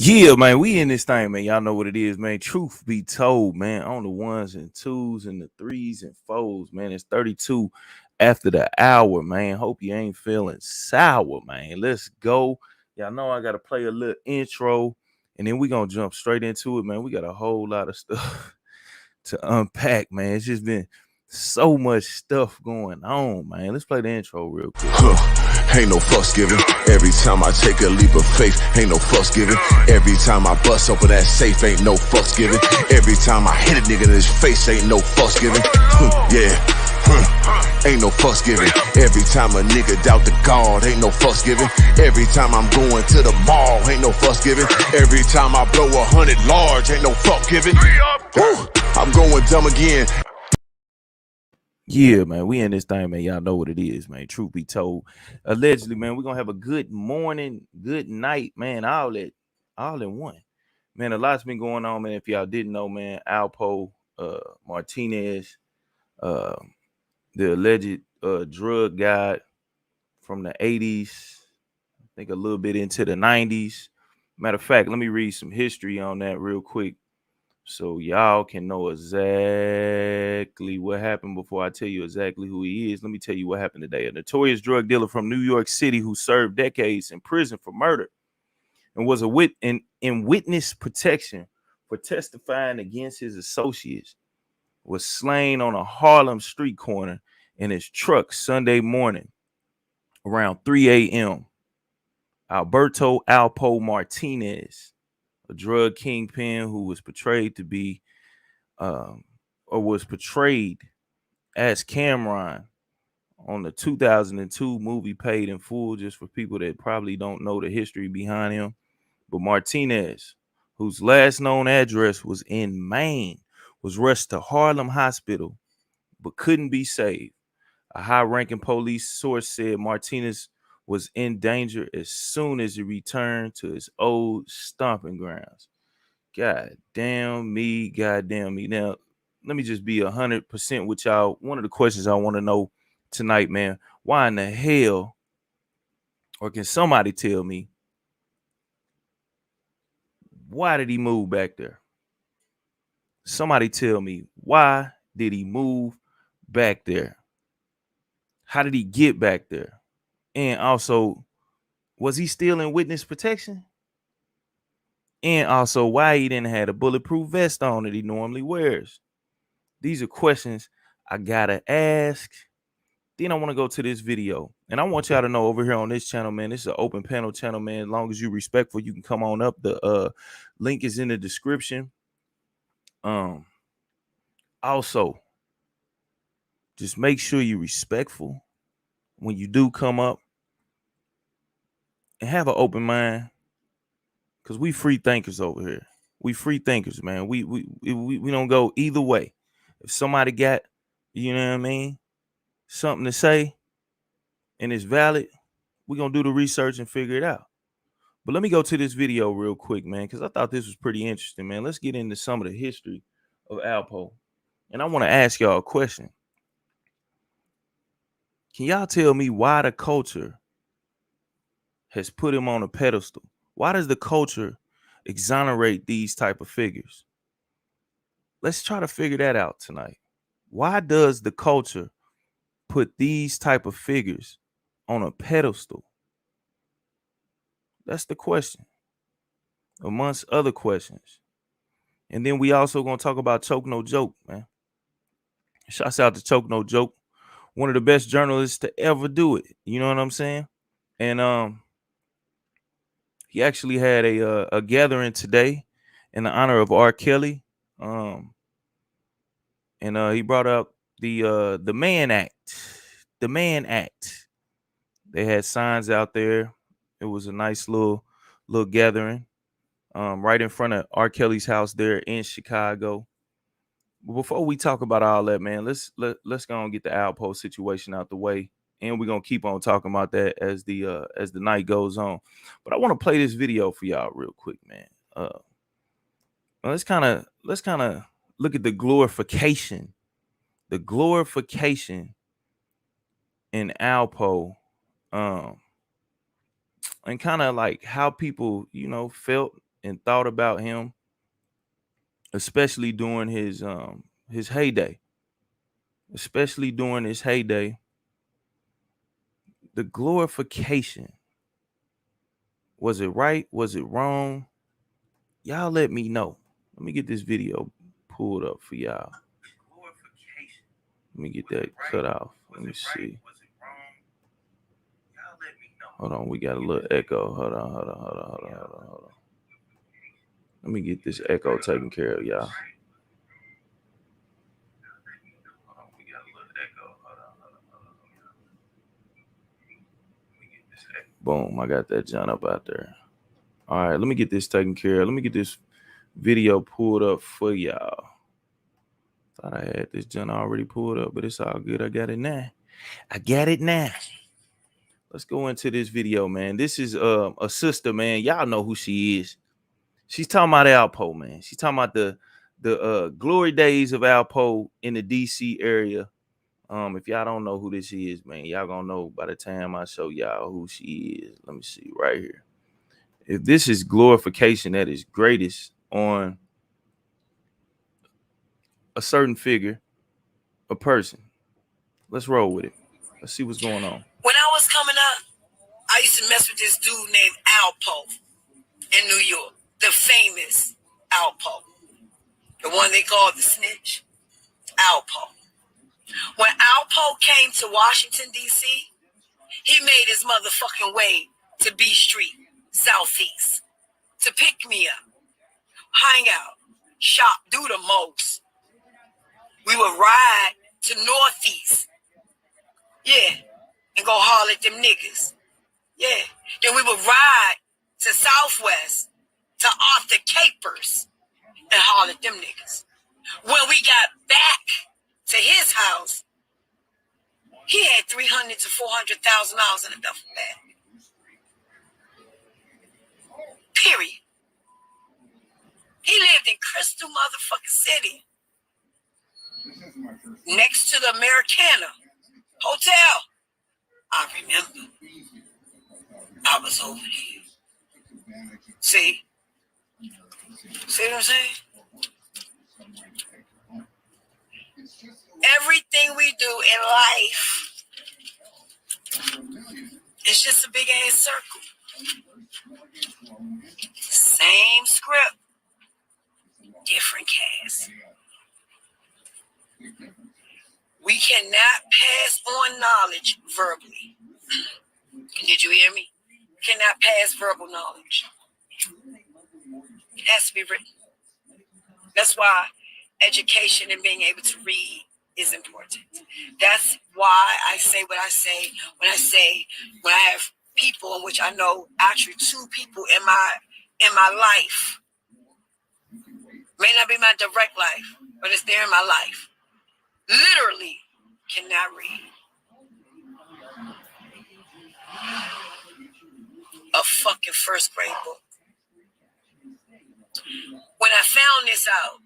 Yeah, man, we in this thing, man. Y'all know what it is, man. Truth be told, man, on the ones and twos and the threes and fours, man. It's 32 after the hour, man. Hope you ain't feeling sour, man. Let's go. Y'all know I gotta play a little intro, and then we gonna jump straight into it, man. We got a whole lot of stuff to unpack, man. It's just been so much stuff going on, man. Let's play the intro real quick. Ain't no fuss given. Every time I take a leap of faith, ain't no fuss given. Every time I bust open that safe, ain't no fuss given. Every time I hit a nigga in his face, ain't no fuss given. Yeah. Ain't no fuss given. Every time a nigga doubt the God, ain't no fuss given. Every time I'm going to the mall, ain't no fuss given. Every time I blow 100 large, ain't no fuck given. I'm going dumb again. Yeah, man, we in this thing, man. Y'all know what it is, man. Truth be told, allegedly, man, we're gonna have a good morning, good night, man. All in one, man. A lot's been going on, man. If y'all didn't know, man, ALPO, Martinez, uh, the alleged drug guy from the 80s, I think a little bit into the 90s. Matter of fact, let me read some history on that real quick, so y'all can know exactly what happened before I tell you exactly who he is. Let me tell you what happened today. A notorious drug dealer from New York City who served decades in prison for murder and was in witness protection for testifying against his associates was slain on a Harlem street corner in his truck Sunday morning around 3 a.m. Alberto ALPO Martinez, a drug kingpin who was portrayed to be or was portrayed as Cameron on the 2002 movie Paid in Full, just for people that probably don't know the history behind him. But Martinez, whose last known address was in Maine, was rushed to Harlem Hospital but couldn't be saved. A high-ranking police source said Martinez was in danger as soon as he returned to his old stomping grounds. God damn me. Now, let me just be 100% with y'all. One of the questions I want to know tonight, man, why in the hell, or can somebody tell me, why did he move back there? Somebody tell me, why did he move back there? How did he get back there? And also, was he still in witness protection? And also, why he didn't have a bulletproof vest on that he normally wears? These are questions I gotta ask. Then I want to go to this video. And I want y'all to know over here on this channel, man, this is an open panel channel, man. As long as you're respectful, you can come on up. The link is in the description. Also, just make sure you're respectful when you do come up and have an open mind, because we free thinkers over here. We free thinkers, man. We don't go either way. If somebody got, you know what I mean, something to say and it's valid, we're gonna do the research and figure it out. But let me go to this video real quick, man, because I thought this was pretty interesting, man. Let's get into some of the history of ALPO. And I want to ask y'all a question. Can y'all tell me why the culture has put him on a pedestal? Why does the culture exonerate these type of figures? Let's try to figure that out tonight. Why does the culture put these type of figures on a pedestal? That's the question, amongst other questions. And then we also gonna talk about Choke No Joke, man. Shouts out to Choke No Joke, one of the best journalists to ever do it. You know what I'm saying? And he actually had a gathering today in the honor of R. Kelly. And he brought up the Mann Act. The Mann Act. They had signs out there. It was a nice little gathering, right in front of R. Kelly's house there in Chicago. But before we talk about all that, man, let's go and get the ALPO situation out the way, and we're gonna keep on talking about that as the night goes on. But I want to play this video for y'all real quick, man. Let's kind of look at the glorification in ALPO, and kind of like how people, felt and thought about him, especially during his heyday. Especially during his heyday, the glorification. Was it right? Was it wrong? Y'all let me know. Let me get this video pulled up for y'all. Let me get that cut off. Let me see. Hold on, we got a little echo. Hold on. Let me get this echo taken care of, y'all. Boom, I got that John up out there. All right, let me get this taken care of. Let me get this video pulled up for y'all. Thought I had this John already pulled up, but it's all good. I got it now. Let's go into this video, man. This is a sister, man. Y'all know who she is. She's talking about ALPO, man. She's talking about the glory days of ALPO in the DC area. If y'all don't know who this is, man, y'all gonna know by the time I show y'all who she is. Let me see right here. If this is glorification that is greatest on a certain figure, a person, let's roll with it. Let's see what's going on. When I was coming up, I used to mess with this dude named ALPO in New York, the famous ALPO, the one they called the snitch, ALPO. When ALPO came to Washington, D.C., he made his motherfucking way to B Street, Southeast, to pick me up, hang out, shop, do the most. We would ride to Northeast, yeah, and go holler at them niggas, yeah. Then we would ride to Southwest, to Arthur Capers, and holler at them niggas. When we got back to his house, he had $300,000 to $400,000 in a duffel bag. Period. He lived in Crystal motherfucking City, next to the Americana Hotel. I remember. I was over there. See what I'm saying? Everything we do in life is just a big ass circle. Same script, different cast. We cannot pass on knowledge verbally. Did you hear me? Cannot pass verbal knowledge. It has to be written. That's why education and being able to read is important. That's why I say what I say when I have people in which I know, actually 2 people in my life. May not be my direct life, but it's there in my life. Literally cannot read. A fucking first grade book. When I found this out,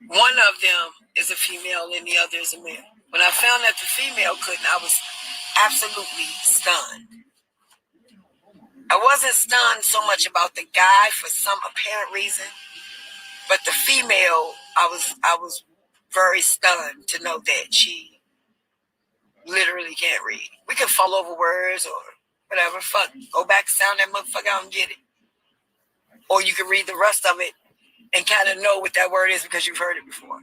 one of them is a female and the other is a male. When I found that the female couldn't, I was absolutely stunned. I wasn't stunned so much about the guy for some apparent reason, but the female, I was very stunned to know that she literally can't read. We can fall over words or whatever. Fuck, go back, sound that motherfucker out and get it. Or you can read the rest of it and kind of know what that word is because you've heard it before.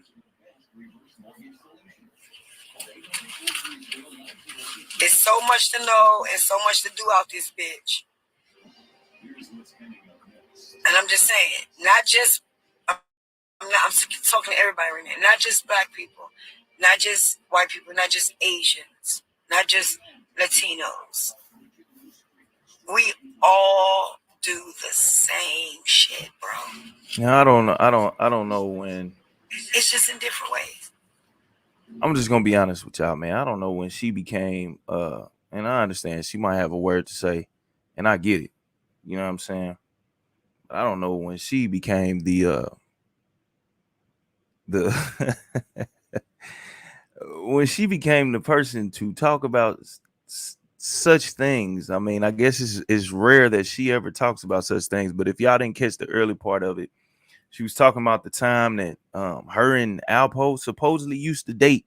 It's so much to know and so much to do out this bitch. And I'm just saying, not just, I'm talking to everybody right now, not just black people, not just white people, not just Asians, not just Latinos. We all do the same shit, bro. Yeah, I don't know when. It's just in different ways. I'm just gonna be honest with y'all, man. I don't know when she became and I understand she might have a word to say, and I get it. You know what I'm saying? But I don't know when she became the when she became the person to talk about such things. I mean, I guess it's rare that she ever talks about such things. But if y'all didn't catch the early part of it, she was talking about the time that her and ALPO supposedly used to date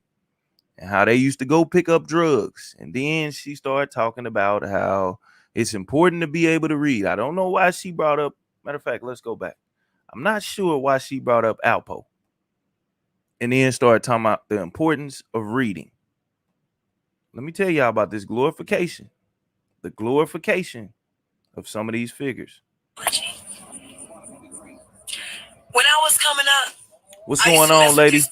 and how they used to go pick up drugs. And then she started talking about how it's important to be able to read. I don't know why she brought up, matter of fact, let's go back. I'm not sure why she brought up ALPO. And then started talking about the importance of reading. Let me tell y'all about this glorification. The glorification of some of these figures. When I was coming up, what's going on, lady?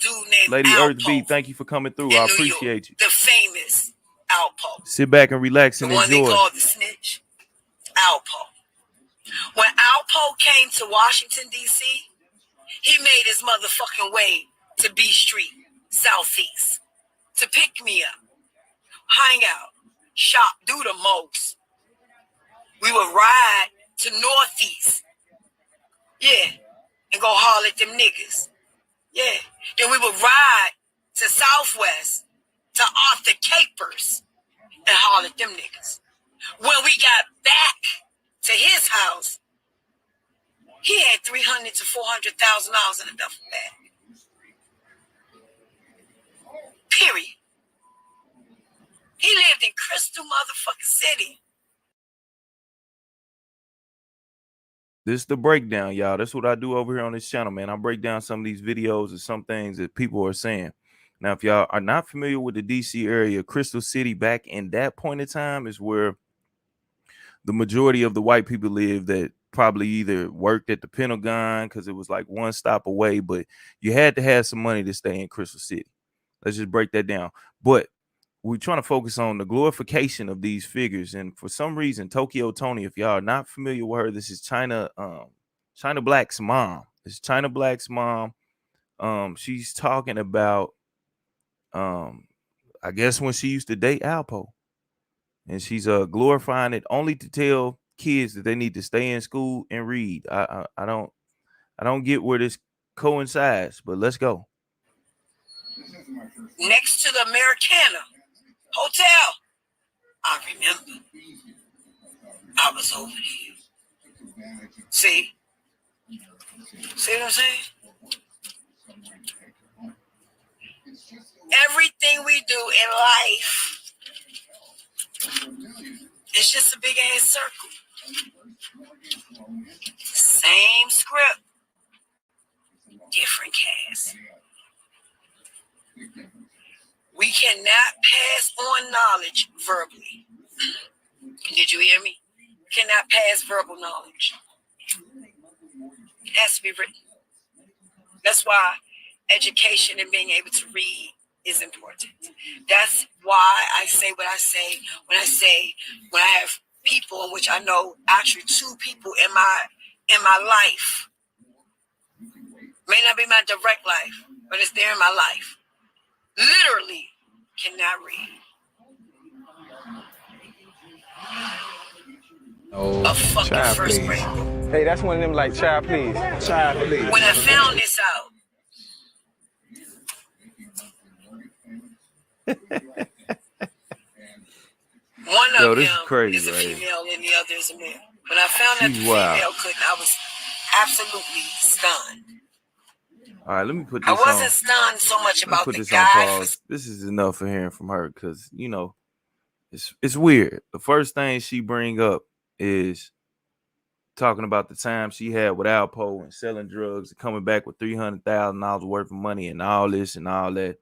Lady ALPO Earth B, thank you for coming through. I appreciate you. The famous ALPO. Sit back and relax and enjoy. The one they call the snitch. ALPO. When ALPO came to Washington, D.C., he made his motherfucking way to B Street, Southeast, to pick me up, hang out, shop, do the most. We would ride to Northeast. Yeah. And go holler at them niggas. Yeah. Then we would ride to Southwest, to Arthur Capers, and holler at them niggas. When we got back to his house, he had $300,000 to $400,000 in a duffel bag. Period. He lived in Crystal motherfucking City. This is the breakdown, y'all. That's what I do over here on this channel, man. I break down some of these videos and some things that people are saying. Now, if y'all are not familiar with the DC area, Crystal City back in that point in time is where the majority of the white people live that probably either worked at the Pentagon because it was like one stop away, but you had to have some money to stay in Crystal City. Let's just break that down. But we're trying to focus on the glorification of these figures. And for some reason, Tokyo Tony, if y'all are not familiar with her, this is China Black's mom. This is China Black's mom. She's talking about, I guess when she used to date ALPO. And she's glorifying it only to tell kids that they need to stay in school and read. I don't get where this coincides, but let's go. Next to the Americana Hotel. I remember. I was over there. See what I'm saying? Everything we do in life, it's just a big ass circle. Same script, different cast. We cannot pass on knowledge verbally. Did you hear me? We cannot pass verbal knowledge. It has to be written. That's why education and being able to read is important. That's why I say what I say when I have people in which I know, actually 2 people in my life. May not be my direct life, but it's there in my life. Literally cannot read. Oh, A fucking child, first please. grade. Hey, that's one of them like, child, please. Child, please. When I found this out, one of this them is crazy, is a right? female and the other is a male. When I found out the wild. female couldn't, I was absolutely stunned. All right, let me put this I on. wasn't stunned so much about Put the this guy. on pause. This is enough for hearing from her because, you know, it's weird. The first thing she bring up is talking about the time she had with ALPO and selling drugs and coming back with $300,000 worth of money and all this and all that.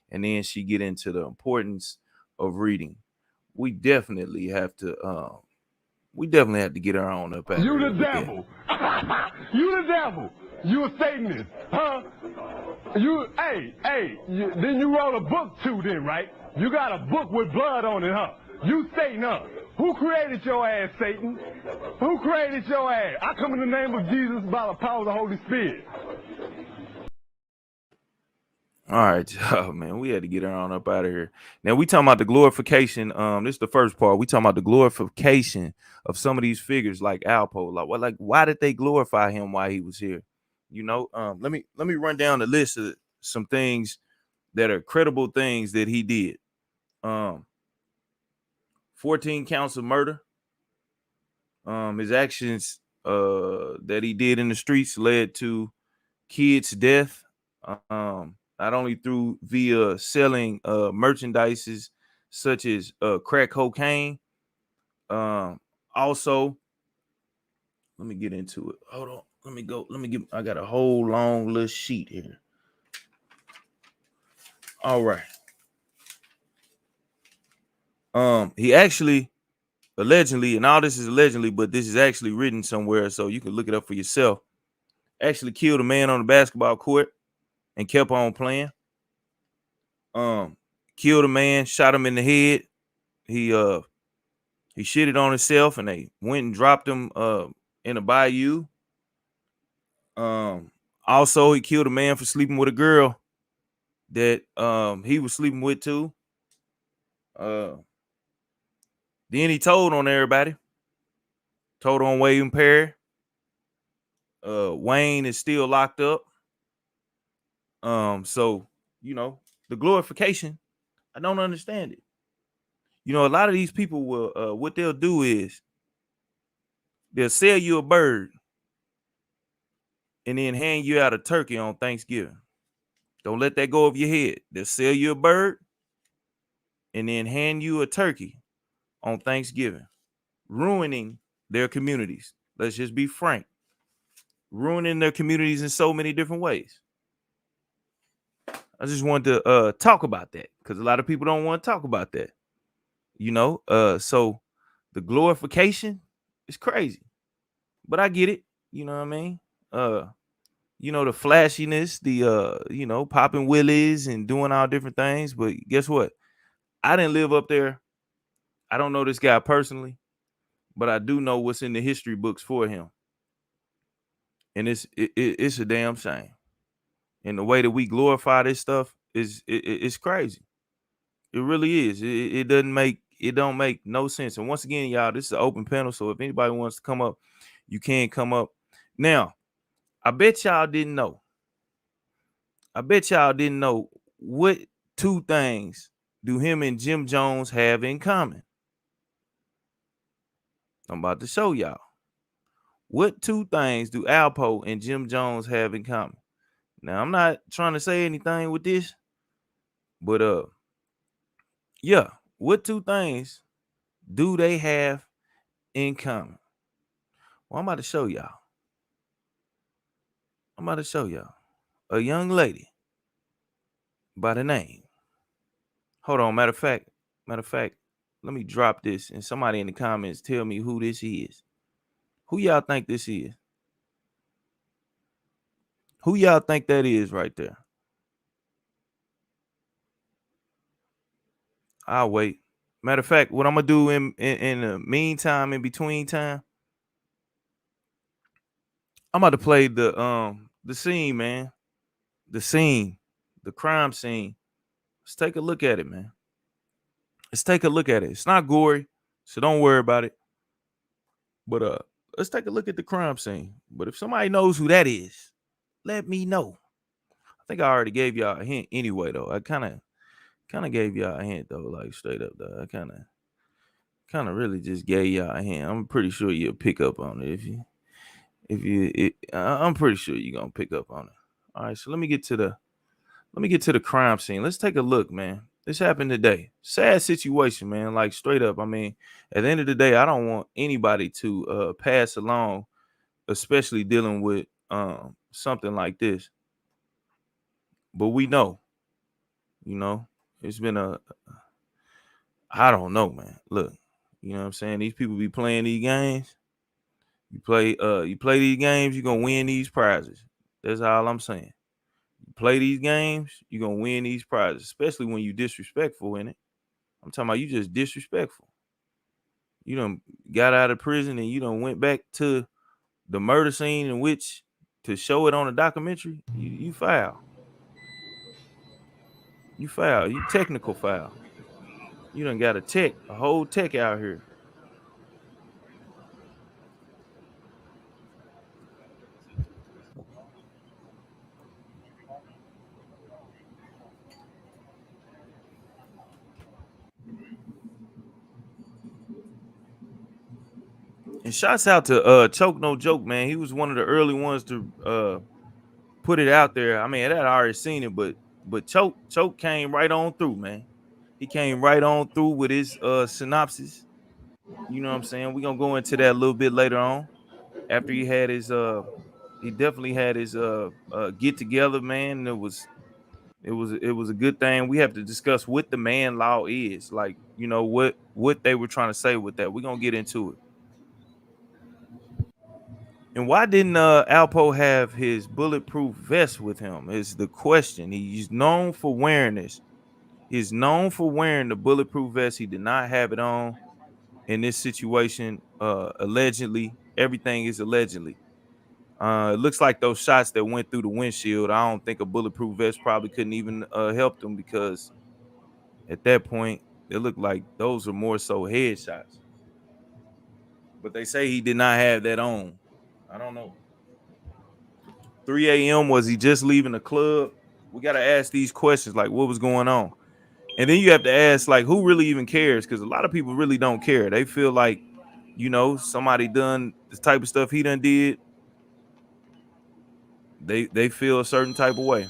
And then she get into the importance of reading. We definitely have to get her on up out You here. the devil. You the devil. You a Satanist, huh? Then you wrote a book too then, right? You got a book with blood on it, huh? You Satan, huh? Who created your ass, Satan? Who created your ass? I come in the name of Jesus by the power of the Holy Spirit. All right, man, we had to get her on up out of here. Now we talking about the glorification. This is the first part. We talking about the glorification of some of these figures like ALPO. Like why did they glorify him while he was here? You know, let me run down the list of some things that are credible things that he did. 14 counts of murder. His actions that he did in the streets led to kids' death. Not only through via selling merchandises such as crack cocaine. Also, let me get into it. Hold on. Let me go. I got a whole long little sheet here. All right. He actually allegedly, and all this is allegedly, but this is actually written somewhere, so you can look it up for yourself. Actually killed a man on the basketball court and kept on playing. Killed a man, shot him in the head. He shitted on himself, and they went and dropped him in a bayou. Also, he killed a man for sleeping with a girl that he was sleeping with too. Then he told on everybody. Told on William Perry. Wayne is still locked up. So the glorification, I don't understand it. A lot of these people will what they'll do is they'll sell you a bird and then hand you out a turkey on Thanksgiving. Don't let that go over your head. They'll sell you a bird and then hand you a turkey on Thanksgiving, ruining their communities. Let's just be frank. Ruining their communities in so many different ways. I just wanted to talk about that because a lot of people don't want to talk about that. So the glorification is crazy. But I get it. You know what I mean? The flashiness, the popping willies and doing all different things. But guess what? I didn't live up there. I don't know this guy personally, but I do know what's in the history books for him. And it's a damn shame. And the way that we glorify this stuff it's crazy. It really is. It don't make no sense. And once again, y'all, this is an open panel. So if anybody wants to come up, you can come up. Now, I bet y'all didn't know. What two things do him and Jim Jones have in common. I'm about to show y'all. What two things do ALPO and Jim Jones have in common? Now, I'm not trying to say anything with this, but yeah, what two things do they have in common? Well, I'm about to show y'all. A young lady by the name. Hold on, matter of fact, let me drop this and somebody in the comments tell me who this is. Who y'all think this is? Who y'all think that is right there? I'll wait. Matter of fact, what I'm gonna do in the meantime, in between time, I'm about to play the scene, man. The crime scene. Let's take a look at it, man. It's not gory, so don't worry about it. But let's take a look at the crime scene. But if somebody knows who that is, let me know. I think I already gave y'all a hint anyway, though. I kind of gave y'all a hint though, like straight up though. I kind of really just gave y'all a hint. I'm pretty sure you'll pick up on it I'm pretty sure you're gonna pick up on it. All right, so let me get to the crime scene. Let's take a look, man. This happened today. Sad situation, man. Like straight up. I mean, at the end of the day, I don't want anybody to pass along, especially dealing with something like this. But we know, it's been I don't know, man. Look, you know what I'm saying? These people be playing these games. You play these games, you're gonna win these prizes. That's all I'm saying. You play these games, you're gonna win these prizes, especially when you disrespectful in it. I'm talking about you just disrespectful. You done got out of prison and you done went back to the murder scene in which to show it on a documentary. You foul. You foul. You technical foul. You done got a whole tech out here. And shouts out to Choke No Joke, man. He was one of the early ones to put it out there. I mean, I already seen it, but Choke came right on through, man. He came right on through with his synopsis. You know what I'm saying? We're gonna go into that a little bit later on. After he definitely had his get together, man. It was a good thing. We have to discuss what the man law is, like, you know, what they were trying to say with that. We're gonna get into it. And why didn't Alpo have his bulletproof vest with him? Is the question. He's known for wearing this. He's known for wearing the bulletproof vest. He did not have it on in this situation. Allegedly, everything is allegedly. It looks like those shots that went through the windshield. I don't think a bulletproof vest probably couldn't even help them, because at that point it looked like those are more so headshots. But they say he did not have that on. I don't know. 3 a.m. Was he just leaving the club? We got to ask these questions, like what was going on. And then you have to ask, like, who really even cares? Because a lot of people really don't care. They feel like, you know, somebody done the type of stuff he done did. They feel a certain type of way. As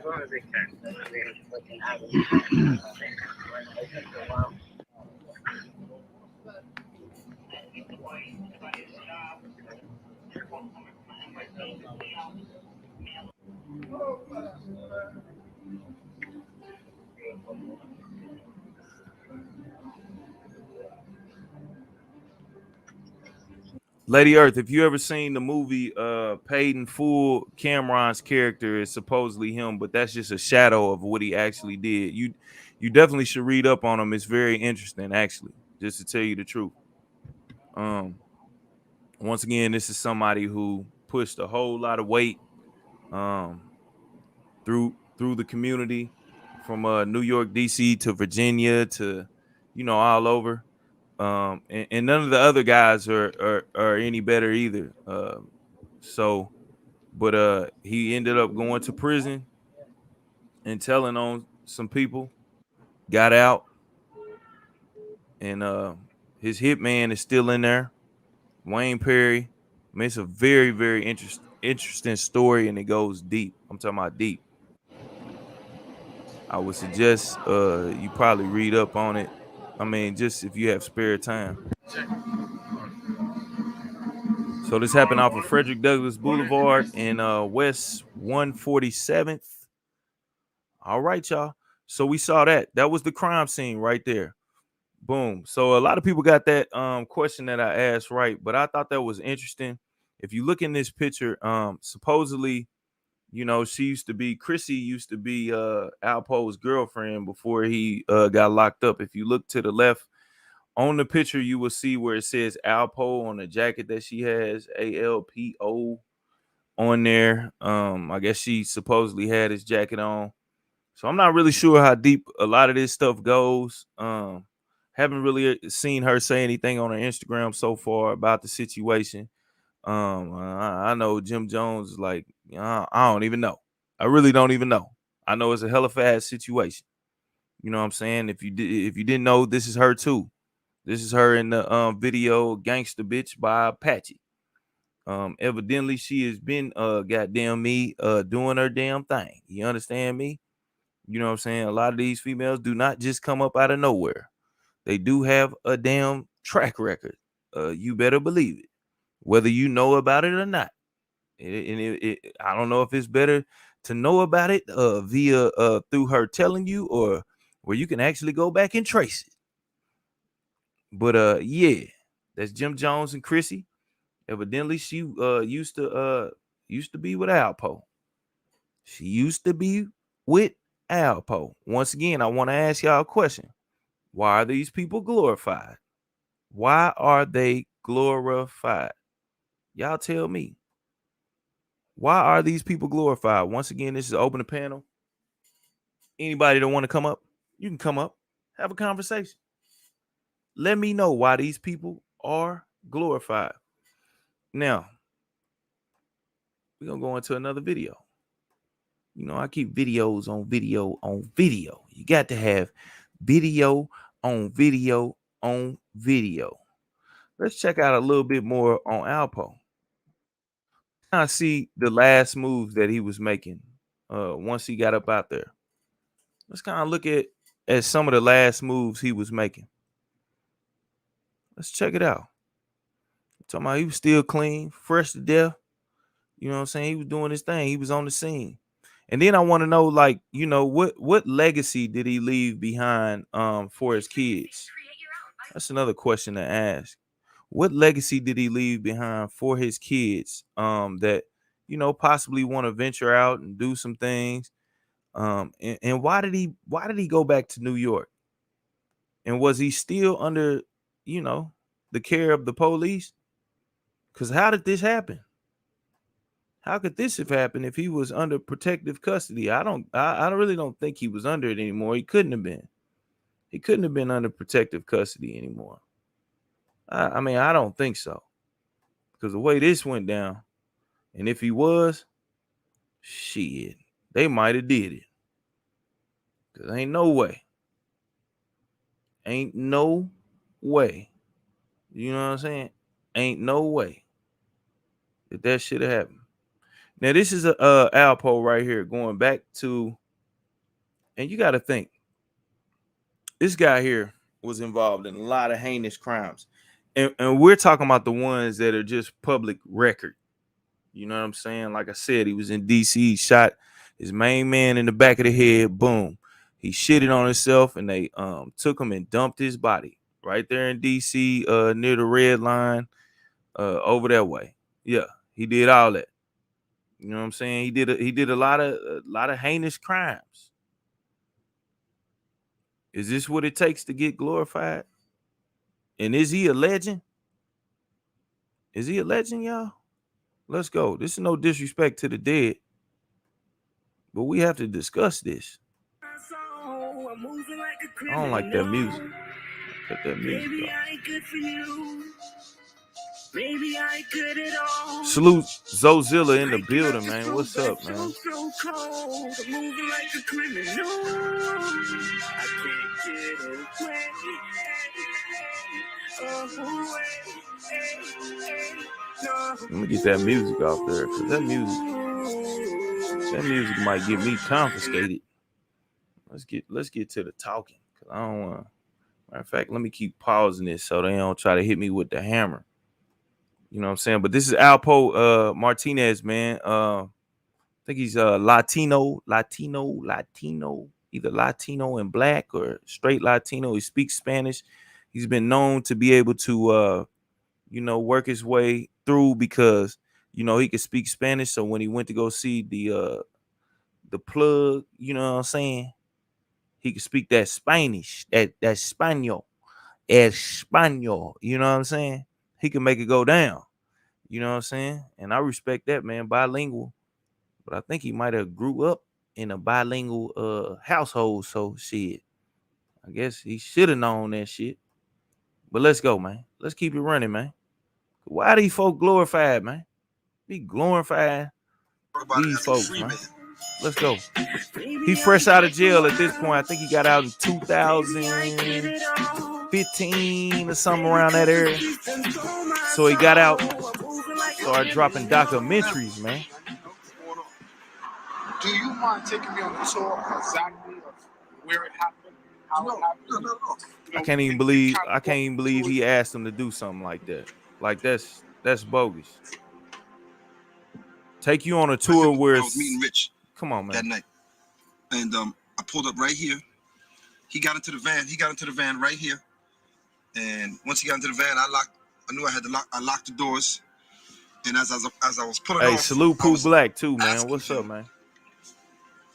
long as they can. I mean, Lady Earth, if you ever seen the movie Paid in Full, Cameron's character is supposedly him, but that's just a shadow of what he actually did. You definitely should read up on him. It's very interesting, actually, just to tell you the truth. Once again, this is somebody who pushed a whole lot of weight through the community, from New York, DC to Virginia to, you know, all over. And none of the other guys are any better either. But he ended up going to prison and telling on some people, got out, and his hitman is still in there, Wayne Perry. I mean, it's a very, very interesting story, and it goes deep. I'm talking about deep. I would suggest you probably read up on it. I mean, just if you have spare time. So this happened off of Frederick Douglass Boulevard in West 147th. All right, y'all. So we saw that. That was the crime scene right there. Boom. So a lot of people got that question that I asked right, but I thought that was interesting. If you look in this picture, supposedly, you know, Chrissy used to be Alpo's girlfriend before he got locked up. If you look to the left on the picture, you will see where it says Alpo on the jacket that she has, ALPO on there. I guess she supposedly had his jacket on. So I'm not really sure how deep a lot of this stuff goes. Haven't really seen her say anything on her Instagram so far about the situation. I know Jim Jones is like, I don't even know. I really don't even know. I know it's a hella fast situation. You know what I'm saying? If you didn't know, this is her too. This is her in the video "Gangsta Bitch" by Apache. Evidently she has been goddamn me doing her damn thing. You understand me? You know what I'm saying? A lot of these females do not just come up out of nowhere. They do have a damn track record. You better believe it, whether you know about it or not. I don't know if it's better to know about it via through her telling you, or where you can actually go back and trace it. But yeah, that's Jim Jones and Chrissy. Evidently, she used to be with Alpo. She used to be with Alpo. Once again, I want to ask y'all a question. Why are these people glorified? Why are they glorified? Y'all tell me. Why are these people glorified? Once again, this is open the panel. Anybody that want to come up, you can come up, have a conversation. Let me know why these people are glorified. Now, we're going to go into another video. You know, I keep videos on video on video. You got to have video on video on video. Let's check out a little bit more on ALPO. I see the last moves that he was making once he got up out there. Let's kind of look at some of the last moves he was making. Let's check it out. I'm talking about he was still clean, fresh to death. You know what I'm saying? He was doing his thing. He was on the scene. And then I want to know, like, you know, what legacy did he leave behind for his kids? That's another question to ask. What legacy did he leave behind for his kids that, you know, possibly want to venture out and do some things? And why did he go back to New York? And was he still under, you know, the care of the police? Because how did this happen? How could this have happened if he was under protective custody? I really don't think he was under it anymore. He couldn't have been. He couldn't have been under protective custody anymore. I mean, I don't think so. Because the way this went down, and if he was, shit, they might have did it. Because ain't no way. Ain't no way. You know what I'm saying? Ain't no way that should have happened. Now, this is a ALPO right here going back to, and you got to think, this guy here was involved in a lot of heinous crimes. And we're talking about the ones that are just public record. You know what I'm saying? Like I said, he was in D.C., shot his main man in the back of the head, boom. He shitted on himself, and they took him and dumped his body right there in D.C., near the red line, over that way. Yeah, he did all that. You know what I'm saying? He did a lot of heinous crimes. Is this what it takes to get glorified? And is he a legend? Is he a legend, y'all? Let's go. This is no disrespect to the dead, but we have to discuss this. I don't like that music. Cut that music off. Maybe I ain't good at all. Salute Zozilla in the building, man. What's up, man? I'm moving like a criminal. I can't get away. Let me get that music off there, because that music might get me confiscated. Let's get to the talking, because I don't want to. Matter of fact, let me keep pausing this so they don't try to hit me with the hammer. You know what I'm saying? But this is ALPO Martinez, man. I think he's Latino, either Latino and black or straight Latino. He speaks Spanish. He's been known to be able to, you know, work his way through because, you know, he could speak Spanish. So when he went to go see the plug, you know what I'm saying? He could speak that Spanish, that Espanol, you know what I'm saying? He can make it go down. You know what I'm saying? And I respect that, man. Bilingual. But I think he might have grew up in a bilingual household. So shit. I guess he should have known that shit. But let's go, man. Let's keep it running, man. Why these folk glorified, man? Be glorified these folks, man. Let's go. He fresh out of jail at this point. I think he got out in 2015 or something around that area. So he got out, started dropping documentaries, man. Do you mind taking me on the tour exactly of where it happened, how it happened? No. You know, I can't even believe he asked him to do something like that. Like that's bogus. Take you on a tour where I was meeting Rich. Come on, man. That night, and I pulled up right here. He got into the van. Right here. And once he got into the van, I knew I had to lock. I locked the doors. And as I was pulling off, hey, salute Pooh Black too, man. What's up, man?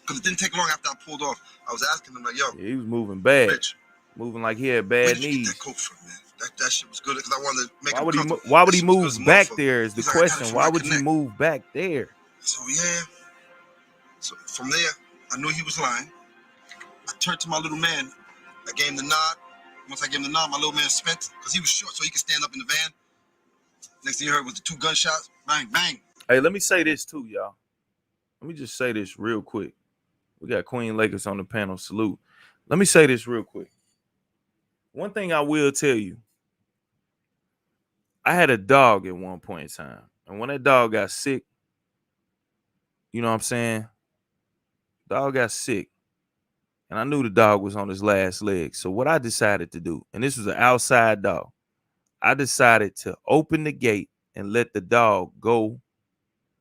Because it didn't take long after I pulled off. I was asking him like, "Yo, yeah, he was moving bad, Rich, moving like he had bad where did you knees." get that coat from, man? That shit was good because I wanted to make why him would comfortable. why would he That shit was move good as a back motherfucker. there? Is the He's like, I got it question? from Why my would you connect. move back there? So yeah. So from there, I knew he was lying. I turned to my little man. I gave him the nod. Once I gave him the nod, my little man spent because he was short, so he could stand up in the van. Next thing you heard was the 2 gunshots. Bang, bang. Hey, let me say this too, y'all. Let me just say this real quick. We got Queen Lakers on the panel. Salute. Let me say this real quick. one thing I will tell you, I had a dog at one point in time. And when that dog got sick, you know what I'm saying? Dog got sick. And I knew the dog was on his last leg. So what I decided to do, and this was an outside dog, I decided to open the gate and let the dog go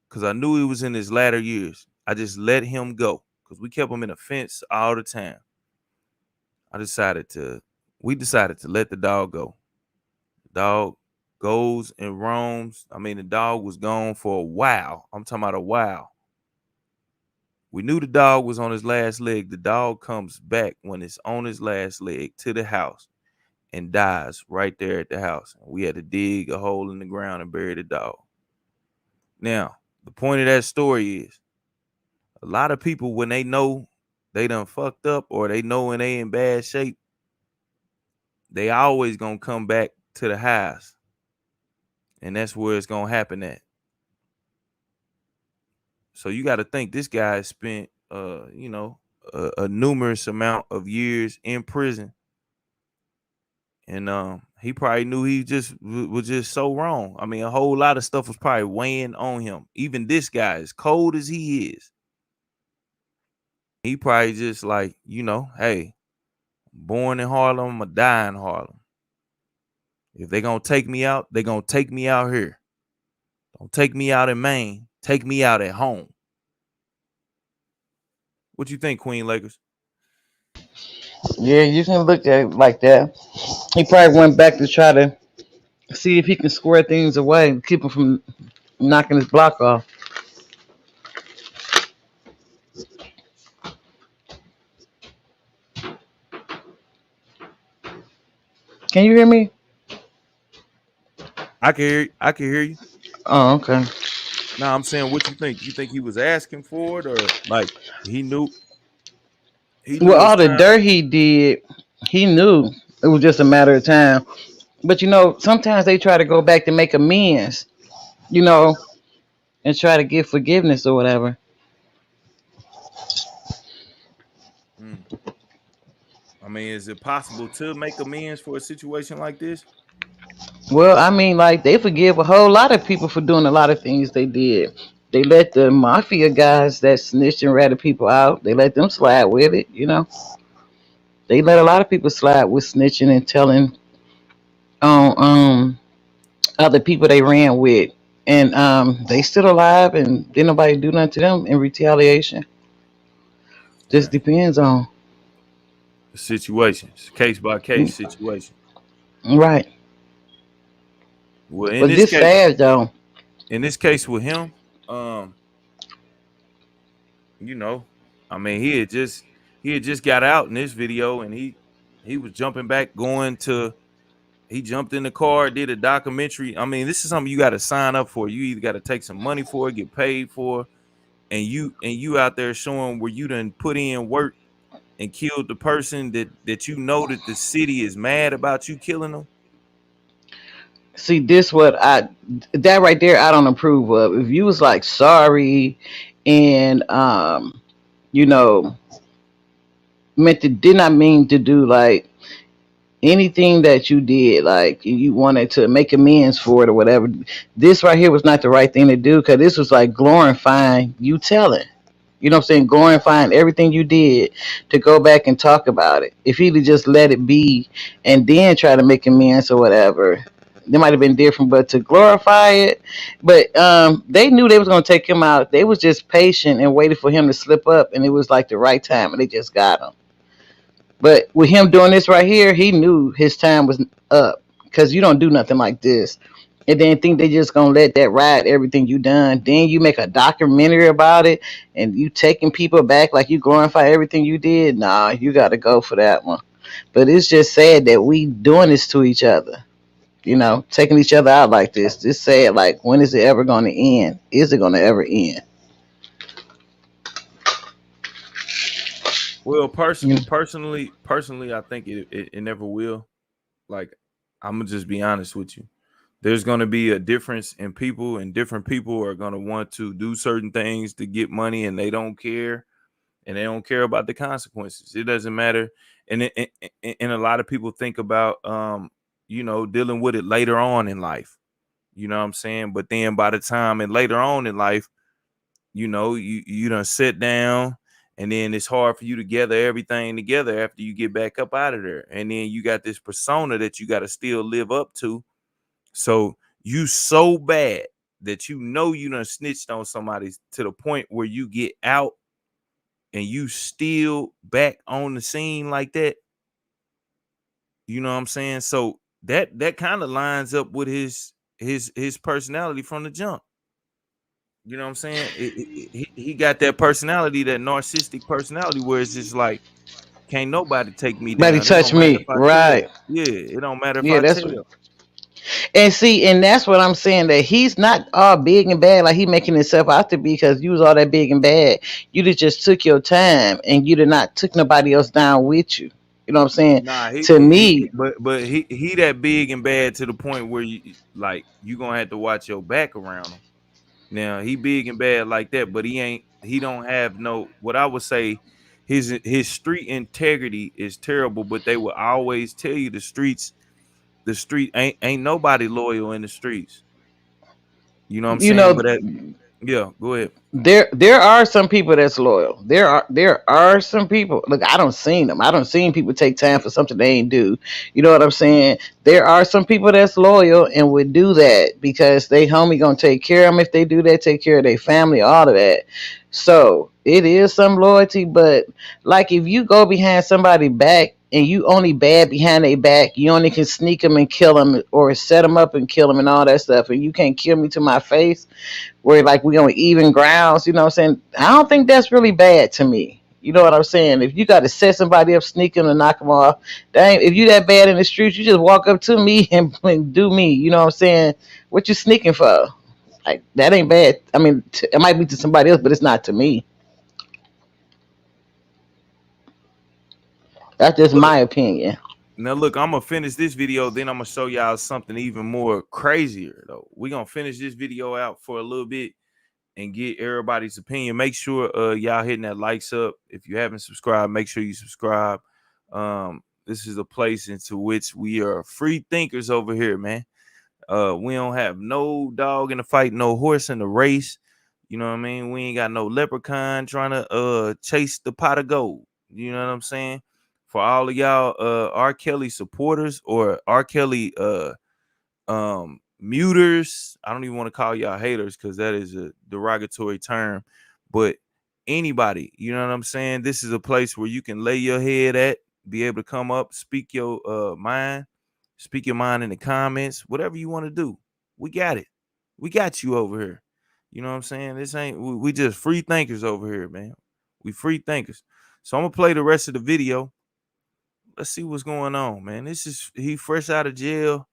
because I knew he was in his latter years. I just let him go because we kept him in a fence all the time. We decided to let the dog go. The dog goes and roams. I mean, the dog was gone for a while. I'm talking about a while. We knew the dog was on his last leg. The dog comes back when it's on his last leg to the house and dies right there at the house. We had to dig a hole in the ground and bury the dog. Now, the point of that story is a lot of people, when they know they done fucked up or they know when they in bad shape, they always gonna come back to the house. And that's where it's gonna happen at. So you got to think this guy spent, a numerous amount of years in prison, and he probably knew he was just so wrong. I mean, a whole lot of stuff was probably weighing on him. Even this guy, as cold as he is, he probably just like, hey, born in Harlem, I'ma die in Harlem. If they gonna take me out, they gonna take me out here. Don't take me out in Maine. Take me out at home. What you think, Queen Lakers? Yeah, you can look at it like that. He probably went back to try to see if he can square things away, keep him from knocking his block off. Can you hear me? I can hear you. I can hear you. Oh, okay. Now I'm saying, what you think? You think he was asking for it, or like he knew Well, his all the time? dirt he did, he knew it was just a matter of time. But sometimes they try to go back to make amends, you know, and try to get forgiveness or whatever. Mm. I mean, is it possible to make amends for a situation like this? Well, I mean, like they forgive a whole lot of people for doing a lot of things they did. They let the mafia guys that snitched and ratted people out. They let them slide with it. They let a lot of people slide with snitching and telling on other people they ran with, and they still alive, and didn't nobody do nothing to them in retaliation. Just Okay. depends on The situations, case by case situation. right. Well, But this sad though. in this case with him, um, you know, I mean, he had just got out in this video, and he was jumping back, he jumped in the car, did a documentary. I mean, this is something you got to sign up for. You either got to take some money for it, get paid for, and you out there showing where you done put in work and killed the person that you know that the city is mad about you killing them. See, this what I that right there I don't approve of. If you was like sorry and you know did not mean to do like anything that you did, like you wanted to make amends for it or whatever. This right here was not the right thing to do because this was like glorifying you telling. You know what I'm saying? Glorifying everything you did to go back and talk about it. If he'd have just let it be and then try to make amends or whatever, it might have been different. But to glorify it, but they knew they was gonna take him out. They was just patient and waited for him to slip up, and it was like the right time, and they just got him. But with him doing this right here, he knew his time was up because you don't do nothing like this. And then think they just gonna let that ride everything you done. Then you make a documentary about it and you taking people back like you glorify everything you did. Nah, you gotta go for that one. But it's just sad that we doing this to each other. Taking each other out like this. It's sad. Like, when is it ever gonna end? Is it gonna ever end? Well, You personally, I think it never will. Like, I'm gonna just be honest with you. There's gonna be a difference in people, and different people are gonna want to do certain things to get money, and they don't care, about the consequences. It doesn't matter. And a lot of people think about dealing with it later on in life. You know what I'm saying? But then by the time and later on in life, you done sit down, and then it's hard for you to gather everything together after you get back up out of there. And then you got this persona that you got to still live up to. So you so bad that you done snitched on somebody to the point where you get out and you still back on the scene like that. You know what I'm saying? So that kind of lines up with his personality from the jump. You know what I'm saying? He got that personality, that narcissistic personality, where it's just like, can't nobody take me But he down. It don't touched matter if me, I tell. right? Yeah, it don't matter if Yeah, I that's what. tell. And see, and that's what I'm saying, that he's not all big and bad like he making himself out to be, because you was all that big and bad. You just took your time and you did not took nobody else down with you. You know what I'm saying? Nah, To he me, but he that big and bad to the point where you gonna have to watch your back around him. Now he big and bad like that, but he don't have no, what I would say, his street integrity is terrible. But they will always tell you the street ain't nobody loyal in the streets. You know what I'm you saying? know, But yeah, go ahead. there are some people that's loyal. There are some people. Look, I don't seen them. I don't seen people take time for something they ain't do. You know what I'm saying? There are some people that's loyal and would do that because they homie gonna take care of them if they do that. Take care of their family, all of that. So it is some loyalty, but like if you go behind somebody back and you only bad behind their back, you only can sneak them and kill them or set them up and kill them and all that stuff, and you can't kill me to my face where like we on even grounds, you know what I'm saying? I don't think that's really bad to me. You know what I'm saying? If you got to set somebody up, sneak them and knock them off, dang, if you that bad in the streets, you just walk up to me and do me. You know what I'm saying? What you sneaking for? Like that ain't bad. I mean, it might be to somebody else, but it's not to me. That's just Look, my opinion. now look, I'm gonna finish this video, then I'm gonna show y'all something even more crazier though. We're gonna finish this video out for a little bit and get everybody's opinion. Make sure y'all hitting that likes up. If you haven't subscribed, make sure you subscribe. This is a place into which we are free thinkers over here, man. We don't have no dog in the fight, no horse in the race. You know what I mean? We ain't got no leprechaun trying to chase the pot of gold. You know what I'm saying? For all of y'all R. Kelly supporters or R. Kelly muters, I don't even want to call y'all haters because that is a derogatory term. But anybody, you know what I'm saying? This is a place where you can lay your head at, be able to come up, speak your mind, speak your mind in the comments, whatever you want to do. We got it. We got you over here. You know what I'm saying? This ain't we just free thinkers over here, man. We free thinkers. So I'm gonna play the rest of the video. Let's see what's going on, man. This is he fresh out of jail.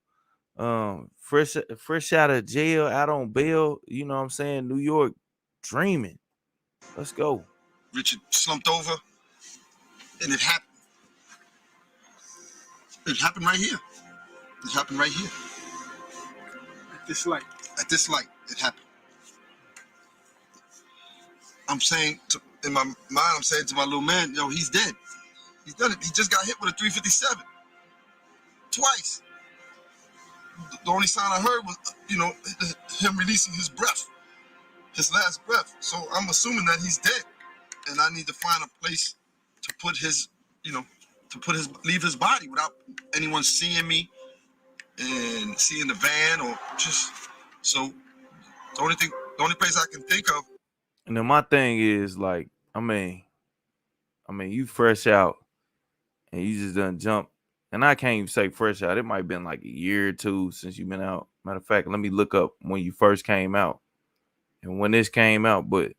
Fresh out of jail, out on bail. You know what I'm saying? New York dreaming. Let's go. Richard slumped over, and it happened. It happened right here. It happened right here. At this light. At this light, it happened. I'm saying, in my mind, I'm saying to my little man, yo, he's dead. He's done it. He just got hit with a 357. Twice. The only sound I heard was, him releasing his breath, his last breath. So I'm assuming that he's dead. And I need to find a place to put his, leave his body without anyone seeing me and seeing the van or just, so the only place I can think of. And then my thing is like, you fresh out and you just done jump. And I can't even say fresh out. It might have been like a year or two since you've been out. Matter of fact, let me look up when you first came out and when this came out. But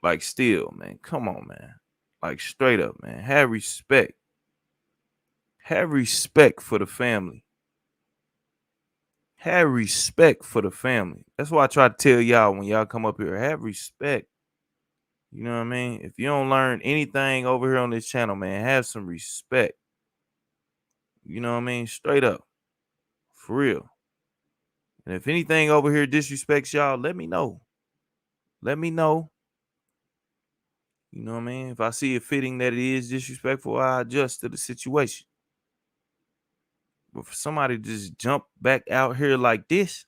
like, still, man, come on, man. Like, straight up, man. Have respect. Have respect for the family. Have respect for the family. That's why I try to tell y'all when y'all come up here, have respect. You know what I mean? If you don't learn anything over here on this channel, man, have some respect. You know what I mean? Straight up. For real. And if anything over here disrespects y'all, let me know. Let me know. You know what I mean? If I see it fitting that it is disrespectful, I adjust to the situation. But for somebody to just jump back out here like this,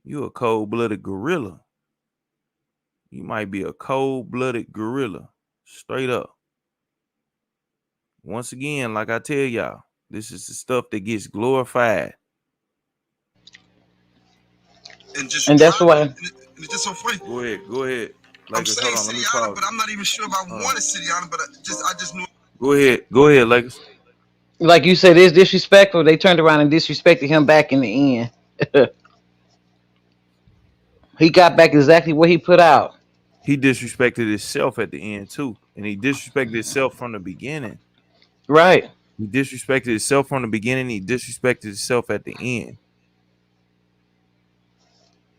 you a cold-blooded gorilla. You might be a cold-blooded gorilla. Straight up. Once again, like I tell y'all, this is the stuff that gets glorified. And just And that's driving. why. And it's just so funny. Go ahead. I'm Lakers, saying hold on, let City me Island, pause. but I'm not even sure if I wanted City Island, but I just knew. Go ahead, Lakers. Like you said, it's disrespectful. They turned around and disrespected him back in the end. He got back exactly what he put out. He disrespected himself at the end too, and he disrespected himself from the beginning. Right. He disrespected himself from the beginning. He disrespected himself at the end.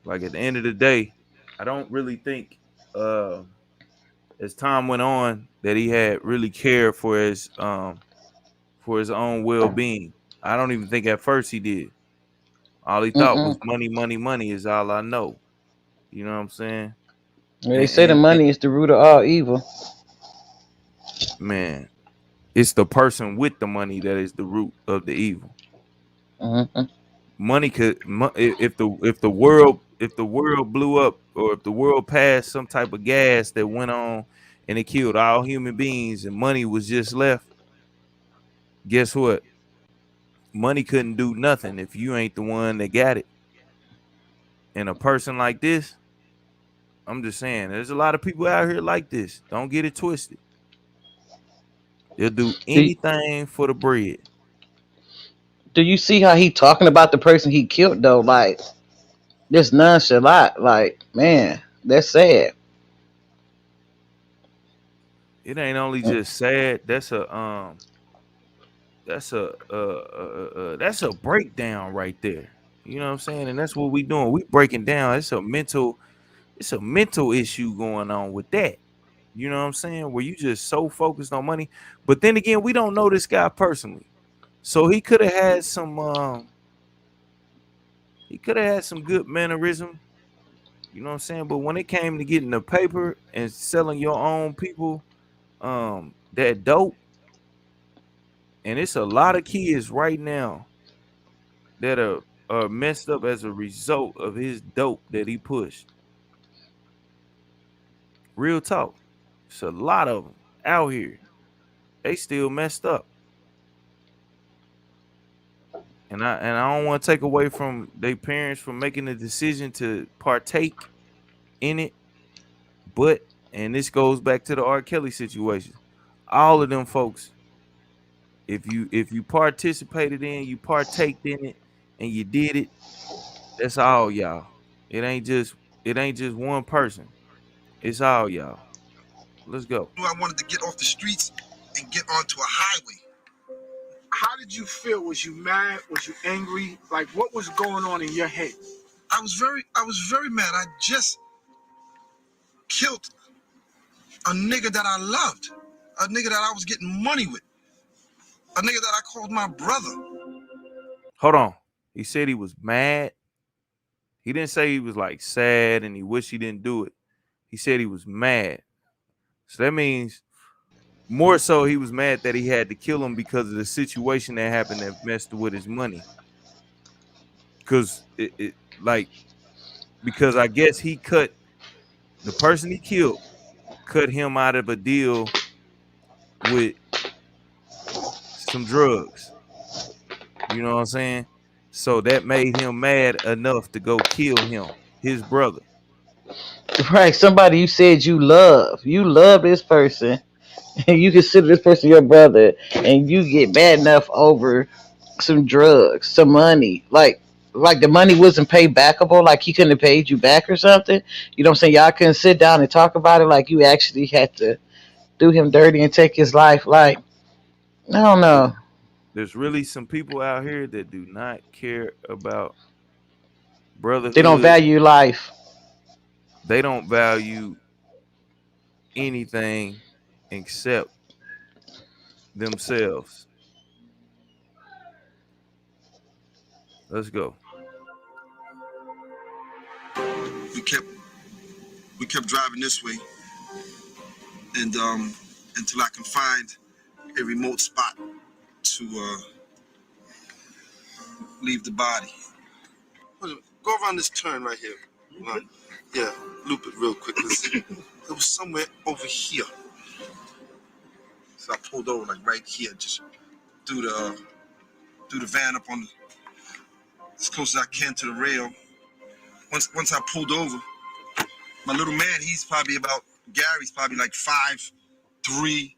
Like at the end of the day, I don't really think as time went on that he had really cared for his own well-being. I don't even think at first he did. All he thought was Mm-mm. money, money, money is all I know. You know what I'm saying? They And, say the and money is the root of all evil. man, it's the person with the money that is the root of the evil. Mm-hmm. Money could if the world blew up, or if the world passed some type of gas that went on and it killed all human beings and money was just left, guess what? Money couldn't do nothing if you ain't the one that got it. And a person like this, I'm just saying, there's a lot of people out here like this. Don't get it twisted. They'll do Do, anything for the bread. do you see how he talking about the person he killed though? Like this nonchalant. Like man, that's sad. It ain't only just sad. That's a breakdown right there. You know what I'm saying? And that's what we doing. We breaking down. It's a mental issue going on with that. You know what I'm saying? Where you just so focused on money. But then again, we don't know this guy personally. So he could have had some good mannerism. You know what I'm saying? But when it came to getting the paper and selling your own people that dope, and it's a lot of kids right now that are messed up as a result of his dope that he pushed. Real talk. It's a lot of them out here. They still messed up. And I don't want to take away from their parents from making the decision to partake in it, but and this goes back to the R. Kelly situation. All of them folks, if you participated in, you partaked in it, and you did it, that's all y'all. It ain't just one person. It's all y'all. Let's go. I wanted to get off the streets and get onto a highway. How did you feel? Was you mad? Was you angry? Like, what was going on in your head? I was very mad. I just killed a nigga that I loved, a nigga that I was getting money with, a nigga that I called my brother. Hold on. He said he was mad. He didn't say he was like sad and he wished he didn't do it. He said he was mad. So that means more so he was mad that he had to kill him because of the situation that happened that messed with his money. Because because I guess he cut the person he killed, cut him out of a deal with some drugs. You know what I'm saying? So that made him mad enough to go kill him, his brother. Right. Somebody you said you love. You love this person. And you consider this person your brother, and you get mad enough over some drugs, some money, like the money wasn't paid backable, like he couldn't have paid you back or something. You know what I'm saying? Y'all couldn't sit down and talk about it, like you actually had to do him dirty and take his life. Like I don't know. There's really some people out here that do not care about They don't brotherhood. value life. They don't value anything except themselves. Let's go. We kept driving this way. and until I can find a remote spot to leave the body. Go around this turn right here. Yeah, loop it real quick. It was somewhere over here. So I pulled over like right here, just threw the van up on as close as I can to the rail. Once I pulled over, my little man, Gary's probably like 5'3",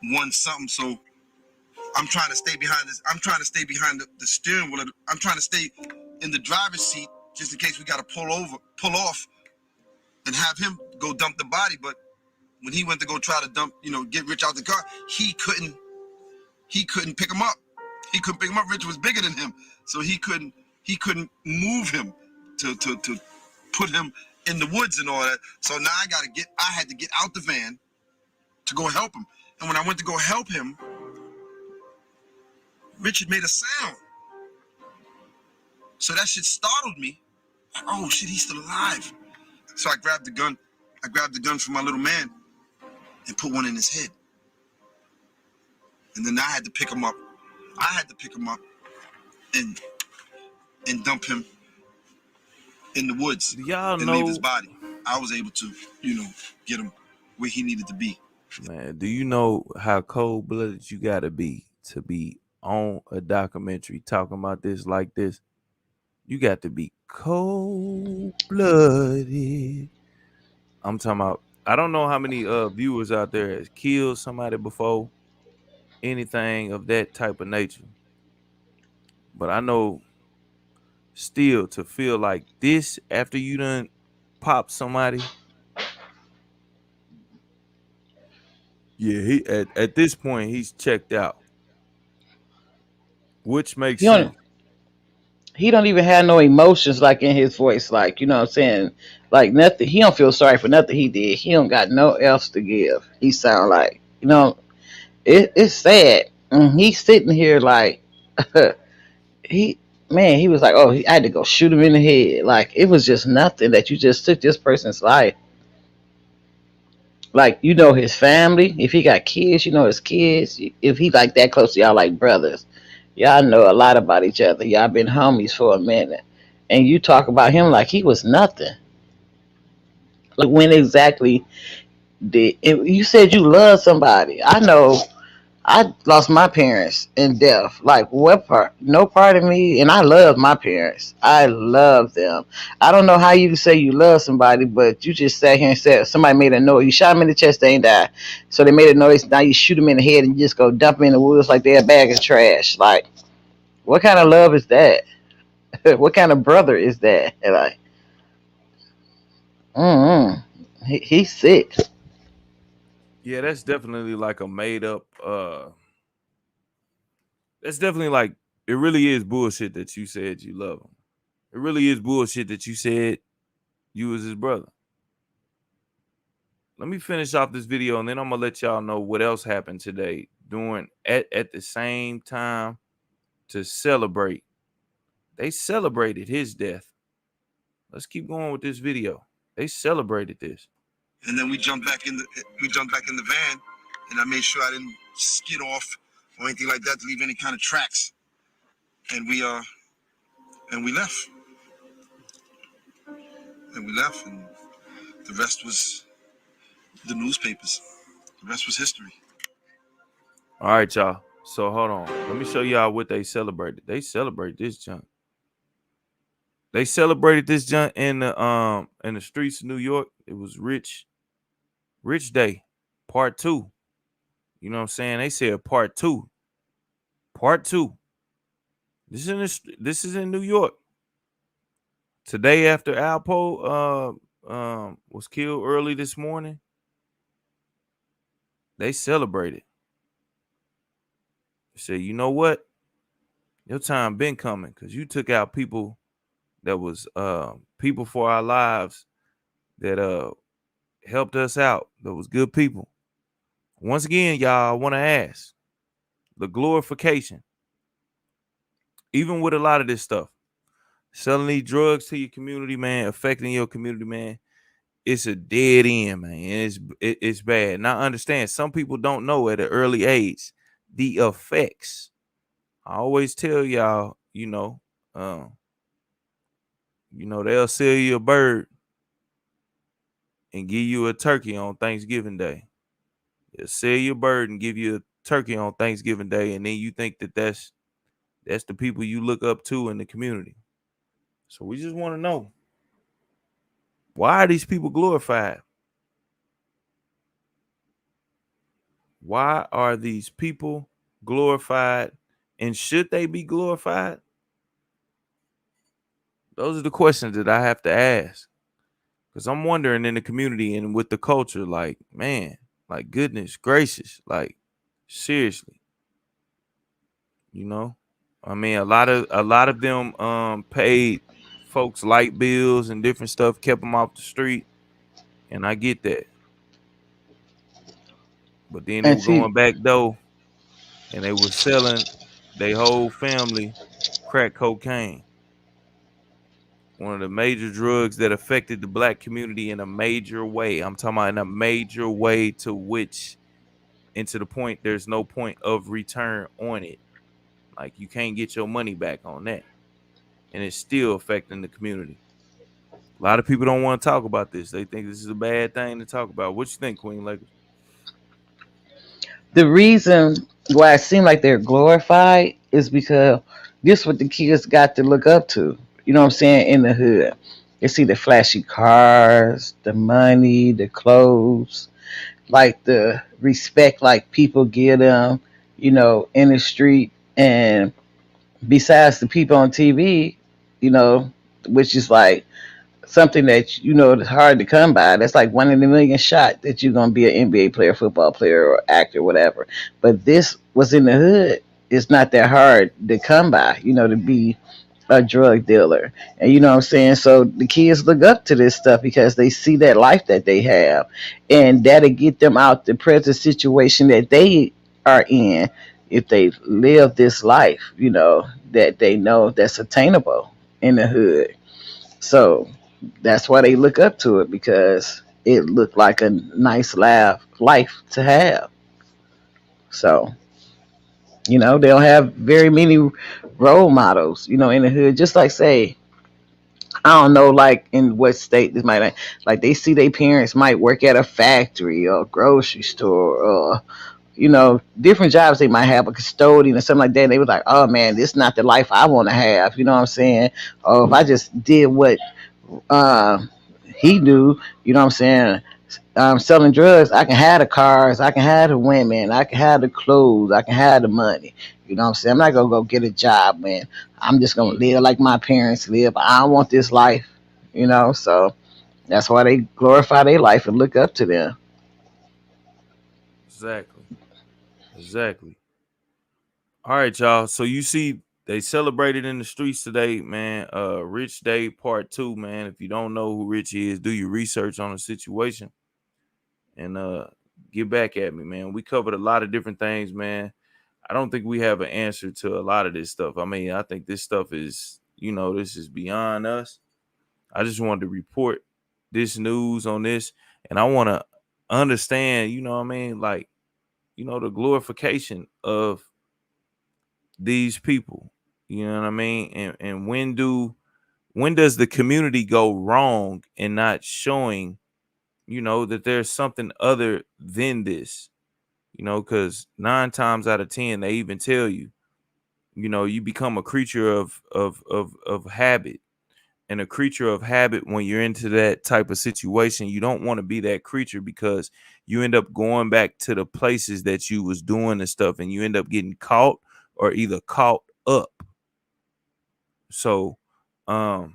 1 something. So I'm trying to stay behind this. I'm trying to stay behind the steering wheel. I'm trying to stay in the driver's seat just in case we got to pull off, and have him go dump the body. But when he went to go try to dump, get Rich out the car, he couldn't pick him up. He couldn't pick him up. Rich was bigger than him, so he couldn't move him to put him in the woods and all that. So now I had to get out the van to go help him. And when I went to go help him, Richard made a sound. So that shit startled me. Like, oh shit, he's still alive. So I grabbed the gun. I grabbed the gun from my little man and put one in his head. And then I had to pick him up. And dump him in the woods. Y'all and know, leave his body. I was able to, get him where he needed to be. Man, do you know how cold-blooded you gotta be to be on a documentary talking about this like this? You got to be cold-blooded. I'm talking about, I don't know how many viewers out there has killed somebody before, anything of that type of nature. But I know still to feel like this after you done pop somebody. Yeah, he at this point he's checked out. Which makes sense. He don't even have no emotions like in his voice, like, you know what I'm saying? Like nothing. He don't feel sorry for nothing he did. He don't got no else to give. He sound like, it's sad. And he's sitting here like he was like, oh, I had to go shoot him in the head. Like it was just nothing that you just took this person's life. Like, his family. If he got kids, his kids. If he like that close to y'all like brothers, y'all know a lot about each other. Y'all been homies for a minute. And you talk about him like he was nothing. Like when exactly you said you love somebody? I know I lost my parents in death. Like what part? No part of me, and I love my parents. I love them. I don't know how you can say you love somebody, but you just sat here and said somebody made a noise. You shot them in the chest, they ain't die. So they made a noise. Now you shoot them in the head and you just go dump them in the woods like they're a bag of trash. Like what kind of love is that? What kind of brother is that? And like, he's sick. Yeah, that's definitely like a made up that's definitely like, it really is bullshit that you said you love him. It really is bullshit that you said you was his brother. Let me finish off this video and then I'm gonna let y'all know what else happened today during at the same time to celebrate. They celebrated his death. Let's keep going with this video. They celebrated this. And then we jumped back in the van, and I made sure I didn't skid off or anything like that to leave any kind of tracks. And we left. And we left, and the rest was the newspapers. The rest was history. All right, y'all. So hold on. Let me show y'all what they celebrated. They celebrated this junk. They celebrated this junk in the streets of New York. It was Rich Day, part 2. You know what I'm saying? They said part 2. Part 2. This is in New York. Today after ALPO was killed early this morning, they celebrated. They said, you know what? Your time been coming because you took out people that was people for our lives that helped us out. That was good people. Once again, y'all, I want to ask the glorification, even with a lot of this stuff, selling these drugs to your community, man, affecting your community, man. it's a dead end, man. It's bad. Now understand, some people don't know at an early age the effects. I always tell y'all, they'll sell you a bird and give you a turkey on Thanksgiving Day. They'll sell you a bird and give you a turkey on Thanksgiving Day, and then you think that that's the people you look up to in the community. So we just want to know, why are these people glorified? Why are these people glorified? And should they be glorified? Those are the questions that I have to ask. Because I'm wondering in the community and with the culture, like, man, like, goodness gracious, like, seriously, you know? I mean, a lot of them paid folks light bills and different stuff, kept them off the street, and I get that. But then they And were see, going back though, and they were selling their whole family crack cocaine, one of the major drugs that affected the black community in a major way. I'm talking about in a major way, to which, and to the point there's no point of return on it. Like, you can't get your money back on that. And it's still affecting the community. A lot of people don't want to talk about this. They think this is a bad thing to talk about. What you think, Queen Lakers? the reason why it seems like they're glorified is because this what the kids got to look up to. You know what I'm saying? In the hood, they see the flashy cars, the money, the clothes, like the respect, like people give them, in the street. And besides the people on TV, you know, which is like something that is hard to come by. That's like one in a million shot that you're gonna be an NBA player, football player, or actor, whatever. But this was in the hood. It's not that hard to come by, to be a drug dealer. And you know what I'm saying? So the kids look up to this stuff because they see that life that they have. And that'll get them out the present situation that they are in if they live this life, that they know that's attainable in the hood. So that's why they look up to it, because it looked like a nice life to have. So, they don't have very many role models, in the hood. Just like, say, I don't know, like in what state this might, like they see their parents might work at a factory or grocery store, or different jobs they might have, a custodian or something like that. And they was like, oh man, this is not the life I want to have. You know what I'm saying? Or if I just did what uh, he do, you know what I'm saying? Selling drugs, I can have the cars, I can have the women, I can have the clothes, I can have the money. You know what I'm saying? I'm not gonna go get a job, man. I'm just gonna live like my parents live. I don't want this life, So that's why they glorify their life and look up to them. Exactly. Exactly. All right, y'all. So you see, they celebrated in the streets today, man. Rich Day Part 2, man. If you don't know who Rich is, do your research on the situation and get back at me, man. We covered a lot of different things, man. I don't think we have an answer to a lot of this stuff. I mean, I think this stuff is, this is beyond us. I just wanted to report this news on this, and I want to understand, you know what I mean? Like, the glorification of these people. You know what I mean? And when does the community go wrong in not showing, that there's something other than this? Because 9 times out of 10 they even tell you, you become a creature of habit. And a creature of habit, when you're into that type of situation, you don't want to be that creature, because you end up going back to the places that you was doing and stuff, and you end up getting caught or either caught up. So I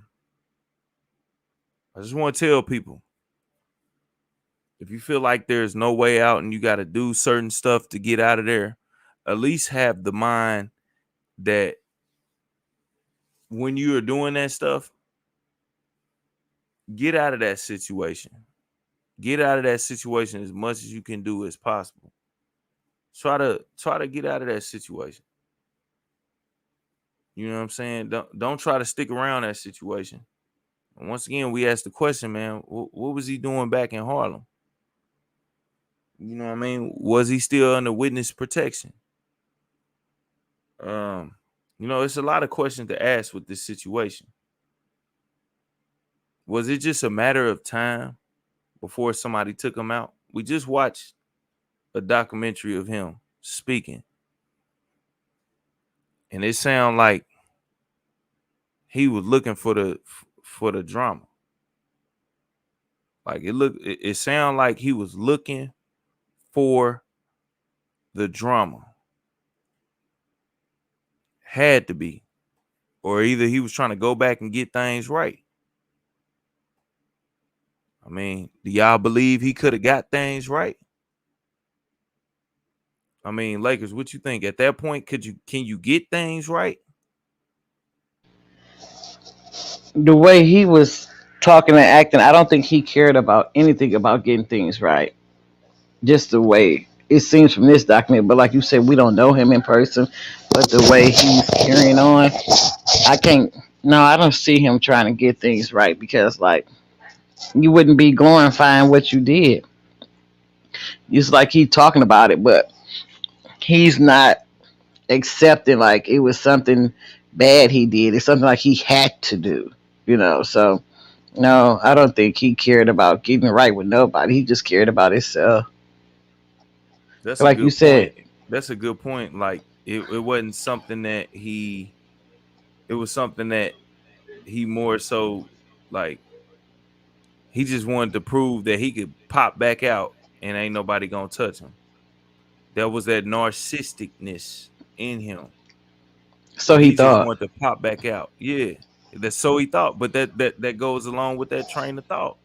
just want to tell people, if you feel like there's no way out and you got to do certain stuff to get out of there, at least have the mind that when you are doing that stuff, get out of that situation. Get out of that situation as much as you can do as possible. Try to get out of that situation. You know what I'm saying? Don't try to stick around that situation. And once again, we asked the question, man, what was he doing back in Harlem? You know what I mean? Was he still under witness protection? You know, it's a lot of questions to ask with this situation. Was it just a matter of time before somebody took him out? We just watched a documentary of him speaking, and it sounded like he was looking for the drama. Like it sounded like he was looking for the drama. Had to be. Or either he was trying to go back and get things right. I mean, do y'all believe he could have got things right? I mean, Lakers, what you think? At that point, can you get things right? The way he was talking and acting, I don't think he cared about anything about getting things right. Just the way it seems from this document, but like you said, we don't know him in person. But the way he's carrying on, I can't. No, I don't see him trying to get things right because, like, you wouldn't be glorifying what you did. It's like he's talking about it, but he's not accepting like it was something bad he did. It's something like he had to do, So, no, I don't think he cared about getting right with nobody. He just cared about himself. That's a Like you good said, point. That's a good point. Like it wasn't something that it was something that he more so like he just wanted to prove that he could pop back out and ain't nobody gonna touch him. There was that narcissisticness in him. so Like he he just thought. wanted to pop back out. Yeah. That's so he thought. But that goes along with that train of thought.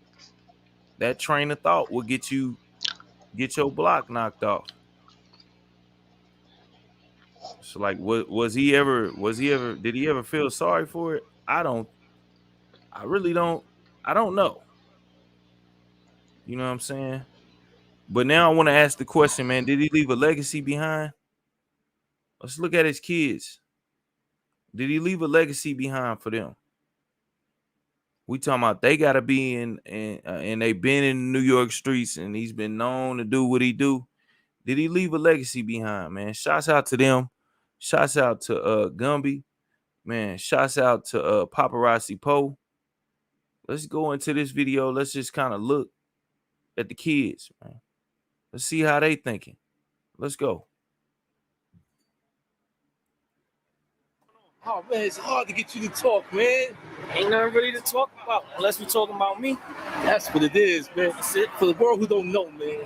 That train of thought will get your block knocked off. So like was he ever did he ever feel sorry for it? I really don't know. You know what I'm saying? But now I want to ask the question, man, did he leave a legacy behind? Let's look at his kids. Did he leave a legacy behind for them? We talking about they gotta be in and they've been in New York streets and he's been known to do what he do. Did he leave a legacy behind, man? Shouts out to them. Shouts out to Gumby. Man, shouts out to Paparazzi Poe. Let's go into this video. Let's just kind of look at the kids, man. Let's see how they thinking. Let's go. Oh man, it's hard to get you to talk, man. Ain't nothing really to talk about unless we talking about me. That's what it is, man. That's it. For the world who don't know, man,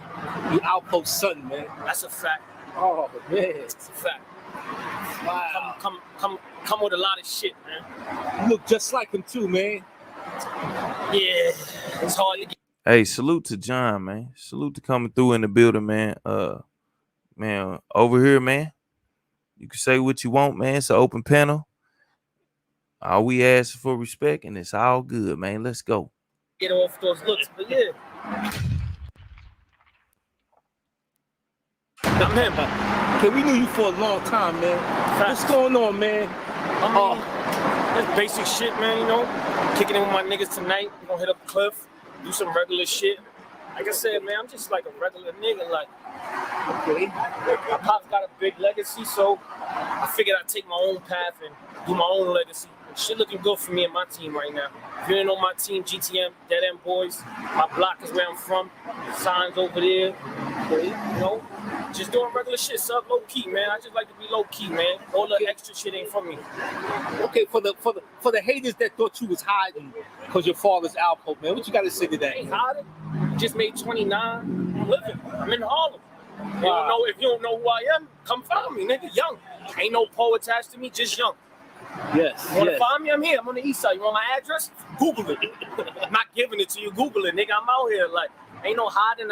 you ALPO's son, man. That's a fact. Oh man, it's a fact. Wow. Come with a lot of shit, man. You look just like him too, man. Yeah, it's hard to get. Hey, salute to John, man. Salute to coming through in the building, man. Man, over here, man. You can say what you want, man. It's an open panel. All we ask for respect, and it's all good, man. Let's go. Get off those looks, but yeah. Now, man, okay, we knew you for a long time, man. What's going on, man? It's basic shit, man, you know. Kicking in with my niggas tonight. We're gonna hit up the cliff, do some regular shit. Like I said, man, I'm just like a regular nigga, like. Okay. My pop's got a big legacy, so I figured I'd take my own path and do my own legacy. Shit looking good for me and my team right now. If you didn't know my team, GTM, Dead End Boys, my block is where I'm from. Signs over there. Okay, you know, just doing regular shit, sub low key, man. I just like to be low key, man. All the extra shit ain't from me. Okay, for the haters that thought you was hiding because your father's ALPO, man, what you got to say to that? I ain't hiding. Just made 29. I'm living. I'm in Harlem. Wow. If you don't know who I am, come find me, nigga. Young. Ain't no po attached to me, just young. Yes. You want to find me? I'm here. I'm on the east side. You want my address? Google it. I'm not giving it to you. Google it, nigga. I'm out here. Like, ain't no hiding.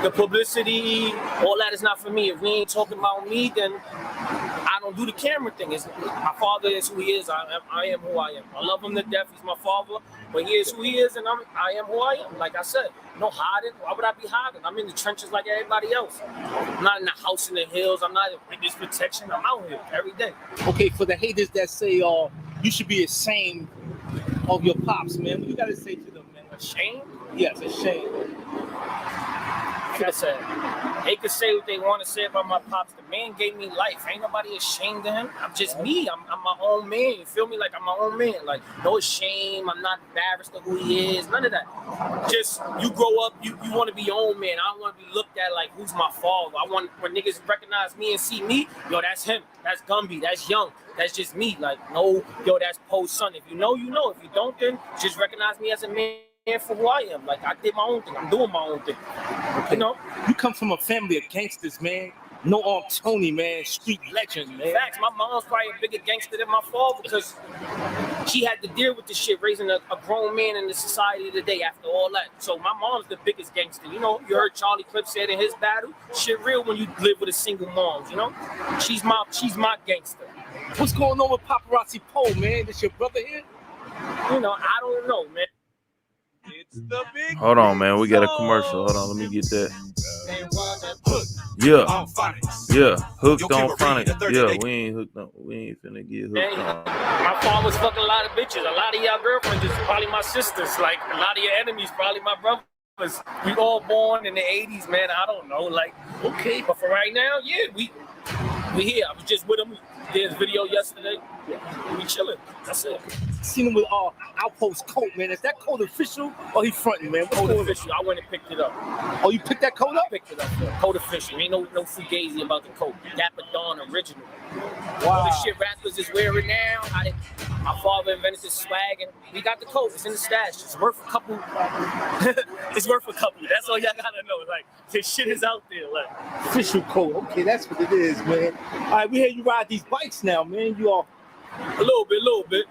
The publicity, all that is not for me. If we ain't talking about me, then I don't do the camera thing. My father is who he is. I am who I am. I love him to death. He's my father. But he is who he is, and I am who I am. Like I said, no hiding. Why would I be hiding? I'm in the trenches like everybody else. I'm not in the house in the hills. I'm not in witness protection. I'm out here every day. Okay, for the haters that say, you should be ashamed of your pops, man. What you gotta say to them, man? A shame? Yes, a shame. Like I said, they can say what they want to say about my pops. The man gave me life. Ain't nobody ashamed of him. I'm just me. I'm my own man. You feel me? Like I'm my own man. Like no shame. I'm not embarrassed of who he is. None of that. Just you grow up. You want to be your own man. I don't want to be looked at like who's my father. I want when niggas recognize me and see me. Yo, that's him. That's Gumby. That's Young. That's just me. Like no, yo, that's Poe's son. If you know, you know. If you don't, then just recognize me as a man. For who I am. Like I did my own thing. I'm doing my own thing. Okay. You know? You come from a family of gangsters, man. No Arm Tony, man. Street legend, man. Facts. My mom's probably a bigger gangster than my father because she had to deal with this shit raising a grown man in the society today after all that. So my mom's the biggest gangster. You know, you heard Charlie Clip said in his battle, shit real when you live with a single mom, you know? She's my gangster. What's going on with Paparazzi Poe, man? This your brother here? You know, I don't know, man. It's the big Hold on, man. We got a commercial. Hold on, let me get that. Yeah. Hooked on Phonics. Yeah, we ain't hooked on. We ain't finna get hooked on. My father's fucking a lot of bitches. A lot of y'all girlfriends is probably my sisters. Like a lot of your enemies probably my brothers. We all born in the 80s, man. I don't know. Like, okay, but for right now, yeah, we here. I was just with him. We did his video yesterday. Yeah, we chilling. That's it. Seen him with ALPO's coat, man. Is that coat official or he fronting, man? Code official. I went and picked it up. Oh, you picked that coat up? I picked it up. Code official. Ain't no fugazi about the coat. Dapper Dawn original. Wow. All the shit rappers is wearing now. My father invented this swag, and we got the coat. It's in the stash. It's worth a couple. It's worth a couple. That's all y'all gotta know. Like this shit is out there. Like official coat. Okay, that's what it is, man. All right, we hear you ride these bikes now, man. You all. A little bit.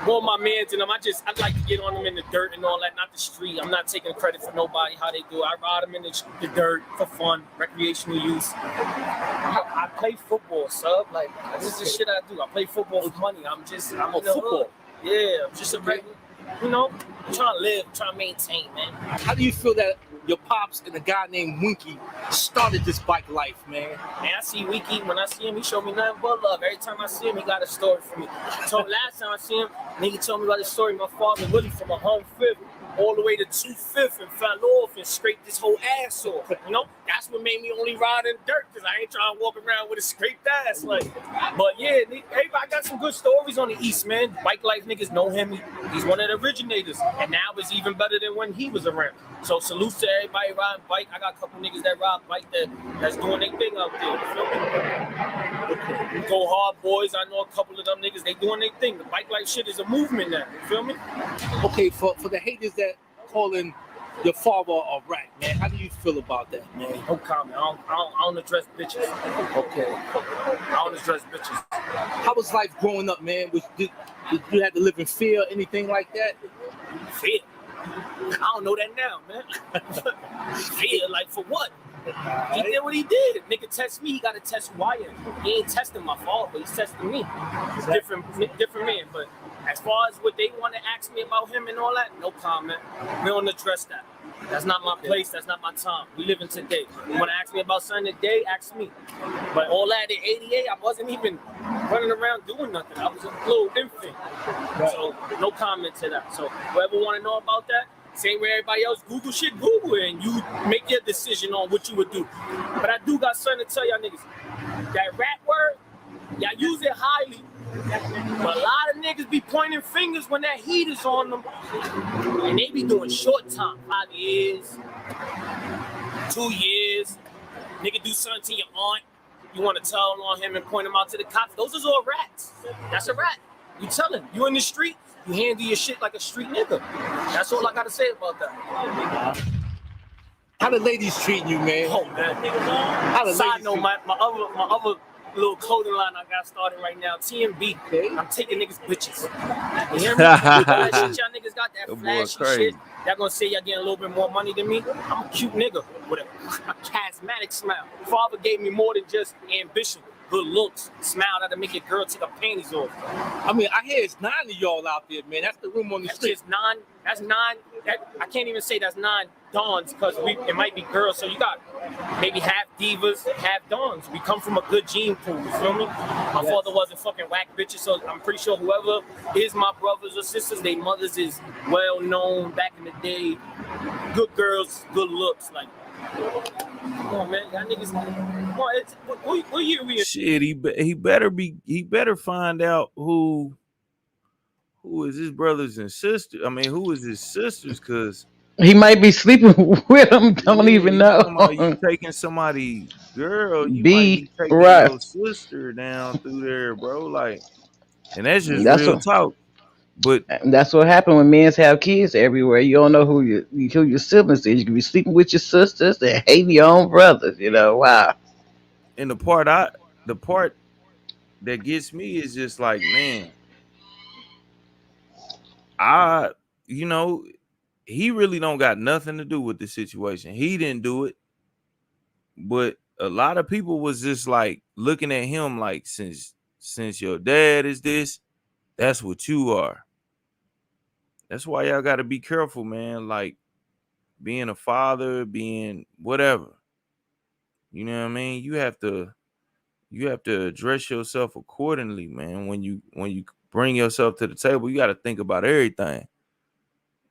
More my mans and them. I'd like to get on them in the dirt and all that, not the street. I'm not taking credit for nobody, how they do it. I ride them in the dirt for fun, recreational use. I play football, sub. Like, this is the shit I do. I play football for money. I'm in the football. hood. Yeah, I'm just a regular, you know, trying to live, trying to maintain, man. How do you feel that your pops and a guy named Winky started this bike life, man? Man, I see Winky. When I see him, he showed me nothing but love. Every time I see him, he got a story for me. So last time I see him, nigga told me about the story. My father Willie from a home fifth all the way to 2/5 and fell off and scraped his whole ass off. You know, that's what made me only ride in dirt because I ain't trying to walk around with a scraped ass. Like, but yeah, everybody got some good stories on the East, man. Bike life niggas know him. He's one of the originators, and now it's even better than when he was around. So salute to everybody riding bike. I got a couple niggas that ride bike that's doing their thing out there. You feel me? Go Hard Boys. I know a couple of them niggas. They doing their thing. The bike life shit is a movement now. You feel me? Okay, for the haters that calling your father a rat, man, how do you feel about that, man? No comment. I don't address bitches. Okay. I don't address bitches. How was life growing up, man? Did you have to live in fear, anything like that? Fear? I don't know that now, man. Fear? Like for what? He did what he did. If nigga test me, he got to test who I am. He ain't testing my father, he's testing me. Different man, but as far as what they want to ask me about him and all that, no comment. We don't address that. That's not my place. That's not my time. We live in today. You want to ask me about something today, ask me. But all that in 88, I wasn't even running around doing nothing. I was a little infant. So no comment to that. So whoever want to know about that, same way everybody else Google shit, Google it, and you make your decision on what you would do. But I do got something to tell y'all niggas. That rat word, y'all use it highly. But a lot of niggas be pointing fingers when that heat is on them. And they be doing short time, 5 years, 2 years. Nigga do something to your aunt. You want to tell on him and point him out to the cops. Those is all rats. That's a rat. You tell him. You in the street, you handle your shit like a street nigga. That's all I got to say about that. How the ladies treating you, man? Oh, man. How the Side note, my other little clothing line I got started right now, TMB. Okay. I'm taking niggas bitches. You hear me? All that shit y'all niggas got, that flashy shit. Y'all gonna say y'all getting a little bit more money than me? I'm a cute nigga with a charismatic smile. Father gave me more than just ambition. good looks, smile that'll make your girl take her panties off. I mean, I hear it's 9 of y'all out there, man. That's the room on the That's street. just 9. That's 9. I can't even say that's 9 dons because it might be girls. So you got maybe half divas, half dons. We come from a good gene pool. You feel me? My father wasn't fucking whack bitches, so I'm pretty sure whoever is my brothers or sisters, their mothers is well known back in the day. Good girls, good looks, like. Come on, man, y'all niggas. Come on, what year we in? Shit, he better find out who is his brothers and sisters. I mean, who is his sisters? Cause He might be sleeping with them. Don't even know. You taking somebody's girl, you might B, be taking right. your sister down through there, bro. Like, and that's just That's real what. talk. But That's what happened when men have kids everywhere. You don't know who your siblings is. You can be sleeping with your sisters and hating your own brothers. You know, wow. and the part that gets me is just like, man, he really don't got nothing to do with the situation. He didn't do it, but a lot of people was just like looking at him like, since your dad is this, that's what you are. That's why y'all got to be careful, man. Like being a father, being whatever. You know what I mean? You have to address yourself accordingly, man. When you bring yourself to the table, you got to think about everything.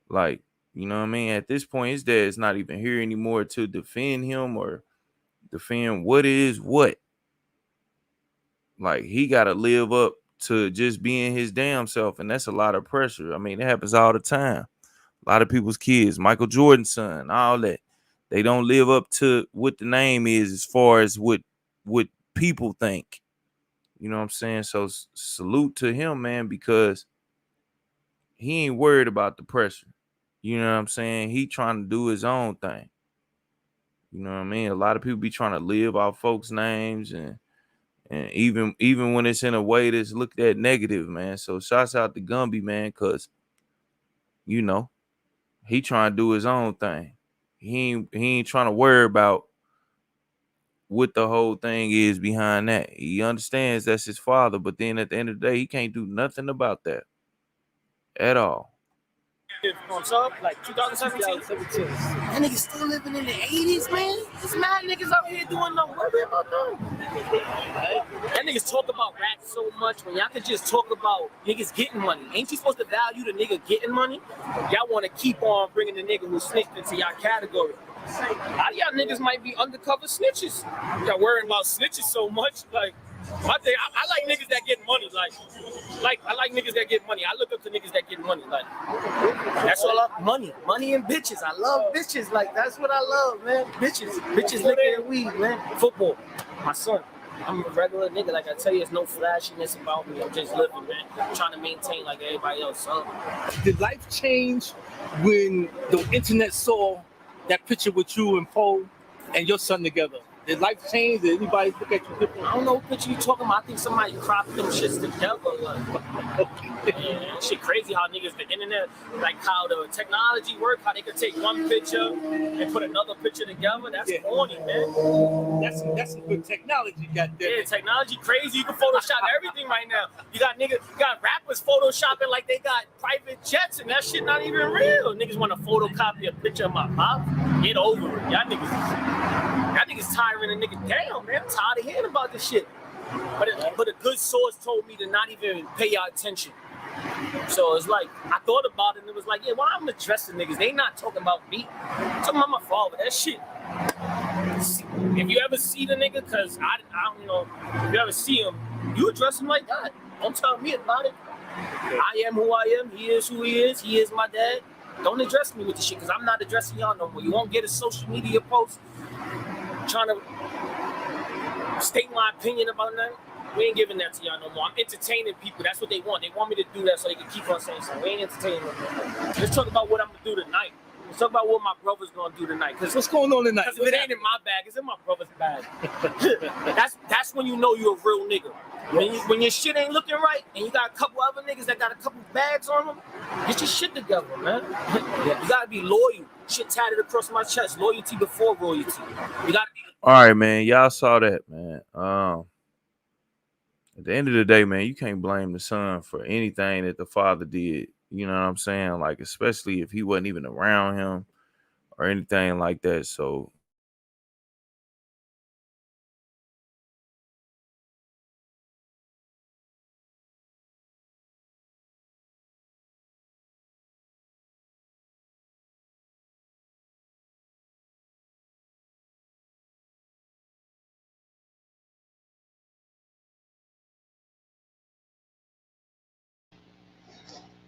Like, you know what I mean? At this point, his dad's not even here anymore to defend him or defend what is what. Like, he got to live up to just being his damn self, and that's a lot of pressure. I mean, it happens all the time. A lot of people's kids, Michael Jordan's son, all that, they don't live up to what the name is as far as what people think. You know what I'm saying? So salute to him, man, because he ain't worried about the pressure. You know what I'm saying? He trying to do his own thing. You know what I mean? A lot of people be trying to live off folks' names and even when it's in a way that's looked at negative, man. So shouts out to Gumby, man, because he trying to do his own thing. He ain't trying to worry about what the whole thing is behind that. He understands that's his father, but then at the end of the day, he can't do nothing about that at all. Like 2017. That niggas still living in the 80s, man. There's mad niggas out here doing no worry about them. That niggas talk about rats so much when y'all could just talk about niggas getting money. Ain't you supposed to value the nigga getting money? Y'all want to keep on bringing the nigga who snitched into y'all category. A lot of y'all niggas might be undercover snitches. Y'all worrying about snitches so much, like. My thing, I like niggas that get money. Like I like niggas that get money. I look up to niggas that get money. Like that's all I money and bitches. I love bitches. Like that's what I love, man. Bitches licking and weed, man. Football, my son. I'm a regular nigga. Like I tell you, there's no flashiness about me. I'm just living, man. I'm trying to maintain like everybody else. So. Did life change when the internet saw that picture with you and Poe and your son together? Did life change? Did anybody look at you different? I don't know what picture you talking about. I think somebody cropped them shits together. Like, man, shit crazy how niggas, the internet, like how the technology work, how they could take one picture and put another picture together. That's corny, man. That's some good technology, goddamn. Yeah, technology crazy. You can Photoshop everything right now. You got rappers photoshopping like they got private jets, and that shit not even real. Niggas want to photocopy a picture of my pop. Get over it. Y'all niggas tiring a nigga down, man. I'm tired of hearing about this shit. But a good source told me to not even pay y'all attention. So it's like, I thought about it and it was like, yeah, why I'm addressing niggas? They not talking about me. I'm talking about my father. That shit. If you ever see the nigga, because I don't know, if you ever see him, you address him like that. Don't tell me about it. I am who I am. He is who he is. He is my dad. Don't address me with this shit because I'm not addressing y'all no more. You won't get a social media post trying to state my opinion about that. We ain't giving that to y'all no more. I'm entertaining people. That's what they want. They want me to do that so they can keep on saying something. We ain't entertaining them. Let's talk about what I'm going to do tonight. Let's talk about what my brother's going to do tonight. What's going on tonight? Because if it ain't in my bag, it's in my brother's bag. That's when you know you're a real nigga. When your shit ain't looking right and you got a couple other niggas that got a couple bags on them, get your shit together, man. You got to be loyal. Shit tatted across my chest. Loyalty before royalty. You got to be. All right, man. Y'all saw that, man. At the end of the day, man, you can't blame the son for anything that the father did. You know what I'm saying? Like, especially if he wasn't even around him or anything like that. So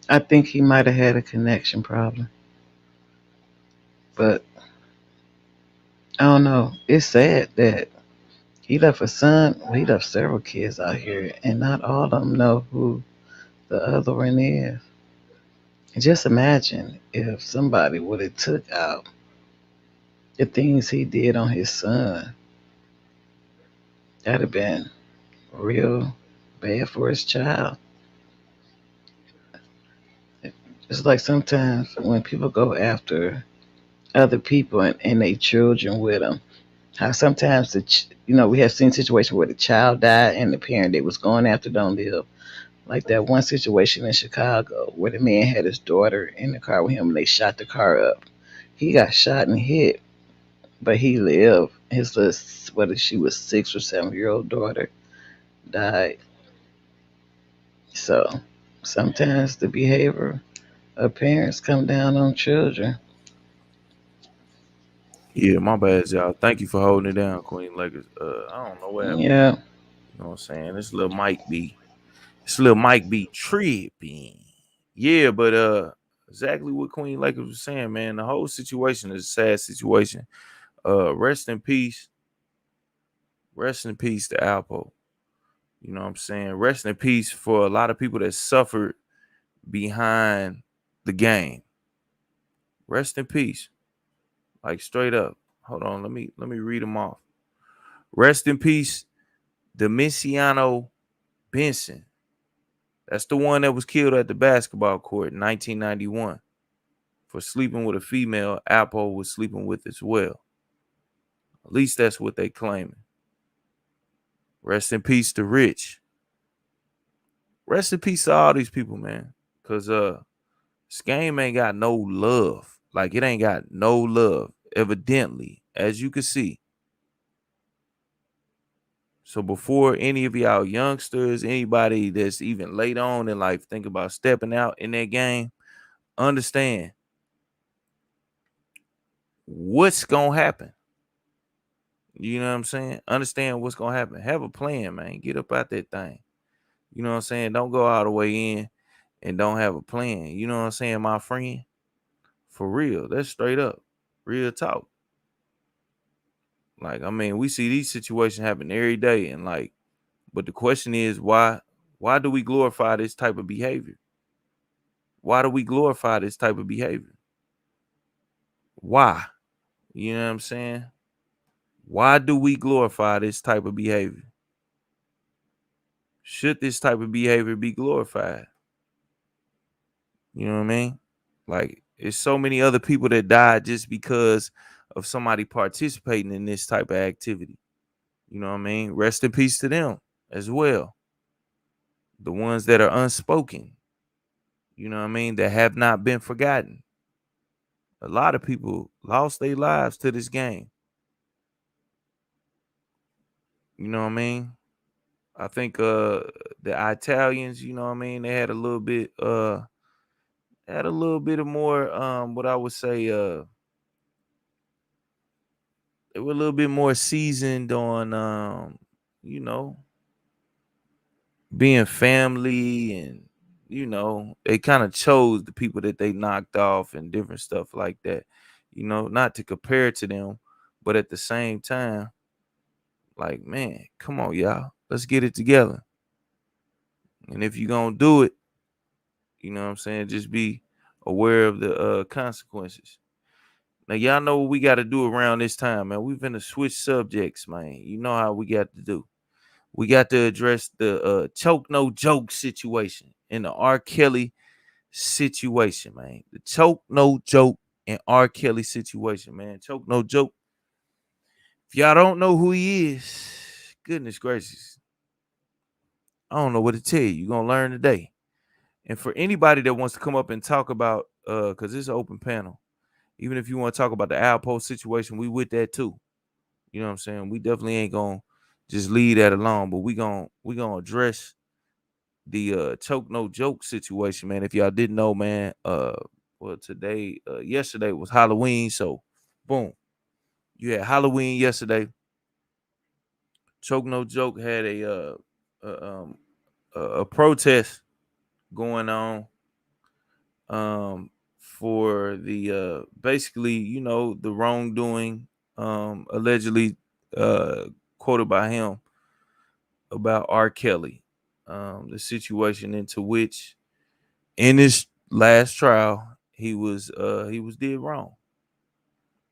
I think he might have had a connection problem, but I don't know. It's sad that he left a son. Well, he left several kids out here, and not all of them know who the other one is. And just imagine if somebody would have took out the things he did on his son. That'd have been real bad for his child. It's like sometimes when people go after other people and they children with them, how sometimes we have seen situations where the child died and the parent they was going after don't live. Like that one situation in Chicago where the man had his daughter in the car with him and they shot the car up. He got shot and hit, but he lived. His little, whether she was 6 or 7 year old daughter died. So sometimes the behavior of parents come down on children. yeah, my bad, y'all. Thank you for holding it down, Queen Lakers. I don't know what happened. Yeah. You know what I'm saying? This little Mike be tripping. Yeah, but exactly what Queen Lakers was saying, man. The whole situation is a sad situation. Rest in peace. Rest in peace to ALPO. You know what I'm saying? Rest in peace for a lot of people that suffered behind the game. Rest in peace. Like straight up. Hold on, let me read them off. Rest in peace, Domiciano Benson. That's the one that was killed at the basketball court in 1991 for sleeping with a female ALPO was sleeping with as well. At least that's what they claiming. Rest in peace to Rich. Rest in peace to all these people, man. Cause this game ain't got no love. Like it ain't got no love, evidently, as you can see. So before any of y'all youngsters, anybody that's even late on in life think about stepping out in that game, understand what's gonna happen. You know what I'm saying? Understand what's gonna happen. Have a plan, man. Get up out that thing. You know what I'm saying? Don't go all the way in and don't have a plan. You know what I'm saying, my friend? For real. That's straight up. Real talk. Like, I mean, we see these situations happen every day. And like, but the question is why do we glorify this type of behavior? Why do we glorify this type of behavior? Why? You know what I'm saying? Why do we glorify this type of behavior? Should this type of behavior be glorified? You know what I mean? Like, it's so many other people that died just because of somebody participating in this type of activity. You know what I mean? Rest in peace to them as well. The ones that are unspoken, you know what I mean, that have not been forgotten. A lot of people lost their lives to this game. You know what I mean? I think the Italians, you know what I mean, they had a little bit of more what I would say they were a little bit more seasoned on you know, being family, and they kind of chose the people that they knocked off and different stuff like that. Not to compare to them, but at the same time, like, man, come on, y'all, let's get it together. And if you're gonna do it, you know what I'm saying, just be aware of the consequences. Now, y'all know what we got to do around this time, man. We've been to switch subjects, man. You know how we got to do. We got to address the choke no joke situation and the R. Kelly situation, man. The choke no joke and R. Kelly situation, man. Choke no joke. If y'all don't know who he is, goodness gracious, I don't know what to tell you. You're gonna learn today. And for anybody that wants to come up and talk about, because it's an open panel, even if you want to talk about the ALPO situation, we with that too. You know what I'm saying? We definitely ain't gonna just leave that alone, but we gonna address the choke no joke situation, man. If y'all didn't know, man, well yesterday was Halloween, so boom. You had Halloween yesterday. Choke no joke had a protest going on for the basically, you know, the wrongdoing allegedly quoted by him about R. Kelly. The situation into which in his last trial he was did wrong.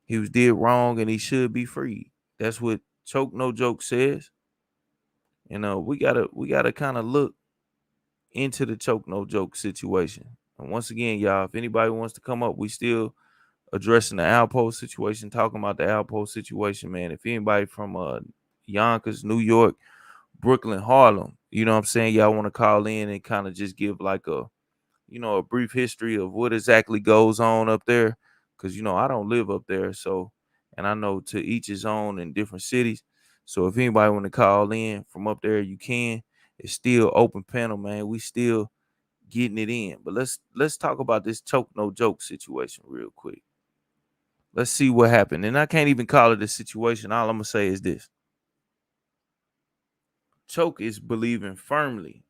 He was did wrong and he should be freed. That's what Choke No Joke says. You know, we gotta kind of look into the Choke No Joke situation. And once again, y'all, if anybody wants to come up, we still addressing the ALPO situation, talking about the ALPO situation, man. If anybody from Yonkers, New York, Brooklyn, Harlem, you know what I'm saying, y'all want to call in and kind of just give like a, you know, a brief history of what exactly goes on up there. Cause, you know, I don't live up there. So, and I know to each his own in different cities. So if anybody want to call in from up there, you can. It's still open panel, man. We still getting it in. But let's talk about this Choke No Joke situation real quick. Let's see what happened. And I can't even call it a situation. All I'm gonna say is this. Choke is believing firmly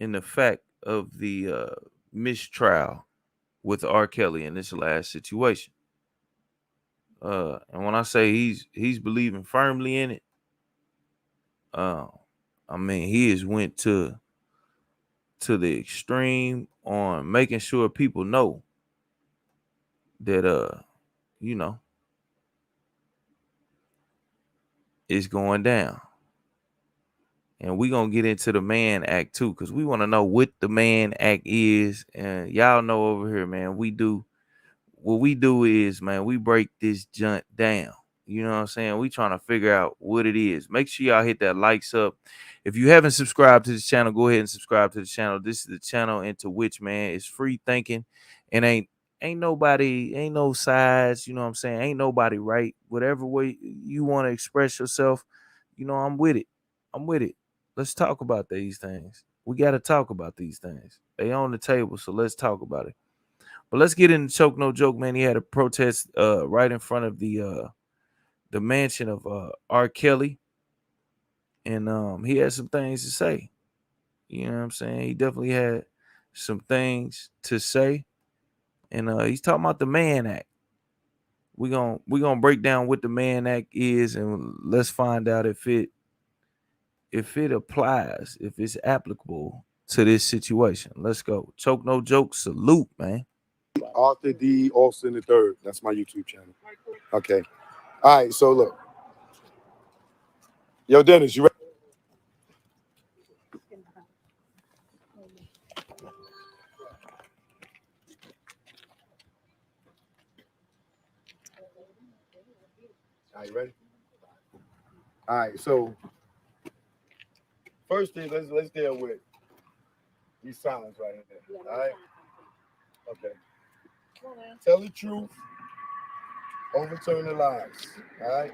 in the fact of the mistrial with R. Kelly in this last situation. And when I say he's believing firmly in it, I mean he has went to the extreme on making sure people know that you know, it's going down. And we're gonna get into the Mann Act too, because we want to know what the Mann Act is. And y'all know over here, man, what we do is, man, we break this junk down. You know what I'm saying? We trying to figure out what it is. Make sure y'all hit that likes up. If you haven't subscribed to this channel, go ahead and subscribe to the channel. This is the channel into which, man, is free thinking and ain't nobody, ain't no sides, you know what I'm saying? Ain't nobody right. Whatever way you want to express yourself, you know, I'm with it. I'm with it. Let's talk about these things. We got to talk about these things. They on the table, so let's talk about it. But let's get into Choke No Joke, man. He had a protest right in front of the mansion of R. Kelly, and he had some things to say. You know what I'm saying? He definitely had some things to say, and he's talking about the Mann Act. We're gonna break down what the Mann Act is, and let's find out if it applies, if it's applicable to this situation. Let's go. Choke No Joke, salute, man. Arthur D. Austin III. That's my YouTube channel. Okay. All right. So look. Yo, Dennis, you ready? All right, you ready? All right. So first thing, let's deal with these signs right here. All right. Okay. Tell the truth. Overturn the lies. All right.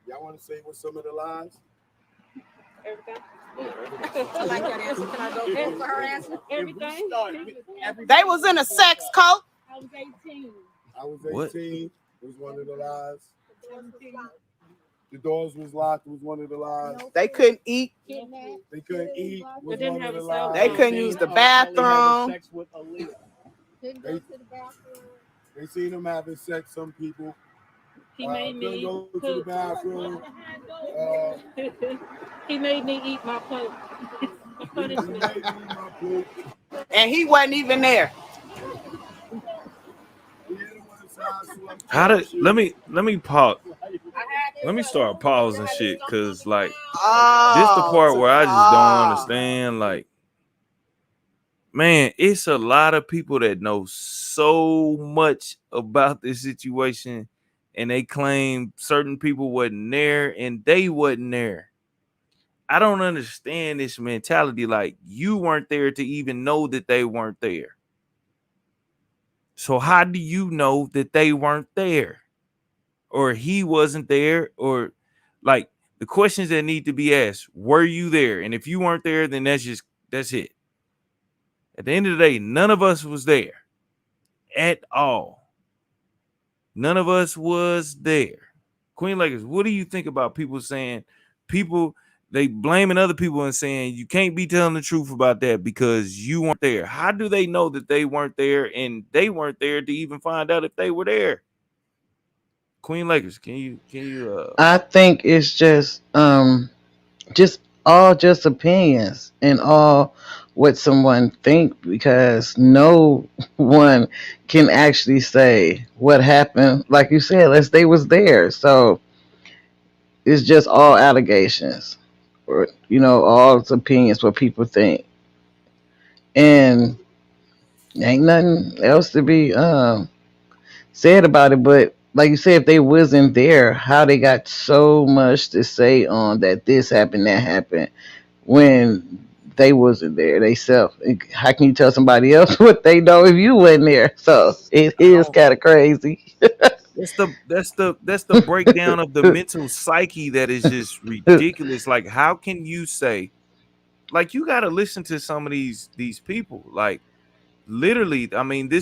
Y'all want to say what some of the lies? Everything. I like that answer. Can I go for her answer? Everything. They was in a sex cult. I was 18. I was 18. What? Was one of the lies. The doors was locked was one of the lies. They couldn't eat. They couldn't eat was They didn't one of have the a cell lies. They couldn't use the bathroom. Couldn't go to the bathroom. They seen him having sex. Some people. He made me go to the bathroom. He made me eat my plate. Punishment. And he wasn't even there. Let me pause. Let me start pausing shit, cause like this the part where I just don't understand. Like, man, it's a lot of people that know so much about this situation and they claim certain people wasn't there and they wasn't there. I don't understand this mentality. Like, you weren't there to even know that they weren't there. So how do you know that they weren't there, or he wasn't there, or like the questions that need to be asked? Were you there? And if you weren't there, then that's it. At the end of the day, none of us was there at all. None of us was there. Queen Lakers, what do you think about people saying they blaming other people and saying you can't be telling the truth about that because you weren't there? How do they know that they weren't there and they weren't there to even find out if they were there? Queen Lakers, can you I think it's just all just opinions and all what someone think, because no one can actually say what happened, like you said, unless they was there. So it's just all allegations, or all it's opinions, what people think, and ain't nothing else to be said about it. But like you said, if they wasn't there, how they got so much to say on that this happened, that happened, when they wasn't there they self? How can you tell somebody else what they know if you wasn't there? So it is kind of crazy. that's the breakdown of the mental psyche that is just ridiculous. Like, how can you say, like, you got to listen to some of these people, like, literally. I mean,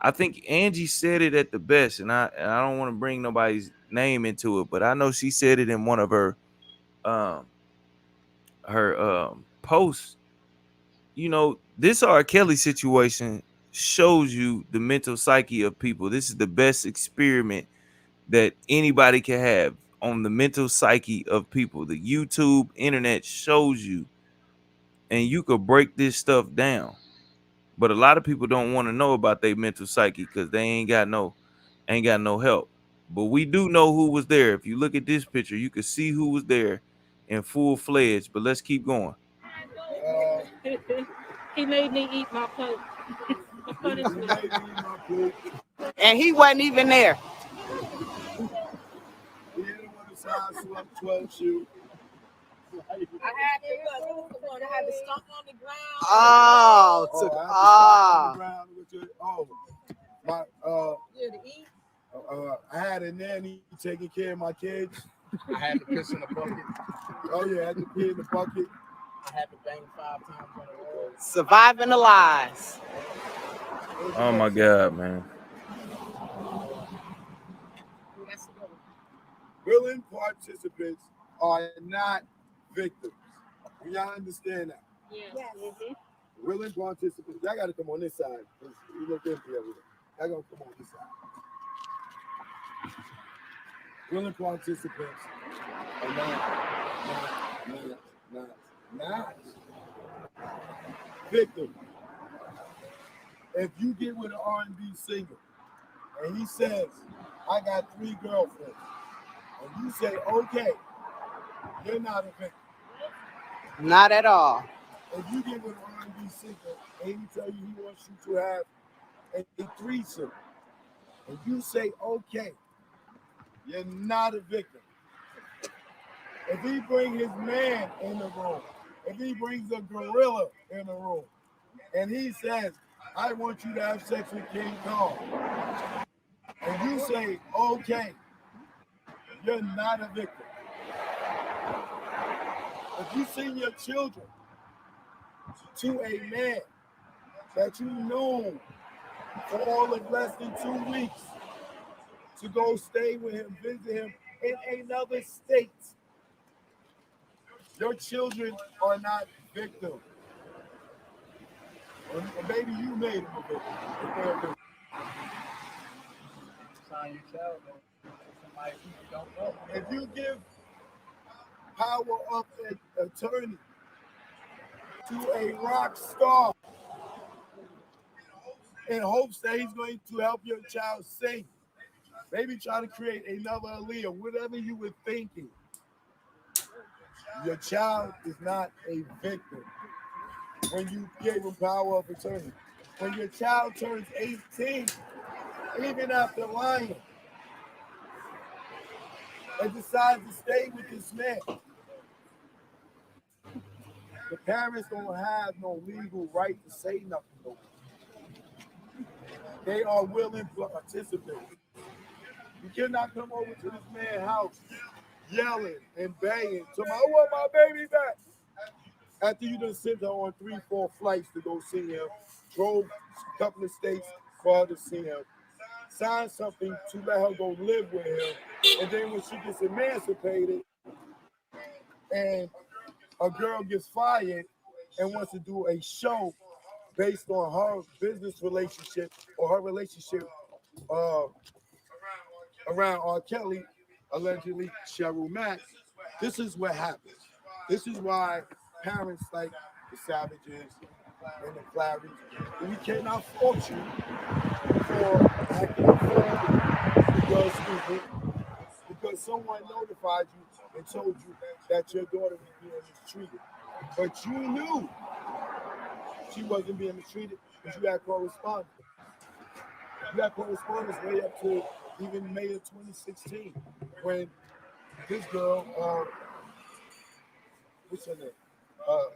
I think Angie said it at the best, and I don't want to bring nobody's name into it, but I know she said it in one of um her posts. This R. Kelly situation shows you the mental psyche of people. This is the best experiment that anybody can have on the mental psyche of people. The YouTube internet shows you, and you could break this stuff down. But a lot of people don't want to know about their mental psyche because they ain't got no help. But we do know who was there. If you look at this picture, you can see who was there in full fledged. But let's keep going. He made me eat my plate. And he wasn't even there. I had the stump on the ground. To eat. I had a nanny taking care of my kids. I had to piss in the bucket. Oh yeah, I had to pee in the bucket. I had to bang 5 times on the road. Surviving the lies. Oh my God, man. Willing participants are not victims. Do y'all understand that? Yes. Willing participants, y'all got to come on this side. You look empty over there. Y'all got to come on this side. Willing participants are not victims. If you get with an R&B singer and he says, I got 3 girlfriends, and you say, okay, you're not a victim. Not at all. If you get with an R&B singer and he tell you he wants you to have a threesome, and you say, okay, you're not a victim. If he brings his man in the room, if he brings a gorilla in the room, and he says, I want you to have sex with King Kong, and you say, okay, you're not a victim. If you send your children to a man that you know for all of less than 2 weeks to go stay with him, visit him in another state, your children are not victims. Or maybe you made them a victim. Sign your child to somebody you don't know. If you give power of attorney to a rock star in hopes that he's going to help your child sing, maybe try to create another Aaliyah, whatever you were thinking, your child is not a victim when you gave him power of attorney. When your child turns 18, even after lying, and decides to stay with this man. The parents don't have no legal right to say nothing to them. They are willing to participate. You cannot come over to this man's house yelling and banging, I want my baby back. After you done sent her on 3-4 flights to go see him, drove a couple of states for her to see him, signed something to let her go live with him, and then when she gets emancipated and a girl gets fired and wants to do a show based on her business relationship or her relationship around R. Kelly, allegedly Cheryl Max, this is what happens. This is why parents like the Savages and the Clarions, we cannot fault you for acting a fool because stupid, because someone notified you and told you that your daughter was being mistreated. But you knew she wasn't being mistreated because you had correspondence. You had correspondence way up to even May of 2016 when this girl, what's her name?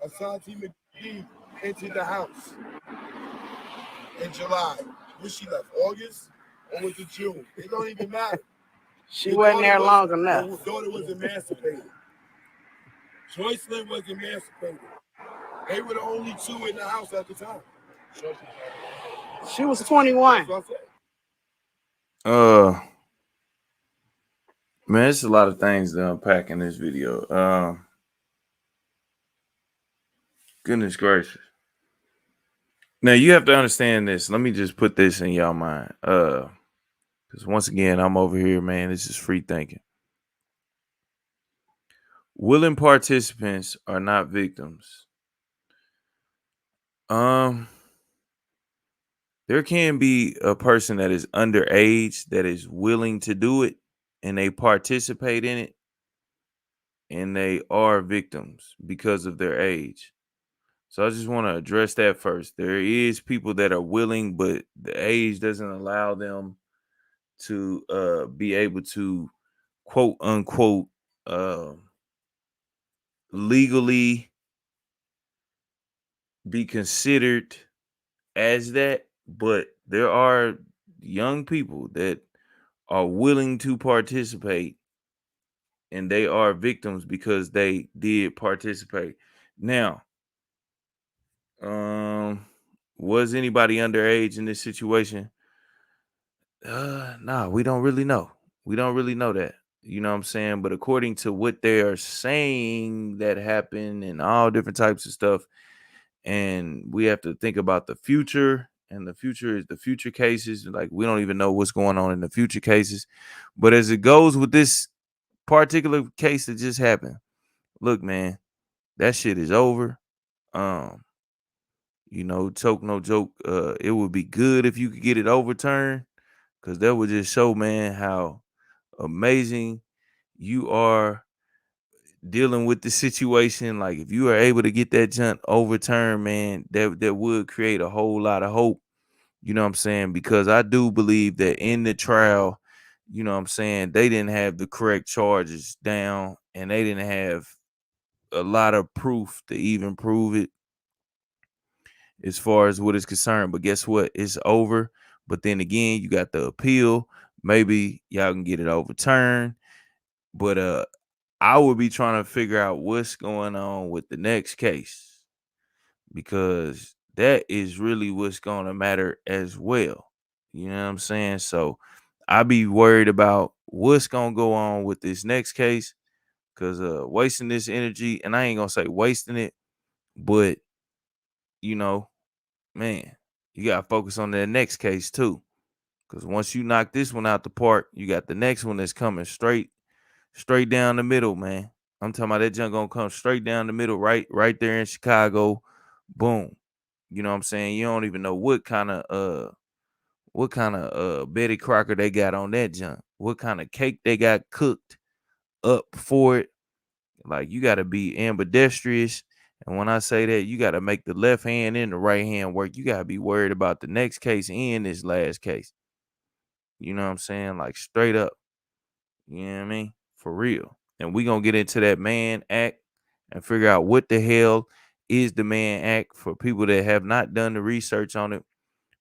Asante McGee entered the house in July. When she left, August or was it June? It don't even matter. She wasn't there long enough. Her daughter was emancipated. Joycelyn was emancipated. They were the only two in the house at the time. She was 21. Man, it's a lot of things to unpack in this video. Goodness gracious. Now you have to understand this. Let me just put this in y'all mind. Because once again, I'm over here, man. This is free thinking. Willing participants are not victims. There can be a person that is underage that is willing to do it and they participate in it and they are victims because of their age. So I just want to address that first. There is people that are willing, but the age doesn't allow them to be able to quote unquote legally be considered as that. But there are young people that are willing to participate and they are victims because they did participate. Now, was anybody underage in this situation? Nah, we don't really know. We don't really know that. You know what I'm saying? But according to what they are saying that happened and all different types of stuff, and we have to think about the future, and the future is the future cases. Like, we don't even know what's going on in the future cases. But as it goes with this particular case that just happened, look, man, that shit is over. Choke no joke. It would be good if you could get it overturned, because that would just show, man, how amazing you are dealing with the situation. Like, if you are able to get that junk overturned, man, that would create a whole lot of hope. You know what I'm saying? Because I do believe that in the trial, you know what I'm saying, they didn't have the correct charges down and they didn't have a lot of proof to even prove it as far as what is concerned. But guess what? It's over. But then again, you got the appeal. Maybe y'all can get it overturned. But I would be trying to figure out what's going on with the next case, because that is really what's going to matter as well. You know what I'm saying? So I be worried about what's going to go on with this next case, because wasting this energy, and I ain't going to say wasting it, but, man, you got to focus on that next case too. Because once you knock this one out the park, you got the next one that's coming straight down the middle, man. I'm talking about that junk gonna come straight down the middle, right there in Chicago. Boom. You know what I'm saying? You don't even know what kind of Betty Crocker they got on that junk. What kind of cake they got cooked up for it. Like, you gotta be ambidextrous. And when I say that, you gotta make the left hand and the right hand work. You gotta be worried about the next case and this last case. You know what I'm saying? Like, straight up. You know what I mean? for real. And we gonna get into that Mann Act and figure out what the hell is the Mann Act for people that have not done the research on it.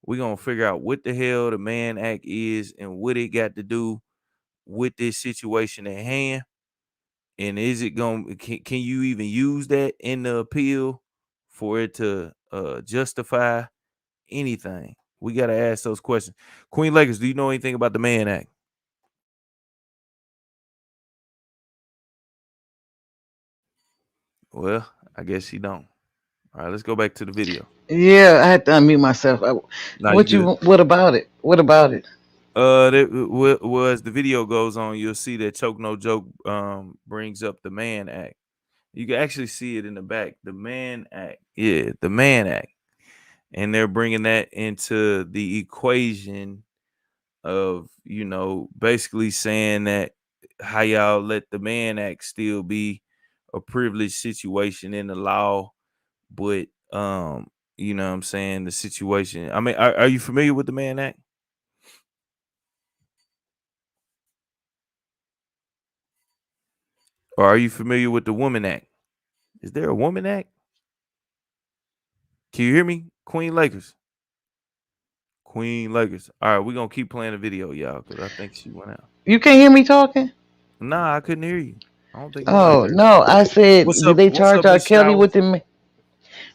We gonna figure out what the hell the Mann Act is and what it got to do with this situation at hand. And is it going? Can you even use that in the appeal for it to justify anything? We gotta ask those questions. Queen Lakers, do you know anything about the Mann Act? Well, I guess you don't. All right, let's go back to the video. Yeah, I had to unmute myself. Now you What good. you? What about it? What about it? Well, as the video goes on, you'll see that Choke No Joke brings up the Mann Act. You can actually see it in the back. The Mann Act. Yeah, the Mann Act. And they're bringing that into the equation of, basically saying that how y'all let the Mann Act still be a privileged situation in the law, but you know what I'm saying, the situation. I mean, are you familiar with the Mann Act? Or are you familiar with the Woman Act? Is there a Woman Act? Can you hear me? Queen Lakers. Queen Lakers. All right, we're gonna keep playing the video, y'all, because I think she went out. You can't hear me talking? Nah, I couldn't hear you. I don't think nobody Oh heard you. no, I said, What's did up? they What's charge up, R. Miss Kelly Showers? with the?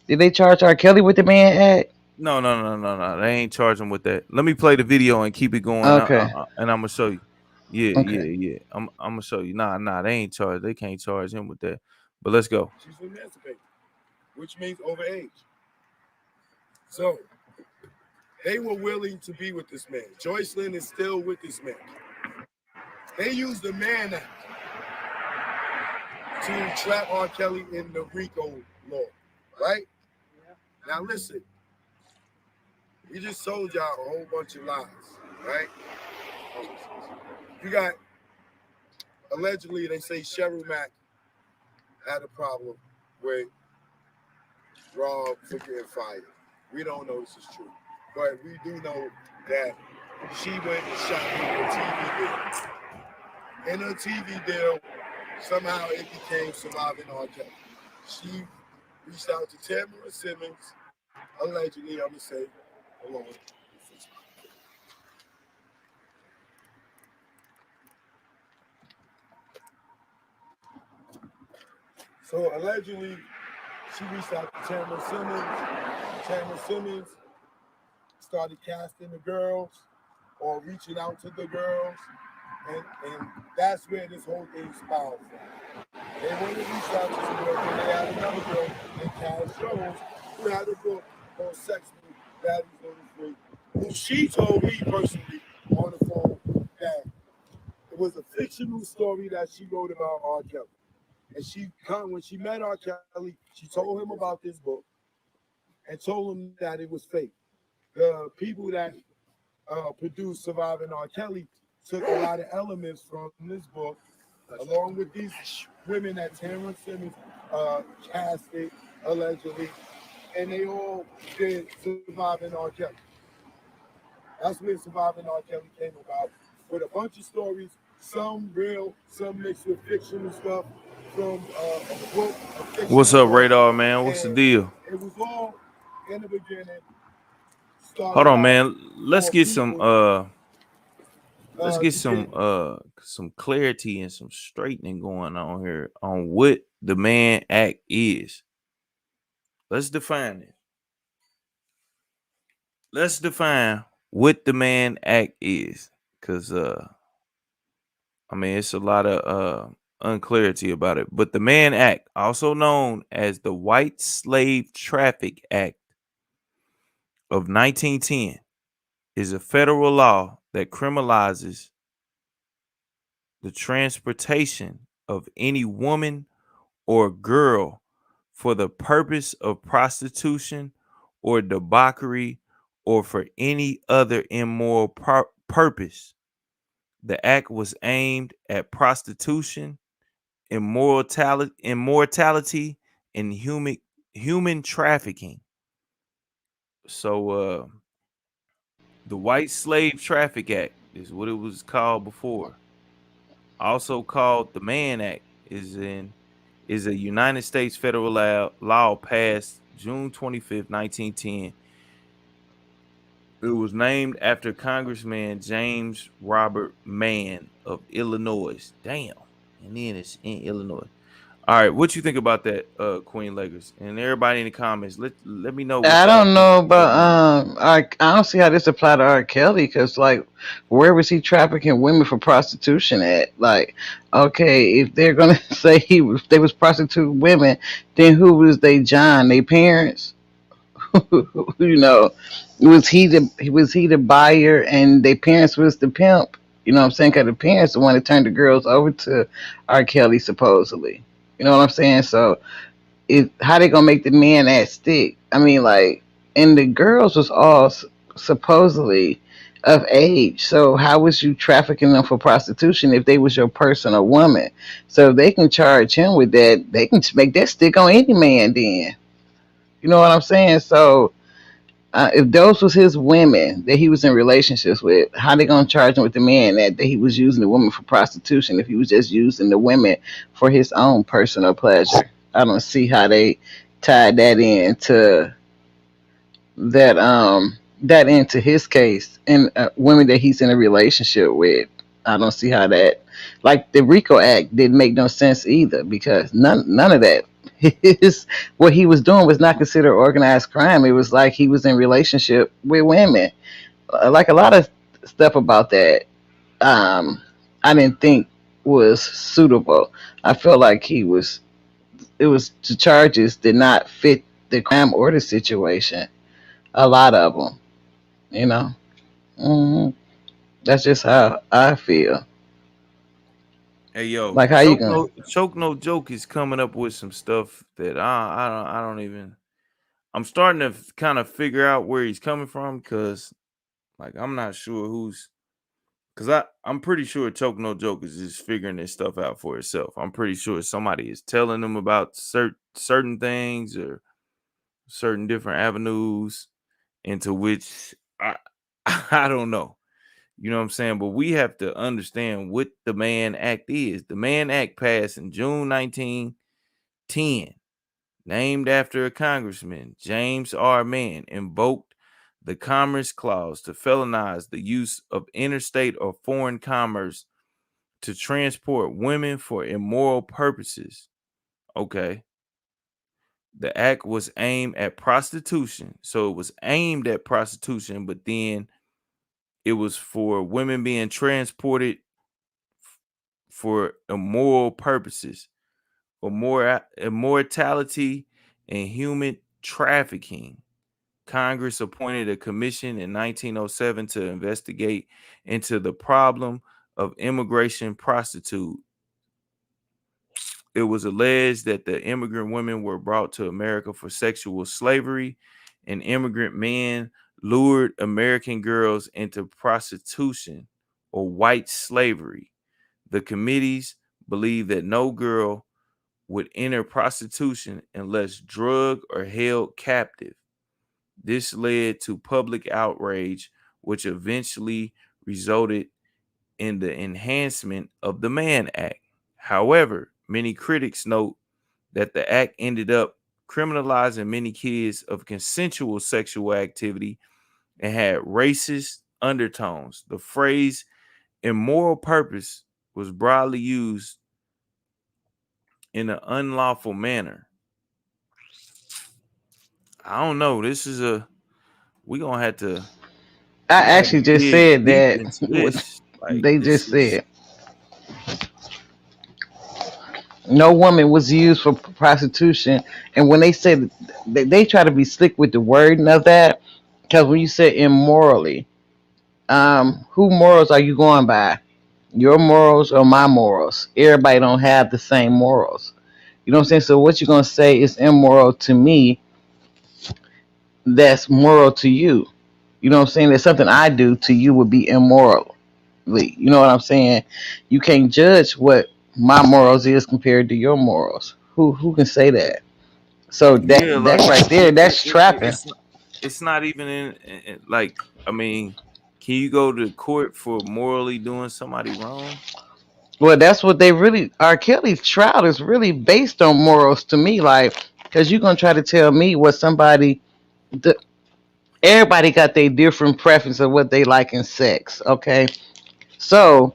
Did they charge R. Kelly with the Man Act? No, no, no, no, no. They ain't charging with that. Let me play the video and keep it going. Okay, And I'm gonna show you. Yeah, okay. yeah, yeah. I'm gonna show you. Nah, they ain't charged. They can't charge him with that. But let's go. She's emancipated, which means overage. So they were willing to be with this man. Joycelyn is still with this man. They used the Mann Act to trap R. Kelly in the RICO law, right? Now listen, we just told y'all a whole bunch of lies, right? You got, allegedly, they say Cheryl Mack had a problem with Rob for getting fired. We don't know this is true, but we do know that she went and shot him a TV deal. In her TV deal, somehow it became Surviving R. Kelly. She reached out to Tamara Simmons, allegedly, I'm gonna say, hold on. So allegedly, she reached out to Tamara Simmons. Tamara Simmons started casting the girls or reaching out to the girls. And that's where this whole thing spiraled from. They wanted to reach out to some girls, and they had another girl named Cass Jones who had a book called Sex Baddies on the Free, who she told me personally on the phone that it was a fictional story that she wrote about R. Kelly. And when she met R. Kelly, she told him about this book and told him that it was fake. The people that produced Surviving R. Kelly took a lot of elements from this book, along with these women that Tamara Simmons casted, allegedly, and they all did Surviving R. Kelly. That's where Surviving R. Kelly came about, with a bunch of stories, some real, some mixed with fictional stuff, from a book, a What's fictional up, book, Radar man? What's the and deal? it was all, in the beginning, Hold started on, out man. Let's for get some people to get. some clarity and some straightening going on here on what the Mann Act is. Let's define it. Let's define what the Mann Act is. Cause I mean it's a lot of unclarity about it. But the Mann Act, also known as the White Slave Traffic Act of 1910, is a federal law that criminalizes the transportation of any woman or girl for the purpose of prostitution or debauchery or for any other immoral purpose. The act was aimed at prostitution, immortality, and human trafficking. So the White Slave Traffic Act is what it was called before. also called the Mann Act, is a United States federal law passed June 25th, 1910. It was named after Congressman James Robert Mann of Illinois. Damn. And then it's in Illinois. All right, what you think about that, Queen Lakers? And everybody in the comments, let me know what I y'all don't think. know, but I don't see how this apply to R. Kelly because, like, where was he trafficking women for prostitution at? Like, okay, if they're gonna say they was prostituting women, then who was they? John, their parents? you know, was he the buyer and their parents was the pimp? You know what I'm saying? Because the parents the one that turned the girls over to R. Kelly supposedly. You know what I'm saying? So how they gonna make the man that stick? I mean, like, and the girls was all supposedly of age. So how was you trafficking them for prostitution if they was your personal woman? So if they can charge him with that, they can make that stick on any man. Then you know what I'm saying? So if those was his women that he was in relationships with, how they gonna charge him with the man that he was using the woman for prostitution if he was just using the women for his own personal pleasure? I don't see how they tied that into that into his case and women that he's in a relationship with. I don't see how that, like, the RICO Act didn't make no sense either because none of that. His What he was doing was not considered organized crime. It was like he was in relationship with women. Like a lot of stuff about that, I didn't think was suitable. I felt like the charges did not fit the crime or the situation. A lot of them, you know. hmm That's just how I feel. Hey yo, Like, how you gonna? choke no joke is coming up with some stuff that I don't even. I'm starting to kind of figure out where he's coming from because like I'm not sure who's because I'm pretty sure choke no joke is just figuring this stuff out for itself. I'm pretty sure somebody is telling them about certain things or certain different avenues into which I I don't know. You know what I'm saying? But we have to understand what the Mann Act is. The Mann Act passed in June 1910, named after a congressman, James R. Mann, invoked the Commerce Clause to felonize the use of interstate or foreign commerce to transport women for immoral purposes. Okay. The act was aimed at prostitution. So it was aimed at prostitution, but then it was for women being transported for immoral purposes, or more immortality and human trafficking. Congress appointed a commission in 1907 to investigate into the problem of immigration prostitute. It was alleged that the immigrant women were brought to America for sexual slavery, and immigrant men lured American girls into prostitution or white slavery. The committees believed that no girl would enter prostitution unless drugged or held captive. This led to public outrage, which eventually resulted in the enhancement of the Mann Act. However, many critics note that the act ended up criminalizing many kids of consensual sexual activity and had racist undertones. The phrase immoral purpose was broadly used in an unlawful manner. I don't know. We gonna have to I we gonna have to actually just dig said deep that into what this. Like they this just is said. No woman was used for prostitution, and when they said they try to be slick with the wording of that, because when you say immorally, who morals are you going by? Your morals or my morals? Everybody don't have the same morals. You know what I'm saying? So what you're gonna say is immoral to me, that's moral to you. You know what I'm saying? That something I do to you would be immoral. You know what I'm saying? You can't judge what my morals is compared to your morals. Who can say that? So yeah, that like right there, that's trapping. it's not even like I mean, can you go to court for morally doing somebody wrong? Well, that's what they really. R. Kelly's trial is really based on morals to me, like, because you're gonna try to tell me what somebody. The, everybody got their different preference of what they like in sex. Okay, so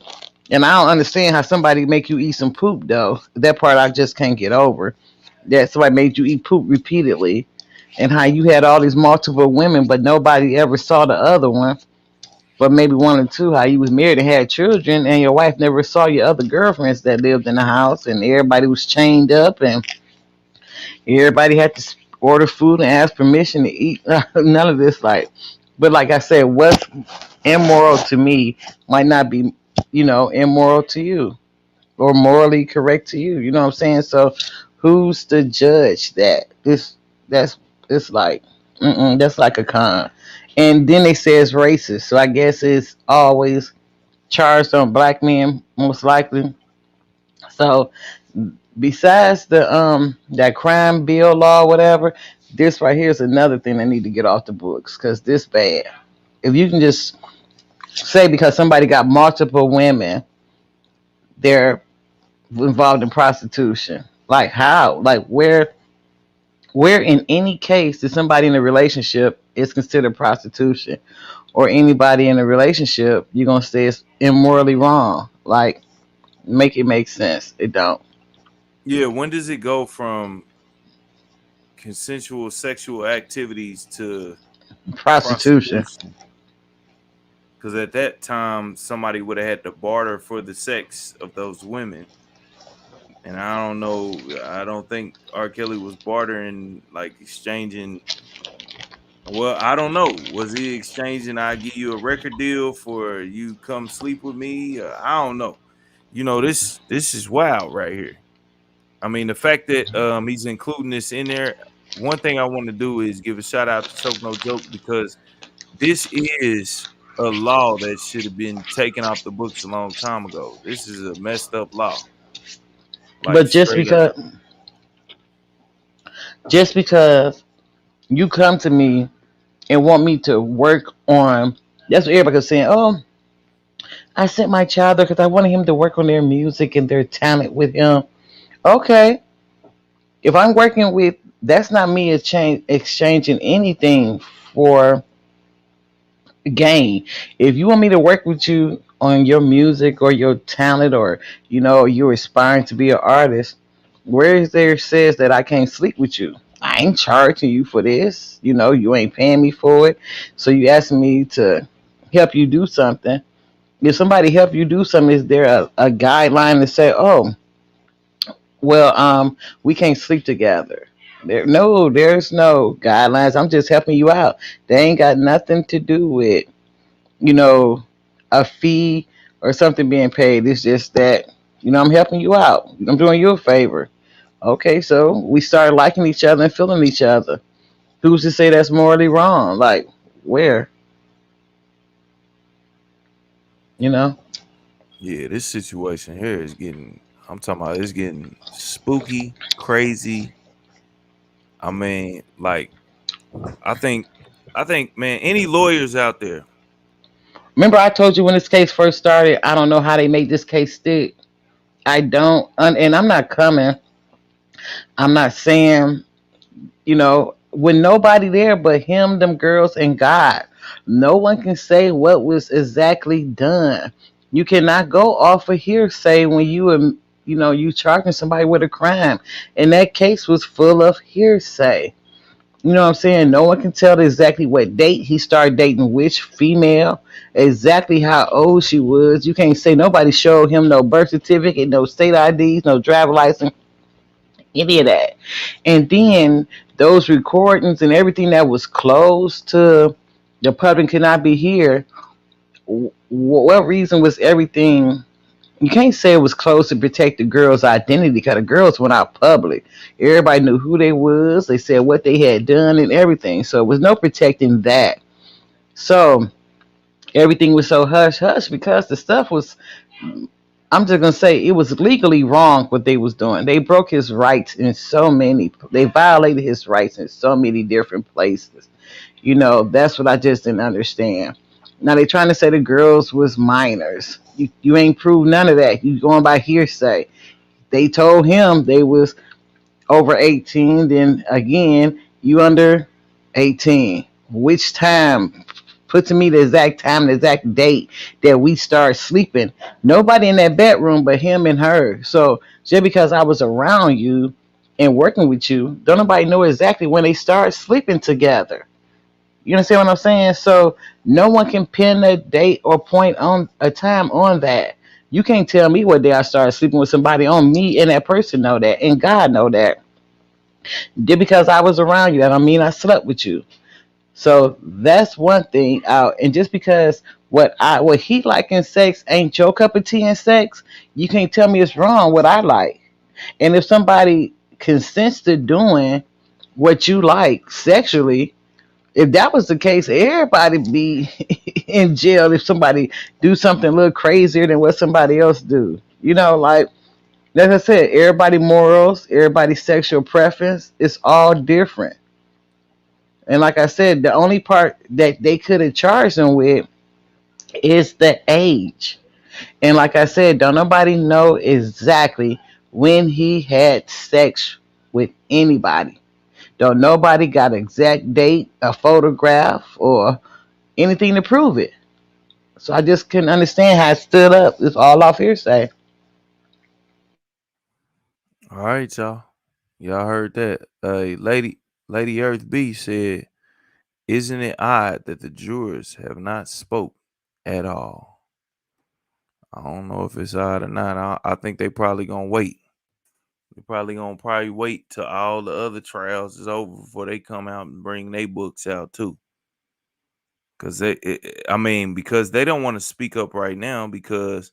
and I don't understand how somebody make you eat some poop though. That part I just can't get over. That somebody made you eat poop repeatedly, and how you had all these multiple women, but nobody ever saw the other one. But maybe one or two, how you was married and had children, and your wife never saw your other girlfriends that lived in the house, and everybody was chained up, and everybody had to order food and ask permission to eat. None of this, like, but like I said, what's immoral to me might not be, immoral to you or morally correct to you. You know what I'm saying? So, who's to judge that? That's it's like, that's like a con. And then they say it's racist, so I guess it's always charged on black men most likely. So besides the that crime bill law, whatever, this right here is another thing they need to get off the books because this bad. If you can just say because somebody got multiple women, they're involved in prostitution. Like how? Like where in any case is somebody in a relationship is considered prostitution? Or anybody in a relationship, you're gonna say it's immorally wrong. Like, make it make sense. It don't. Yeah, when does it go from consensual sexual activities to Prostitution. prostitution? Because at that time, somebody would have had to barter for the sex of those women. And I don't know. I don't think R. Kelly was bartering, like exchanging. Well, I don't know. Was he exchanging? I give you a record deal for you come sleep with me. I don't know. This is wild right here. I mean, the fact that he's including this in there. One thing I want to do is give a shout out to Choke No Joke because this is a law that should have been taken off the books a long time ago. This is a messed up law, like But just straight up. because you come to me and want me to work on, that's what everybody's saying. Oh, I sent my child there because I wanted him to work on their music and their talent with him. Okay, if I'm working with, that's not me exchanging anything for gain. If you want me to work with you on your music or your talent, or you're aspiring to be an artist, where is there says that I can't sleep with you? I ain't charging you for this. You ain't paying me for it. So you asking me to help you do something. If somebody help you do something, is there a guideline to say, oh, well, we can't sleep together? There's no guidelines. I'm just helping you out. They ain't got nothing to do with you know, a fee or something being paid. It's just that, I'm helping you out. I'm doing you a favor. Okay, so we started liking each other and feeling each other. Who's to say that's morally wrong? Like, where? You know? Yeah, this situation here is getting. I'm talking about it's getting spooky, crazy. I mean, like I think, man, any lawyers out there. Remember, I told you when this case first started, I don't know how they made this case stick. I don't, and I'm not coming. I'm not saying with nobody there but him, them girls, and God. No one can say what was exactly done. You cannot go off of hearsay when you charging somebody with a crime. And that case was full of hearsay. You know what I'm saying? No one can tell exactly what date he started dating which female, exactly how old she was. You can't say nobody showed him no birth certificate, no state IDs, no driver license, any of that. And then those recordings and everything that was closed to the public cannot be here. What reason was everything? You can't say it was closed to protect the girl's identity because the girls went out public. Everybody knew who they was. They said what they had done and everything. So it was no protecting that. So everything was so hush hush because the stuff was, I'm just gonna say it was legally wrong what they was doing. They broke his rights in so many. They violated his rights in so many different places. That's what I just didn't understand. Now they trying to say the girls was minors. You ain't proved none of that. You going by hearsay. They told him they was over 18. Then again, you under 18. Which time? Put to me the exact time, the exact date that we start sleeping. Nobody in that bedroom but him and her. So just because I was around you and working with you, don't nobody know exactly when they start sleeping together. You understand what I'm saying? So no one can pin a date or point on a time on that. You can't tell me what day I started sleeping with somebody. On me and that person know that, and God know that. Just because I was around you, that don't mean I slept with you. So that's one thing out. And just because what he like in sex ain't your cup of tea in sex, you can't tell me it's wrong what I like. And if somebody consents to doing what you like sexually, if that was the case, everybody be in jail if somebody do something a little crazier than what somebody else do. Like I said, everybody morals, everybody sexual preference, it's all different. And like I said, the only part that they could have charged him with is the age. And like I said, don't nobody know exactly when he had sex with anybody. Don't nobody got an exact date, a photograph, or anything to prove it. So I just couldn't understand how it stood up. It's all off hearsay. All right, y'all. Y'all heard that. Lady Earth B said, "Isn't it odd that the jurors have not spoke at all?" I don't know if it's odd or not. I think they probably gonna wait. They probably wait till all the other trials is over before they come out and bring their books out too. Because they don't want to speak up right now because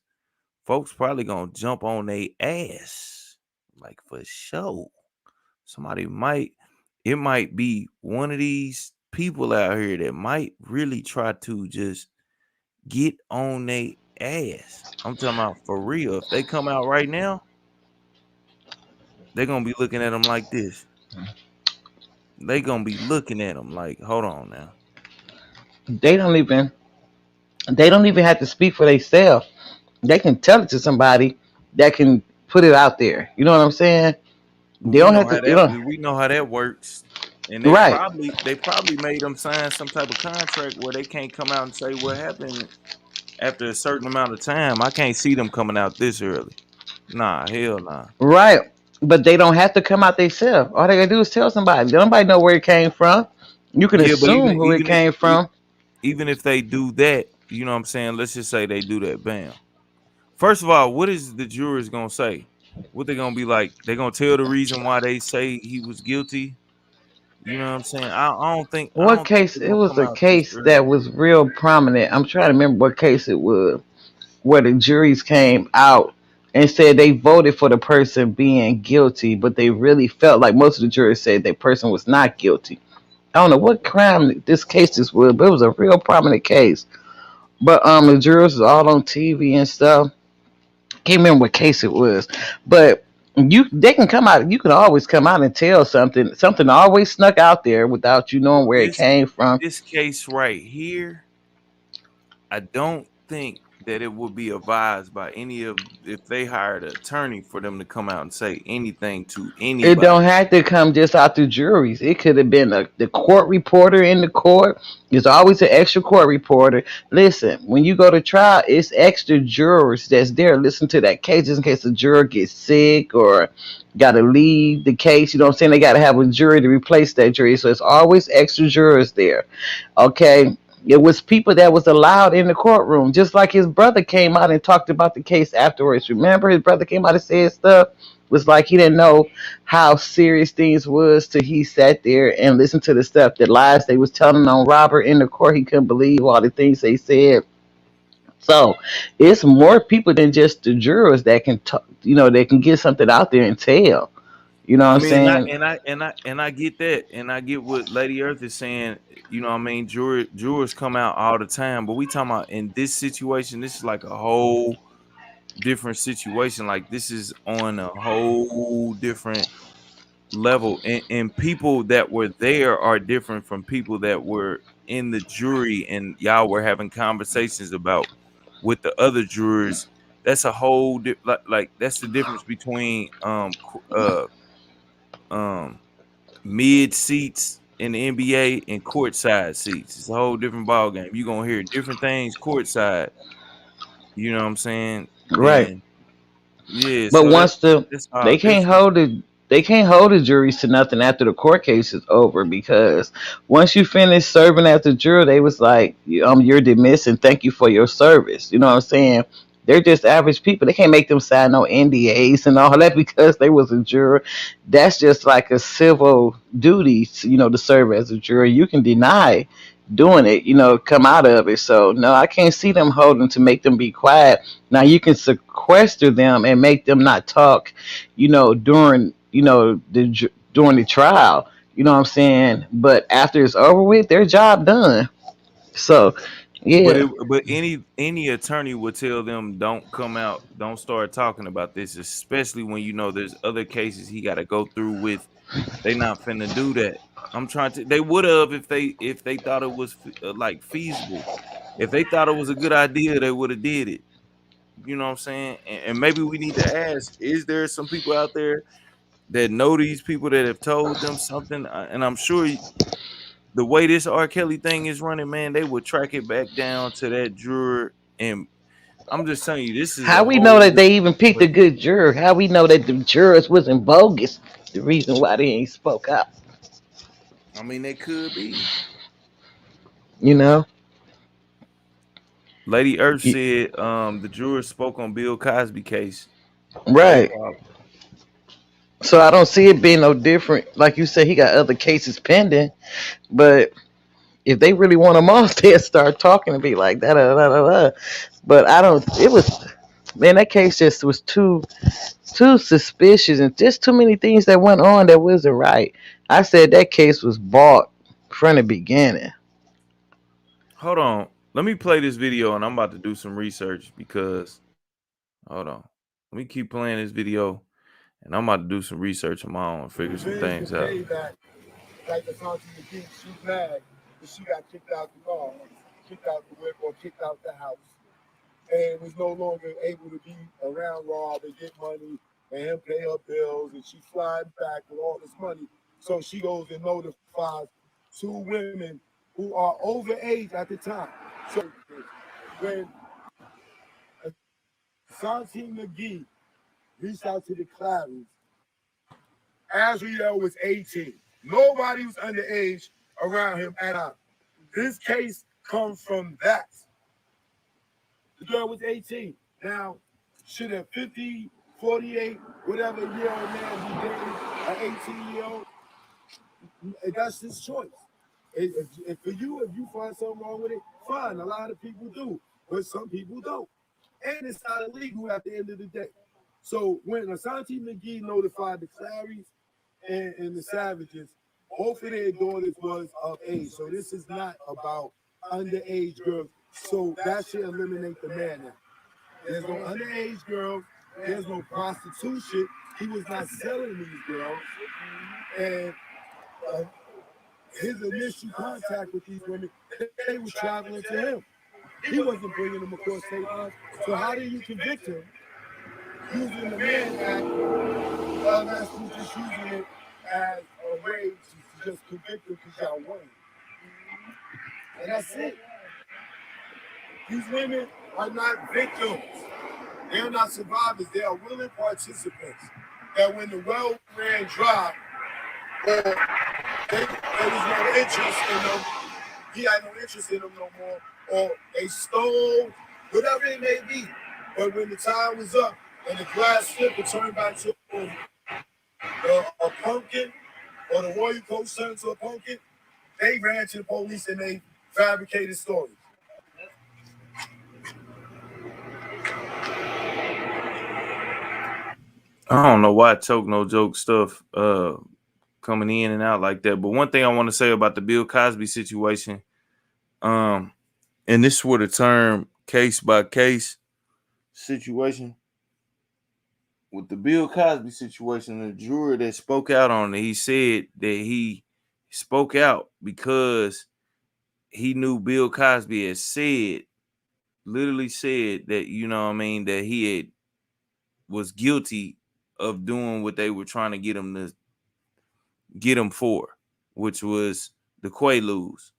folks probably gonna jump on their ass, like for sure. Somebody might, it might be one of these people out here that might really try to just get on their ass. I'm talking about for real. If they come out right now, they're gonna be looking at them like this. They gonna be looking at them like, hold on now. They don't even they don't even have to speak for themselves. They can tell it to somebody that can put it out there. You know what I'm saying? They We don't know have how to. You know, that works. And right? they probably made them sign some type of contract where they can't come out and say what happened after a certain amount of time. I can't see them coming out this early. Nah, hell nah. Right. But they don't have to come out themselves. All they gotta do is tell somebody. Nobody know where it came from. You can Yeah, but assume who it came from. even if they do that, you know what I'm saying? Let's just say they do that. Bam. First of all, what is the jurors gonna say? What they gonna be like? They gonna tell the reason why they say he was guilty. You know what I'm saying? I What don't think case? they're It gonna was come a out this case early. that was real prominent. I'm trying to remember what case it was, where the juries came out and said they voted for the person being guilty, but they really felt like most of the jurors said that person was not guilty. I don't know what crime this case this was, but it was a real prominent case. But the jurors was all on TV and stuff. Can't remember what case it was, but they can come out. You can always come out and tell something. Something always snuck out there without you knowing where it This came from. this case right here, I don't think that it would be advised by any of if they hired an attorney for them to come out and say anything to It don't anybody. have to come just out the juries. It could have been the court reporter in the court. There's always an extra court reporter. Listen, when you go to trial, it's extra jurors that's there. Listen to that case just in case the juror gets sick or got to leave the case. You know what I'm saying? They got to have a jury to replace that jury. So it's always extra jurors there. Okay. It was people that was allowed in the courtroom, just like his brother came out and talked about the case afterwards. Remember, his brother came out and said stuff. It was like he didn't know how serious things was till he sat there and listened to the stuff, the lies they was telling on Robert in the court. He couldn't believe all the things they said. So it's more people than just the jurors that can talk, they can get something out there and tell. You know what I I'm mean, saying? and I get that, and I get what Lady Earth is saying. You know, what I mean, jurors come out all the time, but we talking about in this situation. This is like a whole different situation. Like this is on a whole different level, and people that were there are different from people that were in the jury and y'all were having conversations about with the other jurors. That's a whole like that's the difference between um mid seats in the NBA and courtside seats. It's a whole different ball game. You're gonna hear different things courtside, you know what I'm saying? Right. And yeah, But so once that's all they can't different. hold it, they can't hold the juries to nothing after the court case is over, because once you finish serving as a juror, they was like, you're dismissed and thank you for your service. You know what I'm saying? They're just average people. They can't make them sign no NDAs and all that because they was a juror. That's just like a civil duty, to serve as a juror. You can deny doing it, come out of it. So no, I can't see them holding to make them be quiet. Now you can sequester them and make them not talk, during during the trial. You know what I'm saying? But after it's over with, their job done. So But yeah. any attorney would tell them don't come out, don't start talking about this, especially when there's other cases he got to go through with. They not finna do that. I'm trying to. They would have if they thought it was like feasible. If they thought it was a good idea, they would have did it. You know what I'm saying? And maybe we need to ask: is there some people out there that know these people that have told them something? And I'm sure the way this R. Kelly thing is running, man, they would track it back down to that juror. And I'm just telling you, this is How a we know whole that they different even picked a situation. good juror? How we know that the jurors wasn't bogus? The reason why they ain't spoke up, I mean, they could be. you know? Lady Earth Y- said the juror spoke on Bill Cosby case. No Right. problem. So I don't see it being no different. Like you said, he got other cases pending, but if they really want him off, they'll start talking and be like da da da da da. But I don't. It was, man, that case just was too suspicious and just too many things that went on that wasn't right. I said that case was bought from the beginning. Hold on. Let me play this video and I'm about to do some research because hold on. Let me keep playing this video and I'm about to do some research on my own and figure some things out. Payback, like the Santi McGee, she's mad that she got kicked out the car, kicked out the whip, or kicked out the house, and was no longer able to be around Rob and get money and him pay her bills, and she's flying back with all this money. So she goes and notifies two women who are over age at the time. So when Santi McGee reached out to the Claries, Azriel was 18. Nobody was underage around him at all. This case comes from that. The girl was 18. Now, should a 50, 48, whatever year old man be dating an 18-year-old? That's his choice. If for you, if you find something wrong with it, fine. A lot of people do, but some people don't. And it's not illegal at the end of the day. So when Asante McGee notified the Claries and the Savages, both of their daughters was of age. So this is not about underage girls. So that should eliminate the man now. There's no underage girls. There's no prostitution. He was not selling these girls. And uh, his initial contact with these women, they were traveling to him. He wasn't bringing them across state lines. So how do you convict him using the Mann Act unless you're just using it as a way to just convict him because y'all won? And that's it. These women are not victims. They're not survivors. They are willing participants. That when the well ran dry, or there was no interest in them, he had no interest in them no more, or they stole, whatever it may be. But when the time was up and the glass slipped and turned back to a pumpkin, or the royal coach turned into a pumpkin, they ran to the police and they fabricated stories. I don't know why Choke No Joke stuff coming in and out like that. But one thing I want to say about the Bill Cosby situation, and this was the term case by case situation. with the Bill Cosby situation, the juror that spoke out on it, he said that he spoke out because he knew Bill Cosby had said, literally said that, you know what I mean, that he had was guilty of doing what they were trying to get him for, which was the Quaaludes.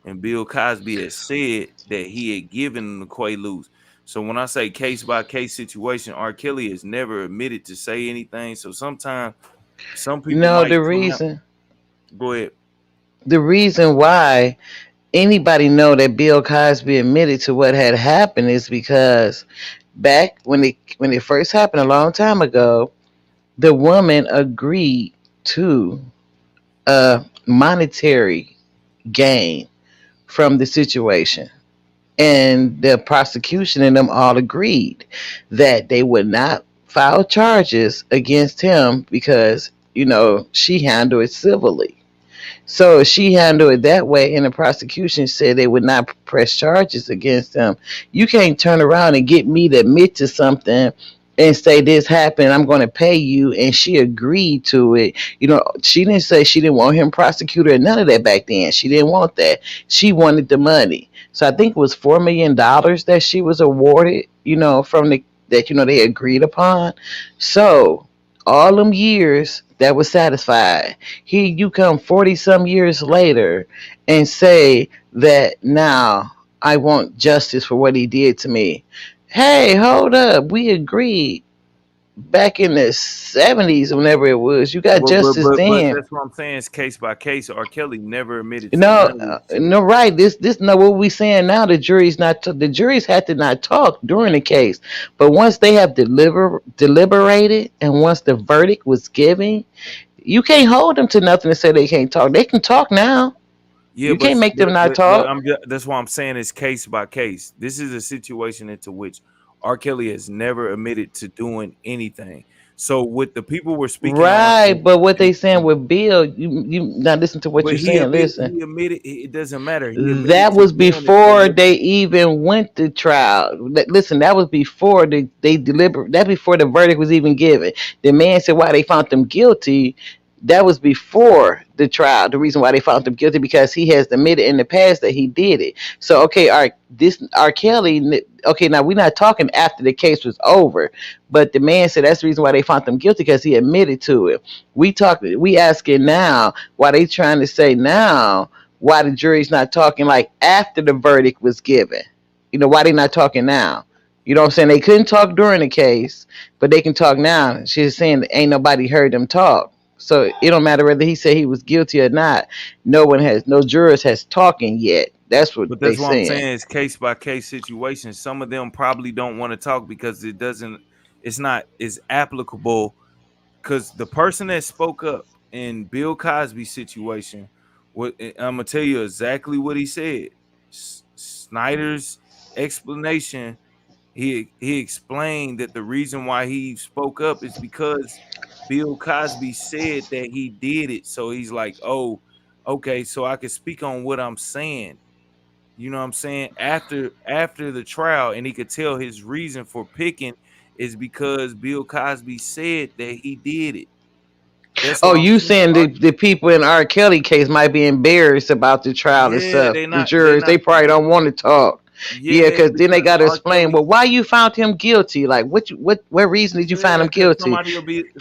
And Bill Cosby had said that he had given him the Quaaludes. So when I say case by case situation, R. Kelly has never admitted to say anything. So sometimes some people No, might the come out. reason Go ahead. the reason why anybody know that Bill Cosby admitted to what had happened is because back when it first happened a long time ago, the woman agreed to a monetary gain from the situation. And the prosecution and them all agreed that they would not file charges against him because, she handled it civilly. So she handled it that way, and the prosecution said they would not press charges against him. You can't turn around and get me to admit to something and say this happened, I'm going to pay you, and she agreed to it. She didn't say she didn't want him prosecuted or none of that back then. She didn't want that. She wanted the money. So I think it was $4 million that she was awarded, from the that they agreed upon. So all them years that was satisfied. Here you come 40 some years later and say that now I want justice for what he did to me. Hey, hold up. We agreed back in the 70s, whenever it was. You got justice But then. that's what I'm saying. Is case by case. R. Kelly never admitted to No, none of this shit. no, right. This, no. What we saying now? The juries had to not talk during the case, but once they have deliberated, and once the verdict was given, you can't hold them to nothing and say they can't talk. They can talk now. Yeah, You can't make them not but talk. that's why I'm saying it's case by case. This is a situation into which R. Kelly has never admitted to doing anything. So what the people were speaking on, Right, but what they saying with Bill, you not listen to what but you're saying. Listen, he admitted it doesn't matter. He admitted that to was doing it. So before what? they even went to trial. Listen, that was before they delivered. That before the verdict was even given. The man said why they found them guilty. That was before the trial. The reason why they found him guilty because he has admitted in the past that he did it. So okay, R. Kelly. Okay, now we're not talking after the case was over, but the man said that's the reason why they found him guilty because he admitted to it. We asking now why they trying to say now why the jury's not talking like after the verdict was given. Why they not talking now? You know what I'm saying? They couldn't talk during the case, but they can talk now. She's saying that ain't nobody heard them talk. So it don't matter whether he said he was guilty or not. No jurors has talking yet. That's what But they that's what I'm saying. saying. It's case by case situation. Some of them probably don't want to talk because it doesn't. It's not as applicable because the person that spoke up in Bill Cosby's situation, what I'm gonna tell you exactly what he said. Snyder's explanation, he explained that the reason why he spoke up is because Bill Cosby said that he did it. So he's like, oh, okay, so I can speak on what I'm saying. You know what I'm saying? After the trial, and he could tell his reason for picking is because Bill Cosby said that he did it. That's Oh, what I'm you saying. saying the people in R. Kelly case might be embarrassed about the trial and Yeah, stuff. The they're jurors, not they probably don't want to talk. Yeah, yeah, because then they because got to R. explain. Kelly, Well, why you found him guilty? Like, what reason did you find yeah, him because guilty?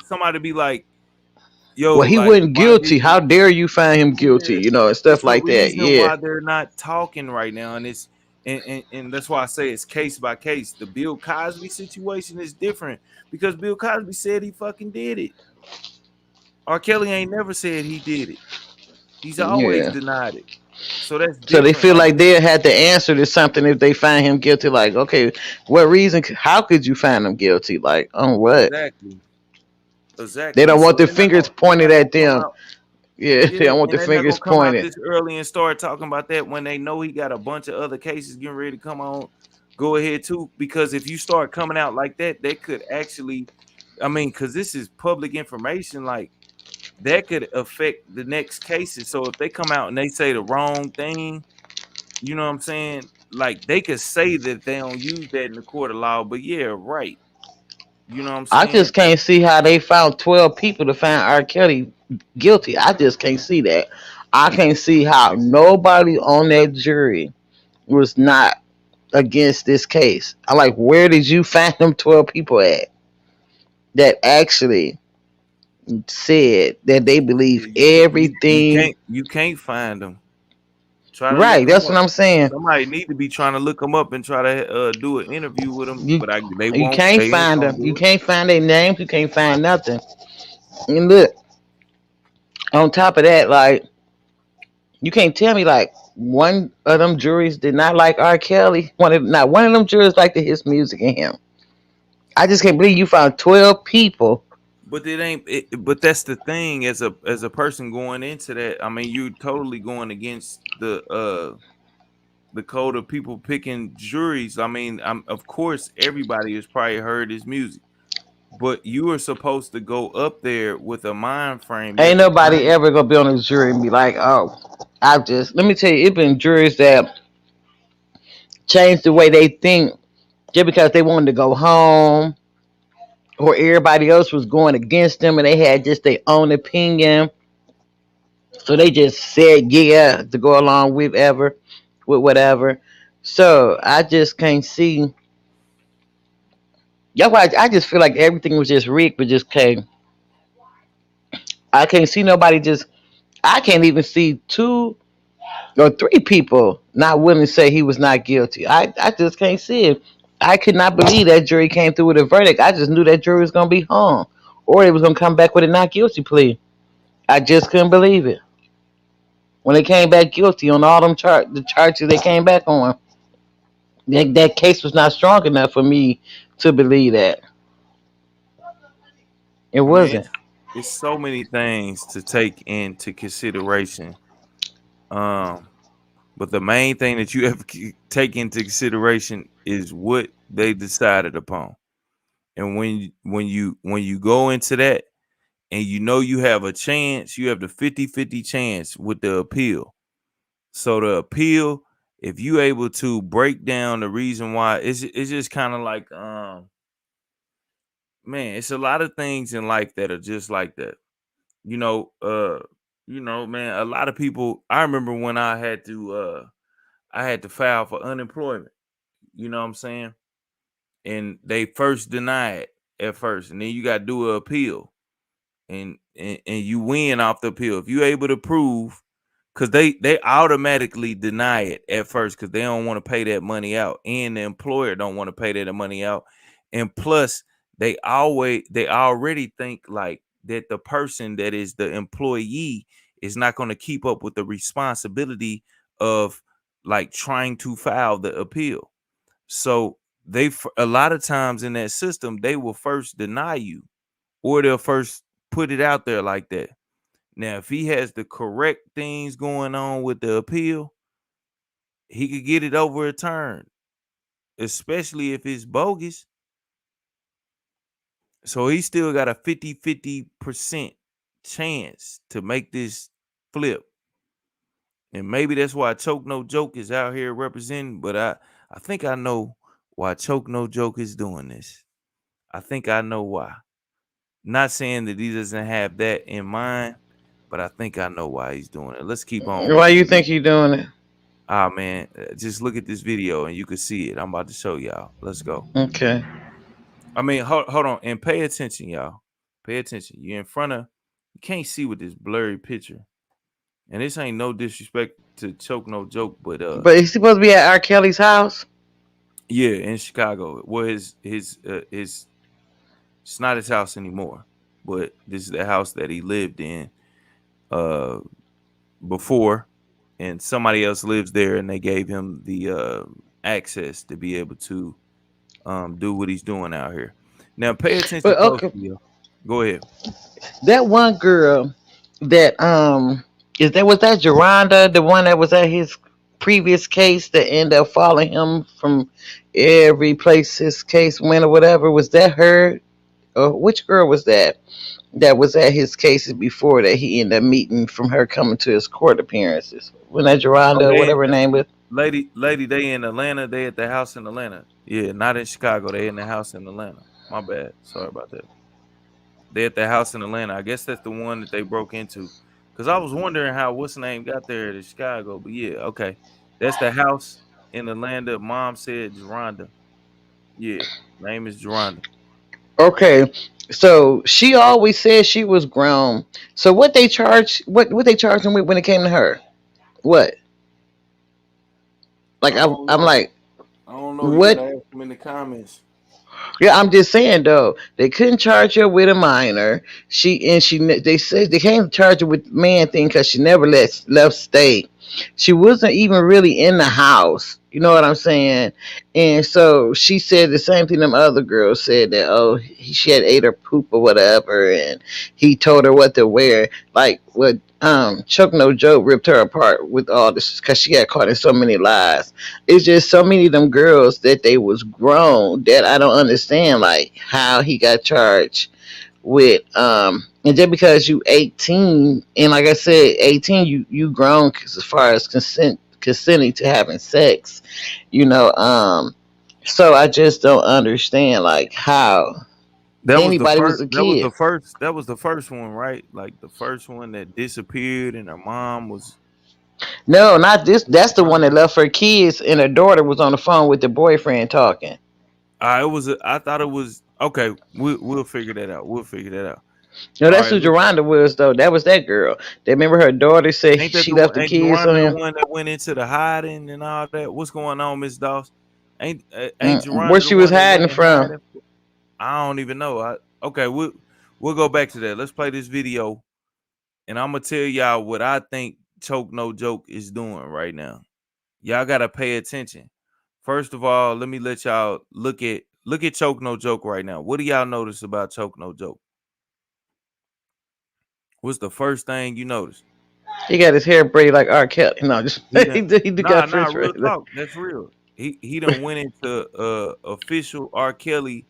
somebody be like, yo, Well, he like, wasn't why guilty. didn't How dare you find him guilty? yeah, And stuff it's the like that. reason Yeah. why they're not talking right now, and it's and that's why I say it's case by case. The Bill Cosby situation is different because Bill Cosby said he fucking did it. R. Kelly ain't never said he did it. He's always Yeah. denied it. So that's So they different. feel Like like they'll have to answer to something if they find him guilty. Like, okay, what reason? How could you find him guilty? Like, on what? exactly, They exactly. don't want So the fingers they're pointed not gonna at come them. out. Yeah, Yeah, they don't want and the they're not fingers gonna come out pointed. this early and start talking about that when they know he got a bunch of other cases getting ready to come on. Go ahead too, because if you start coming out like that, they could actually, I mean, because this is public information, like that could affect the next cases. So if they come out and they say the wrong thing, you know what I'm saying? Like they could say that they don't use that in the court of law, but yeah, right. You know what I'm I saying? just can't see how they found 12 people to find R. Kelly guilty. I just can't see that. I can't see how nobody on that jury was not against this case. I like, where did you find them 12 people at that actually said that they Yeah, believe you everything? can't find them. Try to look Right, them that's up. what I'm saying. Somebody need to be trying to look them up and try to do an interview with them, You but they you won't. can't They ain't find gonna them. You do it. can't find their names. You can't find nothing. And look, on top of that, like, you can't tell me like one of them juries did not like R. Kelly. Not one of them juries liked his music and him. I just can't believe you found 12 people. But it ain't. But that's the thing. As a person going into that, I mean, you totally going against the code of people picking juries. I mean, of course everybody has probably heard his music, but you are supposed to go up there with a mind frame Ain't that the nobody person. ever gonna be on a jury and be like, oh, I just let me tell you, it been juries that changed the way they think just because they wanted to go home or everybody else was going against them and they had just their own opinion. So they just said yeah to go along with whatever. So I just can't see. That's why I just feel like everything was just rigged, but just came. I can't see nobody just. I can't even see two or three people not willing to say he was not guilty. I just can't see it. I could not believe that jury came through with a verdict. I just knew that jury was gonna be hung, or it was gonna come back with a not guilty plea. I just couldn't believe it when they came back guilty on all them the charges they came back on. That case was not strong enough for me to believe that it I mean, wasn't. it's so many things to take into consideration. Um, but the main thing that you have to take into consideration is what they decided upon. And when you go into that and you know you have a chance, you have the 50-50 chance with the appeal. So the appeal, if you able to break down the reason why, it's just kind of like man, it's a lot of things in life that are just like that. You know, man, a lot of people, I remember when I had to file for unemployment, you know what I'm saying? And they first deny it at first, and then you got to do an appeal, and you win off the appeal if you able to prove, because they automatically deny it at first because they don't want to pay that money out, and the employer don't want to pay that money out, and plus they already think like that the person that is the employee is not going to keep up with the responsibility of like trying to file the appeal. So a lot of times in that system, they will first deny you, or they'll first put it out there like that. Now, if he has the correct things going on with the appeal, he could get it overturned, especially if it's bogus. So he still got a 50-50% chance to make this flip. And maybe that's why Choke No Joke is out here representing, but I think I know why Choke No Joke is doing this. I think I know why. Not saying that he doesn't have that in mind, but I think I know why he's doing it. Let's keep on Why reading. you think you doing it? Ah man, just look at this video and you can see it. I'm about to show y'all. Let's go. Okay. I mean, hold on and pay attention, y'all. Pay attention. You're in front of. You can't see with this blurry picture, and this ain't no disrespect to Choke No Joke, but But he's supposed to be at R. Kelly's house. yeah, in Chicago. Well, his it's not his house anymore, but this is the house that he lived in uh before, and somebody else lives there, and they gave him the access to be able to do what he's doing out here. Now, pay attention But closely, okay, yo. Go ahead. that one girl that is that was that Geronda, the one that was at his previous case that ended up following him from every place his case went or whatever. Was that her? Or which girl was that? That was at his cases before that he ended up meeting from her coming to his court appearances. When that Oh, Geronda or whatever her name was. lady, they in Atlanta. They at the house in Atlanta. Yeah, not in Chicago. They in the house in Atlanta. My bad. Sorry about that. They at the house in Atlanta. I guess that's the one that they broke into. Cause I was wondering how what's the name got there to Chicago. But yeah, okay. That's the house in Atlanta. Mom said Geronda. Yeah, name is Geronda. Okay, so she always said she was grown. So what they charge? What they charging with when it came to her? What? Like I don't I'm know. like I don't know. You what? gotta ask them in the comments. Yeah, I'm just saying though, they couldn't charge her with a minor. They said they can't charge her with man thing because she never left state. She wasn't even really in the house. You know what I'm saying? And so she said the same thing them other girls said that she had ate her poop or whatever, and he told her what to wear. Like what Chuck No Joke ripped her apart with all this because she got caught in so many lies. It's just so many of them girls that they was grown that I don't understand like how he got charged with and just because you 18 and like I said 18 you grown as far as consenting to having sex, you know. So I just don't understand like how That was the anybody was first. a That was kid. the first. That was the first one, right? Like the first one that disappeared, and her mom was. No, not this. That's the one that left her kids and her daughter was on the phone with the boyfriend talking. It was. I thought it was okay. We'll figure that out. We'll figure that out. No, All that's right. who Look, Geronda was though. That was that girl. They remember her daughter said ain't that she the left one? the Ain't kids on Geronda the him. one that went into the hiding and all that? What's going on, Miss Doss? Ain't Where Geronda the she was one that went hiding in from. hiding? I don't even know. Okay. We'll go back to that. Let's play this video, and I'm gonna tell y'all what I think Choke No Joke is doing right now. Y'all gotta pay attention. First of all, let me let y'all look at Choke No Joke right now. What do y'all notice about Choke No Joke? What's the first thing you notice? He got his hair braided like R. Kelly. No, just He done he nah got nah French real braid. talk. That's real. He done went into official R. Kelly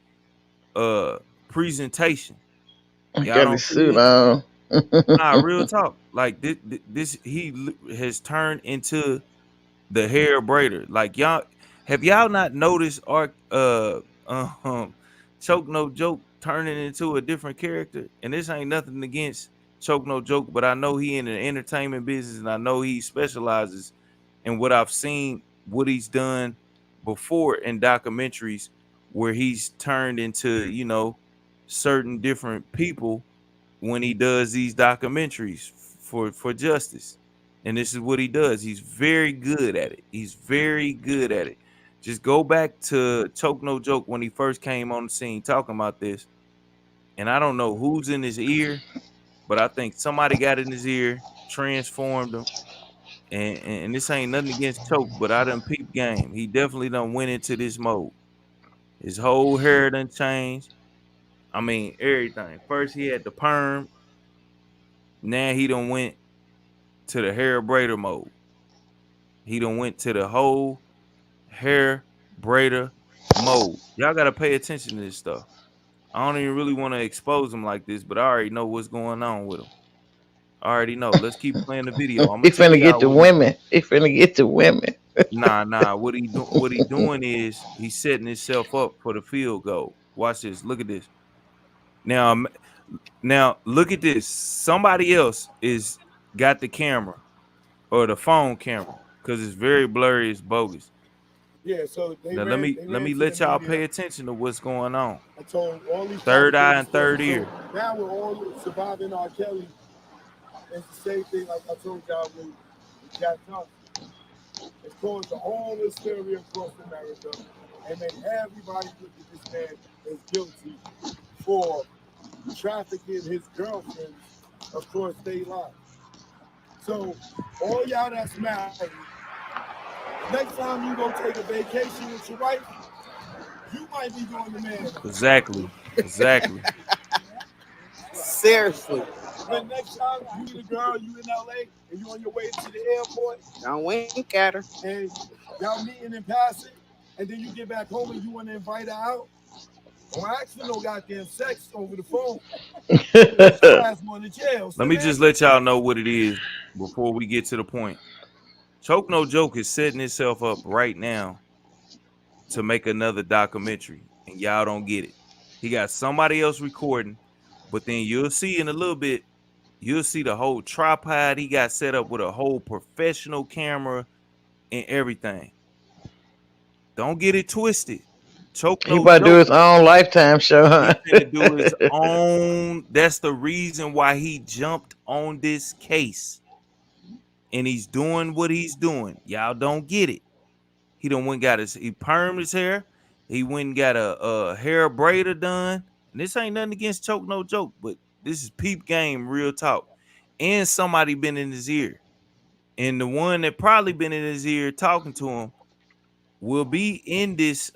uh presentation. He Y'all got don't his see suit this? on. Nah, real talk. Like this has turned into the hair braider. Like y'all have y'all not noticed Art Choke No Joke turning into a different character? And this ain't nothing against Choke No Joke, but I know he in the entertainment business and I know he specializes in what I've seen, what he's done before in documentaries where he's turned into, certain different people when he does these documentaries for justice. And this is what he does. He's very good at it. He's very good at it. Just go back to Choke No Joke when he first came on the scene talking about this. And I don't know who's in his ear, but I think somebody got in his ear, transformed him. And this ain't nothing against Choke, but I done peep game. He definitely done went into this mode. His whole hair done changed. I mean, everything. First he had the perm. Now he done went to the hair braider mode. He done went to the whole hair braider mode. Y'all gotta pay attention to this stuff. I don't even really want to expose him like this, but I already know what's going on with him. I already know. Let's keep playing the video. I'm He gonna tell finna get y'all the what he. women. He finna get the women. Nah. What he doing is he's setting himself up for the field goal. Watch this. Look at this. Now, now look at this. Somebody else is got the camera or the phone camera because it's very blurry. It's bogus. Yeah, so Now they let ran me to the let y'all media. pay attention to what's going on. I told all these Third eye fabricated and third stories. ear. So now we're all surviving R. Kelly. It's the same thing like I told y'all with Jack Johnson. It's caused a whole hysteria across America and made everybody look at this man as guilty for trafficking his girlfriends across state lines. So all y'all that's married, next time you go take a vacation with your wife, you might be doing the man. Exactly. Seriously. When next time you meet a girl, you in LA, and you on your way to the airport, Don't wink at her. and y'all meeting in passing, and then you get back home and you want to invite her out, don't ask for no goddamn sex over the phone. Put your ass on the jail. Let me just let y'all know what it is before we get to the point. Choke No Joke is setting itself up right now to make another documentary, and y'all don't get it. He got somebody else recording, but then you'll see in a little bit, you'll see the whole tripod he got set up with a whole professional camera and everything. Don't get it twisted. Choke He no about to do joke. his own Lifetime show, He huh? finna do his own. That's the reason why he jumped on this case. And he's doing what he's doing. Y'all don't get it. He done went got he permed his hair. He went and got a hair braider done. And this ain't nothing against Choke no joke, but this is peep game, real talk. And somebody been in his ear. And the one that probably been in his ear talking to him will be in this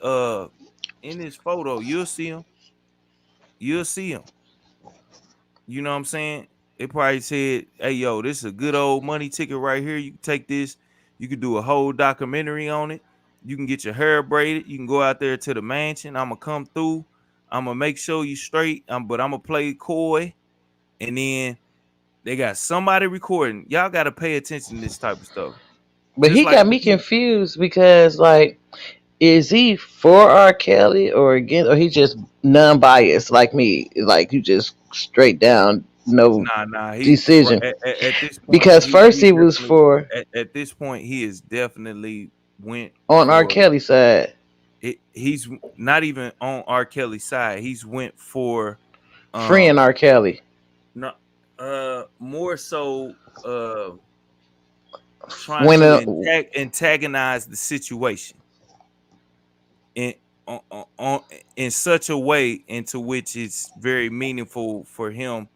photo. You'll see him. You'll see him. You know what I'm saying? They probably said, "Hey, yo, this is a good old money ticket right here. You can take this. You can do a whole documentary on it. You can get your hair braided. You can go out there to the mansion. I'm gonna come through. I'm gonna make sure you straight. But I'm gonna play coy." And then they got somebody recording. Y'all got to pay attention to this type of stuff. But Just he like got me confused because, like, is he for R. Kelly or against, or he just non-biased like me? Like, you just straight down no nah. He decision. at this point Because first he he was definitely for at this point he is definitely went on R. for Kelly's side, he's not even on R. Kelly's side. He's went for friend um R. Kelly. no more so trying When to antagonize the situation in in such a way into which it's very meaningful for him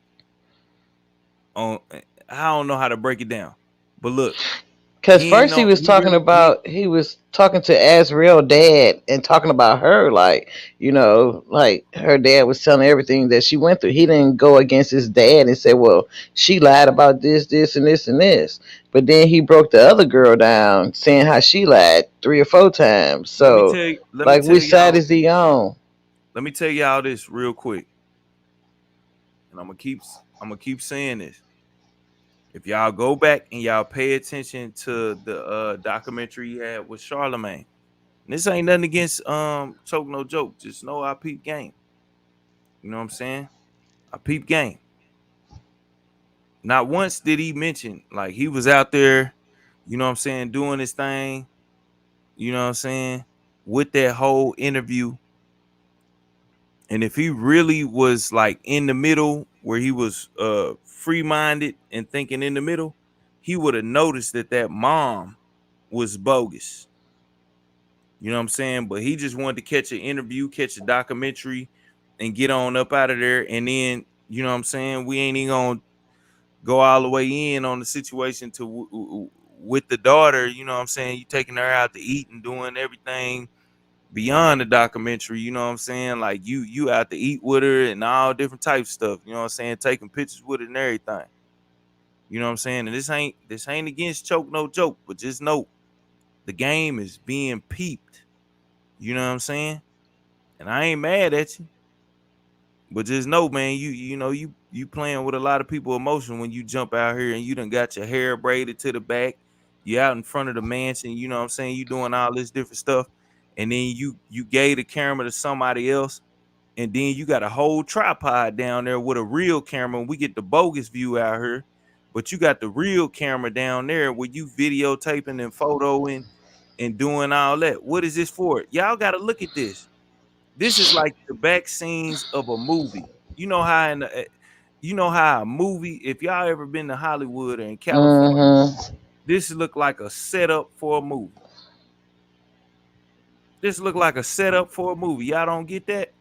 on I don't know how to break it down. But look, Because first he was he talking really he about, he was talking to Azrael dad and talking about her, like, like her dad was telling everything that she went through. He didn't go against his dad and say, well, she lied about this, this, and this, and this. But then he broke the other girl down, saying how she lied 3 or 4 times. So, let me like, tell which side y'all is he on? let me tell y'all this real quick. And I'm gonna keep saying this. If y'all go back and y'all pay attention to the documentary he had with Charlemagne, and this ain't nothing against Choke No Joke. Just know I peep game. You know what I'm saying? I peep game. Not once did he mention like he was out there, you know what I'm saying, doing his thing, you know what I'm saying, with that whole interview. And if he really was like in the middle where he was free-minded and thinking in the middle, he would have noticed that that mom was bogus. You know what I'm saying? But he just wanted to catch an interview, catch a documentary, and get on up out of there. And then, you know what I'm saying? We ain't even gonna go all the way in on the situation with the daughter. You know what I'm saying? You taking her out to eat and doing everything beyond the documentary. You know what I'm saying? Like you out to eat with her and all different types of stuff. You know what I'm saying? Taking pictures with her and everything. You know what I'm saying? And this ain't against Choke No Joke, but just know the game is being peeped. You know what I'm saying? And I ain't mad at you, but just know, man, you playing with a lot of people emotion when you jump out here and you done got your hair braided to the back. You out in front of the mansion. You know what I'm saying? You doing all this different stuff, and then you gave the camera to somebody else, and then you got a whole tripod down there with a real camera. And we get the bogus view out here, but you got the real camera down there where you videotaping and photoing and doing all that. What is this for? Y'all got to look at this. This is like the back scenes of a movie. You know how a movie, if y'all ever been to Hollywood or in California, Mm-hmm. this look like a setup for a movie. This look like a setup for a movie. Y'all don't get that?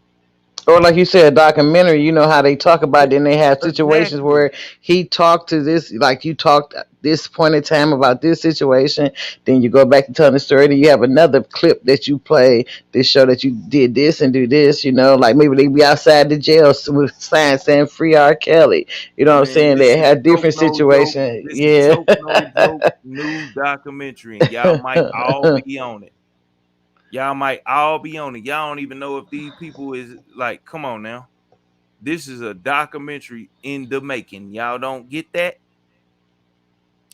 Or like you said, a documentary, you know how they talk about, then they have situations Exactly. where he talked to this, like you talked at this point in time about this situation, then you go back to telling the story, then you have another clip that you play to show that you did this and do this, like maybe they be outside the jail with signs saying free R. Kelly. You know what I'm Man, saying? this They is have Choke different No Joke. situations. This is Yeah. Choke No Joke new documentary, and y'all might all be on it. Y'all might all be on it. Y'all don't even know if these people is like, come on now. This is a documentary in the making. Y'all don't get that?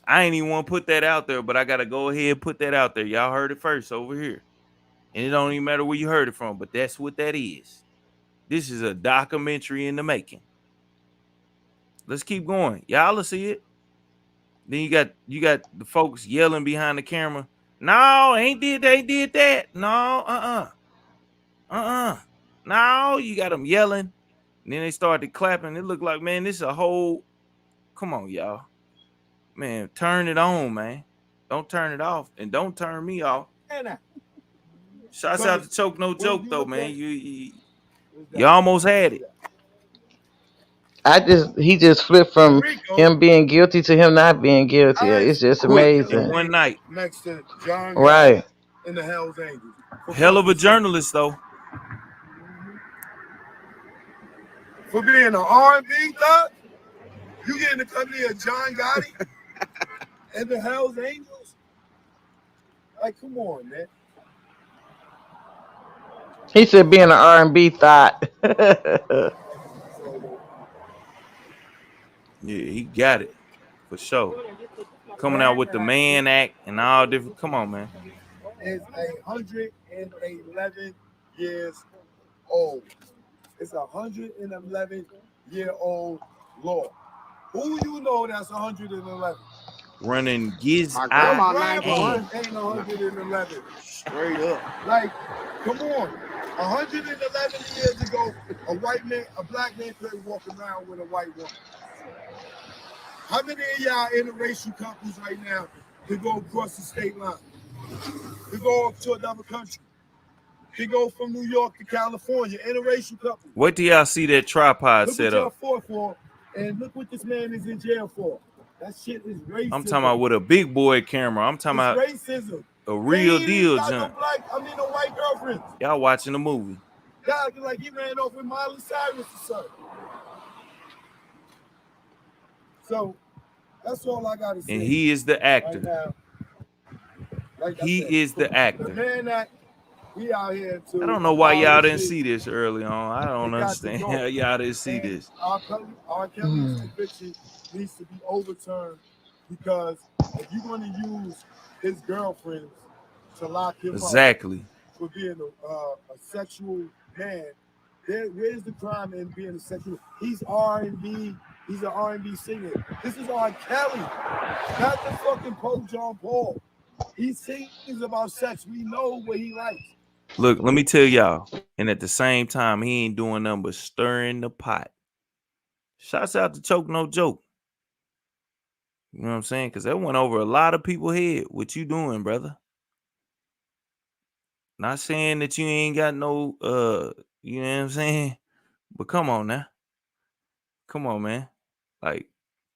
I ain't even want to put that out there, but I gotta go ahead and put that out there. Y'all heard it first over here. And it don't even matter where you heard it from, but that's what that is. This is a documentary in the making. Let's keep going. Y'all will see it. Then you got the folks yelling behind the camera. No, ain't did that. No, No, you got them yelling. And then they started clapping. It looked like, man, this is a whole. Come on, y'all. Man, turn it on, man. Don't turn it off. And don't turn me off. Shouts out to Choke No Joke, though, man. You almost had it. He just flipped from him being guilty to him not being guilty. It's just Quick, in amazing. one night. Next to John Right. and the Hells Angels. Hell of a journalist, though. For being an R&B thug, you get in the company of John Gotti and the Hells Angels? Like, come on, man. He said being an R&B thought. Yeah, he got it for sure. Coming out with the Mann Act and all different. Come on, man. Is 111 years old. It's 111-year-old law. Who you know that's 111? Running Giz My I grandma am. ain't 111. Straight up. Like, come on. 111 years ago, a black man couldn't walk around with a white woman. How many of y'all interracial couples right now can go across the state line? Can go to another country? Can go from New York to California? Interracial couples. Wait till y'all see that tripod Look set what y'all up. fought for, and look what this man is in jail for. That shit is racism. I'm talking about with a big boy camera. I'm talking about racism. a real deal, got John. no white girlfriend. Y'all watching the movie. God, like he ran off with Miley Cyrus or something. So that's all I gotta say. And he is the actor. Right now. Like he is the actor. The man that we out here to. I don't know why y'all didn't see this early on. I don't understand how y'all didn't see and this. R. Kelly's conviction needs to be overturned because if you're going to use his girlfriends to lock him up for being a sexual man, where's the crime in being a sexual? He's R&B. He's an R&B singer. This is R. Kelly, not the fucking Pope John Paul. He sings about sex. We know what he likes. Look, let me tell y'all. And at the same time, he ain't doing nothing but stirring the pot. Shouts out to Choke No Joke. You know what I'm saying? Because that went over a lot of people's head. What you doing, brother? Not saying that you ain't got no, you know what I'm saying? But come on now. Come on, man. Like,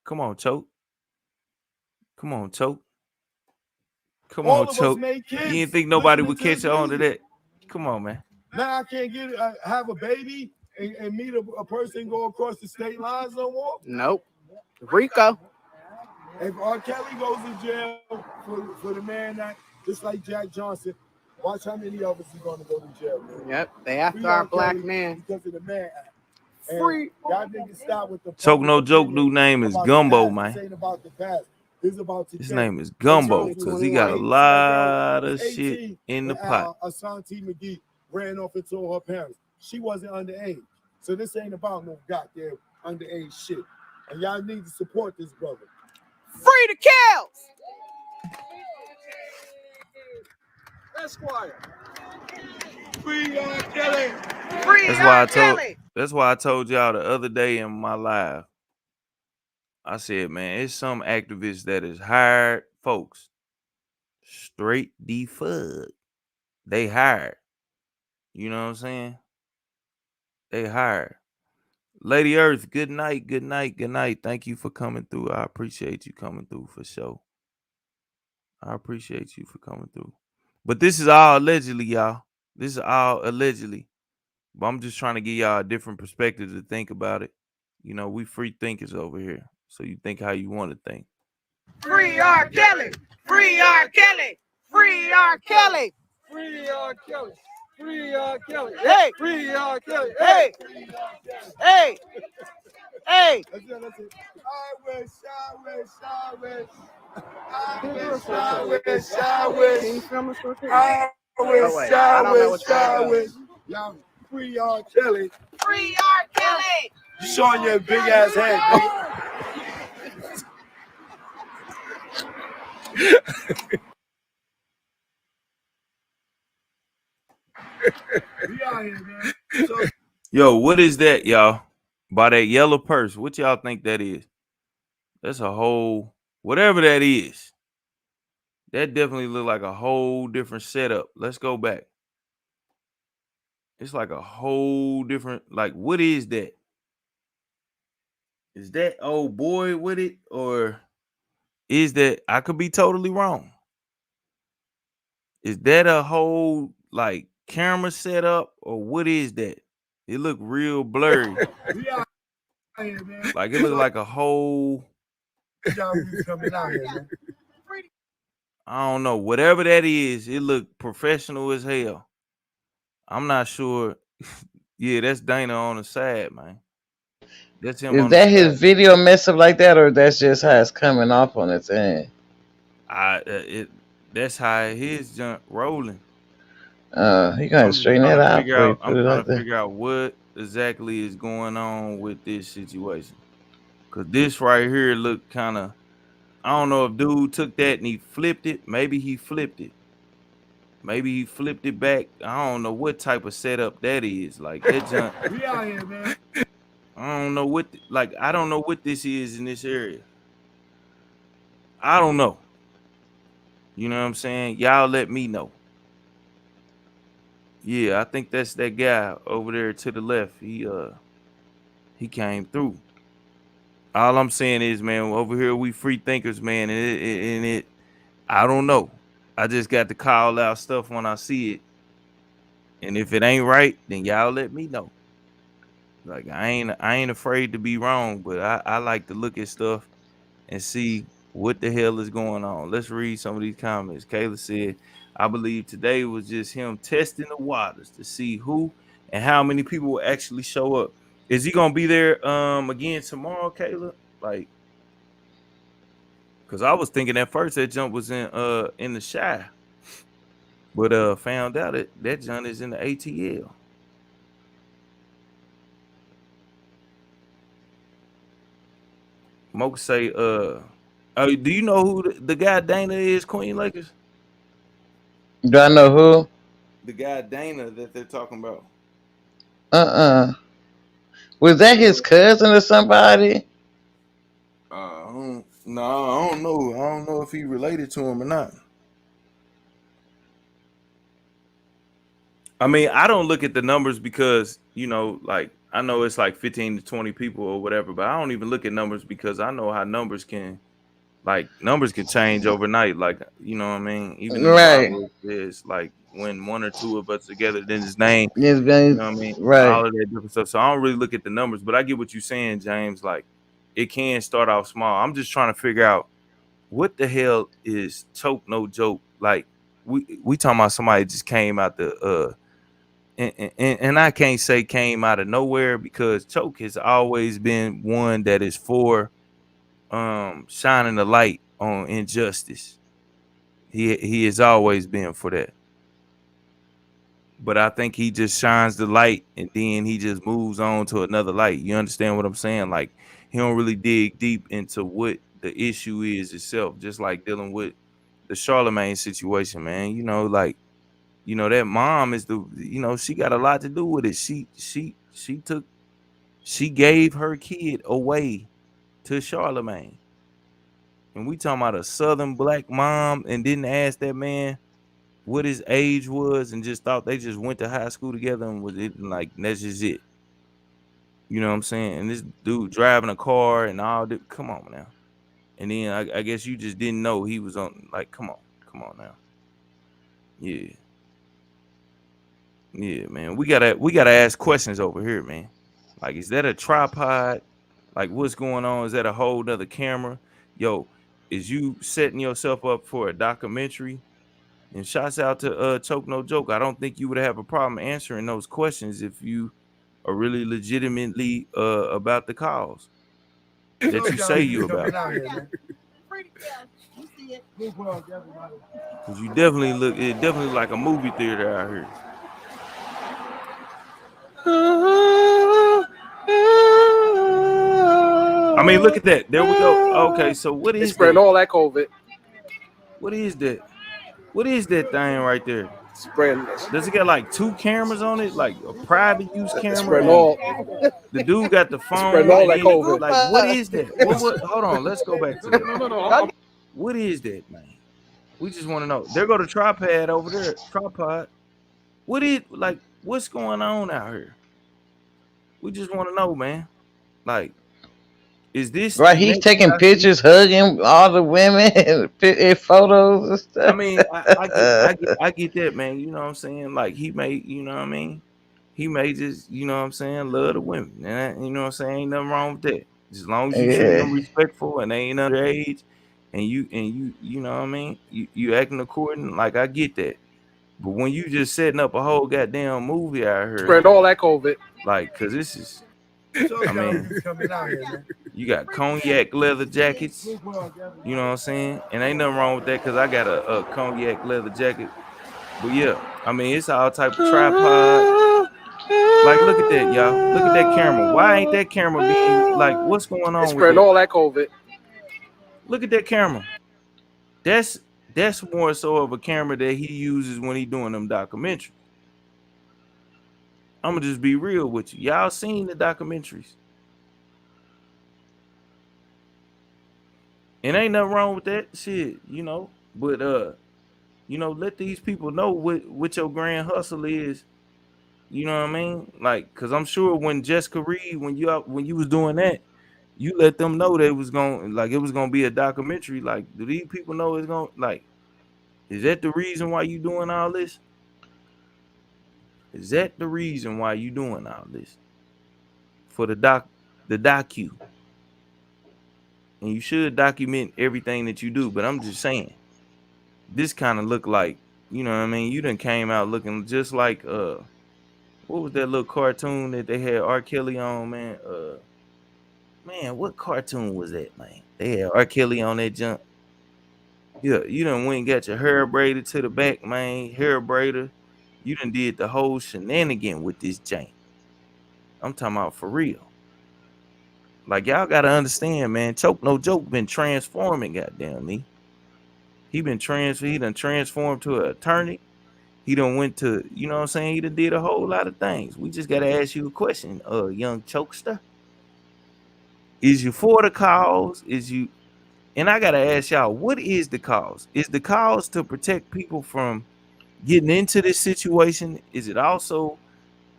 come on, Choke. Come on, Choke. Come All on, of Choke. us made kids. You didn't think nobody would catch on to that? Come on, man. Now I can't have a baby and meet a person go across the state lines no more? Nope. Rico. If R. Kelly goes to jail for the man that, just like Jack Johnson, watch how many of us are going to go to jail. Man. Yep, they after our black man. Because of the Man Act. Free. Y'all niggas stop with the Choke No Joke new name is Gumbo, man. This ain't about the past. This is about today. His name is Gumbo because he got a lot of shit in the pot. Asante McGee ran off and told her parents she wasn't underage. So this ain't about no goddamn underage shit. And y'all need to support this brother. Free the Kellz. Esquire. Free R. Kelly. Free R. Kelly. That's why I told y'all the other day in my live. I said, man, it's some activists that is hired folks. Straight defud. They hired. You know what I'm saying? They hired. Lady Earth, good night, good night, good night. Thank you for coming through. I appreciate you coming through for sure. I appreciate you for coming through. But this is all allegedly, y'all. This is all allegedly. But I'm just trying to give y'all a different perspective to think about it. You know, we free thinkers over here. So you think how you want to think. Free R. Kelly. Free R. Kelly. Free R. Kelly. Free R. Kelly. Free R. Kelly. Hey. Free R. Kelly. Hey. Hey. Hey. That's it. I wish. I wish. Y'all free R. Kelly. Free R. Kelly. You showing your big ass head, nigga. We out here, man. So, Yo, what is that, y'all? By that yellow purse, what y'all think that is? That's a whole, whatever that is. That definitely look like a whole different setup. Let's go back. It's like a whole different, like, what is that? Is that old boy with it? Or is that, I could be totally wrong. Is that a whole, like, camera setup? Or what is that? It look real blurry. we out here, man. Like, it look like a whole, Y'all really coming out here, man. I don't know. Whatever that is, it look professional as hell. I'm not sure. Yeah, that's Dana on the side, man. That's him Is on the that side. his video mess up like that, or that's just how it's coming off on its end? That's how his junk rolling. You gotta straighten that out before you I'm put it trying out to there. figure out what exactly is going on with this situation. Cause this right here look kind of, I don't know if dude took that and he flipped it. Maybe he flipped it. Maybe he flipped it back. I don't know what type of setup that is. Like that junk. We out here, man. I don't know what, I don't know what this is in this area. I don't know. You know what I'm saying? Y'all let me know. Yeah, I think that's that guy over there to the left. He came through. All I'm saying is, man, over here we free thinkers, man, and I don't know. I just got to call out stuff when I see it. And if it ain't right, then y'all let me know. Like I ain't afraid to be wrong, but I like to look at stuff and see what the hell is going on. Let's read some of these comments. Kayla said, I believe today was just him testing the waters to see who and how many people will actually show up. Is he gonna be there again tomorrow, Kayla? Like, cause I was thinking at first that jump was in the Shy. But found out that jump is in the ATL. Moke say, do you know who the guy Dana is, Queen Lakers? Do I know who? The guy Dana that they're talking about. Was that his cousin or somebody? No, I don't know. I don't know if he related to him or not. I mean, I don't look at the numbers because, like I know it's like 15 to 20 people or whatever, but I don't even look at numbers because I know how numbers can change overnight. Like, you know what I mean? Even in the Right. Bible, it's like when one or two of us together, then his name, It's you been know what I mean? right. All of that different stuff. So I don't really look at the numbers, but I get what you're saying, James. Like, it can start off small. I'm just trying to figure out what the hell is Choke No Joke. Like, we talking about somebody just came out the and I can't say came out of nowhere because Choke has always been one that is for shining the light on injustice. He has always been for that. But I think he just shines the light and then he just moves on to another light. You understand what I'm saying? Like, he don't really dig deep into what the issue is itself, just like dealing with the Charlemagne situation, man. Like, that mom is she got a lot to do with it. She gave her kid away to Charlemagne. And we talking about a Southern black mom and didn't ask that man what his age was and just thought they just went to high school together and was it, and like that's just it. You know what I'm saying? And this dude driving a car and all that. Come on now. And then I guess you just didn't know he was on. Like, come on now. Yeah, man. We gotta ask questions over here, man. Like, is that a tripod? Like, what's going on? Is that a whole nother camera? Yo, is you setting yourself up for a documentary? And shouts out to Choke No Joke. I don't think you would have a problem answering those questions if you are really legitimately about the cause that you say you about. Because you definitely like a movie theater out here. I mean, look at that. There we go. Okay, so what It's is spreading that? all that COVID. What is that? What is that thing right there? Spreading. Does it got like 2 cameras on it, like a private use It's camera? spreading And all. the dude got the It's phone. spreading all And that then, COVID. like, what is that? What? Hold on, let's go back to that. No. What is that, man? We just want to know. There go the tripod over there. Tripod. What is like? What's going on out here? We just want to know, man. Like, is this Right, the he's next taking guy see? pictures, hugging all the women and photos and I stuff. mean, I get that, man. You know what I'm saying? Like, he may, you know what I mean? He may just, you know what I'm saying, love the women. And you know what I'm saying? Ain't nothing wrong with that. As long as you treat Yeah. them respectful and they ain't underage and you know what I mean? You acting according, like, I get that. But when you just setting up a whole goddamn movie out here, Spreading all that COVID. like, cause this is, So I mean, coming out here, man. you got cognac leather jackets, you know what I'm saying? And ain't nothing wrong with that because I got a cognac leather jacket. But yeah, I mean, it's all type of tripod. Like, look at that, y'all. Look at that camera. Why ain't that camera being, like, what's going It's on with spreading that? all that COVID. Look at that camera. That's more so of a camera that he uses when he doing them documentaries. I'm gonna just be real with you. Y'all seen the documentaries. And ain't nothing wrong with that shit, you know. But you know, let these people know what your grand hustle is. You know what I mean? Like, cause I'm sure when Jessica Reed, when you was doing that, you let them know that it was gonna be a documentary. Like, do these people know it's gonna, like, is that the reason why you doing all this? Is that the reason why you doing all this? For the docu. And you should document everything that you do, but I'm just saying, this kind of look like, you know what I mean? You done came out looking just like what was that little cartoon that they had R. Kelly on, man? Man, what cartoon was that, man? They had R. Kelly on that junk. Yeah, you done went and got your hair braided to the back, man. Hair braider. You done did the whole shenanigan with this jank. I'm talking about for real. Like, y'all gotta understand, man. Choke no joke been transforming, goddamn me. He done transformed to an attorney. He done went to, you know what I'm saying? He done did a whole lot of things. We just gotta ask you a question, young chokester. Is you for the cause? And I gotta ask y'all, what is the cause? Is the cause to protect people from getting into this situation? Is it also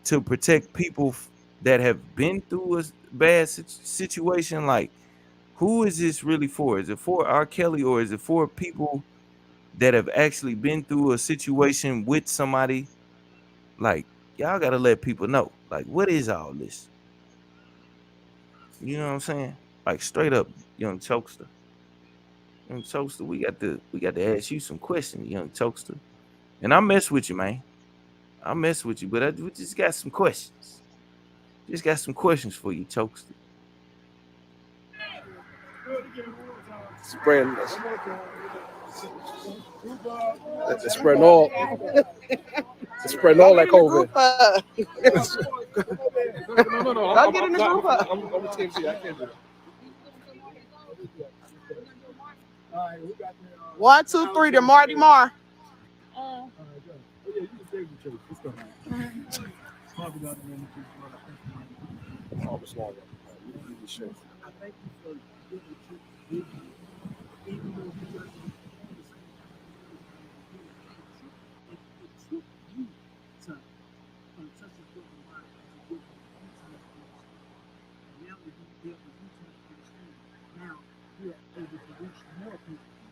to protect people that have been through a bad situation? Like, who is this really for? Is it for R. Kelly, or is it for people that have actually been through a situation with somebody? Like, y'all gotta let people know. Like, what is all this? You know what I'm saying? Like, straight up, young chokester. Young chokester, we got to ask you some questions, young chokester. And I mess with you, man. I mess with you, but we just got some questions. Just got some questions for you, chokester. Spreading. It's spreading all. It's spreading all that COVID. No. I'll get in the group. I'm TMC. I can't do that. 1, 2, 3 to Marty Marr.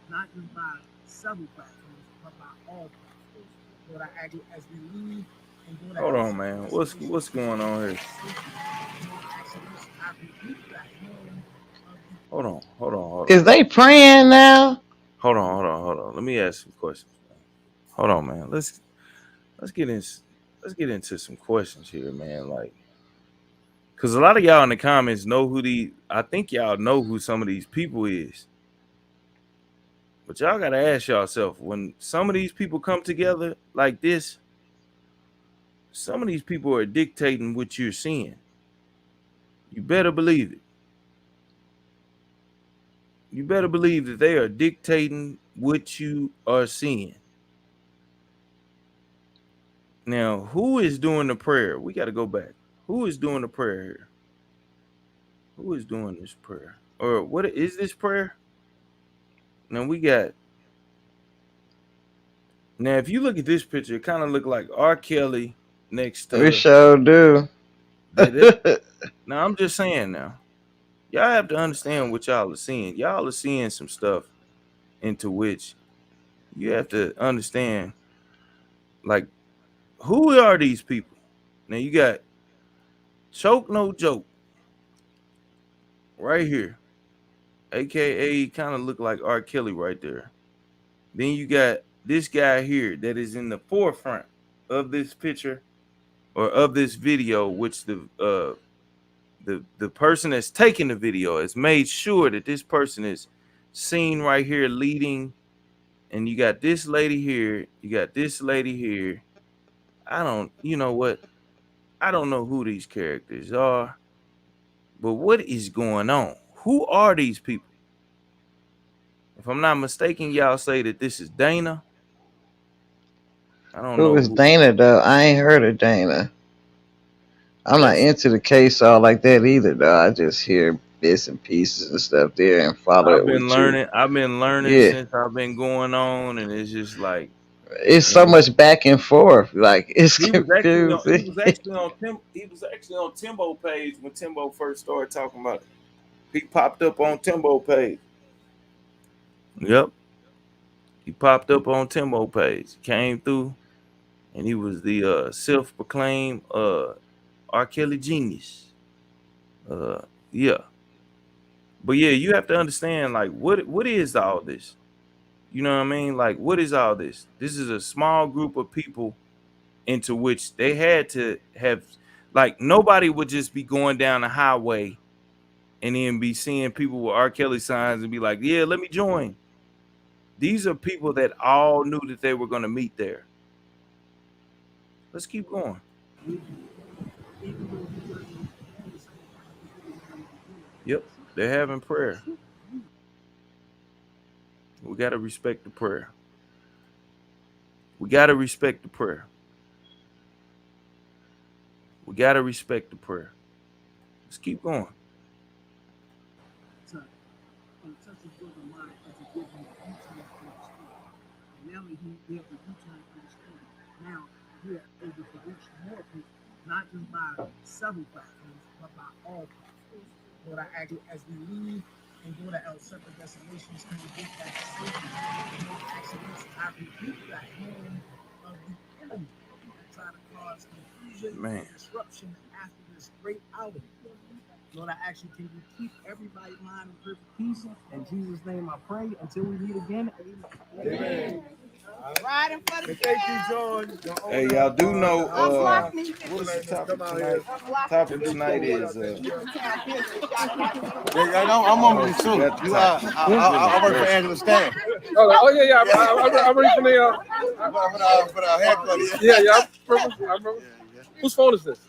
Not just by several platforms, but by all platforms. What I actually, as we leave and go to Hold on, man. What's going on here? Hold on. Is they praying now? Hold on. Let me ask some questions. Hold on, man. Let's get into some questions here, man. Like, cause a lot of y'all in the comments know I think y'all know who some of these people is. But y'all gotta ask yourself, when some of these people come together like this, some of these people are dictating what you're seeing. You better believe it. You better believe that they are dictating what you are seeing. Now, who is doing the prayer? We got to go back. Who is doing the prayer here? Who is doing this prayer? Or what is this prayer? Now we got. Now, if you look at this picture, it kind of look like R. Kelly next We to sure do. that. Now, I'm just saying. Now, y'all have to understand what y'all are seeing. Y'all are seeing some stuff into which you have to understand. Like, who are these people? Now, you got Choke No Joke right here, aka kind of look like R. Kelly right there. Then you got this guy here that is in the forefront of this picture or of this video, which the person that's taking the video has made sure that this person is seen right here leading. And you got this lady here, you got this lady here. You know what? I don't know who these characters are, but what is going on? Who are these people? If I'm not mistaken, y'all say that this is Dana. I don't Who know is who. Dana though? I ain't heard of Dana. I'm not That's into the case all like that either though. I just hear bits and pieces and stuff there and follow I've it been with you. learning. I've been learning Yeah. since I've been going on, and it's just like, It's so man, much back and forth. Like it's he was actually on. He confusing. was actually on Tim. He was actually on Timbo page when Timbo first started talking about it. He popped up on Timbo page. Yep, he popped up on Timbo page. Came through, and he was the self-proclaimed R. Kelly genius. Yeah, but yeah, you have to understand like what is all this? You know what I mean? Like, what is all this? This is a small group of people into which they had to have, like, nobody would just be going down the highway and then be seeing people with R. Kelly signs and be like, yeah, let me join. These are people that all knew that they were going to meet there. Let's keep going. Yep, they're having prayer. We got to respect the prayer. We got to respect the prayer. We got to respect the prayer. Let's keep going. Now he be able to U-turn for the story. Now we are able to reach more people, not just by several platforms, but by all platforms. Lord, I ask you as we leave and go to our separate destinations, can we get back safely? No accidents. I rebuke the hand of the enemy that try to cause confusion and disruption after this great outing. Lord, I ask you, can you keep everybody's mind in perfect peace? In Jesus' name I pray. Until we meet again. Amen. Riding for the Thank you, John. Hey, y'all do know Unblock me. what is the topic tonight? Topic tonight is I'm on this too. I work for Angela Stan. Oh yeah, yeah. I'm ready for the. For the haircut. Yeah. I remember. Whose phone is this?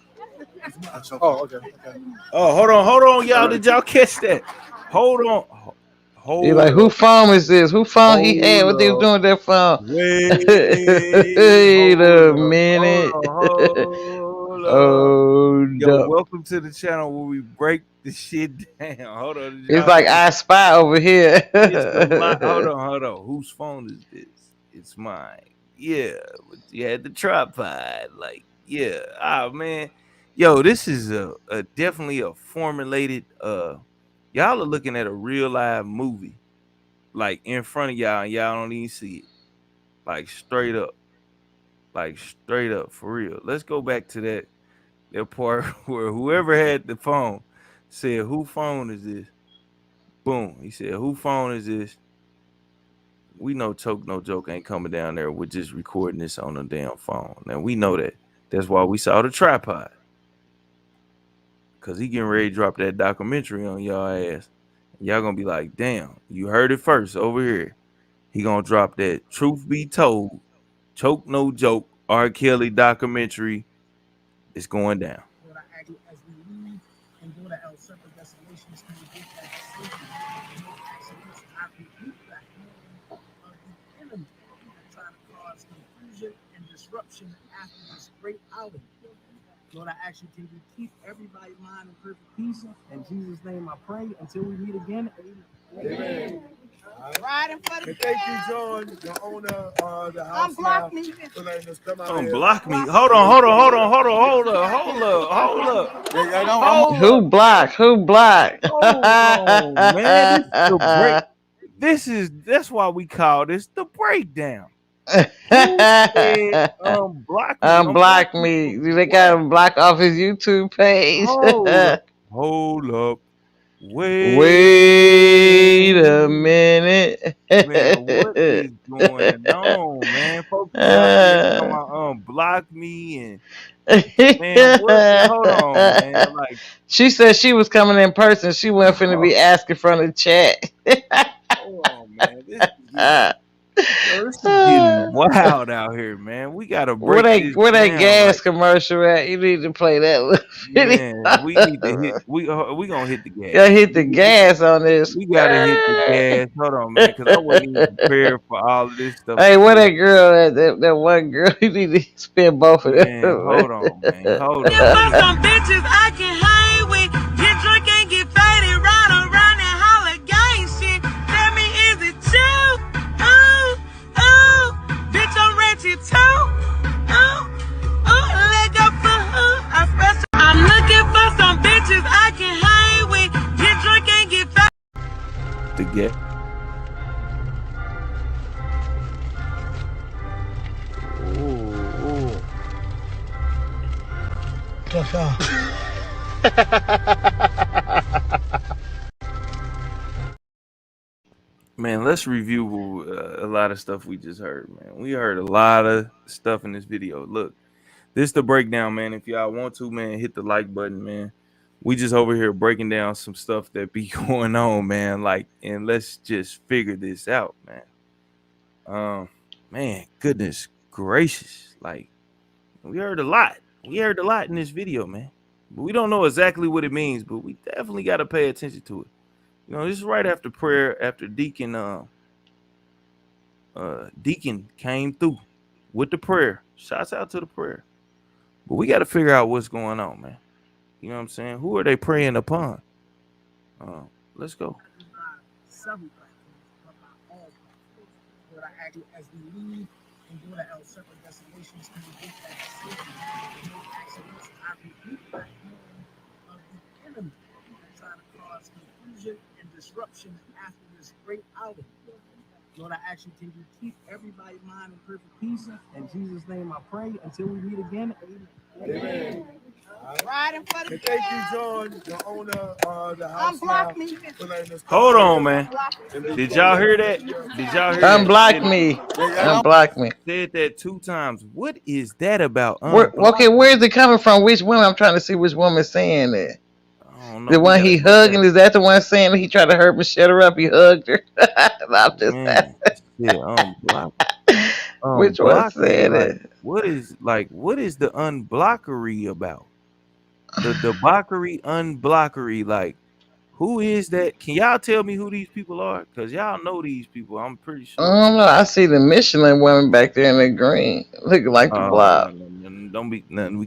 Oh, okay. Oh, hold on, y'all. Did y'all catch that? Hold on. He's Hold like, who up. phone is this? Who phone he had? What Hold they was up. doing with that phone? Wait. Wait a Hold up. minute. Hold up. Hold Yo, up. welcome to the channel where we break the shit down. Hold on. Did It's y'all like hear I spy over here. it's the my hold on. Whose phone is this? It's mine. Yeah, but you had the tripod. Like, yeah. Ah, man. Yo, this is a definitely a formulated y'all are looking at a real live movie, like in front of y'all, and y'all don't even see it. Like straight up. Like straight up for real. Let's go back to that part where whoever had the phone said, who phone is this? Boom. He said, who phone is this? We know Choke No Joke ain't coming down there with just recording this on a damn phone. Now we know that. That's why we saw the tripod. Cause he getting ready to drop that documentary on y'all ass. Y'all gonna be like, damn, you heard it first over here. He gonna drop that Truth Be Told, Choke No Joke, R. Kelly documentary. It's going down. Lord, I ask you as we leave and go to our separate destinations, can we get back safely? No accidents. confusion and disruption after this great outing. Lord, I ask you, can you keep everybody's mind in perfect peace? In Jesus' name I pray. Until we meet again. Amen. Riding for the And thank you, John, the owner of the house. Unblock me. For letting us come out here. Unblock me. Hold on. Who blocked? Who blocked? Hold on, man. This is the break. That's why we call this the breakdown. Who said unblock me? Unblock me. They got him blocked off his YouTube page. Hold up. Wait a minute. Man, what is going on, man? Folks be out there talking about unblock me and man, what? Hold on, man. Like she said she was coming in person. She wasn't finna be asking from the chat. Hold on, man. This is getting wild out here, man. We gotta break this where that down, gas like, commercial at? You need to play that. man, we need to hit. We gonna hit the gas. Gotta hit the gas on this. We gotta hit the gas. Hold on, man, because I wasn't even prepared for all of this stuff. Hey, where that girl at? That one girl. You need to spin both of them. Man, hold on, man. Hold on. Some bitches I can hang with, get drunk and get faded, ride around and holler gang shit. Tell me, is it true? Ooh, ooh, bitch, I'm wretched too. Ooh, ooh, let go for who? I'm looking for some bitches I can hang with, get drunk and get faded. To get. Man, let's review a lot of stuff we just heard, man. We heard a lot of stuff in this video. Look, this is the breakdown, man. If y'all want to, man, hit the like button, man. We just over here breaking down some stuff that be going on, man. Like, and let's just figure this out, man. Man, goodness gracious. Like, we heard a lot. We heard a lot in this video, man. But we don't know exactly what it means, but we definitely got to pay attention to it. You know, this is right after prayer, after Deacon came through with the prayer. Shouts out to the prayer. But we got to figure out what's going on, man. You know what I'm saying? Who are they praying upon? Let's go. Several platforms, but not all platforms. Lord, I ask you as we leave and go to our separate destinations, can we get that decision? No accidents. I rebuke that hand of the enemy that try to cause confusion and disruption after this great outing. Lord, I ask you, can you keep everybody's mind in perfect peace? In Jesus' name I pray. Until we meet again. Amen. Riding for the And thank you, John, the owner of the house. Unblock me. For letting us Hold on, man. Did y'all hear that? Did y'all hear that? Unblock me. Unblock me. Said that 2 times. What is that about? Okay, where's it coming from? Which woman? I'm trying to see which woman saying that. The one he hugging, is that the one saying that he tried to hurt me, shut her up? He hugged her. I'm just unblock. Which one said it? What is the unblockery about? The debauchery, unblockery, like who is that? Can y'all tell me who these people are? Because y'all know these people. I'm pretty sure. I don't know. I see the Michelin woman back there in the green, looking like the blob. No, don't be nothing. We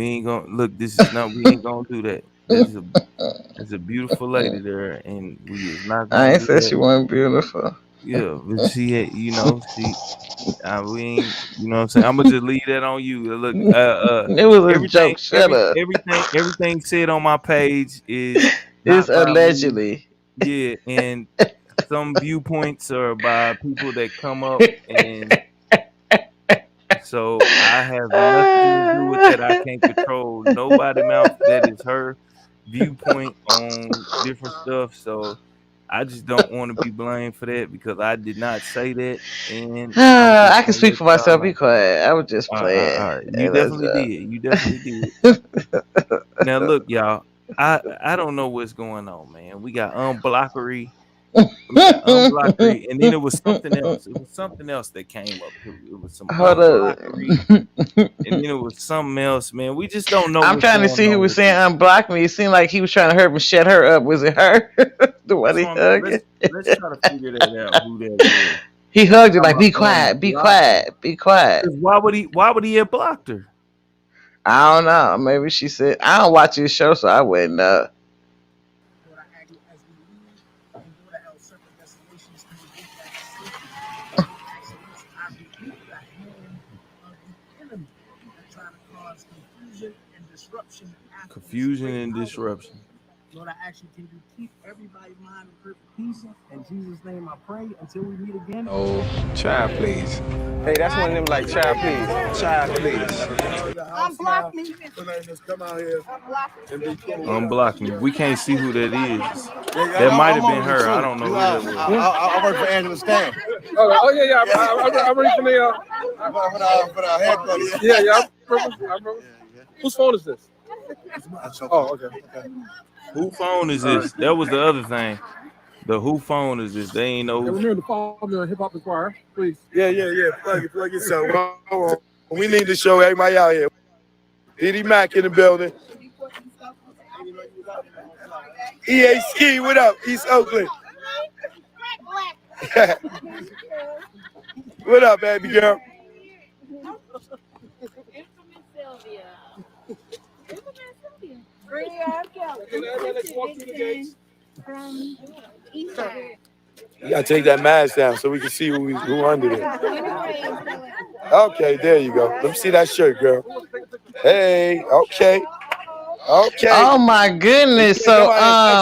ain't gonna look. This is not. We ain't gonna do that. There's a beautiful lady there, and we is not. I ain't said she wasn't beautiful. Yeah, but she, we ain't. You know what I'm saying? I'm gonna just leave that on you. Look, it was a joke. Shut up. Everything said on my page is it's allegedly. Yeah, and some viewpoints are by people that come up, and so I have nothing to do with that. I can't control nobody's mouth. That is her viewpoint on different stuff. So I just don't want to be blamed for that because I did not say that. And I can speak for myself. Be quiet. I was just playing. All right. You definitely did. Now look, y'all. I don't know what's going on, man. We got unblockery. And then it was something else. It was something else that came up too. It was some unblockery, and then it was something else, man. We just don't know. I'm trying to see who was saying unblock me. It seemed like he was trying to hurt me, shut her up. Was it her? The one he hugged? Let's try to figure that out. Who that is? He hugged her Talking like, "Be about quiet, be block. quiet, be quiet." 'Cause why would he have blocked her? I don't know. Maybe she said, "I don't watch his show, so I wouldn't know." Lord, I ask you as we leave and go to our separate destinations to get back safely. I rebuke the hand of the enemy that try to cause confusion and disruption after this Confusion great and holiday. disruption. Lord, I ask you, can you keep everybody's mind in perfect peace? In Jesus' name I pray until we meet again. Oh, child, please. Hey, that's one of them like, child, please. Child, please. Unblock me. Just come out here and be cool. Unblock me. We can't see who that is. Yeah, That might I'm have been over the her. I truth. don't know who that was. I work for Angela Stan. Oh yeah. I'm ready for the. For the haircut. Yeah. I remember. Whose phone is this? Oh, okay. Who phone is this? That was the other thing. The who phone is this? They ain't know. And remember to follow me on Hip Hop Inquirer, please. Yeah. Plug it. So we need to show everybody out here. Diddy Mac in the building. EA Ski, what up? East Oakland. What up, baby girl? You gotta take that mask down so we can see who under there. Okay, there you go. Let me see that shirt, girl. Hey, okay. Oh my goodness! So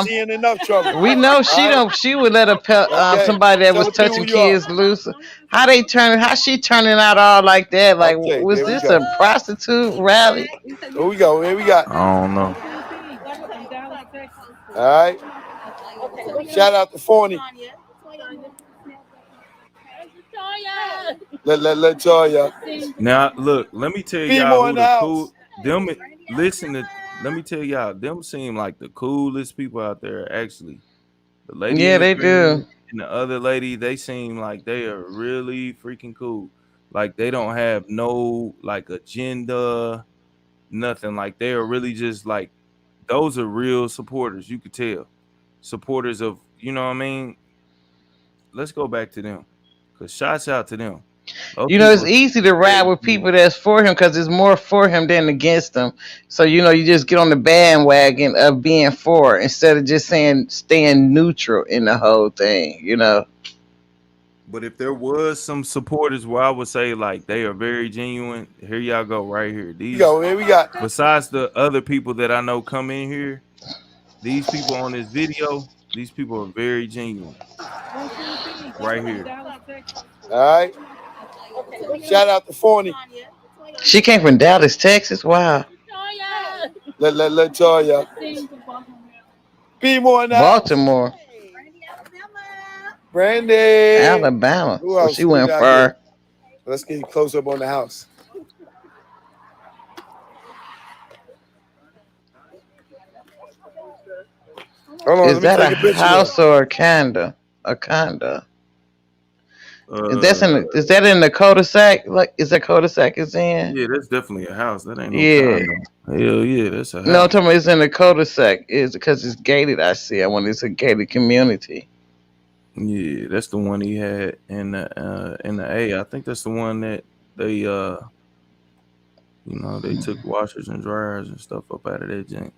she in enough trouble. we know she don't. She would let somebody that was touching kids loose. How she turning out all like that? Like, Okay, was there we this go. a prostitute rally? Here we go. Here we got. I don't know. All right. Shout out to Forney. Let Toya. Now look, let me tell Be y'all more who in the the house. cool them listen to let me tell y'all, them seem like the coolest people out there actually. The lady Yeah, in the they green do. and the other lady, they seem like they are really freaking cool. Like they don't have no like agenda, nothing. Like they are really just like those are real supporters. You could tell. Supporters of, you know what I mean? Let's go back to them. Cause shouts out to them. Those You know, people it's are easy to ride very with cool. people that's for him because it's more for him than against him. So you just get on the bandwagon of being for instead of just staying neutral in the whole thing. But if there was some supporters where I would say like they are very genuine, here y'all go right here. Here we got. Besides the other people that I know come in here, these people on this video, these people are very genuine. Right here. All right. Shout out to Forney. She came from Dallas, Texas. Wow. Let Toya. Be more in the house. Baltimore, Brandy. Alabama. Who So else? she Who went did I far. get? Let's get close up on the house. Hold on, Is let me that a take a picture of it. house or a condo? A condo. Uh Is that in the cul-de-sac? Like, is that cul-de-sac is in? yeah, that's definitely a house. That ain't no Yeah. condo. Hell yeah, that's a No, I'm house. talking about it's in the cul-de-sac. Is because it's gated. I see. I want it's a gated community. Yeah, that's the one he had in the A. I think that's the one that they they took washers and dryers and stuff up out of that jank.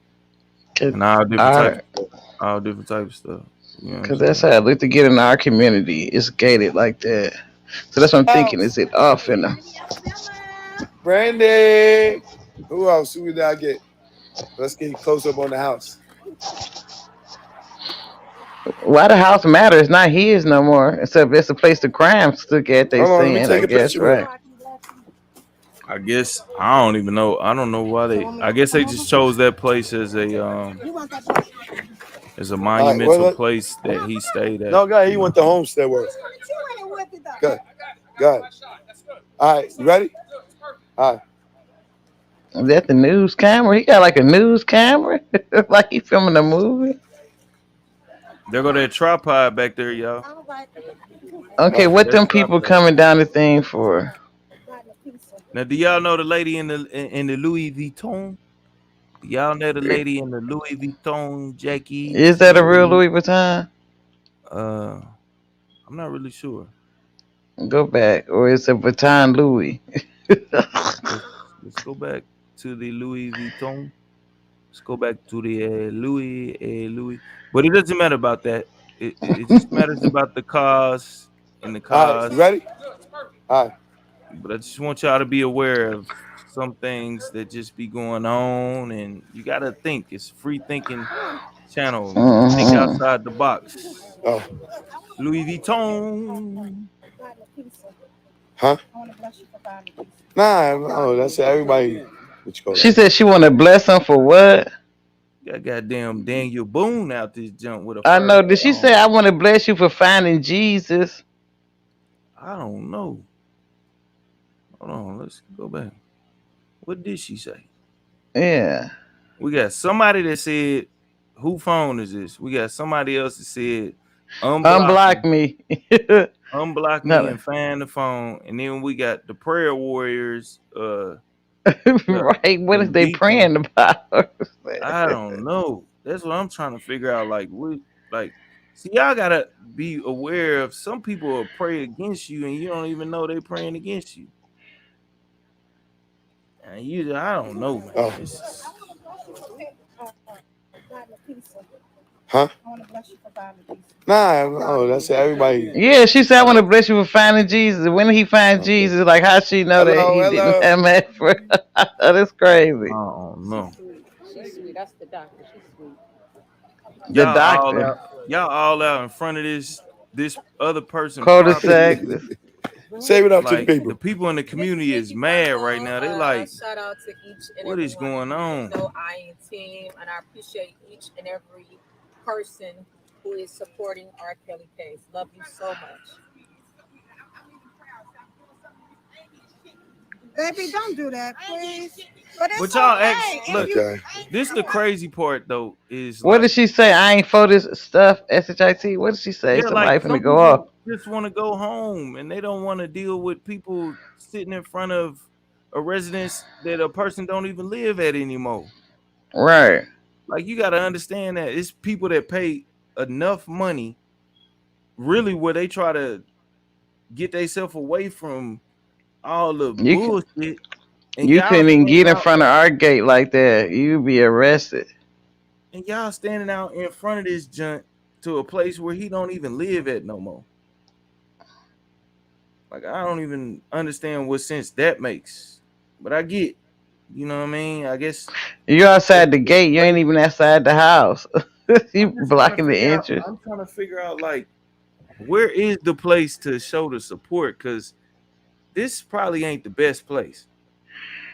And all different types of stuff. All different types of stuff. You know what I'm Because that's saying? how I look to get in our community. It's gated like that. So that's what I'm thinking. Is it off in the? Brandy. Who else? Who did I get? Let's get close up on the house. Why the house matter? It's not his no more. Except it's a place the crimes look at. They Hold on, let me saying. I take a guess picture of right. it. I guess I don't even know. I don't know why they. I guess they just chose that place as a monumental place that he stayed at. No, guy, he went to Homestead work. Good. Good. All right, you ready? All right. Is that the news camera? He got like a news camera, like he filming a movie. There go that tripod back there, y'all. Okay, what That them people tripod. coming down the thing for? Now, do y'all know the lady in the Louis Vuitton? Y'all know the lady in the Louis Vuitton Is Jackies? that a real Louis Vuitton? Uh, I'm not really sure. Go back, or it's a Baton Louis. Let's go back to the Louis Vuitton. Let's go back to the Louis. But it doesn't matter about that. It just matters about the cars and the All right, cars. you ready? All right. But I just want y'all to be aware of some things that just be going on, and you gotta think. It's a free thinking channel. Think Hmm. outside the box. Oh, Louis Vuitton. huh? Nah, no, that's everybody. What you call She that? said she want to bless him for what? Got goddamn Daniel Boone out this jump with a I fur know. Did hat she on. say I want to bless you for finding Jesus? I don't know. Hold on, let's go back. What did she say? Yeah. We got somebody that said, "Who phone is this?" We got somebody else that said, "Unblock Unblock me, me. unblock me, No. and find the phone." And then we got the prayer warriors. The Right. What is them they deacons. praying about? I don't know. That's what I'm trying to figure out. Like, see, y'all gotta be aware of some people will pray against you, and you don't even know they praying against you. And I don't know, man. Oh, This is huh? Nah, no, that's everybody. Yeah, she said I want to bless you for finding Jesus. When did he find Okay. Jesus? Like how she know that Hello, he didn't hello. have that for that's I crazy. don't know. She's sweet. That's the doctor. She's sweet. The Y'all all doctor. out. Y'all all out in front of this other person property. Cul-de-sac. Save it up to the Like the people. people in the Miss community is Nikki mad right Purple, now. They like, shout out to each and what every is one of going you. You on? know I am team, and I appreciate each and every person who is supporting R. Kelly case. Love you so much. Baby, don't do that, please. But But it's y'all act okay if look. you. Okay. This the crazy part though is What did like, she say? I ain't for this stuff. SHIT. What did she say? yeah, like Somebody finna some go off. people just want to go home and they don't want to deal with people sitting in front of a residence that a person don't even live at anymore. Right. Like you got to understand that it's people that pay enough money, really, where they try to get themselves away from all the You can bullshit, and you y'all couldn't even standing get in out, front of our gate like that. You'd be arrested. in front of this junk to a place where he don't even live at no more. Like I don't even understand what sense that makes, but I get, you know what I mean. I guess You that's outside the just gate. You the ain't place. even outside the house. You I'm just trying to blocking the figure out. entrance. I'm trying to figure out like where is the place to show the support because this probably ain't the best place.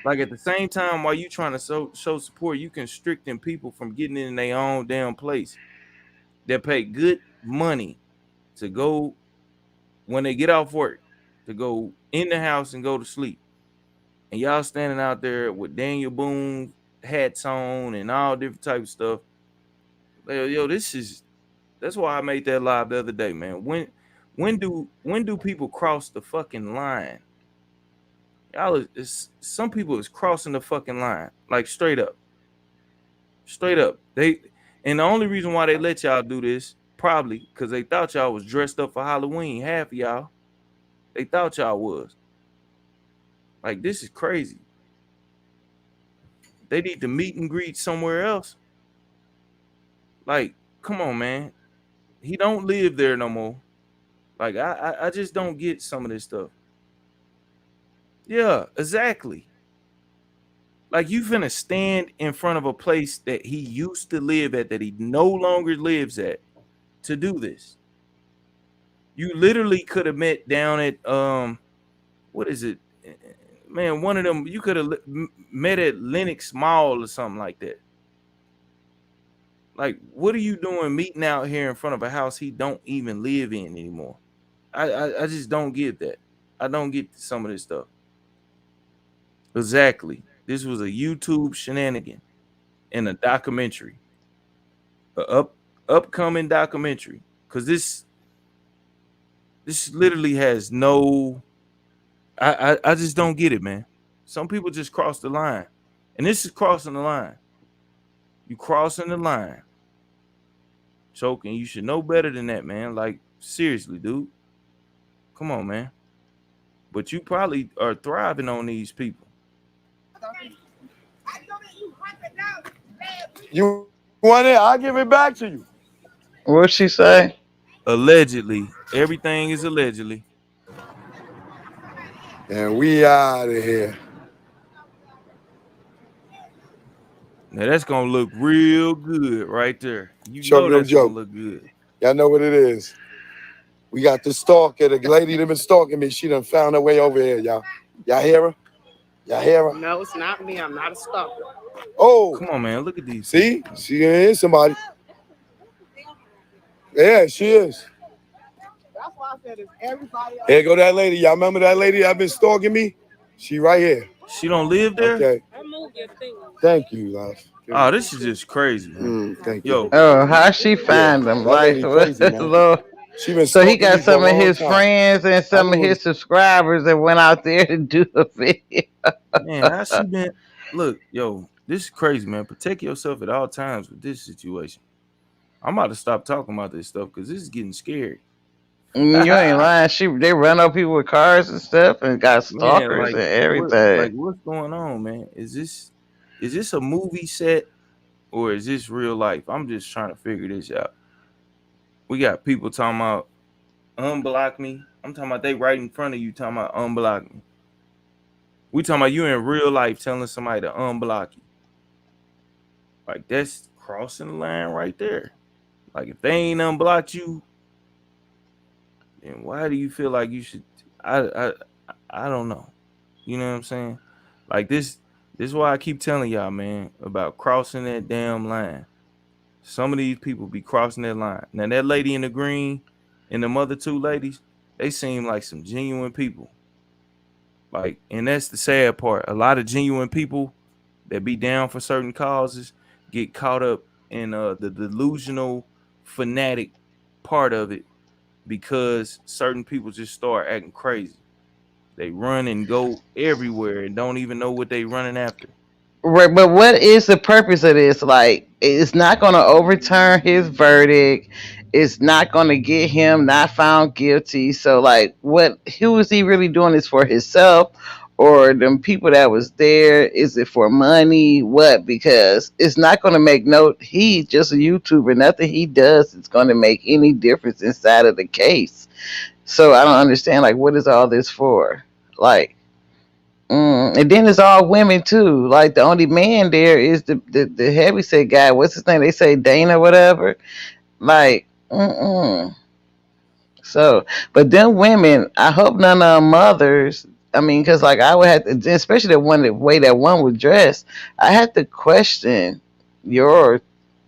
Like at the same time, while you trying to show support, you constricting people from getting in their own damn place that pay good money to go when they get off work to go in the house and go to sleep. And y'all standing out there with Daniel Boone hats on and all different type of stuff. Like, yo, this is that's why I made that live the other day, man. When do people cross the fucking line? Y'all some people is crossing the fucking line, like straight up. Straight up. And the only reason why they let y'all do this, probably because they thought y'all was dressed up for Halloween. Half of y'all. They thought y'all was. Like, this is crazy. They need to meet and greet somewhere else. Like, come on, man. He don't live there no more. Like, I just don't get some of this stuff. Yeah, exactly. Like, you finna stand in front of a place that he used to live at that he no longer lives at to do this. You literally could have met down at what is it? Man, one of them you could have met at Lenox Mall or something like that. Like, what are you doing meeting out here in front of a house he don't even live in anymore? I just don't get that. I don't get some of this stuff. Exactly. This was a YouTube shenanigan in a documentary, a upcoming documentary. Cause this literally has no. I just don't get it, man. Some people just cross the line, and this is crossing the line. You crossing the line, choking. You should know better than that, man. Like seriously, dude. Come on, man. but you probably are thriving on these people. You want it? I'll give it back to you. What'd she say? Allegedly, everything is allegedly. And we out of here. Now that's gonna look real good right there. You Show know me no that's gonna joke. look good. Y'all know what it is. We got the stalker, the lady that been stalking me. She done found her way over here, y'all. Y'all hear her? Y'all hear her? No, it's not me. I'm not a stalker. Oh, Come on, man. Look at these. see? She is somebody. Yeah, she is. That's why I said it's everybody else. Here go that lady. Y'all remember that lady that been stalking me? She right here. She don't live there. Okay. Thank you, love. Oh, this is just crazy, man. Thank Yo, you. Oh, how she find them? That Like, lady crazy, man. Lord. She been So he stalking me got for a some of long his time. friends and some of his subscribers that went out there to do a video. man, how she been? Look, yo, this is crazy, man. Protect yourself at all times with this situation. I'm about to stop talking about this stuff because this is getting scary. You ain't lying. They run up people with cars and stuff and got Man, stalkers and everything. what's going on, man? Is this a movie set or is this real life? I'm just trying to figure this out. We got people talking about unblock me. I'm talking about they right in front of you talking about unblock me. We talking about you in real life telling somebody to unblock you. Like that's crossing the line right there. Like if they ain't unblocked you, then why do you feel like you should? I don't know. You know what I'm saying? Like this is why I keep telling y'all, man, about crossing that damn line. Some of these people be crossing that line. Now that lady in the green and the other two ladies, they seem like some genuine people. Like, and that's the sad part. A lot of genuine people that be down for certain causes get caught up in the delusional fanatic part of it because certain people just start acting crazy. They run and go everywhere and don't even know what they running after. Right, but what is the purpose of this? Like, it's not going to overturn his verdict. It's not going to get him not found guilty. So, like, what? Who is he really doing this for? Himself or them people that was there? Is it for money? What? Because it's not going to make no. He's just a YouTuber. Nothing he does is going to make any difference inside of the case. So I don't understand. Like, what is all this for? Like. And then it's all women too. Like the only man there is the heavyset guy. What's his name? They say Dana, whatever. Like, so, but them women, I hope none of them mothers. I mean, because like I would have to, especially the way that one was dressed. I had to question your,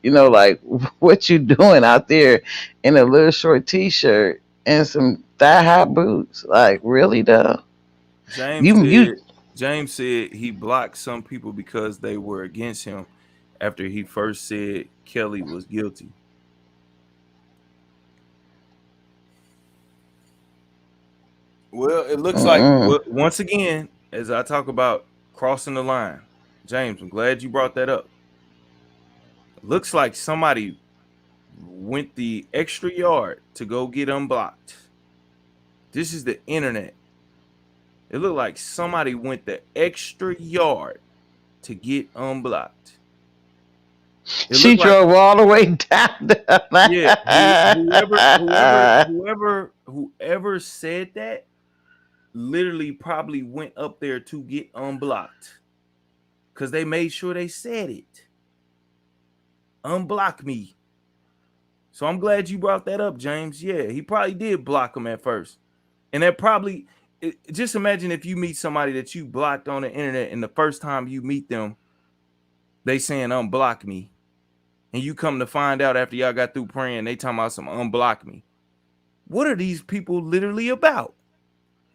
like what you doing out there in a little short t-shirt and some thigh high boots. Like, really though? You James said he blocked some people because they were against him after he first said Kelly was guilty. Well, it looks like once again, as I talk about crossing the line, James, I'm glad you brought that up. Looks like somebody went the extra yard to go get unblocked. This is the internet. It looked like somebody went the extra yard to get unblocked. She drove all the way down Yeah, whoever said that literally probably went up there to get unblocked because they made sure they said it. Unblock me. So I'm glad you brought that up, James. Yeah, he probably did block him at first. And that probably, just imagine if you meet somebody that you blocked on the internet and the first time you meet them, they saying unblock me. And you come to find out after y'all got through praying, they talking about some unblock me. What are these people literally about?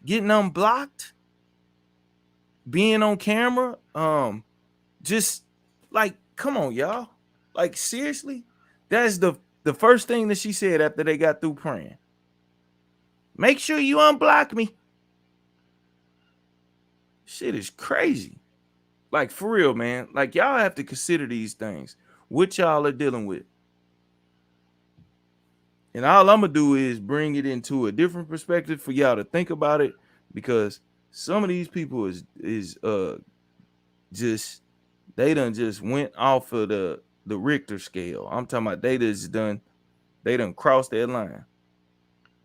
Getting unblocked? Being on camera? Just like, come on, y'all. Like, seriously? That's the first thing that she said after they got through praying. Make sure you unblock me. Shit is crazy. Like, for real, man. Like, y'all have to consider these things. What y'all are dealing with. And all I'm going to do is bring it into a different perspective for y'all to think about it. because some of these people is just they done just went off of the Richter scale. I'm talking about they done crossed that line.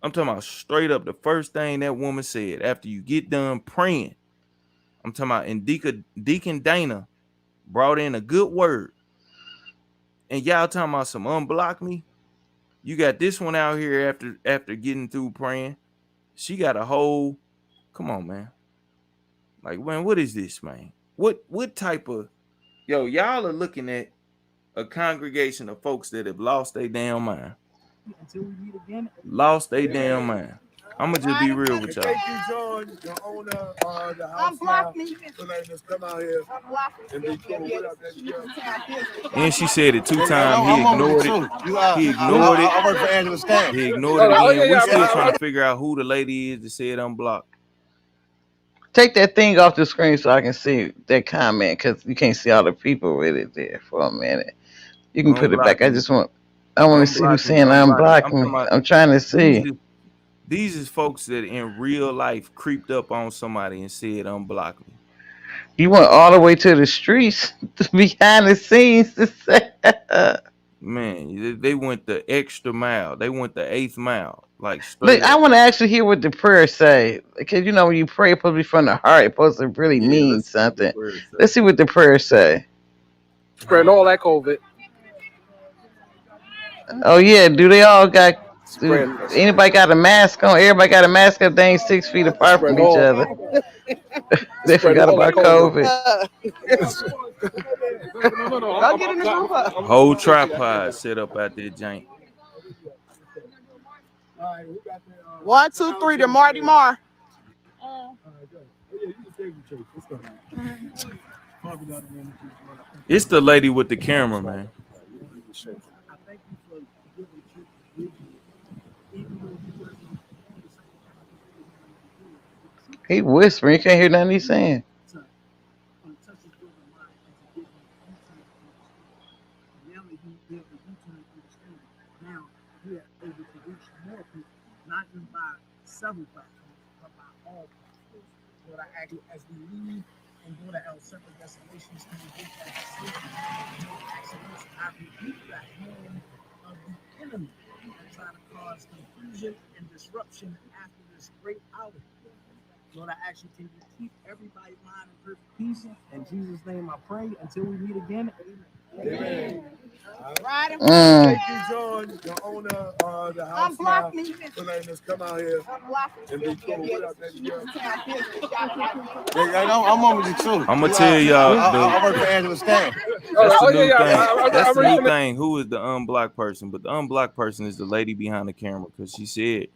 I'm talking about straight up the first thing that woman said after you get done praying. I'm talking about, and Deacon Dana brought in a good word. And y'all talking about some unblock me? You got this one out here after getting through praying. She got a whole, come on, man. Like, man, what is this, man? What type of, y'all are looking at a congregation of folks that have lost their damn mind. Until we meet again. Lost their damn mind. I'm gonna just be real with y'all. Thank you, John, the owner of the house now, for letting us come out here and be cool. What up, that And she said it 2 times. He ignored it. He ignored it. I work for Angela Stan. He ignored it again. We still trying to figure out who the lady is that said unblocked. Take that thing off the screen so I can see that comment, because you can't see all the people with it there for a minute. You can put it back. I want to see who's saying unblock me. I'm trying to see. These is folks that in real life creeped up on somebody and said unblock me. You went all the way to the streets, behind the scenes to say. Man, they went the extra mile. They went the 8th mile. Like, look, I want to actually hear what the prayer say, because when you pray, it's supposed to be from the heart. It's supposed to really mean something. Let's see what the prayer say. Spreading all that COVID. Oh yeah, do they all got? Anybody got a mask on? Everybody got a mask up. They ain't 6 feet apart from each other. They forgot about COVID. I'll get in the group. Whole tripod set up out there, jank. 1, 2, 3 to Marty Marr. It's the lady with the camera, man. He whispering. You can't hear nothing he's saying. Now we are able to reach more people, not just by several platforms, but by all platforms. Lord, I ask you as we leave and go to our separate destinations, can we get that safety? No accidents. I rebuke that hand of the enemy that try to cause confusion and disruption after this great outing. Lord, I ask you, can you keep everybody's mind in perfect peace? In Jesus' name I pray. Until we meet again. Amen. Thank you, John, the owner of the house now, for letting us come out here and be cool. What up, I'm on with you too. I'm gonna tell y'all. I work for Angela Stan. That's the new thing. That's the new thing. Who is the unblocked person? But the unblocked person is the lady behind the camera, because she said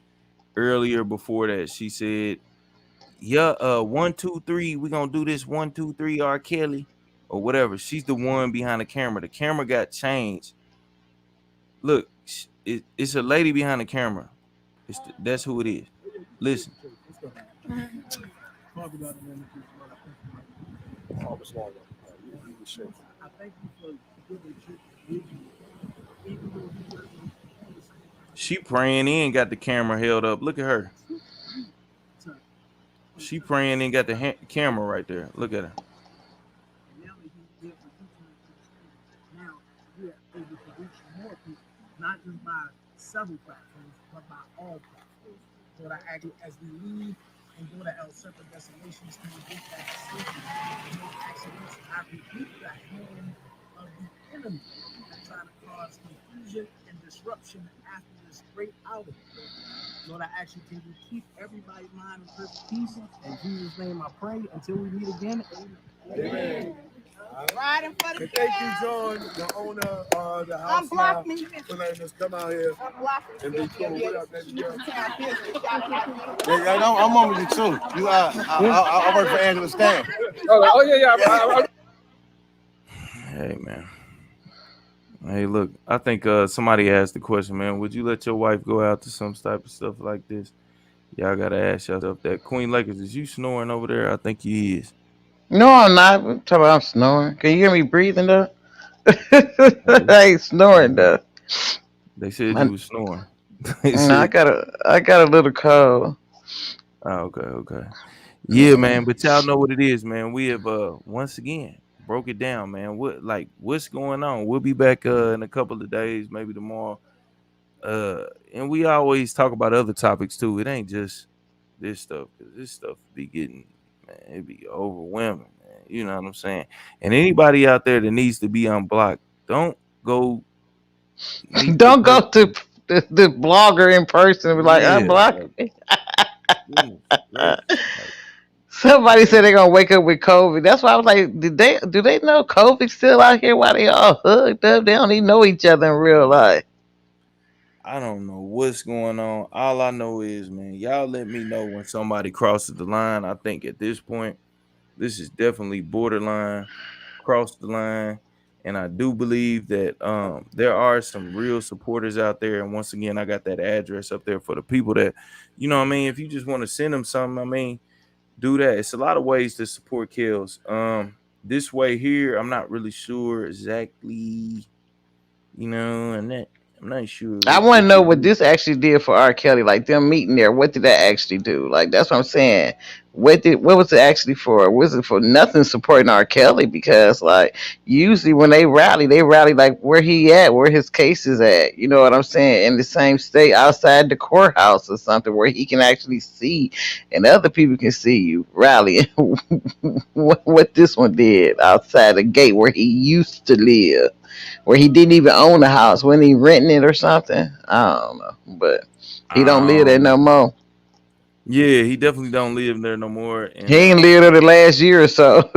earlier before that, she said, yeah, 1, 2, 3, we're gonna do this 1, 2, 3 R. Kelly or whatever. She's the one behind the camera. The camera got changed. Look, it's a lady behind the camera. That's who it is. Listen. She praying in, got the camera held up. Look at her. She praying in, got the camera right there. Look at her. Now we are able to reach more people, not just by several platforms, but by all platforms. Lord, I ask you as we leave and go to our separate destinations, can we get that safety? No accidents. I rebuke that hand of the enemy that try to cause confusion and disruption after this great outing. Lord, I ask you, can you keep everybody's mind in perfect peace? In Jesus' name I pray. Until we meet again. Amen. Riding for the thank you, John, the owner of the house now, for letting us come out here and be cool. What up, I'm on with you too. I work for Angela Stan. Hey, man. Hey, look, I think somebody asked the question, man, would you let your wife go out to some type of stuff like this? Y'all got to ask yourself that. Queen Lakers, is you snoring over there? I think he is. No, I'm not. I'm talking about I'm snoring. Can you hear me breathing, though? I ain't snoring, though. They said you was snoring. No, I got a little cold. Okay. Yeah, man. But y'all know what it is, man. We have once again broke it down, man. What's going on? We'll be back in a couple of days, maybe tomorrow. And we always talk about other topics too. It ain't just this stuff, because this stuff be getting, man, it be overwhelming, man. You know what I'm saying? And anybody out there that needs to be unblocked, don't go meet the Don't go to person. the blogger in person and be like, Yeah, unblock like me. goodness gracious. Like, Somebody man, said they're gonna wake up with COVID. That's why I was like, do they know COVID's still out here? Why they all hooked up? They don't even know each other in real life. I don't know what's going on. All I know is, man, y'all let me know when somebody crosses the line. I think at this point, this is definitely borderline, cross the line. And I do believe that there are some real supporters out there. And once again, I got that address up there for the people that, you know what I mean, if you just want to send them something, I mean, do that. It's a lot of ways to support Kills. This way here, I'm not really sure exactly, and that I'm not sure I what want to know they what do. this actually did for R. Kelly. Like them meeting there, what did that actually do? Like that's what I'm saying. What was it actually for? Was it for nothing supporting R. Kelly? Because like usually when they rally like where he at, where his case is at. You know what I'm saying? In the same state outside the courthouse or something where he can actually see and other people can see you rallying. What this one did outside the gate where he used to live, where he didn't even own the house. Wasn't he renting it or something? I don't know, but he don't live there no Um, more. yeah, he definitely don't live there no more, He and ain't lived there the last year or so.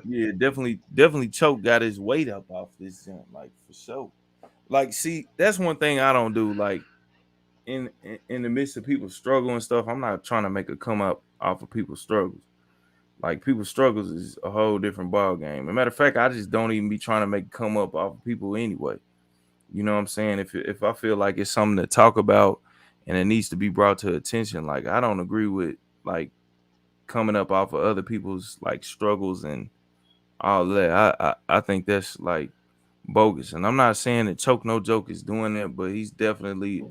yeah, definitely Choke got his weight up off this jump, like for sure. Like, see, that's one thing I don't do. Like in the midst of people's struggle and stuff, I'm not trying to make a come up off of people's struggles. Like people's struggles is a whole different ball game. As a matter of fact, I just don't even be trying to make a come up off of people anyway. You know what I'm saying? If I feel like it's something to talk about and it needs to be brought to attention, like I don't agree with like coming up off of other people's like struggles and all that. I think that's like bogus. And I'm not saying that Choke No Joke is doing that, but he's definitely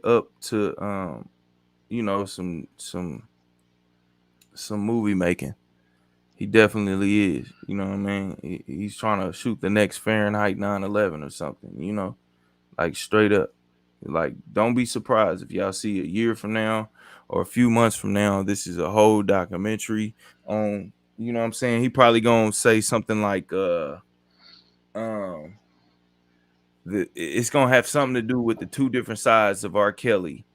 up to some movie making. He definitely is. You know what I mean? He's trying to shoot the next Fahrenheit 9/11 or something, like straight up. Like, don't be surprised if y'all see a year from now or a few months from now, this is a whole documentary on, you know what I'm saying? He probably gonna say something like um it's gonna have something to do with the two different sides of R. Kelly.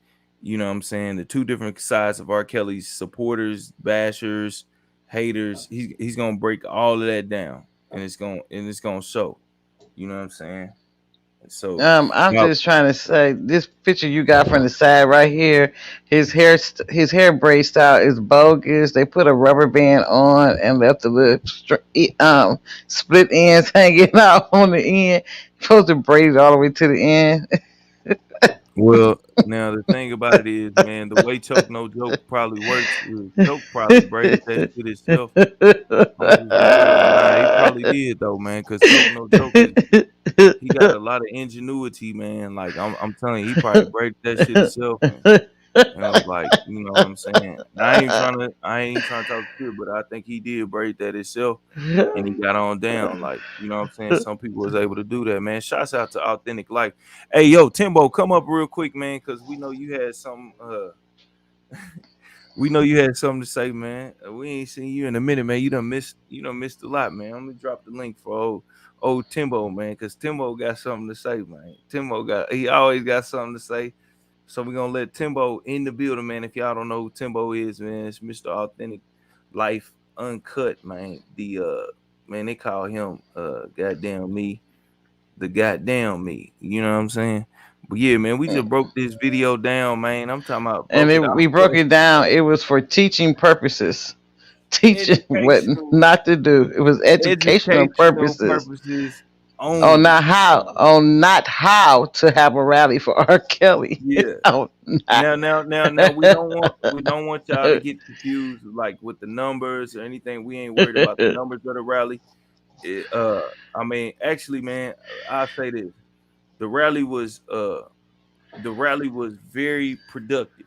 You know what I'm saying? The two different sides of R. Kelly's supporters, bashers, haters. He's gonna break all of that down, and it's gonna show. You know what I'm saying? So I'm now, just trying to say this picture you got from the side right here. His hair braid style is bogus. They put a rubber band on and left the little split ends hanging out on the end. You're supposed to braid it all the way to the end. well, now the thing about it is, man, the way Choke No Joke probably works is Choke probably braided that shit himself off his dreads. Nah, he probably did though, man, because Choke No Joke is he got a lot of ingenuity, man. Like I'm telling you, he probably braided that shit himself, and I was like, you know what I'm saying? I ain't trying to talk shit, but I think he did braid that himself, and he got on down. Like, you know what I'm saying? Some people was able to do that, man. Shouts out to Authentic Life. Hey, yo, Timbo, come up real quick, man, because we know you had some. We know you had something to say, man. We ain't seen you in a minute, man. You done missed a lot, man. Let me drop the link for old Timbo, man, because Timbo got something to say, man. He always got something to say. So we're gonna let Timbo in the building, man. If y'all don't know who Timbo is, man, it's Mr. Authentic Life Uncut, man. Man, they call him goddamn me, the goddamn me. You know what I'm saying? But yeah, man, we just broke this video down, man. I'm talking about And broke it we off broke it down. It was for teaching purposes. Teaching what educational not to do. It was educational educational purposes. purposes On only. not how, on not how to have a rally for R. Kelly. Yeah. On not. Now we don't want y'all to get confused like with the numbers or anything. We ain't worried about the numbers of the rally. It, I mean, actually, man, I'll say this: the rally was the rally was very productive.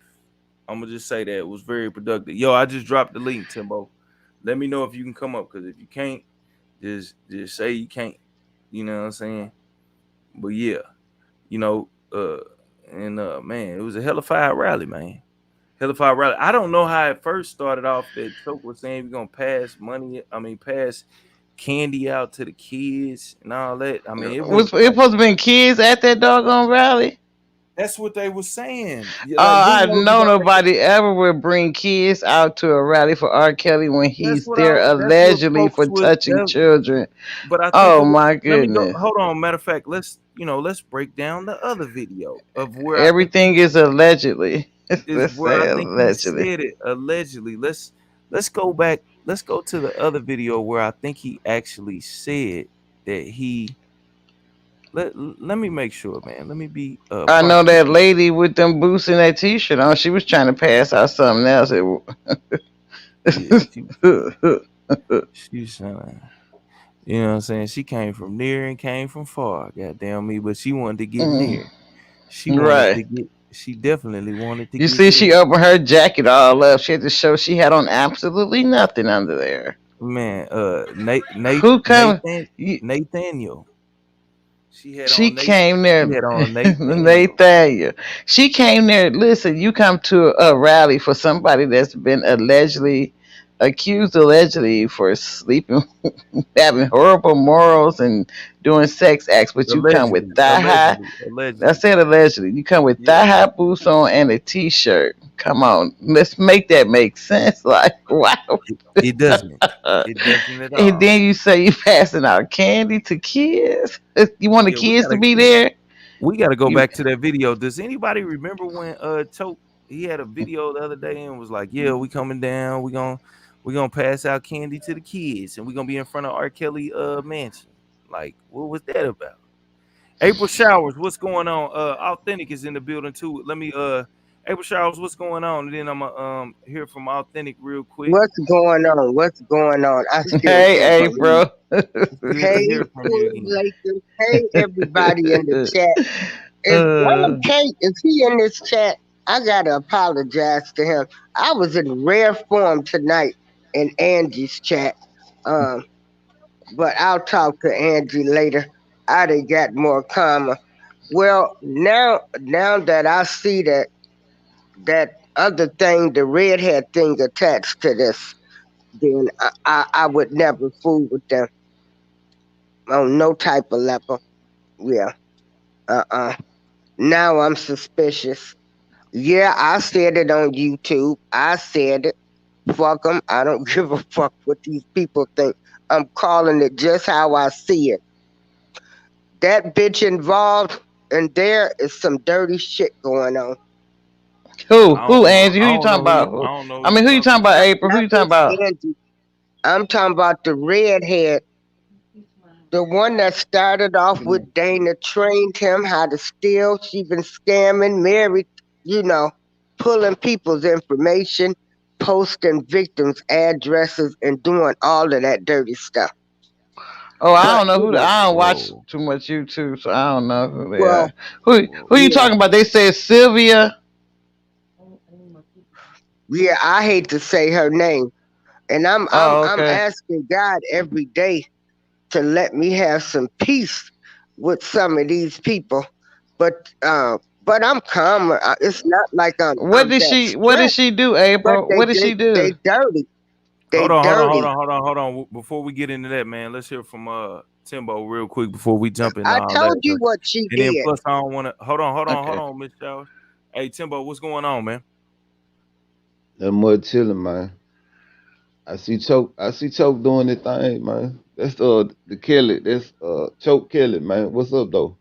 I'm gonna just say that it was very productive. Yo, I just dropped the link, Timbo. Let me know if you can come up, because if you can't, just say you can't. You know what I'm saying? But yeah, you know, and man, it was a hellified rally, man. Hellified rally. I don't know how it first started off that Choke was saying we're gonna pass money. I mean, pass candy out to the kids and all that. I mean, it Was went it like supposed to been kids at that doggone rally? that's what they were saying. Yeah, like who I knows know about that? nobody ever would bring kids out to a rally for R. Kelly when That's he's what there that's what allegedly for folks was touching that, children. but I think Oh it was. my Let me go. goodness. Hold on. Matter of fact, let's break down the other video of where I think Everything is allegedly. is Let's where say I think he allegedly. said it allegedly. Let's go back. Let's go to the other video where I think he actually said that he. Let me make sure, man. Let me be I know partial. that lady with them boots and that T-shirt on. She was trying to pass out something else. Yeah, she's you know what I'm saying? She came from near and came from far. Goddamn me, but she wanted to get Mm, near. She wanted right. to get. She definitely wanted to You get see, near. she opened her jacket all up. She had to show she had on absolutely nothing under there. Man, Who come? Nathaniel. She had She on came She there, had on Nathaniel. Nathaniel. She came there. Listen, you come to a rally for somebody that's been allegedly accused, allegedly for sleeping, having horrible morals, and doing sex acts. But you come with Allegedly, thigh high. allegedly, I allegedly. said allegedly. You come with Yeah, thigh high boots on and a T-shirt. Come on, let's make that make sense. Like, wow. it doesn't. It doesn't at And all. then you say you passing out candy to kids. You want the Yeah, kids to be there? we gotta go You back to that video. Does anybody remember when Choke he had a video the other day and was like, "Yeah, we coming down. We gonna pass out candy to the kids, and we gonna be in front of R. Kelly mansion." Like, what was that about? April Showers, what's going on? Authentic is in the building too. Let me April Showers, what's going on? And then I'm gonna hear from Authentic real quick. What's going on? What's going on? I It's still can't hey, believe. bro. good to Hey, hear from you Corey again. Lakers. Hey, everybody in the chat. Is uh, Brother Kate, is he in this chat? I gotta apologize to him. I was in rare form tonight in Angie's chat. Um, but I'll talk to Angie later. I done got more calmer. Well, now that I see that other thing, the redhead thing attached to this, then I would never fool with them on no type of level. Yeah. Now I'm suspicious. Yeah, I said it on YouTube. I said it. Fuck them. I don't give a fuck what these people think. I'm calling it just how I see it. That bitch involved, and there is some dirty shit going on. who? I Who, don't know. Angie? Who you talking about? I Who? don't know who I you mean, who you talking talking about. about, April? Who Not you talking this about? Angie. I'm talking about the redhead, the one that started off with Dana, trained him how to steal. She been scamming, married, you know, pulling people's information, posting victims' addresses, and doing all of that dirty stuff. Oh, I But don't know who. I don't watch Whoa. too much YouTube, so I don't know who they well, are. Who you yeah, talking about? They said Sylvia. yeah. I hate to say her name, and I'm I'm Oh, I'm okay. asking God every day to let me have some peace with some of these people. But but I'm calm. It's not like I'm that What did stressed. she do, But April? they What did they she do? they dirty. They Hold on, hold on, hold dirty. on, hold on, hold on. Before we get into that, man, let's hear from Timbo real quick before we jump into I all that. told you what she And then did. plus, I don't want to. Hold Okay. on, Miss Showers. Hey, Timbo, what's going on, man? That mud chilling, man. I see Choke doing the thing, man. That's the Kelly. That's Choke Kelly, man. What's up though?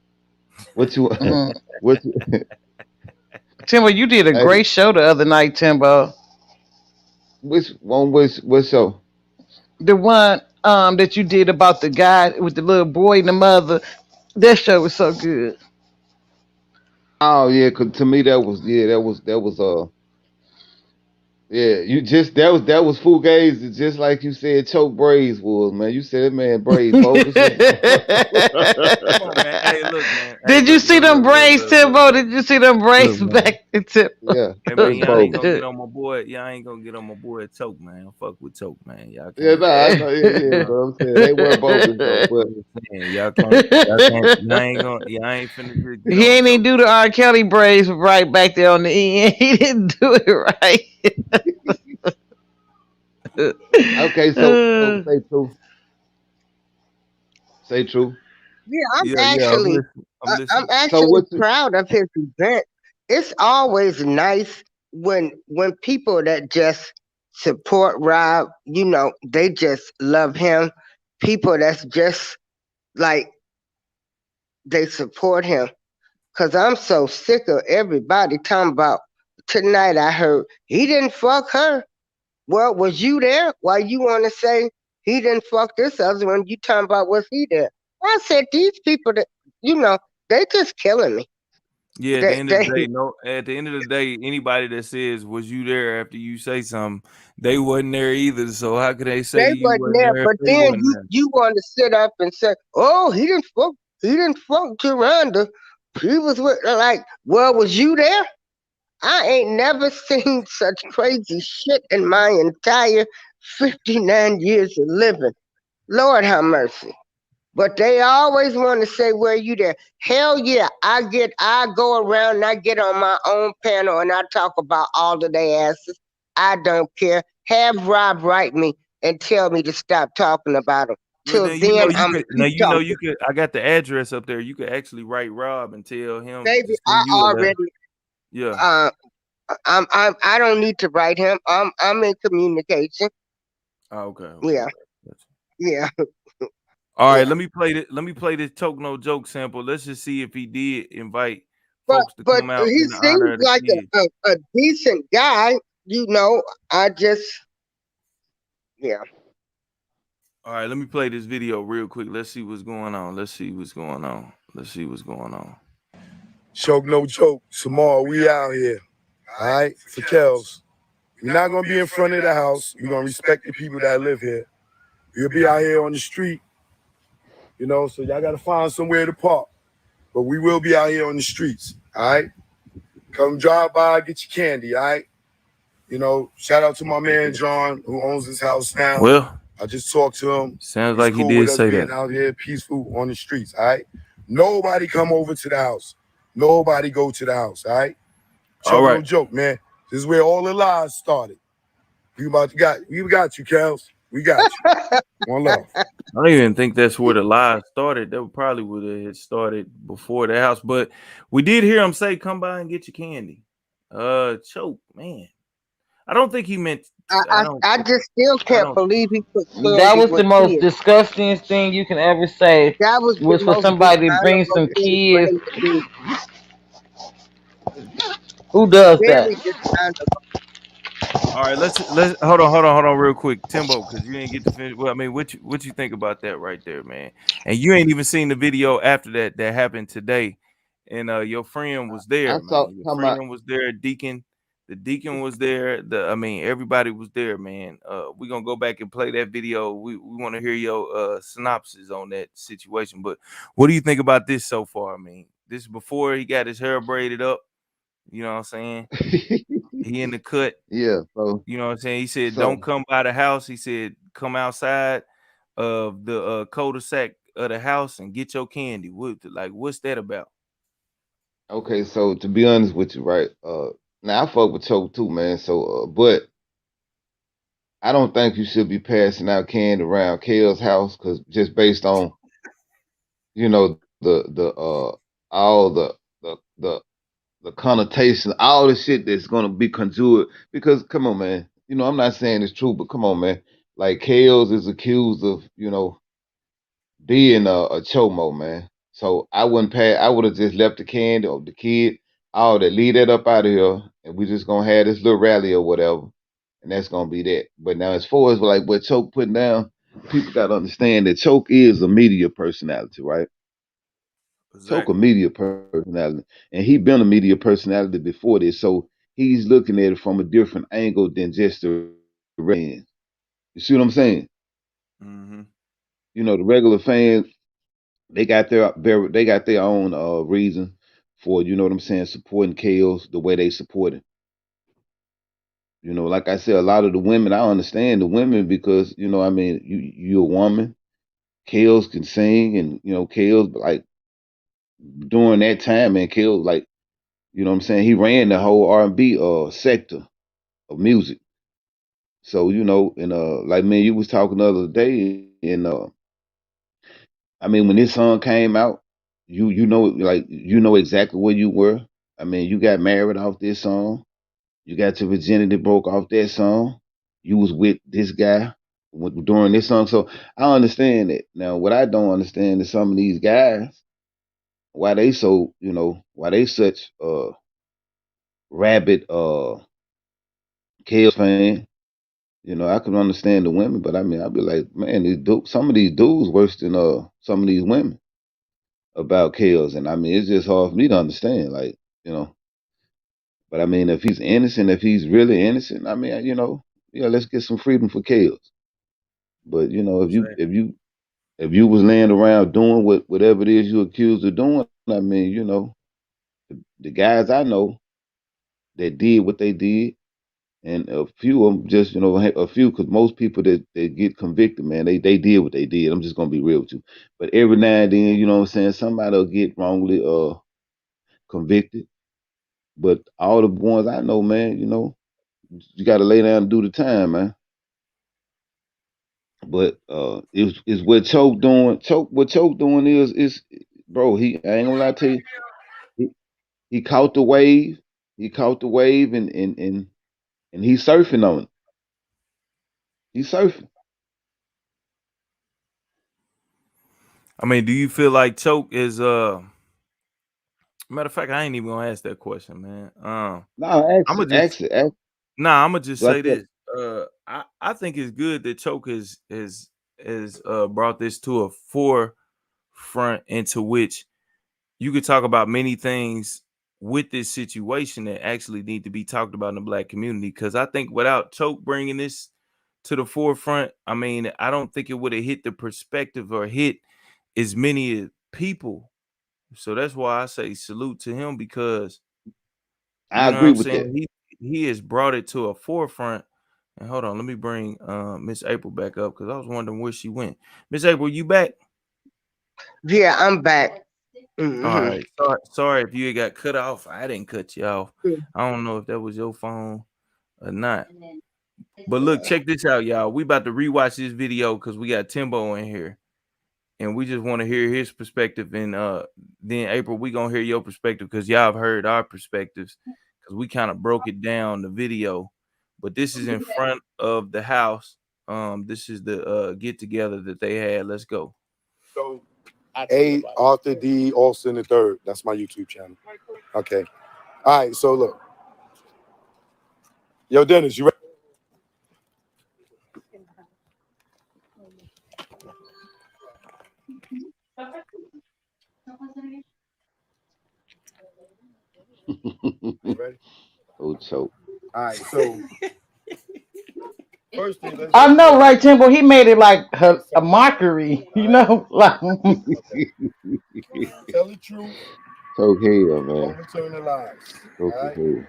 What you Hmm. what you Timbo, you did a hey, great show the other night, Timbo. which show? The one that you did about the guy with the little boy and the mother. That show was so good. Oh yeah, 'cause to me that was Yeah, you just that was fugazi, just like you said choke braids was, man. You said that man braid bogus as fuck. Come on, man. Hey, look, man. Hey, Did you look, see look, them look, look, braids, look, look, Timbo? look. Did you see them Look, braids man. back to Timbo? Yeah, Hey, man, that's y'all ain't bogus. gonna get on my boy. Y'all ain't gonna get on my boy Choke, man. Fuck with Choke, man. Y'all Yeah, can't. nah, I know, yeah, yeah, Uh, but I'm saying they were bogus though. But I'm just saying, y'all ain't finna just get He on ain't even Choke. do the R. Kelly braids right back there on the end. He didn't do it right. okay, so Uh, say true. Yeah, Yeah, yeah. I'm listening. I'm I'm listening. So actually what you proud of his event. It's always nice when people that just support Rob, they just love him. People that's just like they support him. Cause I'm so sick of everybody talking about tonight. I heard he didn't fuck her. Well, was you there? Why you want to say he didn't fuck this other one? You talking about was he there? I said these people that you know they just killing me. Yeah, at the They end of they the day, no. At the end of the day, anybody that says "Was you there?" after you say something, they wasn't there either. So how could they say they you wasn't wasn't there. there if But they then wasn't you there? you want to sit up and say, oh, he didn't fuck Geronda. He was with like, well, was you there? I ain't never seen such crazy shit in my entire 59 years of living. Lord have mercy. But they always want to say, where you there? Hell yeah, I go around and I get on my own panel and I talk about all of their asses. I don't care. Have Rob write me and tell me to stop talking about them. Well, Till then then, you I'm going could. to Now keep you talking. could. I got the address up there. You could actually write Rob and tell him to Baby, I send you a letter. already, Yeah. uh, I don't need to write him. I'm in communication. Oh, okay. Okay. Yeah, Gotcha. yeah, All right. yeah. Let me play this Choke No Joke sample. Let's just see if he did invite But folks to but come out he in the honor seems of the like kid. a decent guy. You know, I just yeah. All right. Let me play this video real quick. Let's see what's going on. Let's see what's going on. Let's see what's going on. Choke no joke. Tomorrow we out here. All right? For Kellz. We're not gonna be in front of the house. We're gonna respect the people that live here. We'll be out here on the street, so y'all gotta find somewhere to park. But we will be out here on the streets. All right? Come drive by, get your candy, all right? Shout out to my man John, who owns this house now. Well, I just talked to him. sounds He's like he cool with did us say being that. out here peaceful on the streets, all right? Nobody come over to the house. Nobody go to the house, all right? All Choke no right. joke, man. This is where all the lies started. We got you, Kellz. We got you. One love. I don't even think that's where the lie started. That probably would have started before the house. But we did hear him say, "Come by and get your candy." Choke, man. I don't think he meant. I, I I don't. I just still I can't don't. believe he put that candy was the with most kids. disgusting thing you can ever say. That was the Was for most somebody to bring dishonorable some thing for kids. him to do. Who does that? Very dishonorable. All right, let's hold on, real quick, Timbo, because you ain't get to finish. Well, I mean, what you think about that right there, man? And you ain't even seen the video after that happened today, and your friend was I there, saw man. Your talking about friend was there, Deacon. The Deacon was there. I mean, everybody was there, man. We're gonna go back and play that video. We want to hear your synopsis on that situation. But what do you think about this so far? I mean, this is before he got his hair braided up. You know what I'm saying? He in the cut. yeah. So You know what I'm saying? He said, "Don't so come by the house." He said, "Come outside of the cul-de-sac of the house and get your candy." What's that about? okay. So to be honest with you, right? Now I fuck with Choke too, man. So but I don't think you should be passing out candy around Kale's house because just based on the all the connotation, all the shit that's gonna be conjured. Because come on, man, I'm not saying it's true, but come on, man. Like Kales is accused of being a chomo, man. So I wouldn't pay. I would have just left the candy or the kid. I would have leave that up out of here, and we just gonna have this little rally or whatever, and that's gonna be that. But now, as far as like what Choke putting down, people gotta understand that Choke is a media personality, right? Choke a Exactly. media personality, and he been a media personality before this. So he's looking at it from a different angle than just the fans. You see what I'm saying? Mm-hmm. You know, the regular fans, they got their own reason for, you know what I'm saying, supporting Kales the way they support it. You know, like I said, a lot of the women, I understand the women because, you know, I mean, you're a woman. Kales can sing, and you know, Kales like during that time, man, Kales like, you know what I'm saying, he ran the whole R&B sector of music. So, you know, and like man, you was talking the other day, and I mean, when this song came out, you know, like you know exactly where you were. I mean, you got married off this song. You got your virginity broke off that song. You was with this guy during this song. So I understand it. Now, what I don't understand is some of these guys, why they so, you know, why they such rabid Kales fan. You know, I can understand the women, but I mean, I'd be like, man, some of these dudes worse than some of these women about Kales, and I mean, it's just hard for me to understand, like, you know. But I mean, if he's innocent, if he's really innocent, I mean, you know, yeah, let's get some freedom for Kales. But you know, if you was laying around doing whatever it is you accused of doing, I mean, you know, the guys I know that did what they did, and a few of them just, you know, a few, because most people that get convicted, man, they did what they did. I'm just gonna be real with you. But every now and then, you know what I'm saying, somebody will get wrongly convicted. But all the ones I know, man, you know, you got to lay down and do the time, man. But it's what Choke doing. What Choke doing is, bro. I ain't gonna lie to you. He, he caught the wave. He caught the wave, and he's surfing on it. He's surfing. I mean, do you feel like Choke is matter of fact, I ain't even gonna ask that question, man. No, I'm gonna just ask. nah, I'm gonna just Like say that. this. I think it's good that Choke is brought this to a forefront into which you could talk about many things with this situation that actually need to be talked about in the black community. Because I think without Choke bringing this to the forefront, I mean, I don't think it would have hit the perspective or hit as many people. So that's why I say salute to him, because I you know what agree I'm with that. saying, he has brought it to a forefront. And hold on, let me bring Miss April back up, because I was wondering where she went. Miss April, you back? Yeah, I'm back. All Hmm. right. Sorry if you got cut off. I didn't cut you off. I don't know if that was your phone or not. But look, check this out, y'all. We about to rewatch this video because we got Timbo in here, and we just want to hear his perspective. And then April, we gonna hear your perspective because y'all have heard our perspectives because we kind of broke it down the video. But this is in front of the house. This is the get together that they had. Let's go. So A. Arthur D. Austin the third. That's my YouTube channel. Okay. All right. So look, yo, Dennis, you ready? You ready? Oh, Choke. All right. So first thing, let's I just know, say right, Timbo? He made it like a mockery, you all right. know, like. Tell the truth. Choke hell, man. Overturn the lies. Choke All is right. hell.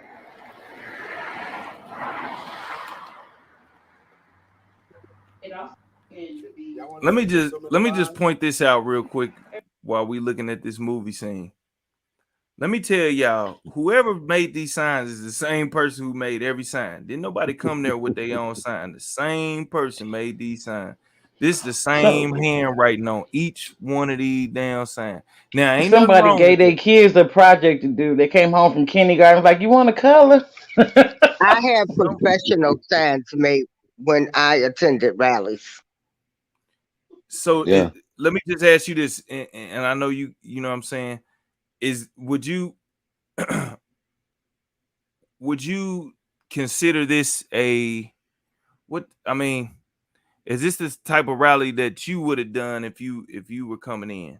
Y'all want to Let know me the truth? just Some of the let me just lies. point this out real quick while we looking at this movie scene. Let me tell y'all, whoever made these signs is the same person who made every sign. Didn't nobody come there with their own sign. The same person made these signs. This is the So same handwriting on each one of these damn signs. Now, ain't nothing somebody wrong gave with their that. kids a project to do. They came home from kindergarten, like, you want to color? I had Some, professional signs made when I attended rallies. so Yeah. let me just ask you this, and I know you know what I'm saying, is would you consider this a what I mean, is this type of rally that you would have done if you were coming in?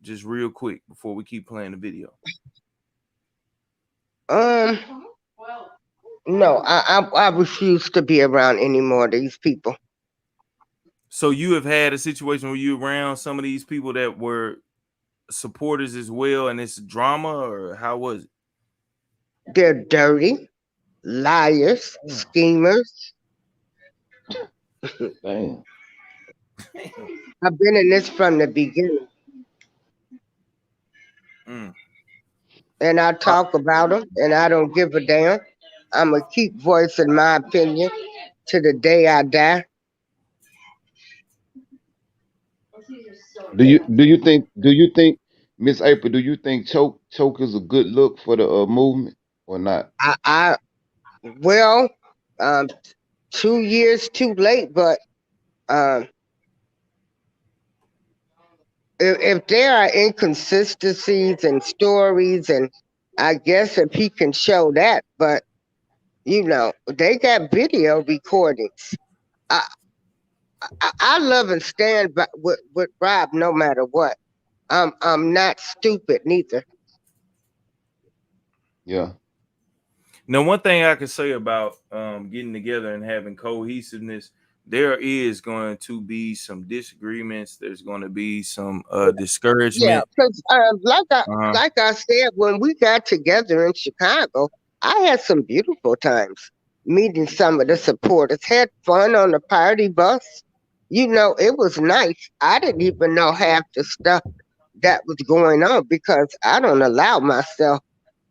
Just real quick before we keep playing the video. Um, No, I refuse to be around any more of these people. So you have had a situation where you around some of these people that were supporters as well, and it's drama, or how was it? They're dirty, liars, schemers. Damn. I've been in this from the beginning, Mm. and I talk about them, and I don't give a damn. I'm gonna keep voicing my opinion to the day I die. Do you think Miss April? Do you think choke is a good look for the movement or not? I well, um, 2 years too late, but um, if there are inconsistencies and stories, and I guess if he can show that, but they got video recordings. I I love and stand by with Rob no matter what. I'm not stupid neither. Yeah. Now, one thing I can say about getting together and having cohesiveness, there is going to be some disagreements. There's going to be some Yeah, discouragement. because Uh, like I said, when we got together in Chicago, I had some beautiful times meeting some of the supporters. Had fun on the party bus. It was nice. I didn't even know half the stuff that was going on because I don't allow myself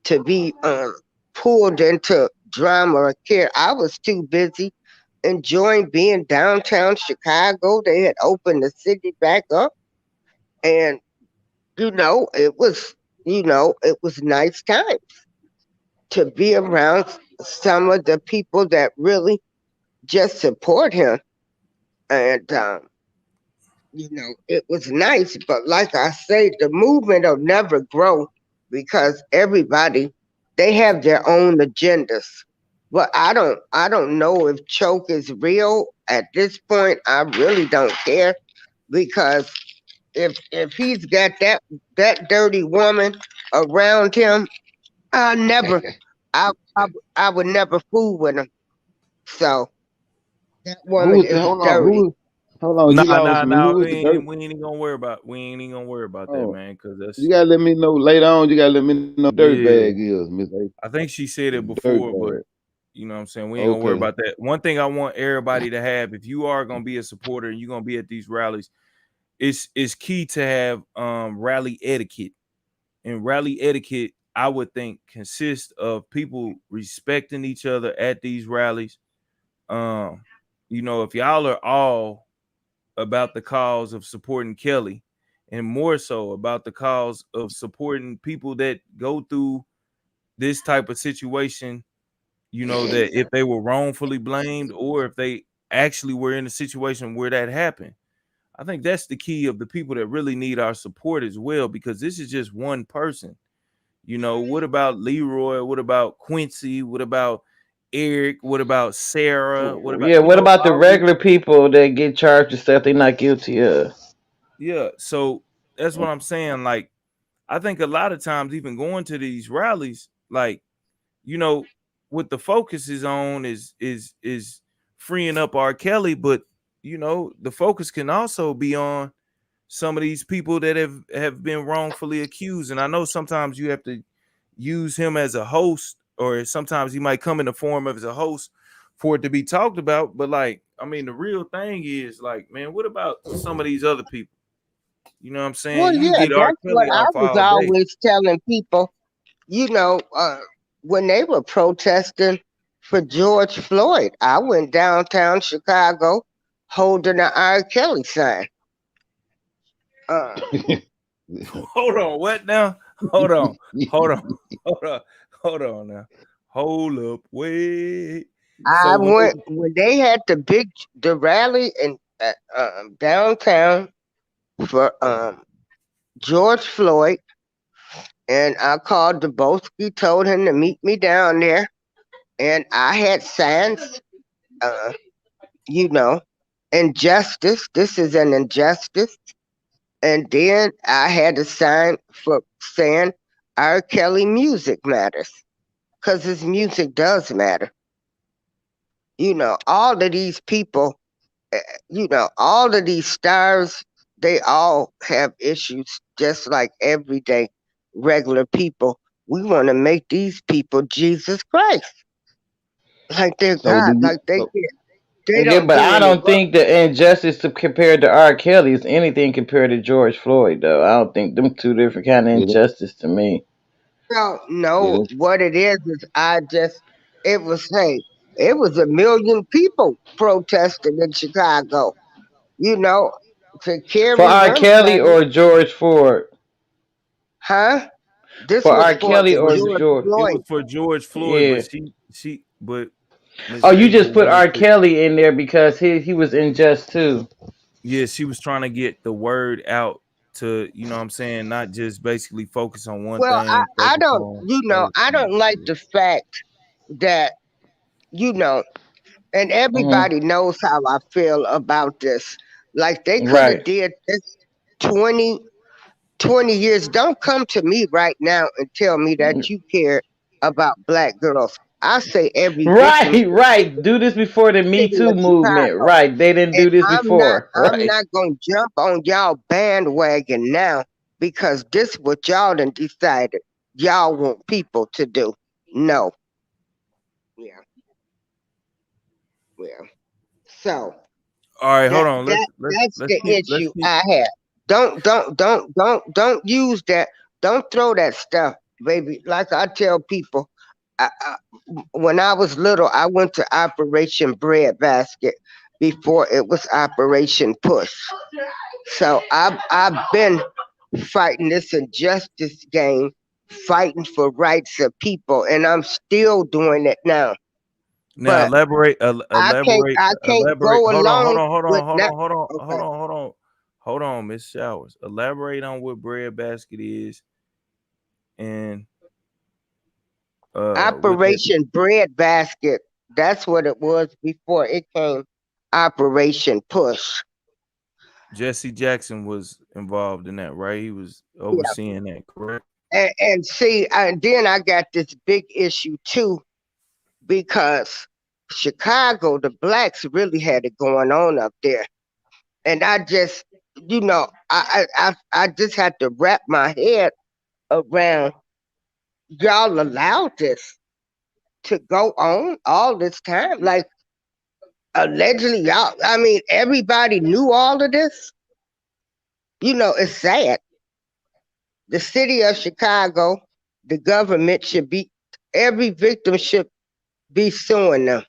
to be pulled into drama or care. I was too busy enjoying being downtown Chicago. They had opened the city back up, and it was it was nice time to be around some of the people that really just support him. And it was nice, but like I say, the movement will never grow because everybody, they have their own agendas. But I don't know if Choke is real at this point. I really don't care because if he's got that dirty woman around him, I never I I, I would never fool with him. So that Who woman was the? is Hold on. dirty. Hold on. You nah, lost nah, me. Who nah. was the dirt? We ain't even gonna worry about. We ain't even gonna worry about that, Oh, man. Because you that's gotta let me know later on. You gotta let me know dirt yeah. bag is Miss April. I think she said it Dirt before, but bag. you know what I'm saying? We ain't gonna worry Okay. about that. One thing I want everybody to have, if you are gonna be a supporter and you're gonna be at these rallies, it's key to have rally etiquette. And rally etiquette, I would think, consists of people respecting each other at these rallies. Um, if y'all are all about the cause of supporting Kelly, and more so about the cause of supporting people that go through this type of situation, that if they were wrongfully blamed or if they actually were in a situation where that happened. I think that's the key of the people that really need our support as well, because this is just one person. What about Leroy? What about Quincy? What about Eric? What about Sarah? What about Yeah, what about the regular people that get charged with stuff they're not guilty of? yeah. So that's what I'm saying. Like, I think a lot of times, even going to these rallies, like, you know, what the focus is on is freeing up R. Kelly, but the focus can also be on some of these people that have been wrongfully accused. And I know sometimes you have to use him as a host, or sometimes he might come in the form of as a host for it to be talked about. But like, I mean, the real thing is like, man, what about some of these other people? You know what I'm saying? Well, You can yeah, get R. that's what Kelly I off was all day. always telling people. You know, when they were protesting for George Floyd, I went downtown Chicago holding an R. Kelly sign. Uh, Hold on, what now? Hold on, hold on, hold on, hold on now. Hold up, wait. I So when they went when they had the rally in downtown for George Floyd, and I called Dubowski, told him to meet me down there, and I had signs, uh, you know, injustice. This is an injustice. And then I had a sign for saying R. Kelly music matters, because his music does matter. All of these people, eh, all of these stars, they all have issues, just like everyday regular people. We want to make these people Jesus Christ, like they're So do God, you? like they So can, they yeah, don't but do I any don't work. think the injustice compared to R. Kelly is anything compared to George Floyd, though. I don't think them two different kind of Yeah, injustice to me. No, yeah, no, that's what it is it was, hey, it was 1 million people protesting in Chicago, you know, to For carry R. one Kelly flag, or George Ford? huh? This For was R. for Kelly It or was George George? it Floyd. was for George Floyd, Yeah. but but Miss Oh, you Hazel just put wanted R. to. Kelly in there because he was unjust too. Yeah, she was trying to get the word out to, you know what I'm saying, not just basically focus on one Well, thing, I focus don't, on other I things. don't like the fact that, you know, and Hmm. everybody knows how I feel about this. Like they could have Right. did this 20, 20 years. Don't come to me right now and tell me that you care about black girls. I say every victim Right, should right. Do this before the Me city Too of movement. Chicago. Right. They didn't And do this before. I'm Right. not gonna jump on y'all bandwagon now because this what y'all done decided y'all want people to do. No. Yeah, yeah. So All right, hold that on. that that's Let's the keep let's issue keep I have. Don't use that. Don't throw that stuff, baby. Like I tell people, when I was little, I went to Operation Breadbasket before it was Operation Push. So I've been fighting this injustice game, fighting for rights of people, and I'm still doing it now. now But I can't elaborate. go along with that. Hold Okay. on, hold on, Miss Showers. Elaborate on what breadbasket is and what that Operation Breadbasket. That's what it was before it came Operation Push. Jesse Jackson was involved in that, right? He was Yeah. overseeing that, correct? And see, then I got this big issue too because Chicago, the blacks really had it going on up there, and I just, I just had to wrap my head around y'all allowed this to go on all this time, like allegedly y'all. I mean, everybody knew all of this. It's sad. The city of Chicago, the government should be, every victim should be suing them.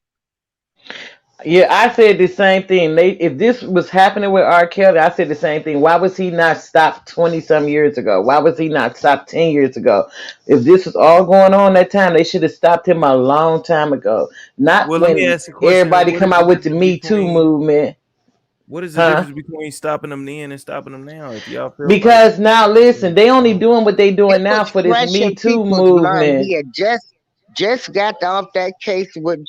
Yeah, I said the same thing. If this was happening with R. Kelly, I said the same thing. Why was he not stopped 20 some years ago? Why was he not stopped 10 years ago? If this was all going on that time, they should have stopped him a long time ago. Not Well, let me when ask the question: everybody what is come the out with the difference Me Too between movement. Huh? stopping them then and stopping them now? If y'all feel like, Because now listen, they only doing what they It doing now was for this fresh Me in Too people's mind. He movement. had just got off that case with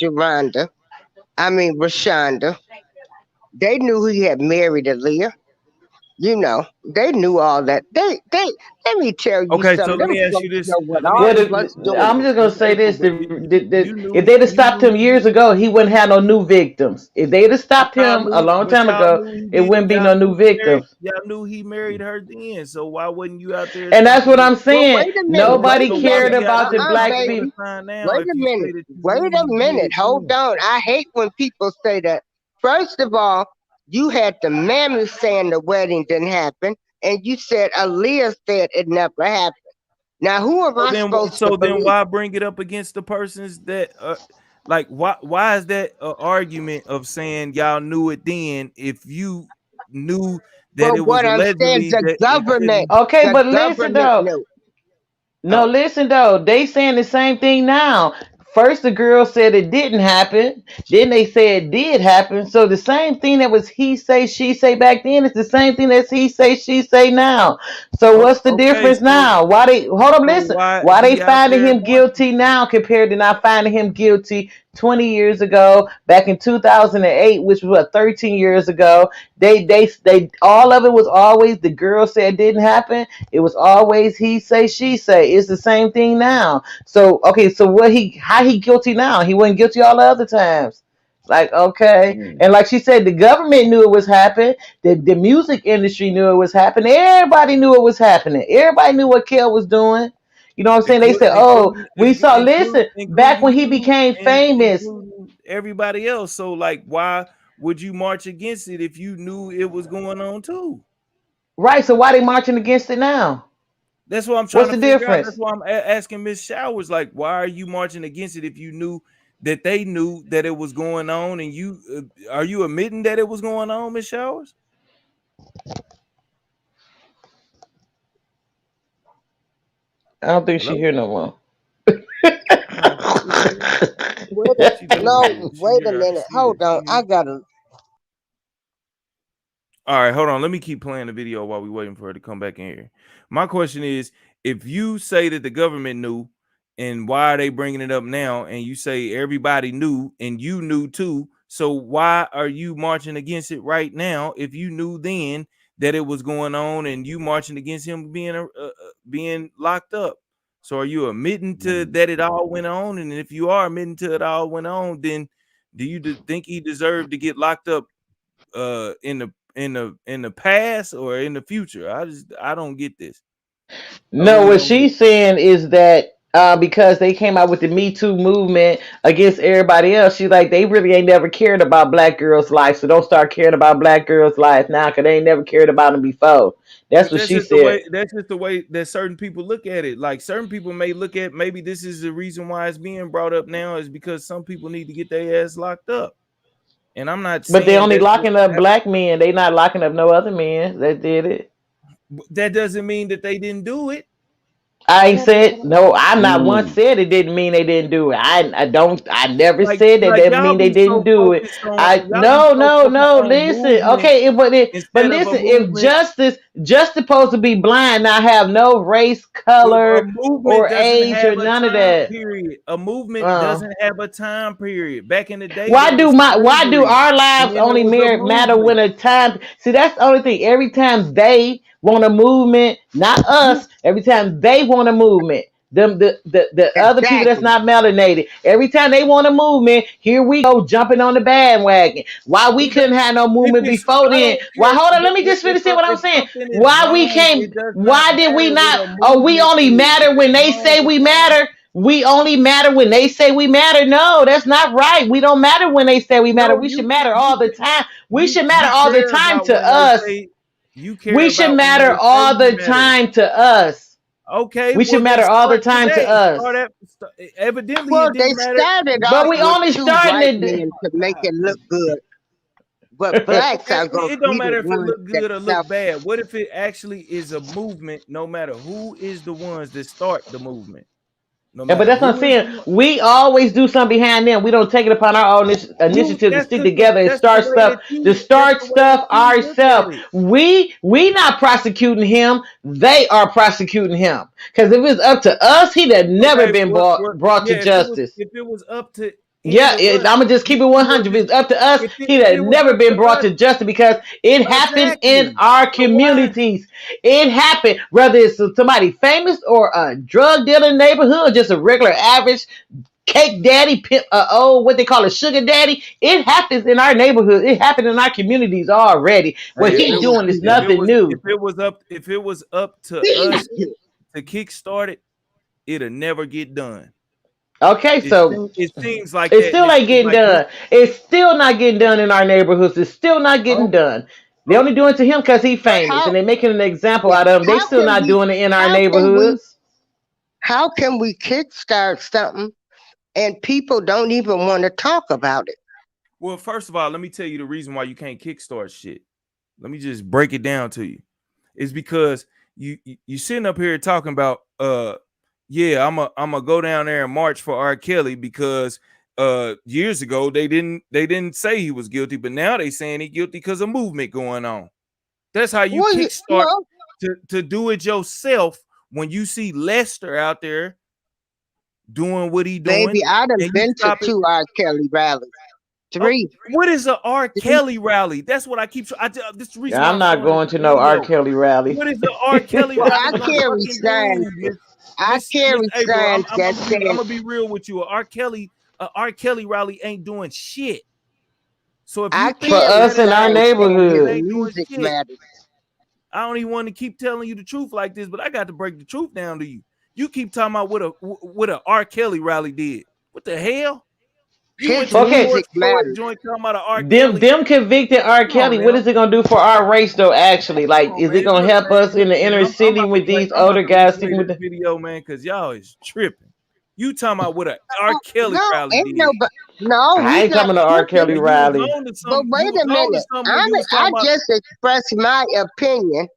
Rashonda. They knew he had married Aaliyah. They knew all that. They let me tell you okay, so something. Them folks know what let me all What ask of you if, us this, doing. I'm just gonna Miss say April, this: but if they'd have you stopped him knew years ago, he wouldn't have no new victims. If they'd have stopped him a long time ago, it wouldn't be no new victims. y'all knew he married her then. So why wasn't you out there And that's stopping what it? I'm Well, saying. wait a minute. Nobody Wait a So why cared minute. you out about the there black talking on the people. Baby. sign now Wait if a you say minute. that you Wait knew a he minute. did Hold then? on. I hate when people say that. First of all, you had the mammy saying the wedding didn't happen, and you said Aaliyah said it never happened. Now, who am I supposed to So then believe? why bring it up against the persons that like why is that an argument of saying y'all knew it then if you knew that But it was what I'm saying, allegedly that it couldn't? Okay, the but listen government though. knew. No, Oh, listen though. They saying the same thing now. First, the girl said it didn't happen. Then they said it did happen. So the same thing that was he say, she say back then is the same thing that's he say, she say now. So what's the Okay, difference now? Why they hold up? Listen. why Why they he out finding there him once? guilty now compared to not finding him guilty 20 years ago, back in 2008, which was what 13 years ago. They all of it was always the girl said it didn't happen. It was always he say, she say. It's the same thing now. So okay, so how he guilty now? He wasn't guilty all the other times. Like, okay. And like she said, the government knew it was happening. The music industry knew it was happening. Everybody knew it was happening. Everybody knew what Kel was doing. You know what I'm saying? They said, oh, we saw, listen, back when including he you became and famous. including everybody else. So, like, why would you march against it if you knew it was going on too? Right. So why they marching against it now? That's what I'm trying What's to the figure out. That's difference? why I'm asking Miss Showers, like, why are you marching against it if you knew that they knew that it was going on, and you are you admitting that it was going on, Miss Showers? I don't think she Hello? here no more. No, she still here. She No, definitely she wait a here. minute. Hold on. I gotta. All right, hold on. Let me keep playing the video while we waiting for her to come back in here. My question is, if you say that the government knew, and why are they bringing it up now? And you say everybody knew, and you knew too. So why are you marching against it right now? If you knew then that it was going on, and you marching against him being locked up, so are you admitting to that it all went on? And if you are admitting to it all went on, then do you think he deserved to get locked up in the past or in the future? I don't get this. I No, really what don't get it. she's saying is that because they came out with the Me Too movement against everybody else, she's like, they really ain't never cared about black girls' life, so don't start caring about black girls' life now because they ain't never cared about them before. That's But what she said. that's just the way that certain people look at it. Like certain people may look at, maybe this is the reason why it's being brought up now, is because some people need to get their ass locked up. And I'm not But they saying only that's what locking up happened. black men. They not locking up no other men that did it. That doesn't mean that they didn't do it. I ain't said no. I'm not once said it didn't mean they didn't do it. I don't. I never said that. Like That y'all mean they be didn't so do it. focused on I y'all be no so no focused no. on Listen, movement okay. But instead of a listen. If movement. justice supposed to be blind, not have no race, Well, a color, movement or doesn't age, have or a none of time that. period. A movement Uh, doesn't have a time period. Back in the day, Why there do was slavery, our and lives then there only was a matter movement. when a time? See, that's the only thing. Every time they want a movement, not You us. Every time they want a movement, them the other people that's Exactly. not melanated. Every time they want a movement, here we go jumping on the bandwagon. Why we it don't, couldn't have no if movement it's before I then? don't Why? care Hold on, let me just finish saying what I'm if saying. something is Why we wrong, came? it does not Why did we matter what not? a Oh, we movement only is. If matter when it's they wrong, say it's we wrong. matter. We only matter when they say we matter. No, that's not right. We don't matter when they say we matter. No, We should matter all the time. We should matter you all the care time about to when they us. say you care We should about when matter they say all you the matter. time to us. Okay, We should well then matter all the start time to today. us. Evidently Well, it they didn't matter. started But off we with only two white starting men to make God. it look good, but blacks Okay, are gonna it don't be the matter if it ones look that good or stop. look bad. What if it actually is a movement? No matter who is the ones that start the movement, no Yeah, but matter that's what I'm who is the saying. one. We always do something behind them. We don't take it upon our own initiative to That's stick just the together and that's the start way stuff. that To you that's start the way that stuff you look at ourselves. it. We not prosecuting him. They are prosecuting him. Because if it's up to us, he'd have never Okay, been what brought to yeah, justice. if it was up to Yeah, either one, I'm gonna just keep you it see what 100. If it's up to us, he'd if have it was never up been to brought us, to justice because it happened in exactly. our So why communities. It happened whether it's somebody famous or a drug dealer neighborhood, just a regular average cake daddy, pimp, what they call a sugar daddy. It happens in our neighborhood. It happened in our communities already. What hey, he doing is nothing new. if it was up to us to kickstart it, it'll never get done. Okay, so It seems like it that, and still it ain't seems getting like this. done. It's still not getting done in our neighborhoods. It's still not getting Oh, done. They oh, only doing it to him because he's But famous, how? and they're making an example Yeah. out of him. They How still can not we? doing it in our How can we? neighborhoods. How can we kickstart something and people don't even want to talk about it? well, first of all, let me tell you the reason why you can't kickstart shit. Let me just break it down to you. It's because you sitting up here talking about yeah, I'm a go down there and march for R. Kelly because years ago they didn't say he was guilty, but now they saying he guilty because of movement going on. That's how you Well, kickstart to do it yourself when you see Lester out there doing what he doing baby, I done and you been to stop it. 2 R. Kelly rallies. Oh, 3. what is a R. Kelly rally? That's what I keep. This is the reason Yeah, why I'm I'm not showing this going to no R. video. Kelly rally. What is the R. Kelly Well, rally I gonna carry fucking signs. do, I Miss carry April? signs that I'm say gonna be real with you. A R. Kelly rally ain't doing shit. So if I you think For can't that us in ain't our resign doing saying shit, it his neighborhood. ain't doing music shit. matters. I don't even want to keep telling you the truth like this, but I got to break the truth down to you. You keep talking about what a R. Kelly rally did. What the hell? You went His to the Okay, George music Floyd matters. joint talking about a R. them Kelly. them convicted R. Come on Kelly. What now. is it gonna do for our race though? Actually, Come like, on, is it man. gonna Look, help us in the man, inner city with these older guys sticking replay with this the? video, man, because y'all is tripping. You talking about what a R. Oh, Kelly no, rally ain't did. nobody. No, I he's ain't not coming to R. Kelly tripping. And you was rally. on to But something. You wait was a on to minute. something when you was I talking about. just expressed my opinion.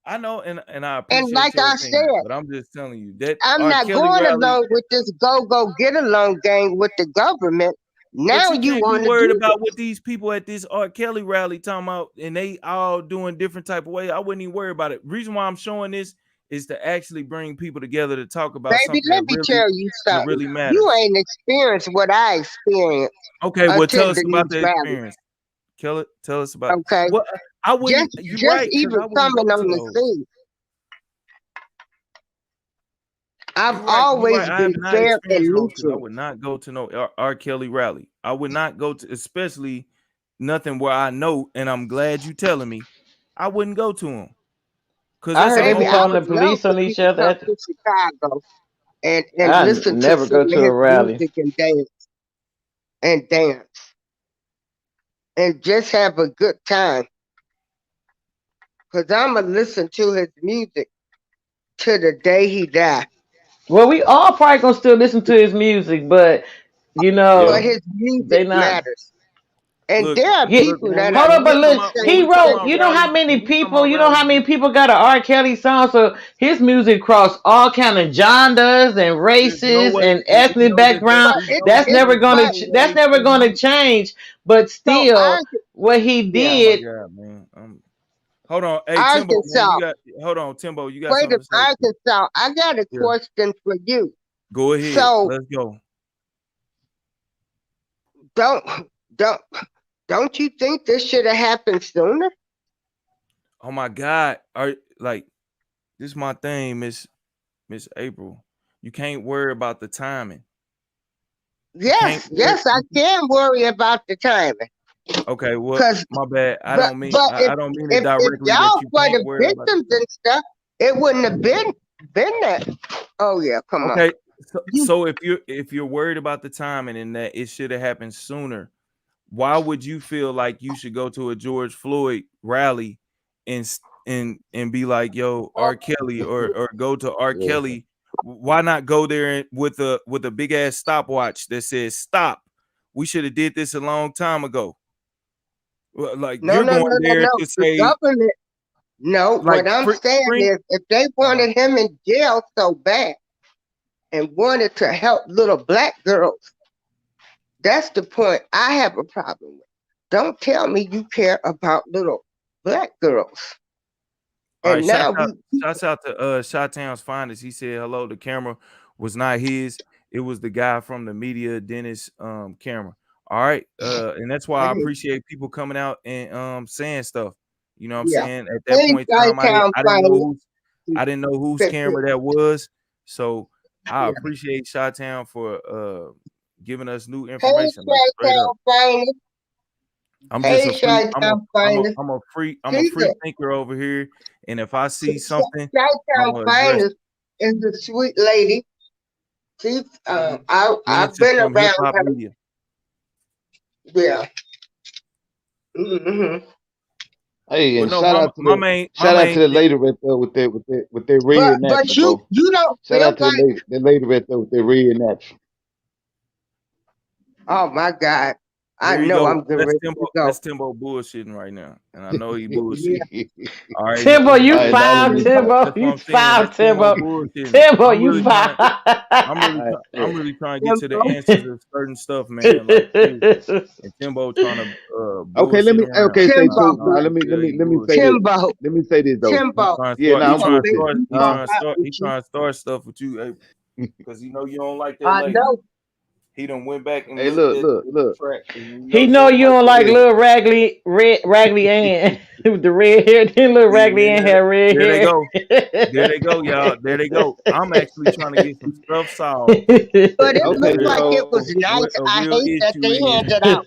I know, and I And appreciate like your I opinion, said, but I'm just telling you that I'm R. not Kelly going rally. along with this go get along game with the government. But Now you you can't be want to worried do about this. what these people at this R. Kelly rally talking about, and they all doing different type of way. I wouldn't even worry about it. Reason why I'm showing this is to actually bring people together to talk about Baby, something let me tell you that something. really You matters. ain't experienced what I experienced Okay, well, tell us attending about these the rallies. experience. Tell us about. Okay? Well, I wouldn't. You're Just right, because even I wouldn't coming go on to the those. scene. I've You're right. You're always right. I have been not fair experienced and those because I neutral. would not go to no R. Kelly rally. I would not go to, especially nothing where I know, and I'm glad you telling me. I wouldn't go to them because I that's heard a they Baby, be whole I calling bunch the would of. love police for on you each to other. come to Chicago and I listen to never some go of to a his rally. music and dance and just have a good time. Cause I'ma listen to his music to the day he died. Well, we all probably gonna still listen to his music, but you Yeah. But know, his music they not. matters. And Look, there are He, look. people When that we I hold on, when we but know talking who look, about say when he we talking wrote. about You know how rallies, many when we talking people? about You know rallies, how many people got an R. Kelly song? So his music crossed all kind of genres and there's no races way, and and we ethnic know that background. but That's it's never gonna. but That's way never too gonna many. change. But so still, what he yeah, Oh my did. god, man. Hold on, hey Timbo, man. Arkansas. You got hold on, Timbo. You got Wait a something to say? Arkansas, I got a Yeah. question for you. Go ahead. So Let's go. don't don't don't you think this should have happened sooner? Oh my God. Are like this is my thing, Miss April. You can't worry about the timing. You can't worry. Yes, I can worry about the timing. Okay, well, Cause my bad. but but I don't mean it if directly that y'all you for can't the worry about the victims timing. and stuff, it wouldn't have been that. Oh yeah, come on. Okay, You so if you're worried about the timing and that it should have happened sooner, why would you feel like you should go to a George Floyd rally and be like, yo, R. Kelly, or go to R. Yeah. Kelly? Why not go there with a big ass stopwatch that says stop? We should have did this a long time ago. Well, like no you're no going no no there no. to The say government. No, like what I'm saying free. is if they wanted him in jail so bad and wanted to help little black girls, that's the point I have a problem with. Don't tell me you care about little black girls. All right, And now we shouts out to Shot Town's finest. He said hello. The camera was not his. It was the guy from the media Dennis camera. All right. And that's why I appreciate people coming out and saying stuff. You know what I'm yeah. saying? At that Hey, point in time, Town finally. I didn't know whose camera that was. So I appreciate Shot Town for giving us new Hey, information, like straight up. Town finally. I'm just Hey, a free. Town finally. I'm a He's free thinker over here, and if I see something, I'm Town gonna address it. finest is a sweet lady. She's And I've this is been from Hip around Hop her. Media. Yeah. Mm-hmm. Hey, But and no, my shout out to main the thing. lady right there with their red But natural, you bro. you don't Shout feel out to like the lady right there with their red natural. oh my God. I Here you know I'm go. getting ready to go. That's Timbo bullshitting right now, and I know he bullshitting. Yeah. I already know Timbo, he you All right, now let foul, me bullshitting. talk. Timbo. That's what You I'm saying. foul, That's Timbo Timbo. bullshitting. Timbo, you foul. All right, I'm really trying to get to the Timbo. answers of certain stuff, man. Like seriously. And Timbo trying to Okay, let bullshit me. around. Okay, And say Timbo. so. I Now can tell he let me say bullshit. this. Timbo. Let me say this though. Timbo. Yeah, You now I'm know, with baby, you. you know I'm not with He you. trying to start stuff with you, April, because you know you don't like that I lady. know. He done went back and Hey, looked look, at look, the look. track, and you know He you know don't you like don't that like Yeah. lady. little Raggedy Ann. With the red hair, then little See, raggedy man, and hair, red there they hair. go. There they go, y'all. There they go. I'm actually trying to get some stuff solved. But it Okay, looked Where like it so was nice. what a I real hate that issue they is. handed out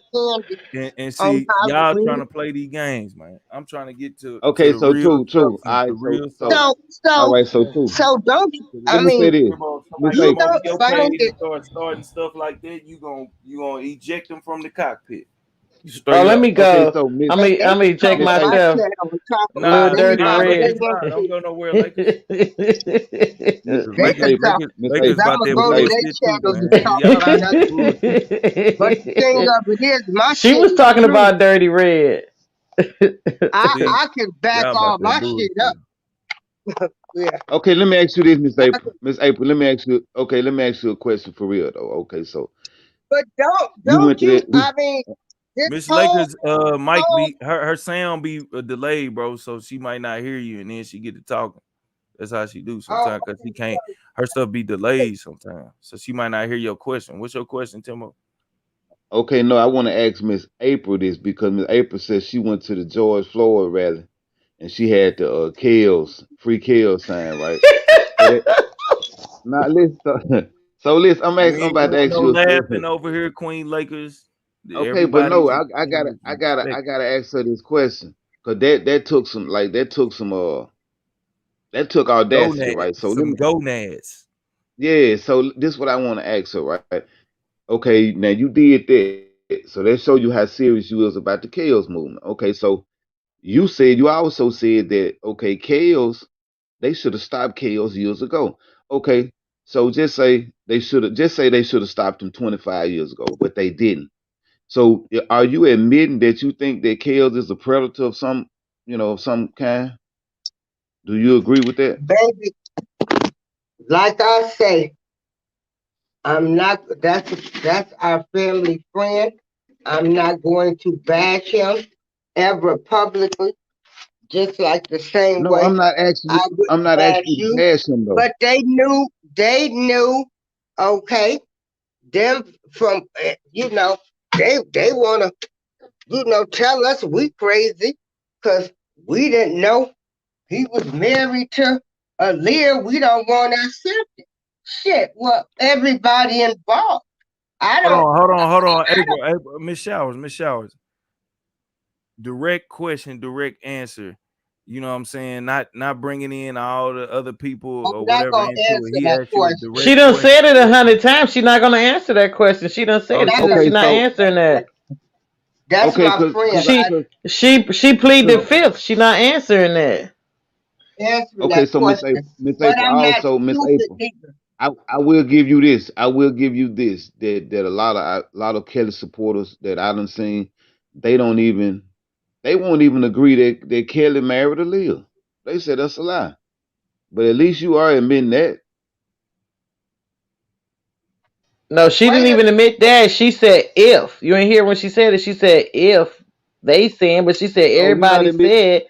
candy And on see, y'all trying Halloween. to play these games, man. I'm trying to get to okay, the so real true. All substance, the right, real so soul. So, all so, right, so Yeah. true. so don't you? Let I me say mean, this. Timbo, Let me somebody say you come over don't your find page it. and start starting stuff like that, you gonna eject them from the cockpit. Oh, Straight let up. me okay, go. so Miss They I'm could gonna check come Miss on my April. myself. channel and talk Little about dirty Nah, anything they Lakers red. want not. Don't to. go nowhere, Lakers. The They Lakers, could talk. Lakers, Miss Cause Lakers April, I'm about gonna that Miss go to April. their bullshit too, channels and man. talk Y'all about about that nothing. bullshit. But the thing of it is, my She shit was is talking true. about dirty red. See, I can back y'all about all that my shit up. bullshit. Yeah. Okay, let me ask you this, Miss I April. can, Miss April, let me ask you. Okay, let me ask you a question for real though. Okay, so but you don't went to you? that. I mean, this Miss whole Lakers, mic whole be her sound be delayed, bro. So she might not hear you, and then she get to talking. That's how she do oh, sometimes, cause she can't. Her stuff be delayed sometimes, so she might not hear your question. What's your question, Timo? Okay, no, I want to ask Miss April this because Miss April says she went to the George Floyd rally and she had the Kells free Kells sign, right? So that now listen, so listen, We I'm ain't about to doing ask no you a laughing question. over here, Queen Lakers. Okay, but Everybody no, is I respected. gotta ask her this question because that took some that took audacity, Gonads, right? So let some me, gonads. yeah. So this is what I want to ask her, right? Okay, now you did that, so that show you how serious you was about the chaos movement. Okay, so you also said that okay, chaos they should have stopped chaos years ago. Okay, so just say they should have stopped them 25 years ago, but they didn't. So are you admitting that you think that chaos is a predator of some of some kind? Do you agree with that? baby, like I say, I'm not. That's our family friend. I'm not going to bash him ever publicly, just like the same No, way I I'm wouldn't not bash asking you to you. bash him though. But they knew, okay, them from, they want to, tell us we crazy because we didn't know he was married to a Lear. We don't want to accept it. Shit, well, everybody involved. I Hold don't, on, hold on, hold on. I don't, April, Miss Showers. Direct question, direct answer. You know what I'm saying? Not bringing in all the other people I'm or not whatever going to into it. answer He that asked you a question. She direct done question. said it 100 times. She not gonna answer that question. She done said it. Okay. She That's said a, she Okay, not answering that. that's okay, my friend. cause, I She plead the cause Okay. fifth. She not answering that. answering okay, that so question, Miss but April, I'm not also Miss stupid April, neither. I will give you this. I will give you this. That a lot of Kelly supporters that I done seen, they don't even they won't even agree that Kelly married Aaliyah. They said that's a lie. But at least you are admitting that. No, she Wait didn't a even admit that. She said if. You ain't hear when she said it. She said if they saying, but she said Oh, you not everybody admit? said.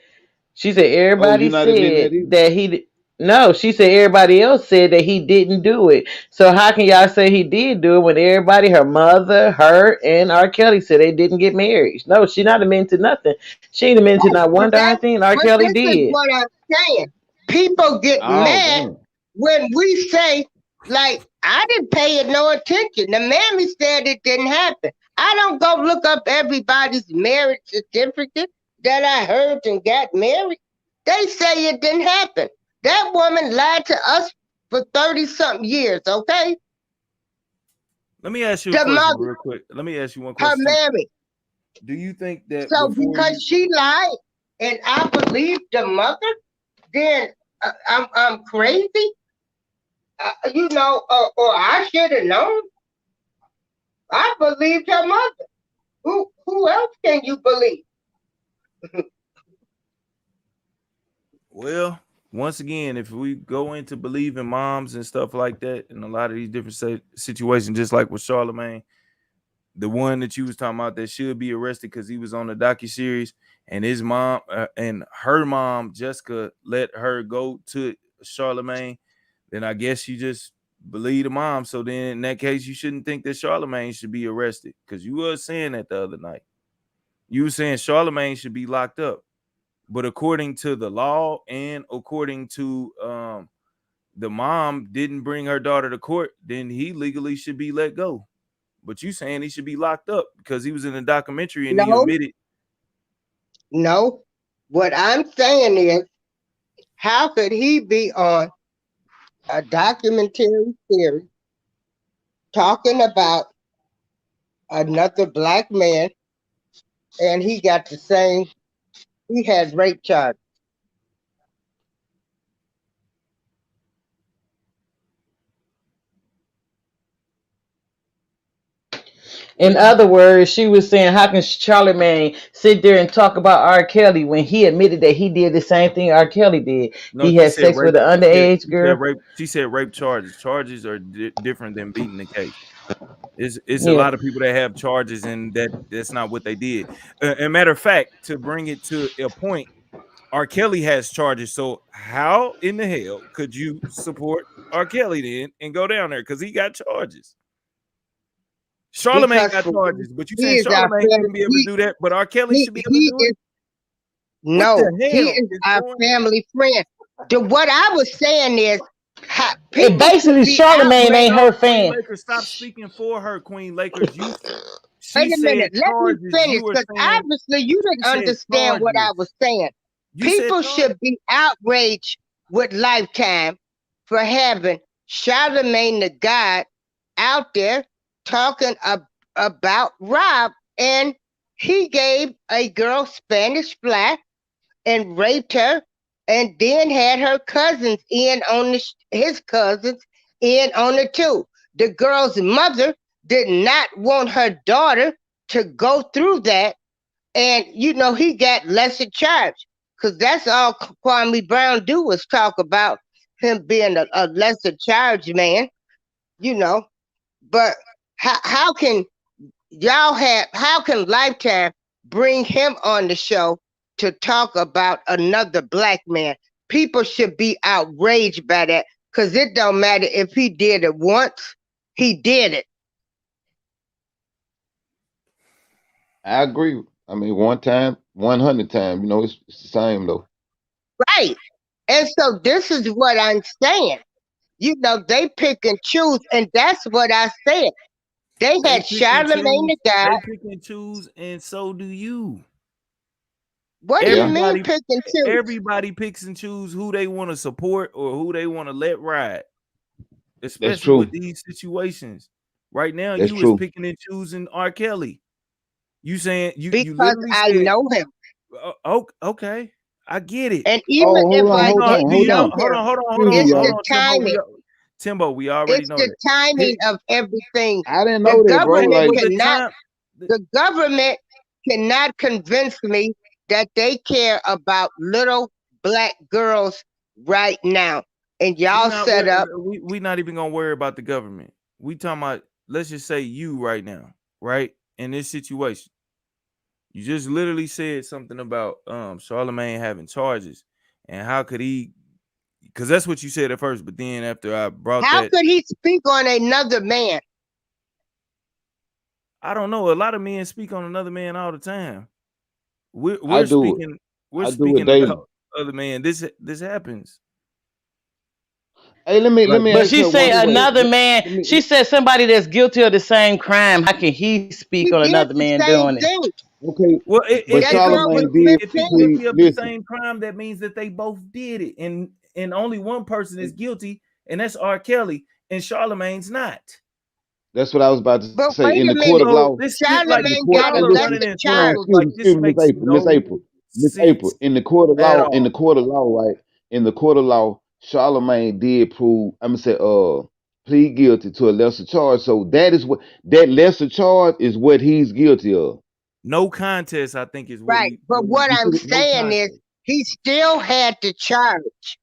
She said Oh, you everybody not admitting said that either? that no, she said everybody else said that he didn't do it. So how can y'all say he did do it when everybody, her mother, her, and R. Kelly said they didn't get married? No, she not admitting to nothing. She ain't admitting to right, not one darn thing R. but Kelly this is did. what I'm saying. People get Oh, mad damn. when we say, like, I didn't pay it no attention. The mammy said it didn't happen. I don't go look up everybody's marriage certificate that I heard and got married. They say it didn't happen. That woman lied to us for 30 something years, okay? Let me ask you a The question mother, real quick. Let me ask you one her question too. mammy. Do you think that So before because you she lied and I believe the mother, then I'm crazy, or I should have known. I believed her mother. Who else can you believe? well, once again, if we go into believing moms and stuff like that, in a lot of these different situations, just like with Charlemagne, the one that you was talking about that should be arrested because he was on the docu series, and his mom and her mom Jessica let her go to Charlemagne, then I guess you just believe the mom. So then in that case, you shouldn't think that Charlemagne should be arrested because you were saying that the other night. You were saying Charlemagne should be locked up. But according to the law and according to the mom didn't bring her daughter to court, then he legally should be let go. But you saying he should be locked up because he was in a documentary and he No, admitted. no. What I'm saying is, how could he be on a documentary series talking about another black man and he got the same, he has rape charges? In other words, she was saying, how can Charlemagne sit there and talk about R. Kelly when he admitted that he did the same thing R. Kelly did? No, He she had said sex rape. with an underage She said girl. rape. She said rape charges. Charges are different than beating the case. It's a Yeah. lot of people that have charges and that's not what they did. And matter of fact, to bring it to a point, R. Kelly has charges. So how in the hell could you support R. Kelly then and go down there because he got charges? Charlemagne Because got for one, charges, but you he saying is our Charlemagne family. shouldn't be able to do that, but R. Kelly should be able to He do is it. What no, the he hell is is our going on? family friend. What I was saying is, It people should basically be Charlemagne outraged. ain't her No, Queen fan. Lakers, stop speaking for her, Queen Lakers. Wait She a minute, said let me charges. finish, You were because saying obviously you she didn't said understand what I charges. was saying. You said People charges. should be outraged with Lifetime for having Charlemagne the God out there talking about Rob, and he gave a girl Spanish fly and raped her, and then had her cousins in on his cousins in on it too. The girl's mother did not want her daughter to go through that, and he got lesser charge because that's all Kwame Brown do was talk about him being a lesser charge man, you know. But how can how can Lifetime bring him on the show to talk about another black man? People should be outraged by that because it don't matter if he did it once, he did it. I agree. I mean, one time, 100 times, it's the same though. Right. And so this is what I'm saying. They pick and choose, and that's what I said. They They had pick and Charlemagne choose. the God. They pick and choose, and so do you. What do you Yeah. mean Everybody, pick and choose? everybody picks and choose who they want to support or who they want to let ride, That's especially with true. these situations. Right now, That's you is true. picking and choosing R. Kelly. You saying you Because literally I said, know him. oh, okay, I get it. And even Oh, if hold on, I hold on, didn't Do hold y'all know on. hold him, on, hold on, hold Excuse on, me, it's hold the y'all. on, timing. Timbo, we already It's know the that. timing of everything. I didn't The know that, bro. government Like, Well, the cannot time the government cannot convince me that they care about little black girls right now. And we y'all not set wor- up we not even gonna worry about the government. We talking about, let's just say you right now, right? In this situation. You just literally said something about Charlemagne having charges and how could he, because that's what you said at first, but then after I brought how that, could he speak on another man? I don't know. A lot of men speak on another man all the time. We're I we're do it. speaking we're I do it speaking daily. about other man. This happens. Hey, let Like me But ask she her said one question. another man. Let me, She said somebody that's guilty of the same crime. How can he speak He on did another the man same doing it? thing. okay, Well, but That girl was Charlemagne did if he 15. guilty of the listen. same crime, that means that they both did it, and only one person is guilty, and that's R. Kelly, and Charlemagne's not. That's what I was about to But say. wait In the a court of minute. So law, this shit, like, in the Charlemagne court, got y'all a and are listen, running lesser in hold on, charge. circles. Like this excuse me, makes Miss no April, Miss April. sense In the court of at law, all. right? In the court of law, Charlemagne did prove. I'm gonna say, plead guilty to a lesser charge. So that is what that lesser charge is what he's guilty of. No contest, I think, is what Right. he. But what You see, I'm No saying is contest. he still had to charge.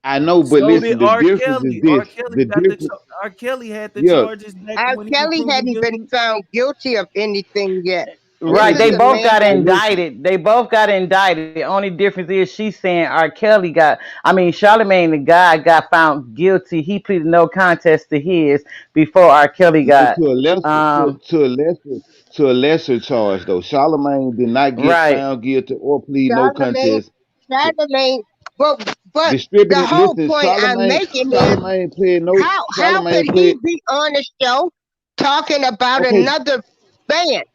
I know, but So did listen, the R. difference is Kelly. this. R. Kelly The got the. difference, R. Kelly had the yeah. charges back R. when he was Kelly proven hadn't been guilty. found guilty of anything yet. This Right, Okay, is they a both man got that but listen. indicted. They both got indicted. The only difference is she's saying R. Kelly got. I mean, Charlemagne the guy got found guilty. He pleaded no contest to his before R. Kelly No, got. Um, to a lesser to a lesser charge though. Charlemagne did not get Right. found guilty or plead no Charlemagne, contest. Charlemagne, but the Distributed. whole Listen, point I'm making is Charlemagne played no. how could Charlemagne he played be on the show talking about okay another band?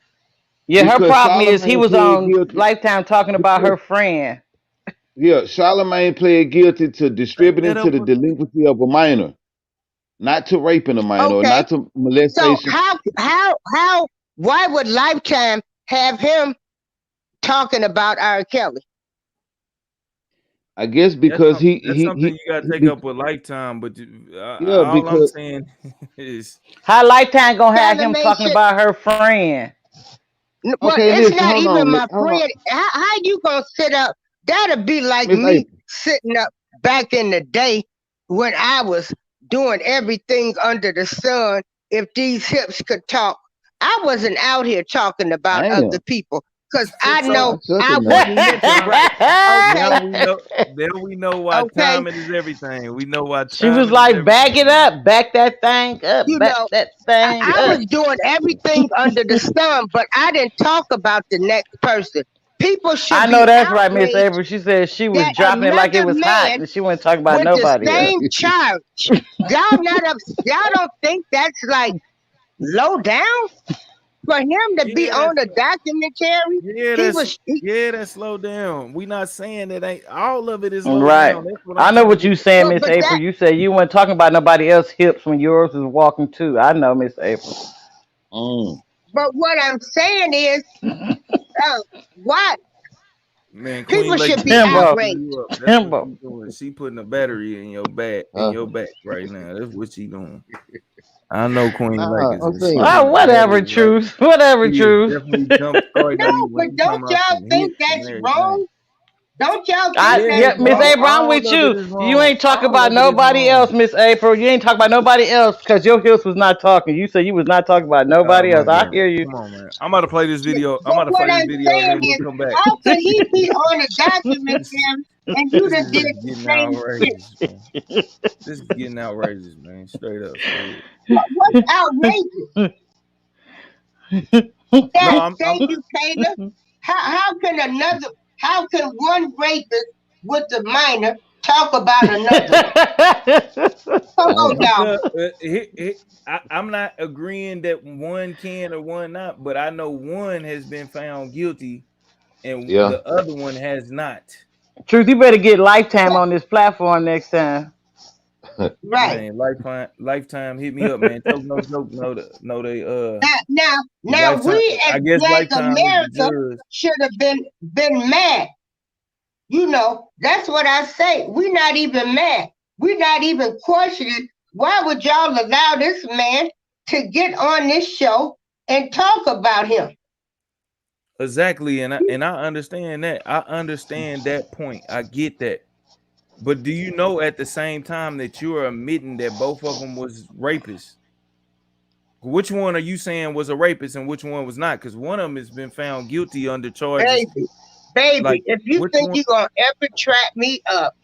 Yeah, her because problem is he Charlemagne was played on guilty. Lifetime talking about Because her friend. yeah, Charlemagne pled guilty to Back distributing that to up. the delinquency of a minor, not to raping a minor or Okay, not to so molestation. why would Lifetime have him talking about R. Kelly? I guess That's because that's something you gotta take up with Lifetime. But yeah, all I'm because saying is, How Lifetime gonna have him Charlemagne talking should. about her friend? Well, okay, it's listen, not even my hold on, friend. How you gonna sit up? That'd be like Miss me April. sitting up back in the day when I was doing everything under the sun. If these hips could talk, I wasn't out here talking about Damn, other people because I so know that's such a I man. wasn't living right. now Okay, we know. Now we know why okay. timing is everything. We know why She was timing is like, back it everything. up, back that thing up, You back know, that thing I up. was doing everything under the sun, but I didn't talk about the next person. People I should know be that's right, Miss outraged April. She said she was that dropping it like it another was hot, man and she wasn't talking about with the nobody else. same charge. Y'all don't think that's like low down for him to be Yeah, on a documentary? yeah, He was that's slow down. We not saying that ain't all of it is low Right. down. That's what I'm I know trying to what get you saying, but Miss but April. that You said you weren't talking about nobody else's hips when yours was walking too. I know, Miss April. Mm. but what I'm saying is why Man, Queen people should Latifah be Timbo. beating outraged. you up. That's what Timbo. she doing. She putting a battery in your back, right now. That's what she doing. I know Queen Nah, Lakers, I'm and she saying, Oh, putting a whatever, battery right. truth. Whatever, She is truth. definitely jump starting No, you when but you don't talking about y'all some think hits and that's everything. wrong? Don't y'all think I that's Yes, yeah, Miss wrong? April, I'm all with of it you. is You wrong. ain't talking All about of it is nobody else, wrong. Miss April. You ain't talking about nobody else because your hips was not talking. You said you was not talking about Oh nobody my else. I God. hear you. Come on, man. I'm about to play this video. I'm But about to what play this I'm video and saying then we'll is, come back. how could he be on a This, documentary and you this done is did just the getting same shit? outrageous, man. This is getting outrageous, man. Straight up. Go ahead. What's outrageous? No, That I'm thank you, Taylor. How can one rapist with a minor talk about another one? Come on, damn. y'all. because I'm not agreeing that one can or one not, but I know one has been found guilty and Yeah. the other one has not. Truth, you better get Lifetime on this platform next time. Right. Man, lifetime hit me up, man. Toke no joke, no they Now lifetime. we as I guess Black lifetime is the America judge. should have been mad. You know, that's what I say. We're not even mad. We're not even questioning. Why would y'all allow this man to get on this show and talk about him? Exactly, and I understand that. I understand that point. I get that. But do you know at the same time that you are admitting that both of them was rapists? Which one are you saying was a rapist and which one was not? Because one of them has been found guilty under charges. Baby, Like if you which think one? you're gonna ever trap me up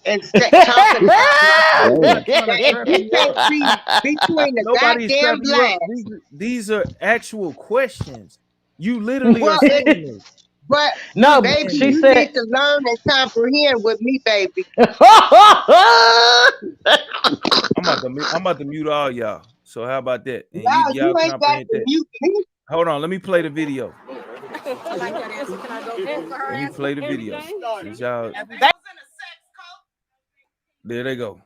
and talking about my I'm business, not trying to that if trap you you can't up. read between the Nobody's goddamn trapping you up. lines, These are actual questions. You literally are well, saying this. but You're No, baby, saying she this. you said. need to learn and comprehend with me, baby. I'm about to mute all y'all. So how about that? And Y'all, y'all you ain't got comprehend to that. mute me. Hold on, let me play the video. I like that answer. Can I go ahead for her Let me answer? play the video. Since y'all, there they go.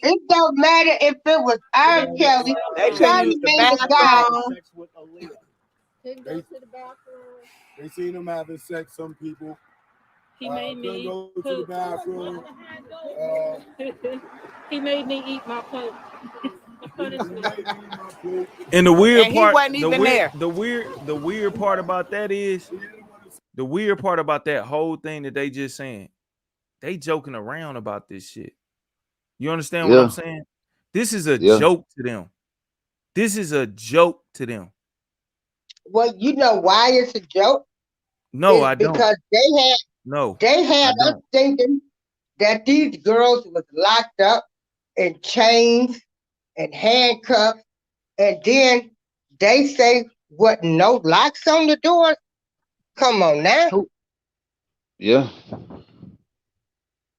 It don't matter if it was R. Kelly. They couldn't use Charlie the made a guy. bathroom. Couldn't go to the bathroom. They seen him having sex. Some people He made couldn't me go to the poop. bathroom. He made me eat my plate. He punished me. And the weird And he part, wasn't even there. the weird part about that is the weird part about that whole thing that they just saying. They joking around about this shit. You understand what I'm Yeah. saying? This is a Yeah. joke to them. This is a joke to them. Well, you know why it's a joke? No, It's I don't. because No, they I had us don't. thinking that these girls was locked up and chains and handcuffs, and then they say what, no locks on the door? Come on now. Yeah.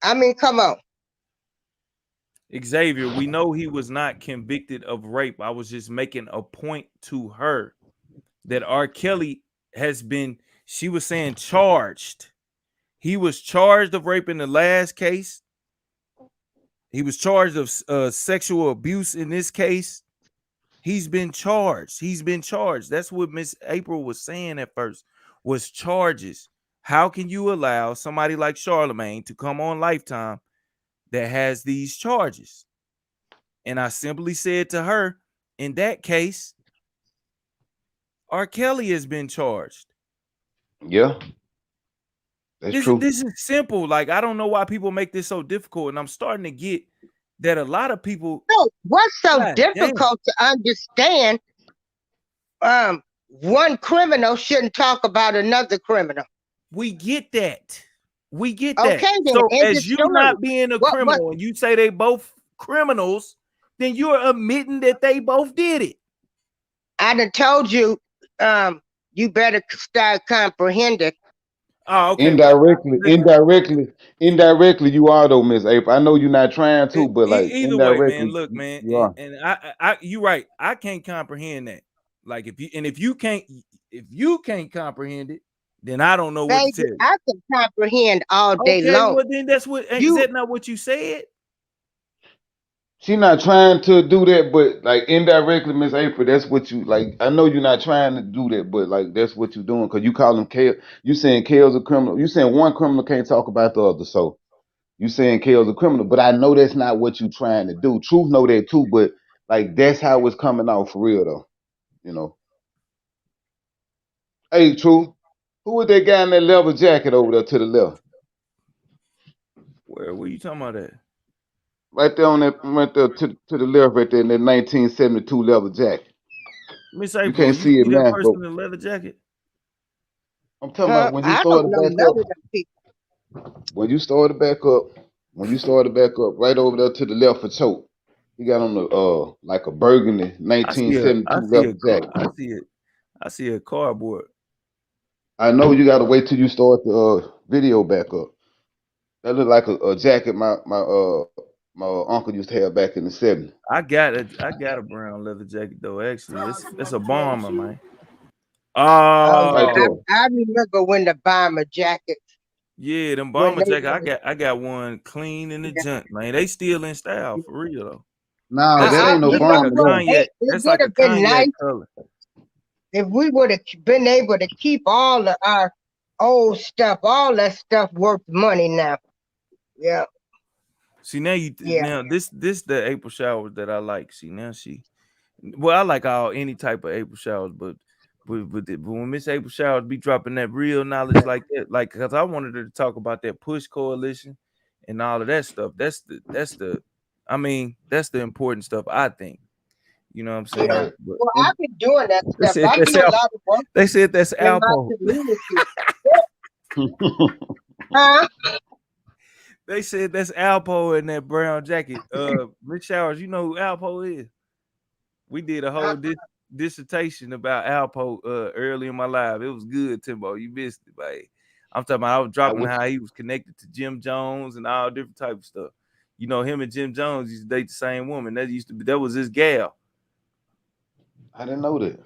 I mean, come on. Xavier, we know he was not convicted of rape. I was just making a point to her that R. Kelly has been, she was saying charged. He was charged of rape in the last case. He was charged of sexual abuse in this case. He's been charged. He's been charged. That's what Miss April was saying at first, was charges. How can you allow somebody like Charlemagne to come on Lifetime that has these charges? And I simply said to her, in that case, R. Kelly has been charged. Yeah. That's true. This is simple. Like, I don't know why people make this so difficult. And I'm starting to get that a lot of people. No, what's so God difficult to understand? One criminal shouldn't talk about another criminal. We get that. We get that. Okay, then So end the as you story. not being a criminal and you say they both criminals, then you're admitting that they both did it. I done told you, you better start comprehending. Oh, okay. Indirectly, you are though, Miss April. I know you're not trying to, but like Either way, man. Look, man, you are. and I, you right. I can't comprehend that. Like if you can't comprehend it, then I don't know what to tell you. I can comprehend all day long. Well, then that's what. Is that not what you said? She's not trying to do that, but like indirectly, Miss April, that's what you like. I know you're not trying to do that, but like that's what you're doing because you call him Kale. You saying Kale's a criminal. You saying one criminal can't talk about the other. So you saying Kale's a criminal, but I know that's not what you're trying to do. Truth know that too, but like that's how it's coming out for real though. You know. Hey, Truth, who was that guy in that leather jacket over there to the left? Where were you talking about that? Right there on that, right there to the left, right there in that 1972 leather jacket. Miss April, you can't see it that now, person but in the leather jacket? I'm talking about when you started back up. When you started back up, right over there to the left for Choke. He got on the like a burgundy 1972 leather jacket. I see a cardboard. I know you got to wait till you start the video back up. That look like a jacket my uncle used to have back in the 70s. I got a brown leather jacket though. Actually, it's a bomber, man. Oh, I remember when the bomber jackets. Yeah, them bomber jackets. I got one clean in the junk, man. They still in style for real though. No, that ain't no bomber. That's like a cognac color. If we would have been able to keep all of our old stuff, all that stuff worth money now. Yeah. See now this the April showers that I like. See now I like any type of April showers, but when Miss April showers be dropping that real knowledge like that, like because I wanted her to talk about that push coalition and all of that stuff. That's the important stuff, I think. You know what I'm saying? Yeah. Well, I've been doing that stuff. I do a lot of work. They said that's ALPO. Huh? They said that's ALPO in that brown jacket. Miss Showers, you know who ALPO is? We did a whole dissertation about ALPO early in my life. It was good, Timbo. You missed it, babe. I'm talking about I was dropping how he was connected to Jim Jones and all different type of stuff. You know, him and Jim Jones used to date the same woman. That was his gal. I didn't know that.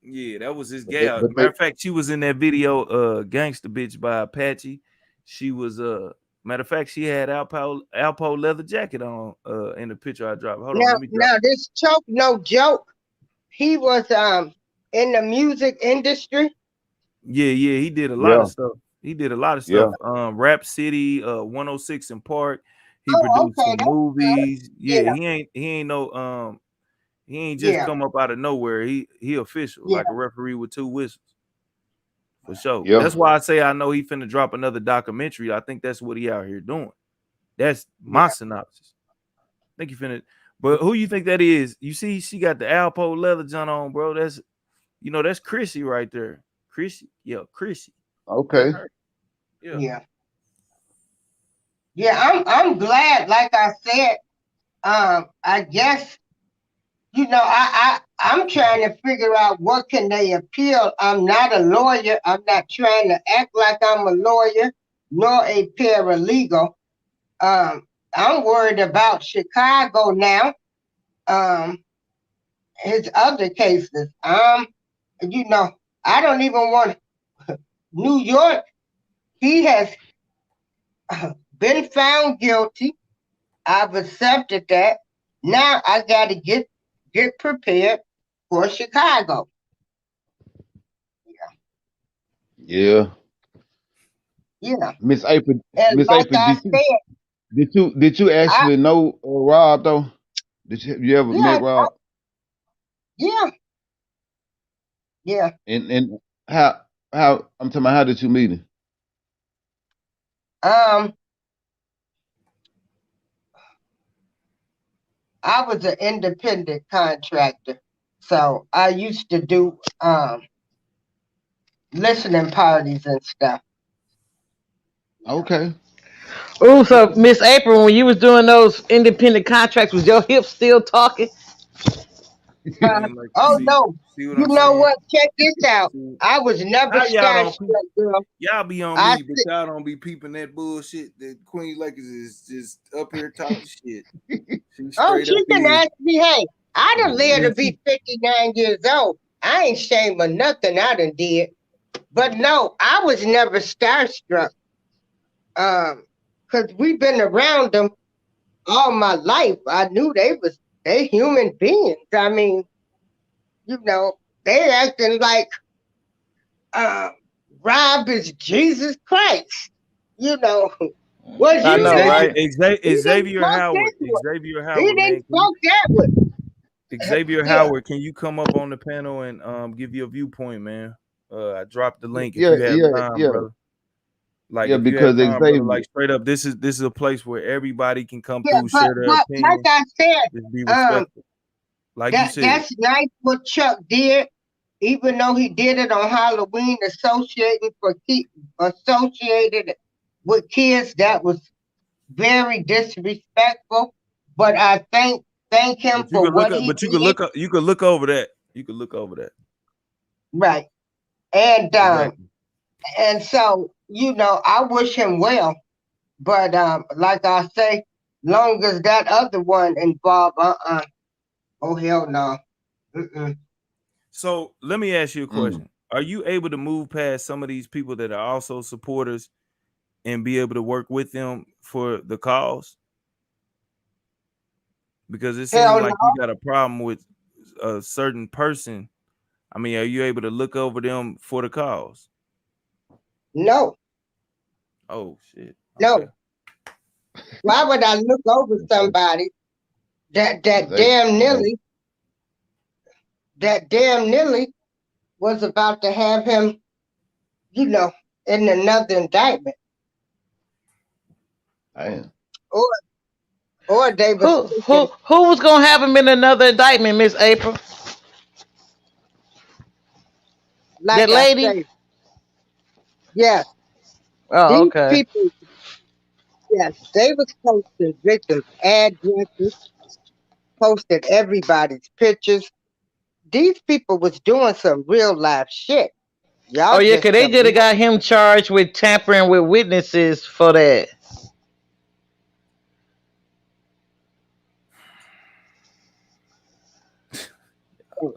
Yeah, that was his gal. Matter of fact, she was in that video, Gangsta Bitch by Apache. She was matter of fact, she had ALPO leather jacket on in the picture I dropped. Hold on, let me drop. Now this Choke, no joke. He was in the music industry. Yeah, he did a lot of stuff. He did a lot of stuff. Rap City, 106 in Park. He produced some movies. Yeah, he ain't no he ain't just come up out of nowhere. He official, like a referee with two whistles. For sure. Yeah. That's why I say I know he finna drop another documentary. I think that's what he out here doing. That's my synopsis. I think he finna. But who you think that is? You see, she got the ALPO leather john on, bro. That's that's Chrissy right there. Chrissy, Chrissy. Okay. Yeah. I'm glad. Like I said, I guess I'm trying to figure out what can they appeal. I'm not a lawyer. I'm not trying to act like I'm a lawyer nor a paralegal. I'm worried about Chicago now. Um, his other cases. I don't even want New York. He has been found guilty. I've accepted that. Now I got to get prepared for Chicago. Yeah. Yeah. Miss April, And Miss like April, I said, did you I actually know Rob though? You ever yeah, met Rob? yeah, yeah. And how I'm talking about how did you meet him? Um, I was an independent contractor, so I used to do listening parties and stuff. Okay. Oh, so Miss April, when you was doing those independent contracts, was your hips still talking? Queen, like Oh no, see what you I'm know saying? what? Check this out. See, I was never how y'all don't peep? starstruck, girl. Y'all be on I me, but sit- y'all don't be peeping that bullshit that Queen Lakers is just up here talking shit. She oh, straight up she can is. ask me. Hey, I done lived Yeah, to be 59 years old. I ain't ashamed of nothing I done did. But no, I was never starstruck. Cause we've been around them all my life. I knew they human beings. I mean, you know, they acting like uh Rob is Jesus Christ. You know, was I you know, there? right? He didn't Xavier fuck Howard. into it. Xavier He Howard, didn't man. Can fuck that with. Xavier Yeah. Howard, can you come up on the panel and give your viewpoint, man? I dropped the link if Yeah, you have yeah, time, yeah, brother. Like yeah. if you have Because time, brother, like Xavier, straight up, this is a place where everybody can come Yeah, through, but share their but like opinion, I said, just be um, respectful. Like you said. that's nice what Chuck did, even though he did it on Halloween, associated with kids. That was very disrespectful. But I thank him But you for could look what up, he but you could did. look up, you could look over that. You could look over that. Right. And Exactly. and so, I wish him well. But like I say, long as that other one involved, oh hell no. Mm-mm. So let me ask you a mm, question. Are you able to move past some of these people that are also supporters and be able to work with them for the cause? Because it seems Hell like no. you got a problem with a certain person. I mean, are you able to look over them for the cause? No. Oh shit. Okay. No. Why would I look over okay. somebody that Xavier, damn nearly was about to have him, you know, in another indictment? damn. Or they was thinking, Who was gonna have him in another indictment, Miss April? That like I lady? say, yes, Oh, these okay. people, yes, they was posting victims' addresses, posted everybody's pictures. These people was doing some real life shit. Oh Y'all yeah, just cause they don't just know. got him charged with tampering with witnesses for that.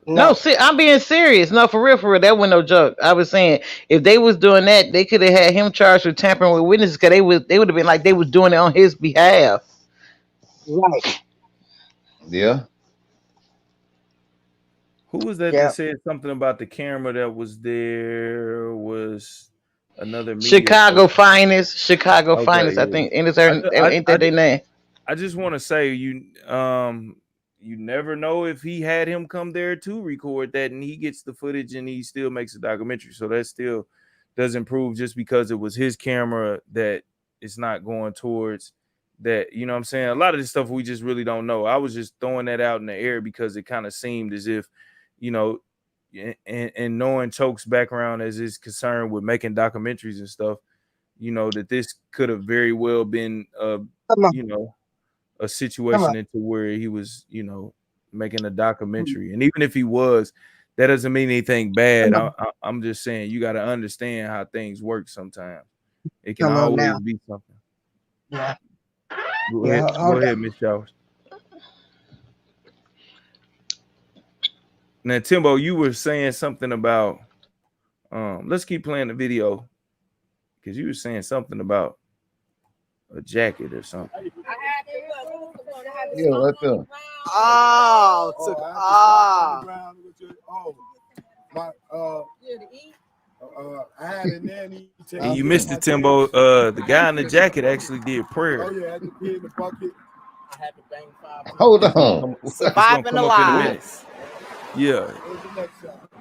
No, No, see, I'm being serious. No, for real, for real. That wasn't no joke. I was saying if they was doing that, they could have had him charged with tampering with witnesses because they would have been like they was doing it on his behalf. right, Yeah. Who was that yeah. that said something about the camera that was there? Was another media Chicago person? finest, Chicago Okay, finest. I yeah. think and it's I her, ju- ain't that their name? I just want to say you never know if he had him come there to record that and he gets the footage and he still makes a documentary. So that still doesn't prove just because it was his camera that it's not going towards that. You know what I'm saying? A lot of this stuff we just really don't know. I was just throwing that out in the air because it kind of seemed as if, you know, and knowing Choke's background as is concerned with making documentaries and stuff, you know, that this could have very well been Come on. you know, a situation into where he was, making a documentary. And even if he was, that doesn't mean anything bad. I'm just saying you got to understand how things work sometimes. It can Come on always now. be something. Yeah. Go Yeah, ahead, hold on. Miss Showers. Now, Timbo, you were saying something about let's keep playing the video because you were saying something about a jacket or something. Yeah, right there. I had a nanny. And you missed it, Timbo. The guy in the jacket actually did prayer. Oh yeah, I had to pee in the bucket. I had to bang 5. Hold on. It's gonna come up in a minute. Yeah,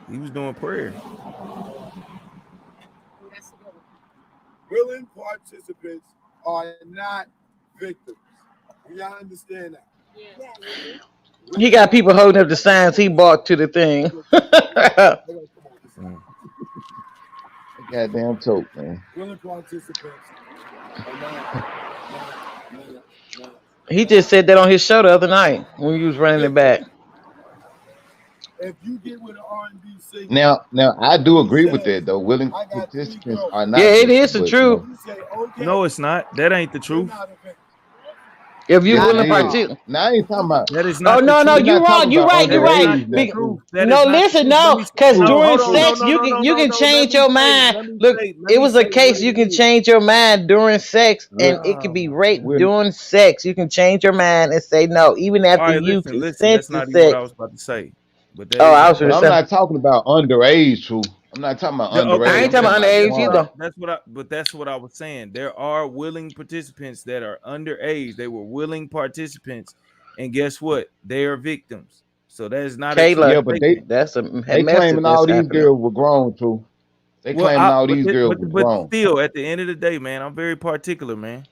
he was doing prayer. Willing participants are not victims. Y'all understand that? He got people holding up the signs he bought to the thing. Goddamn choke, man. Willing participants are not. He just said that on his show the other night when he was running it back. If you get with an R&B singer, Now I do agree with that though. Willing participants are not Yeah, it victims, is the but truth. No, it's not. That ain't the truth. If you yes, willing it to is. participate. Now I ain't talking about. That is Oh not the no, truth. We're you not talking wrong. You about right. You That is right. not underage the now. truth. That No, is not the listen, truth. Let no, me because no, during hold on. sex No. you can change Let your me say. mind. Let me Look, say. Let it me was a say what case you it can is. change your mind during sex, and We're, it could be Oh rape man. we're during sex. You can change your mind and say no, even All after right, you listen. consent That's to not even what I sex. was about to say. But that Oh, is I a was but gonna part. I'm say not talking about underage, true. I'm not talking about I Okay, underage. ain't I'm talking talking about about underage young. either. That's what I was saying. There are willing participants that are underage. They were willing participants, and guess what? They are victims. So that is not a true Yeah, Kayla, but statement. that's a they message claiming that's all these happening. girls were grown, true. They Well, claiming all but these girls were but grown. still, at the end of the day, man, I'm very particular, man.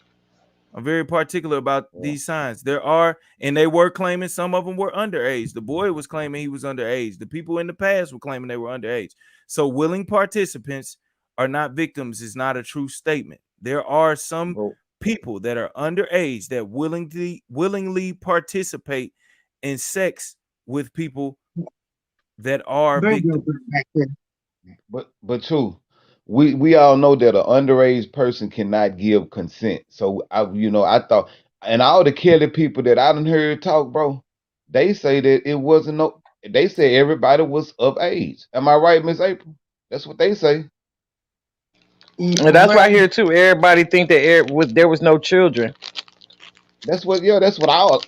I'm very particular about Yeah. these signs. There are, and they were claiming some of them were underage. The boy was claiming he was underage. The people in the past were claiming they were underage. So willing participants are not victims is not a true statement. There are some But people that are underage that willingly participate in sex with people that are Bring your victims. girl back here. but true. We all know that an underage person cannot give consent. So I thought, and all the Kelly people that I done heard talk, bro, they say that it wasn't no. They say everybody was of age. Am I right, Miss April? That's what they say. And that's why Well, here too. Everybody think that there was no children. That's what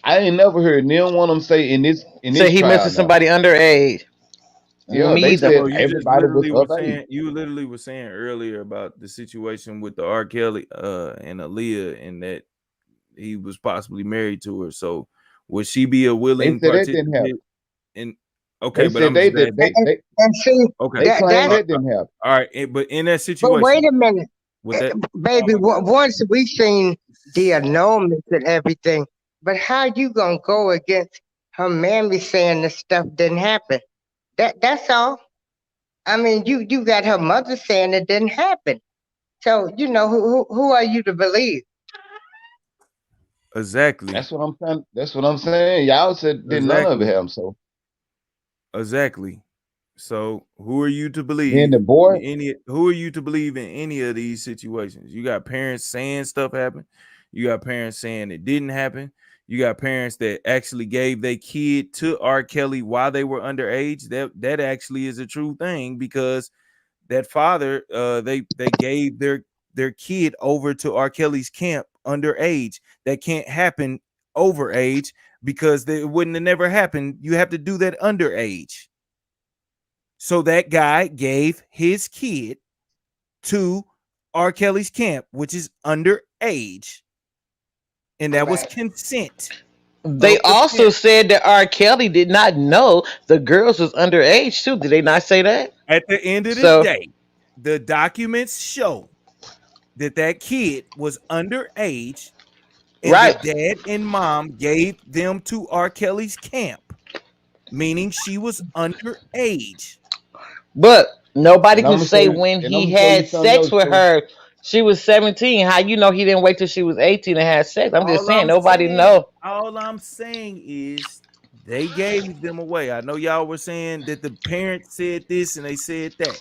I ain't never heard neither one of them say in this Say he trial messing now. somebody underage. Yeah, Me they either. said Timbo, you just everybody was literally were of age. saying earlier about the situation with the R. Kelly and Aaliyah and that he was possibly married to her. So would she be a They willing said that didn't happen. participant in okay, They but said I'm they just did asking. and see Okay. they claimed that's that didn't happen. All right, but in that but wait situation, a minute, with that baby. Once we seen the annulments and everything, but how you gonna go against her mammy saying this stuff didn't happen? That's all. I mean, you got her mother saying it didn't happen. So who are you to believe? exactly. That's what I'm saying. Y'all said did none of it Exactly. happen. So Exactly. So who are you to then the believe boy, who are you to believe in any of these situations? You got parents saying stuff happened. You got parents saying it didn't happen. You got parents that actually gave their kid to R. Kelly while they were underage. That actually is a true thing because that father they gave their kid over to R. Kelly's camp underage. That can't happen overage because it wouldn't have never happened. You have to do that underage. So that guy gave his kid to R. Kelly's camp, which is underage, and that was Correct. consent They of the also parent. said that R. Kelly did not know the girls was underage too. Did they not say that? At the end of the So day, the documents show that kid was underage, and the right. dad and mom gave them to R. Kelly's camp, meaning she was underage. But nobody and I'm could gonna show say you, when and I'm he gonna show you had something sex else with too. her. She was 17. How you know he didn't wait till she was 18 and had sex? I'm just All saying I'm nobody saying, know. all I'm saying is they gave them away. I know y'all were saying that the parents said this and they said that.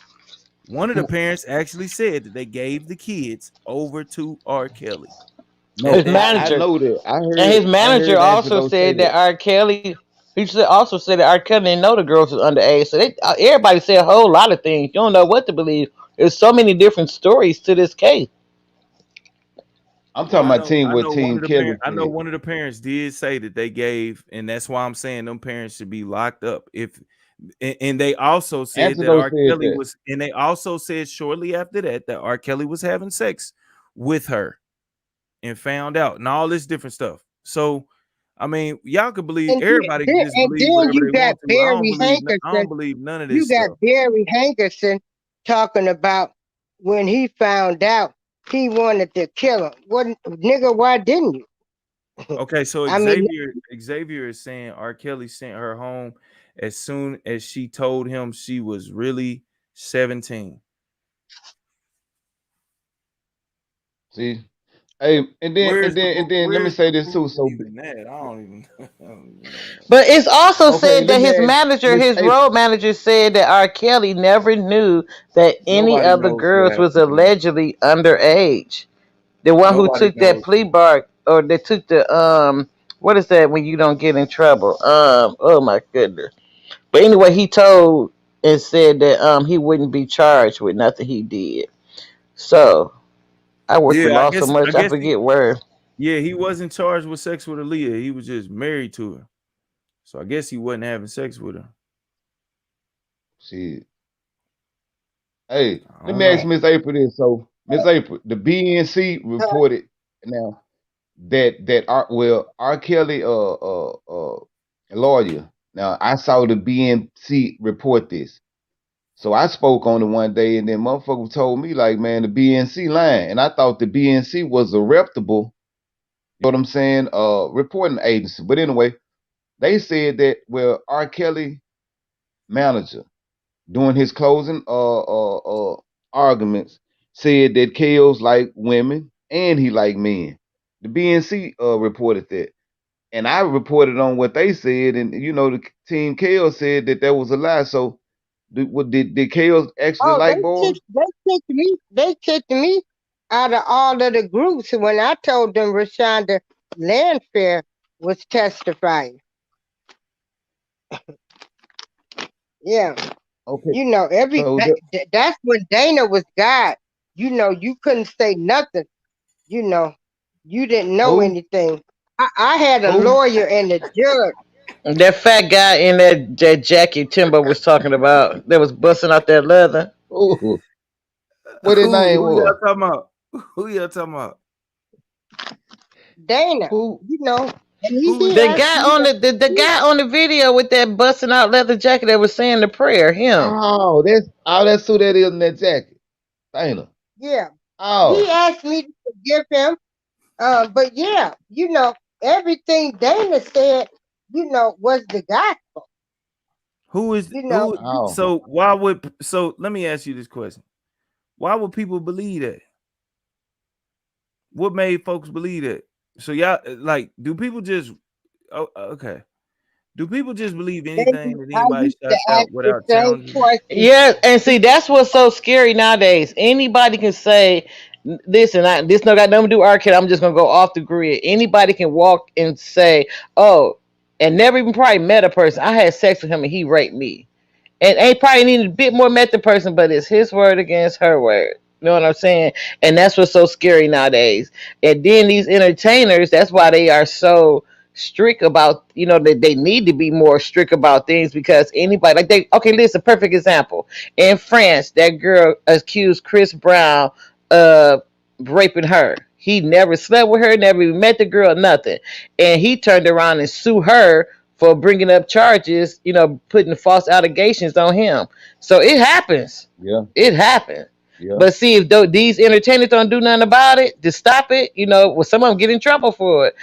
One of the parents actually said that they gave the kids over to R. Kelly. No, At His that I manager know that. and his I manager heard also Angelo say said that. that R. Kelly. Also said that R. Kelly didn't know the girls was underage. So everybody said a whole lot of things. You don't know what to believe. There's so many different stories to this case. I'm well, talking about team what Team Kelly I know said. one of the parents did say that they gave, and that's why I'm saying them parents should be locked up. If and they also said that Angelo R. said Kelly that. was, and they also said shortly after that that R. Kelly was having sex with her and found out and all this different stuff. So, I mean, y'all could believe, everybody can just And believe then whatever you they got want to. Barry I don't Hankerson. believe none of this You got stuff. Barry Hankerson talking about when he found out he wanted to kill him. What nigga? Why didn't you? Okay, so I mean, Xavier is saying R. Kelly sent her home as soon as she told him she was really 17. See, hey, and then let me Where's the say this proof too. in So, even that? I don't even, I don't even know. But it's also okay, said let that me his ask manager, Miss his April. road manager, said that R. Kelly never knew that any Nobody of the knows what girls was happened, man. allegedly underage. The one who Nobody took that knows. plea bar, or they took the what is that when you don't get in trouble? Oh my goodness. But anyway, he told and said that he wouldn't be charged with nothing he did. So I worked for Yeah, law so I much I guess he, forget where. yeah, he wasn't charged with sex with Aaliyah. He was just married to her. So I guess he wasn't having sex with her. Shit. Hey, I let don't me ask know. Miss April this. So, Miss April, the BNC reported now that R. Kelly lawyer. Now I saw the BNC report this. So I spoke on it one day, and then motherfucker told me like, man, the BNC lying, and I thought the BNC was a reputable, you know what I'm saying, reporting agency. But anyway, they said that R. Kelly manager during his closing arguments said that Kells like women and he like men. The BNC reported that, and I reported on what they said, and the team Kells said that was a lie. So did Kells actually oh, like boys? they kicked me out of all of the groups when I told them Rashonda Landfair was testifying. Yeah, Okay, so that's when Dana was God. You couldn't say nothing. You know, you didn't know who anything. I had a who lawyer and a judge. That fat guy in that jacket Timbo was talking about that was busting out that leather. who what his name Who y'all was? talking about? Who y'all talking about? Dana, Who and Who is he The that? asked guy me. on the guy on the video with that busting out leather jacket that was saying the prayer, him. That's who that is in that jacket. Dana. Yeah, he Oh, asked me to forgive him. But yeah, everything Dana said, was the gospel. Who is You know, who? oh. So let me ask you this question. Why would people believe that? What made folks believe that? So y'all like, do people just okay? Do people just believe anything David, that I anybody used to shouts ask out the without same challenging it? question. Yeah, and see that's what's so scary nowadays. Anybody can say, "Listen, this no got nothing to do with our kid. I'm just gonna go off the grid." Anybody can walk and say, "Oh," and never even probably met a person. I had sex with him and he raped me. And they probably need a bit more method person, but it's his word against her word. You know what I'm saying? And that's what's so scary nowadays. And then these entertainers, that's why they are so strict about, they need to be more strict about things because anybody, like okay, listen, perfect example. In France, that girl accused Chris Brown of raping her. He never slept with her, never even met the girl, nothing. And he turned around and sued her for bringing up charges, putting false allegations on him. So it happens. Yeah. It happens. Yeah. But see, if these entertainers don't do nothing about it to stop it, well, some of them get in trouble for it.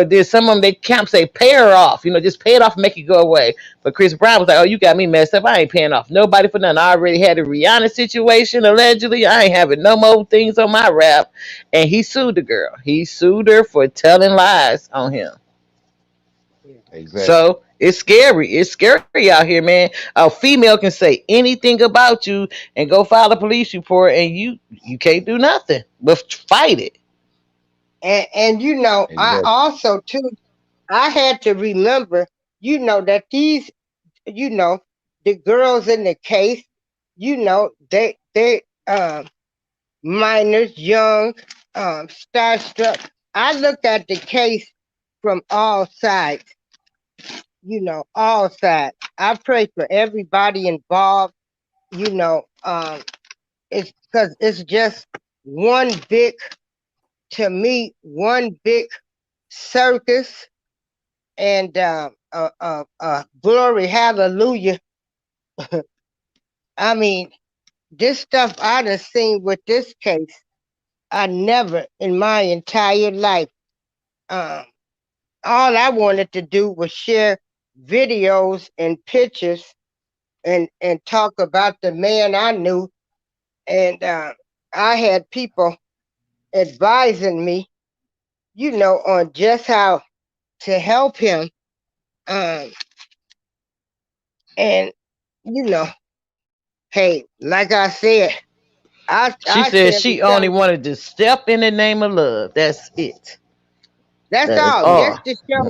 There's some of them they can't say pay her off. Just pay it off and make it go away. But Chris Brown was like, "Oh, you got me messed up. I ain't paying off nobody for nothing. I already had a Rihanna situation allegedly. I ain't having no more things on my rap." And he sued the girl. He sued her for telling lies on him. Yeah. Exactly. So it's scary. It's scary out here, man. A female can say anything about you and go file a police report, and you can't do nothing but fight it. And I Exactly. also too, I had to remember, that these, you know, the girls in the case, they minors, young, starstruck. I look at the case from all sides, all sides. I pray for everybody involved, it's because it's just one big, to me, one big circus and glory, hallelujah. I mean, this stuff I done seen with this case, I never in my entire life. Um, all I wanted to do was share videos and pictures and talk about the man I knew, and I had people advising me, on just how to help him. Um, and you know, hey, like I said, She I said share the she only same. wanted to step in the name of love. That's it. That's That is all. Just all. to show,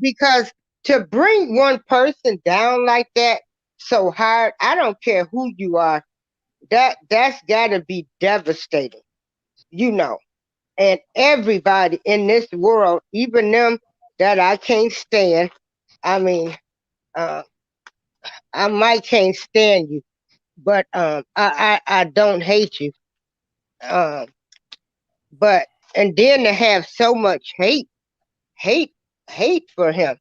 because to bring one person down like that so hard, I don't care who you are. That's got to be devastating. You know, and everybody in this world, even them that I can't stand. I mean, uh, I might can't stand you, but I don't hate you. Um, but and then to have so much hate, hate for him.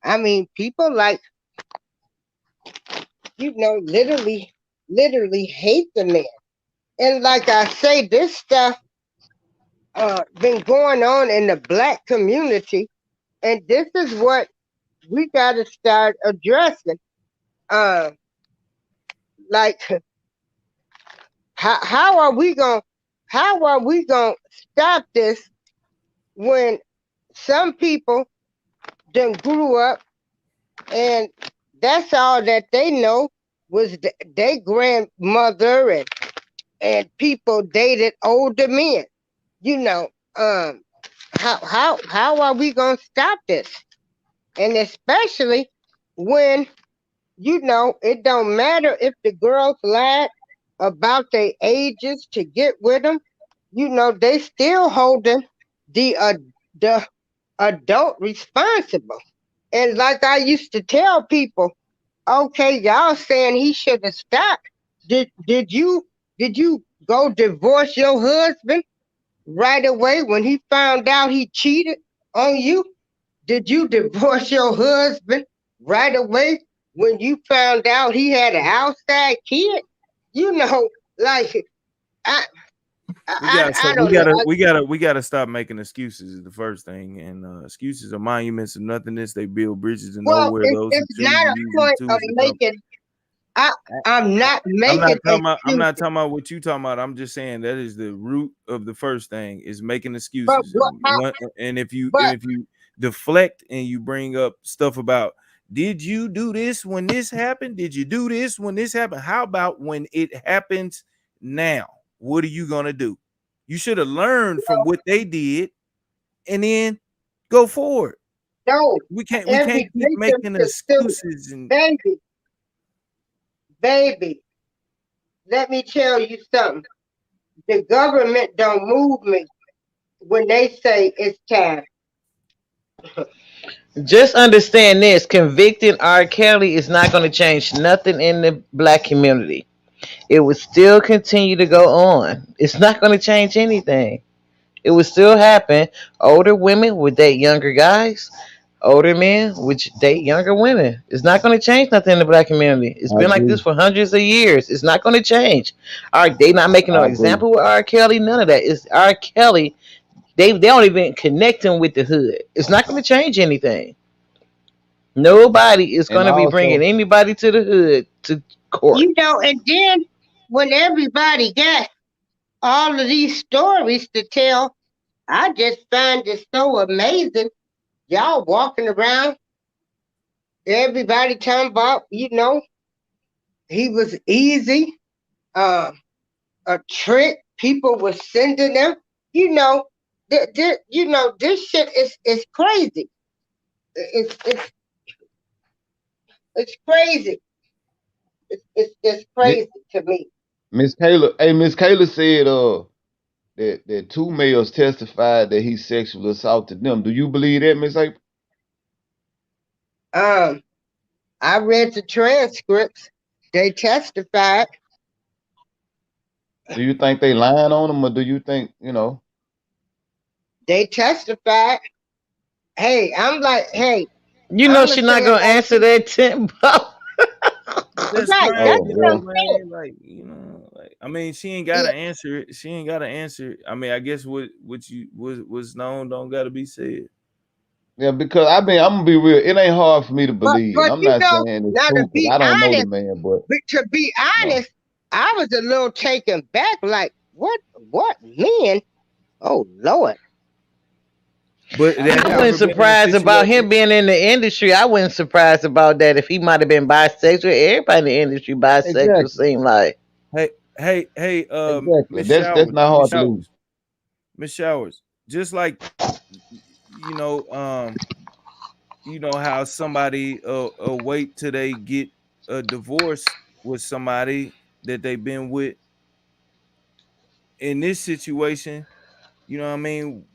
I mean, people like literally hate the man. And like I say, this stuff been going on in the black community, and this is what we got to start addressing. Uh, like, how are we going? How are we going to stop this when some people done grew up and that's all that they know was their grandmother and people dated older men. You know, um, how are we gonna stop this? And especially when it don't matter if the girls lied about their ages to get with them. They still holding the adult responsible. And like I used to tell people, okay, y'all saying he should have stopped. Did you go divorce your husband right away when he found out he cheated on you? Did you divorce your husband right away when you found out he had an outside kid? You know, like I We got so I don't know. we gotta stop making excuses is the first thing. And excuses are monuments of nothingness. They build bridges to Well, nowhere. it's, Those who it's choose not to a use these point of tools to come. making. I I'm not I'm not making talking about. I'm not excuses. talking about what you talking about. I'm just saying that is the root of the first thing is making But excuses. what? And But if you deflect and you bring up stuff about did you do this when this happened? Did you do this when this happened? How about when it happens now? What are you gonna do? You should have learned from what they did and then go forward. no, We can't every keep victim making should sue. excuses and Baby, baby, let me tell you something. The government don't move me when they say it's time. Just understand this: convicting R. Kelly is not going to change nothing in the black community. It will still continue to go on. It's not going to change anything. It will still happen. Older women would date younger guys. older men which date younger women. It's not going to change nothing in the black community. It's I been like this agree. for hundreds of years. It's not going to change. They not making no I agree. example with R. Kelly. None of that. It's R. Kelly. They don't even connect him with the hood. It's not going to change anything. Nobody is And going to be bringing also, anybody to the hood to court. And then when everybody got all of these stories to tell, I just find it so amazing. Y'all walking around, everybody talking about, he was easy, uh, a trick. People were sending them. This shit is crazy. It's crazy. It's Mi- crazy to me. Miss Kayla said that two males testified that he sexually assaulted them. Do you believe that, Miss April? Um, I read the transcripts. They testified. Do you think they lying on him, or do you think They testified. Hey, I'm like, hey, You know I'm gonna she's say not it going to like answer that tempo. But that's right. crazy That's Oh what I'm though, boy. saying. man. Like, like I mean, she ain't Yeah, gotta answer it. She ain't gotta answer it. I mean, I guess what you was known don't gotta be said. Yeah, because I'm gonna be real. It ain't hard for me to but believe, and but I'm not saying it's now to true because be I don't know the honest, man, but to be you know, honest, I was a little taken back. Like, what men? Oh Lord. But have I you wasn't ever been in a surprised about situation? him being in the industry. I wasn't surprised about that. If he might have been bisexual, everybody in the industry bisexual exactly, seem like. Hey, exactly. Miss That's Showers, not Miss hard to believe. Showers, Miss Showers. Just like you know, how somebody wait till they get a divorce with somebody that they've been with. In this situation, you know what I mean?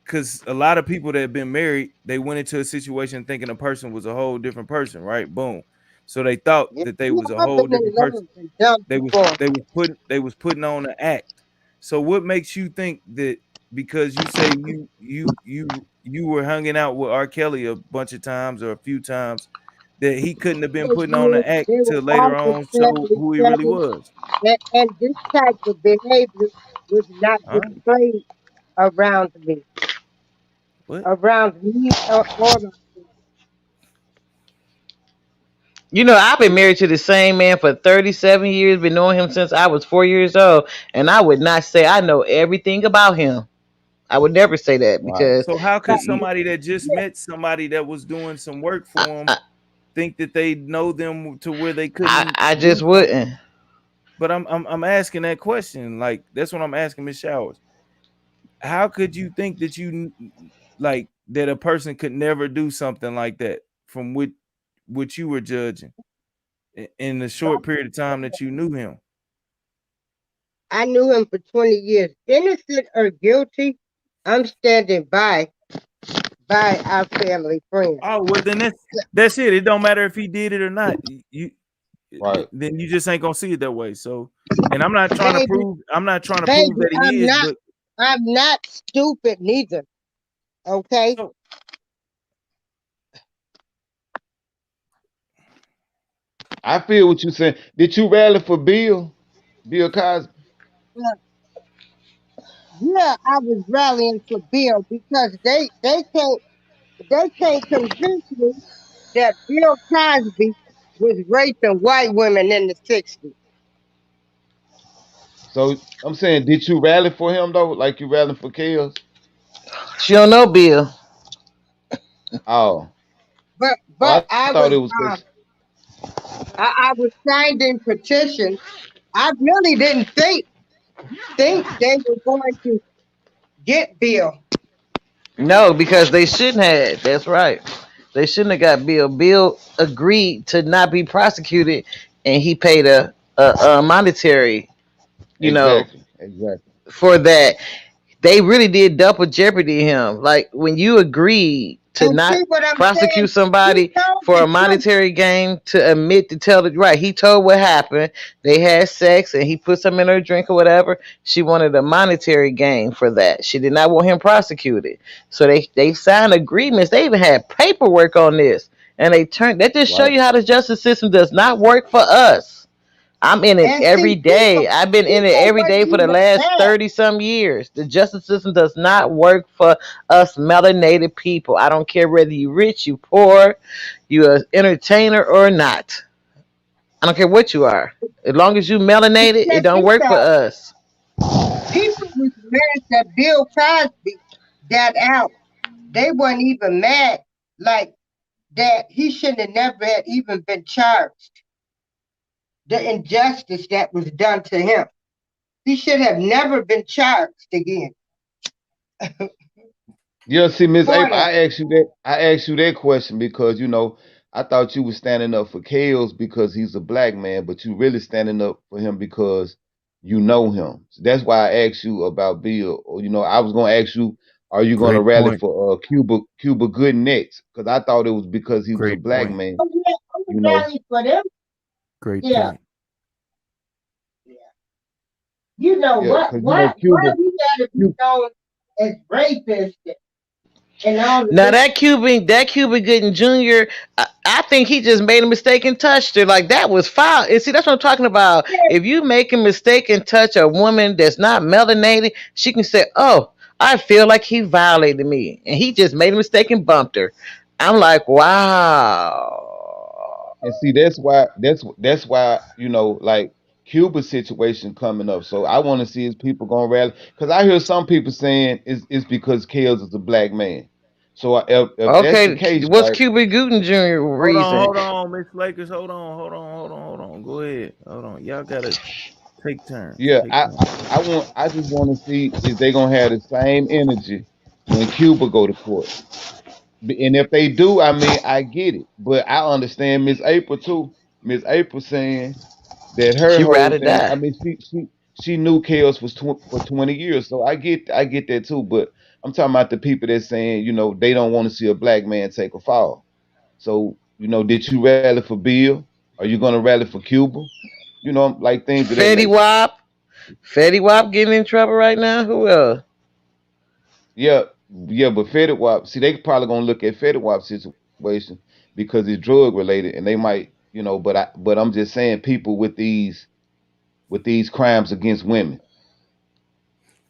Because a lot of people that have been married, they went into a situation thinking a person was a whole different person, right? Boom. So they thought Yeah, that they yeah, was a I've whole been in different person. love and done before. They was putting on an act. So what makes you think that because you say you were hanging out with R. Kelly a bunch of times or a few times that he couldn't have been Because putting on an act they were till later all on upset show with who he each really other, was? and this type of behavior was not Huh? displayed around me. What? Around me or my I've been married to the same man for 37 years, been knowing him since I was 4 years old, and I would not say I know everything about him. I would never say that Right. because So how could friends. you, somebody that just Yeah, met somebody that was doing some work I, for him I, think that they know them to where they I couldn't I do just something? wouldn't. But I'm asking that question. Like that's what I'm asking Miss Showers. How could you think that like that a person could never do something like that from what you were judging in the short period of time that you knew him? I knew him for 20 years. Innocent or guilty, I'm standing by our family friends. Oh well, then that's it. It don't matter if he did it or not. Right. Then you just ain't gonna see it that way. So, and I'm not trying to Baby, prove. I'm not trying to prove baby, that he is, but I'm not stupid neither. Okay? so I feel what you're saying. Did you rally for Bill Cosby? Yeah, yeah, I was rallying for Bill because they can't convince me that Bill Cosby was raping white women in the 60s. So I'm saying, did you rally for him though, like you rallying for Kells? She don't know Bill. Oh, oh, But I I thought was it was because I was signed in petition. I really didn't think they were going to get Bill. No, because they shouldn't have. That's right. They shouldn't have got Bill. Bill agreed to not be prosecuted, and he paid a monetary, you know, exactly. for that. They really did double jeopardy him. Like when you agreed to And see not what I'm saying? prosecute He somebody told for the a truth. monetary gain to admit to tell the right. He told what happened. They had sex and he put some in her drink or whatever. She wanted a monetary gain for that. She did not want him prosecuted. So they signed agreements. They even had paperwork on this. And they turned that just show Right. you how the justice system does not work for us. I'm in it And see, every day. I've been in it people every day wasn't for the even last mad. 30 some years. The justice system does not work for us melanated people. I don't care whether you rich, you poor, you an entertainer or not. I don't care what you are. As long as you melanated, it Check don't this work for out. us. People was mad that Bill Cosby got out. They weren't even mad like that he shouldn't have never had even been charged. The injustice that was done to him. He should have never been charged again Yeah, see, Miss for April, that. I asked you that question because I thought you were standing up for Kales because he's a black man, but you really standing up for him because you know him. So that's why I asked you about Bill. Or, I was gonna ask you, are you gonna Great rally point. for Cuba Good next? Because I thought it was because he was a Great black point. man. Oh, yeah, I'm You gonna know, rally for them. Great Yeah, point. yeah. You know yeah, what? because Why we gotta be Cuba, known as rapists and all of Now this? that Cuban Gooden Jr., I think he just made a mistake and touched her. Like that was foul. And see, that's what I'm talking about. If you make a mistake and touch a woman that's not melanated, she can say, "Oh, I feel like he violated me," and he just made a mistake and bumped her. I'm like, wow. and see, that's why like Cuba's situation coming up. So I want to see is people gonna rally because I hear some people saying it's because Kales is a black man. So if that's the Okay, case, what's right? Cuban Gooden Jr. reason? Hold on, Miss Lakers. Hold on. Go ahead. Hold on. Y'all gotta take turns. Yeah, Take turns. I just want to see if they gonna have the same energy when Cuba go to court. And if they do, I mean, I get it, but I understand Miss April too. Miss April saying that her She whole ride or thing. I die. mean, she knew Chaos was for 20 years, so I get that too. But I'm talking about the people that saying they don't want to see a black man take a fall. So did you rally for Bill? Are you gonna rally for Cuba? Like things of that Fetty nature. Wap. Fetty Wap getting in trouble right now. Who else? Yeah, yeah, but Fetty Wap, see, they probably gonna look at Fetty Wap situation because it's drug related, and they might. But I'm just saying, people with these crimes against women,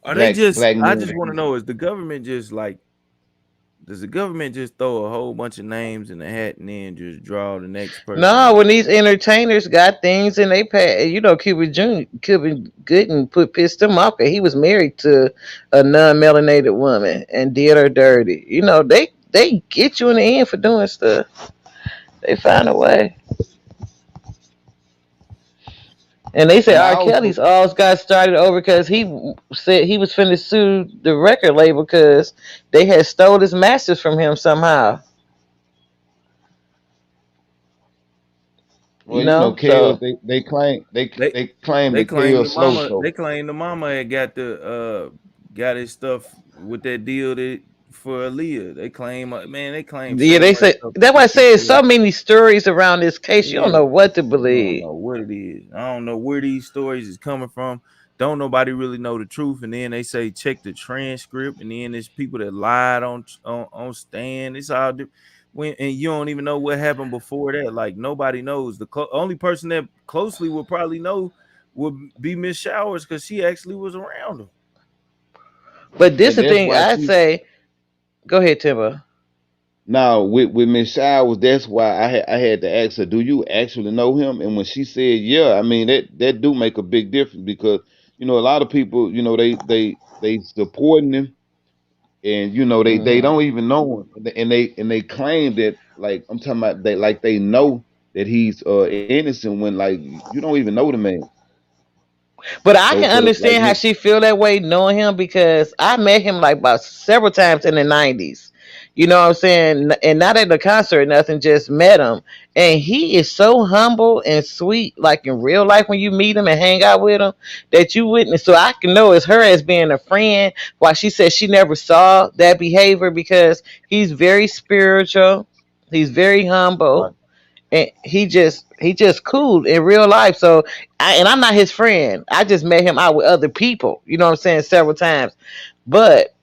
Are they just? black I men just want to against know: is the government just like? Does the government just throw a whole bunch of names in the hat and then just draw the next person No, out? when these entertainers got things in they past, Cuban Jr. Cuban Gooden pissed him off 'cause he was married to a non-melanated woman and did her dirty. They get you in the end for doing stuff. They find a way. And they say And I R. also, Kelly's all got started over because he said he was finna sue the record label because they had stole his masters from him somehow. well, Kales, So they claim they They they claim they that claim the Kales slow mama. so. They claim the mama had got his stuff with that deal that for Aaliyah. They claim man. They claim yeah, so they much say stuff that's to why I keep say it's it. so many stories around this case. You don't Yeah, know what to you don't believe. know what it is. I don't know where these stories is coming from. Don't nobody really know the truth. And then they say check the transcript, and then there's people that lied on stand. It's all when and you don't even know what happened before that. Like nobody knows. The only person that closely will probably know would be Miss Showers because she actually was around him. But this And the that's thing why I she say. Go ahead, Timber. now with Miss Showers, that's why I had to ask her, do you actually know him? And when she said yeah, I mean that do make a big difference because a lot of people they supporting him, and they Hmm. don't even know him, and they claim that, like, I'm talking about, they know that he's innocent when, like, you don't even know the man. But I So can for, like, understand how she feel that way knowing him because I met him like about several times in the '90s. You know what I'm saying? And not at the concert, nothing, just met him. And he is so humble and sweet, like in real life when you meet him and hang out with him, that you witness. So I can know it's her as being a friend. Why she said she never saw that behavior because he's very spiritual, he's very humble, Right. and he just cool in real life. So and I'm not his friend. I just met him out with other people. You know what I'm saying? Several times, but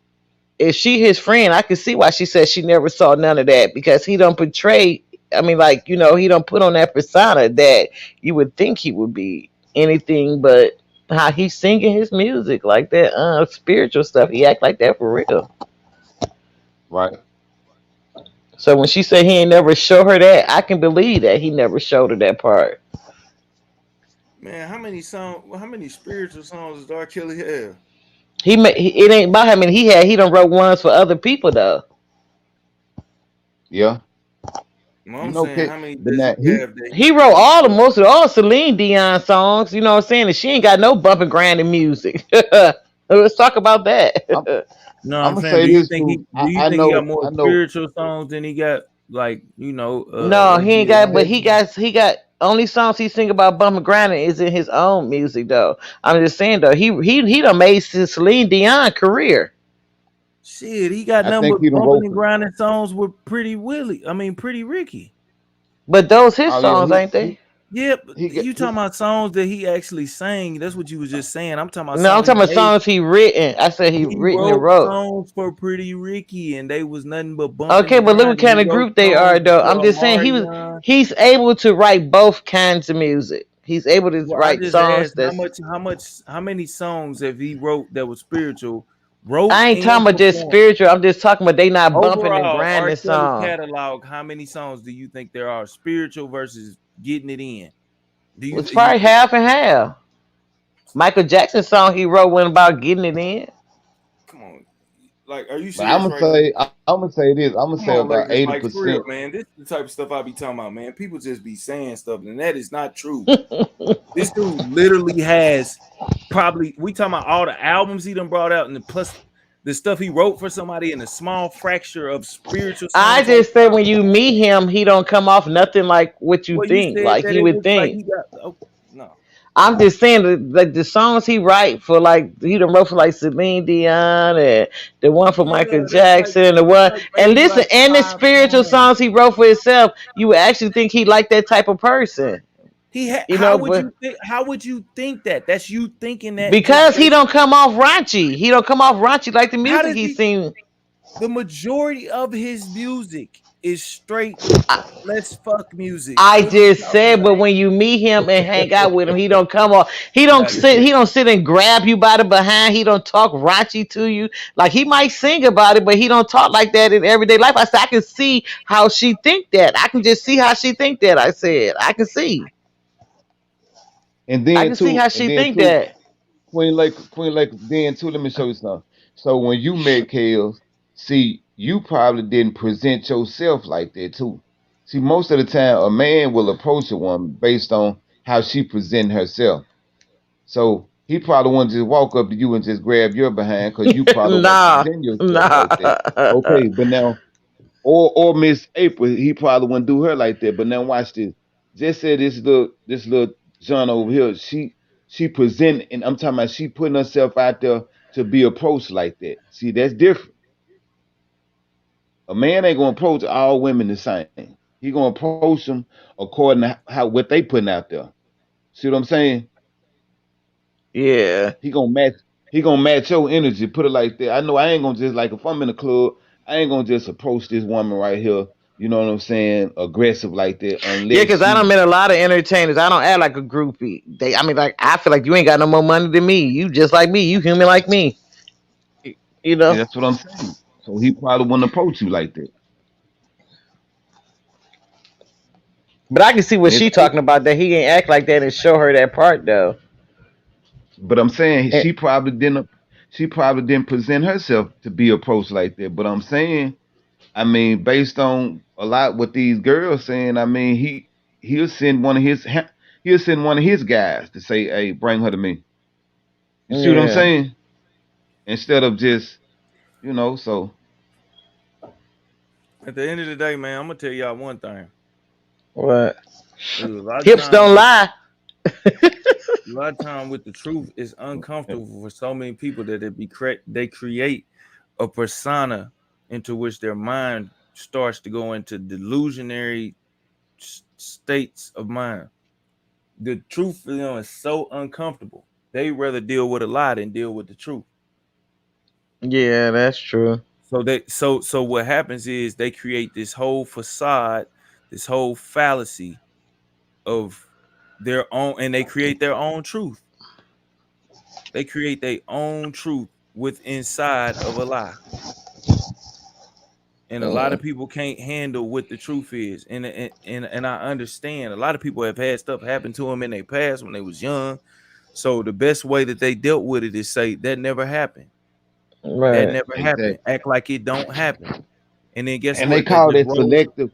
if she his friend, I can see why she said she never saw none of that because he don't portray. I mean, like he don't put on that persona that you would think he would be anything but how he's singing his music like that, spiritual stuff. He act like that for real. Right. So when she said he ain't never show her that, I can believe that he never showed her that part. Man, how many spiritual songs does R. Kelly have? It ain't about how many he had. He done wrote ones for other people though. Yeah. Well, You I'm know, saying how many but does now he have that He wrote that he all the wrote? most of all Celine Dion songs. You know what I'm saying? And she ain't got no bumping grinding music. Let's talk about I'm that. No, I'm I'm gonna saying, say this too. do you I think he got know more I know spiritual songs than he got like No, he ain't got. But MGK? he got only songs he sing about bumping grinding is in his own music though. I'm just saying though, he done made Celine Dion career. Shit, he got I nothing think but he done bumping wrote and for. grinding songs with Pretty Willie. I mean, Pretty Ricky. But those his Oh yeah, songs, ain't they? Yeah, but he got you talking about songs that he actually sang? That's what you was just saying. I'm talking about No, I'm songs he talking about made. songs he written. I said he He written and wrote wrote. songs for Pretty Ricky, and they was nothing but bumping Okay, and but look what grinding. He kind of wrote group they songs are, though. I'm for just saying Amarion. he's able to write both kinds of music. He's able to Well, I write just songs asked that's. how many songs have he wrote that was spiritual, wrote I ain't talking and about just performed? spiritual. I'm just talking about they not bumping and Overall, R. grinding Kelly song. catalog, how many songs do you think there are spiritual versus getting it in? Do It's you probably half and half. Michael Jackson song he wrote went about getting it in. come on? Like, are you But I'm serious gonna right now? say I'm gonna say this. I'm gonna Come say on, about Lakers, eighty like for real, percent. man. This is the type of stuff I be talking about, man. People just be saying stuff, and that is not true. This dude literally has probably we talking about all the albums he done brought out, and plus the stuff he wrote for somebody, and a small fracture of spiritual I songs on just said when you meet him, he don't come off nothing like what you well, you think. said Like that you it would looks like think. he got no. I'm just saying that like the songs he write for like he done wrote for like Celine Dion and the one for Yeah, Michael Jackson and the that's one like and maybe listen like and the 5 songs. spiritual songs he wrote for himself, you would actually think he like that type of person. You know, but How would you think that? That's you thinking that just because he based. don't come off raunchy. He don't come off raunchy like the How music does he he? sing. The majority of his music is straight let's fuck music. I What are you just talking said, about? but when you meet him and hang out with him, he don't come off. Yeah, He don't sit and grab you by the behind. He don't talk raunchy to you. Like he might sing about it, but he don't talk like that in everyday life. I said I can see how she think that. I can just see how she think that. I said I can see. And I then can see too, how and she then think too, that. Queen Lake, then too. Let me show you something. So when you met Kels, see, you probably didn't present yourself like that too. See, most of the time, a man will approach a woman based on how she present herself. So he probably wouldn't just walk up to you and just grab your behind because you probably won't Nah, present yourself nah. like that. Okay, but now or Miss April, he probably wouldn't do her like that. But now watch this. Just say this little John over here, she present and I'm talking about she putting herself out there to be approached like that. See, that's different. A man ain't gonna approach all women the same. He gonna approach them according to how what they putting out there. See what I'm saying? Yeah. He gonna match. He gonna match your energy. Put it like that. I know I ain't gonna just like if I'm in a club, I ain't gonna just approach this woman right here. You know what I'm saying? Aggressive like that, Yeah, unless because I don't she. met a lot of entertainers. I don't act like a groupie. I mean, like I feel like you ain't got no more money than me. You just like me. You human like me. You Yeah, know. that's what I'm saying. So he probably wouldn't approach you like that. But I can see what Miss she A. talking about. That he ain't act like that and show her that part though. But I'm saying And, she probably didn't. She probably didn't present herself to be approached like that. But I'm saying, I mean, based on a lot what these girls saying, I mean, he'll send one of he'll send one of his guys to say, "Hey, bring her to me." You see what I'm yeah. saying? Instead of just, so At the end of the day, man, I'm gonna tell y'all one thing. What? A lot of Hips times don't with lie. a lot of time with the truth is uncomfortable for so many people that they create a persona into which their mind starts to go into delusionary states of mind. The truth, is so uncomfortable. They rather deal with a lie than deal with the truth. Yeah, that's true. So what happens is they create this whole facade, this whole fallacy of their own, and they create their own truth. They create their own truth with inside of a lie. And a lot Mm. of people can't handle what the truth is. And I understand a lot of people have had stuff happen to them in their past when they was young. So the best way that they dealt with it is say that never happened. That Right. never happened. Exactly. Act like it don't happen. And then guess And they what? That call just that rolls. selective.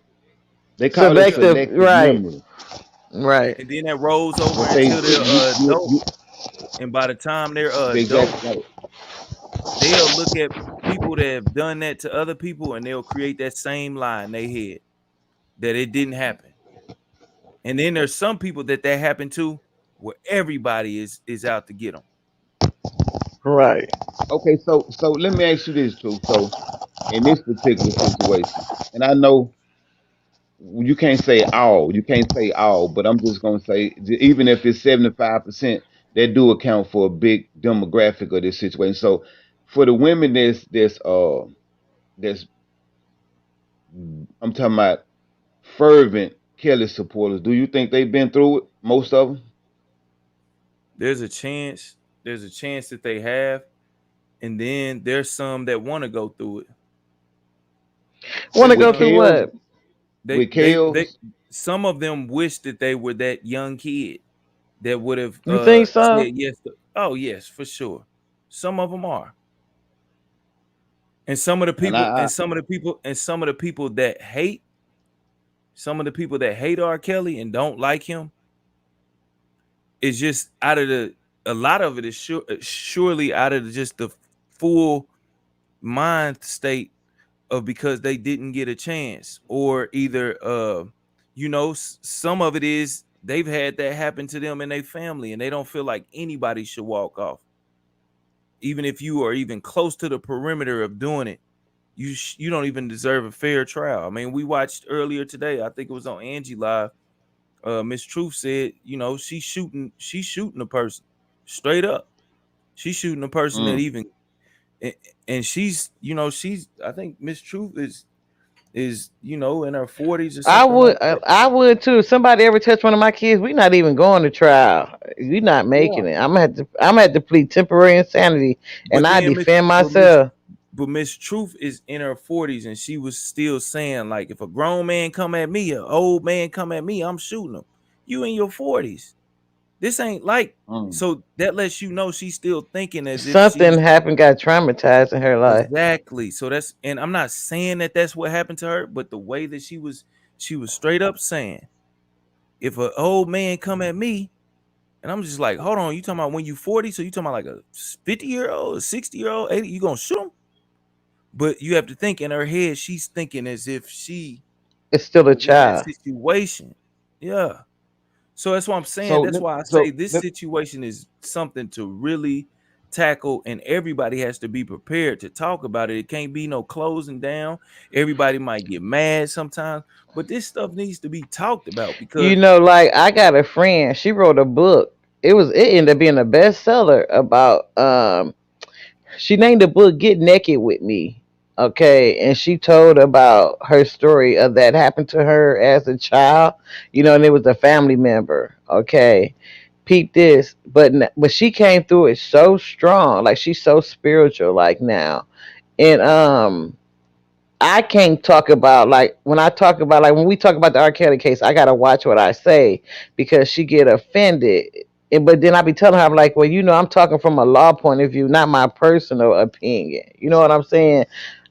They call it Yeah. Selective. selective Right. memory. Right. And then that rolls over But they until they're adult. you And by the time they're adult, exactly right. they'll look at people that have done that to other people and they'll create that same lie in their head that it didn't happen. And then there's some people that happened to where everybody is out to get them. Right. Okay, so let me ask you this, too. So in this particular situation, and I know you can't say all, but I'm just gonna say even if it's 75%, they do account for a big demographic of this situation. So for the women that's I'm talking about fervent Kelly supporters, do you think they've been through it? Most of them? There's a chance. There's a chance that they have, and then there's some that want to go through it. Want to With go through Kels, what? They with they they Kels, some of them wish that they were that young kid that would have You think so? said yes to, oh yes, for sure. Some of them are. And some of the and people and some of the people and some of the people that hate some of the people that hate R. Kelly and don't like him is just out of the a lot of it is surely out of just the full mind state of because they didn't get a chance or either some of it is they've had that happen to them and their family and they don't feel like anybody should walk off even if you are even close to the perimeter of doing it. You don't even deserve a fair trial. I mean, we watched earlier today, I think it was on Angie Live. Miss Truth said, she's shooting a person straight up. She's shooting a person that mm, even and, and she's I think Miss Truth is in her 40s or I something would. like that. I would too. If somebody ever touch one of my kids, we not even going to trial. We not Yeah. making it. I'm gonna have to plead temporary insanity, and But I then defend but Miss myself. but Miss Truth is in her 40s and she was still saying like if a grown man come at me, an old man come at me, I'm shooting him. You in your 40s. This ain't like mm. so that lets you know she's still thinking as if Something she's happened, got traumatized in her life. exactly. So that's and I'm not saying that that's what happened to her, but the way that she was straight up saying, if an old man come at me, and I'm just like, hold on, you talking about when you 40? So you talking about like a 50-year-old, a 60-year-old, 80, you gonna shoot him? But you have to think in her head, she's thinking as if she It's still a was in that child. situation. Yeah. So that's what I'm saying. So That's let why I so say this let situation is something to really tackle, and everybody has to be prepared to talk about it. It can't be no closing down. Everybody might get mad sometimes, but this stuff needs to be talked about because Like I got a friend. She wrote a book. It ended up being a bestseller about she named the book Get Naked with Me. Okay. And she told about her story of that happened to her as a child, and it was a family member. Okay. Peep this. But she came through it so strong. Like she's so spiritual like now. And I can't talk about like when I talk about like when we talk about the R. Kelly case, I gotta watch what I say because she get offended. But then I be telling her, I'm like, well, I'm talking from a law point of view, not my personal opinion. You know what I'm saying?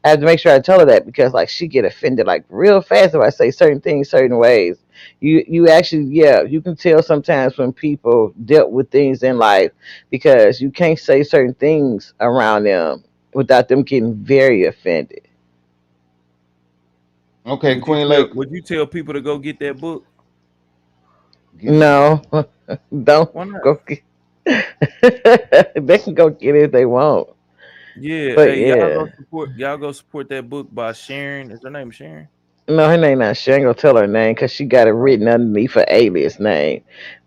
I have to make sure I tell her that because like she get offended like real fast if I say certain things certain ways. You actually, yeah, you can tell sometimes when people dealt with things in life because you can't say certain things around them without them getting very offended. Okay, Queen Lake, Would you tell people to go get that book? get it. No, don't Why not? go get. They can go get it if they want, Yeah, but hey, yeah, y'all go support that book by Sharon. Is her name Sharon? no, her name not. She ain't gonna tell her name because she got it Oh, written underneath her alias name.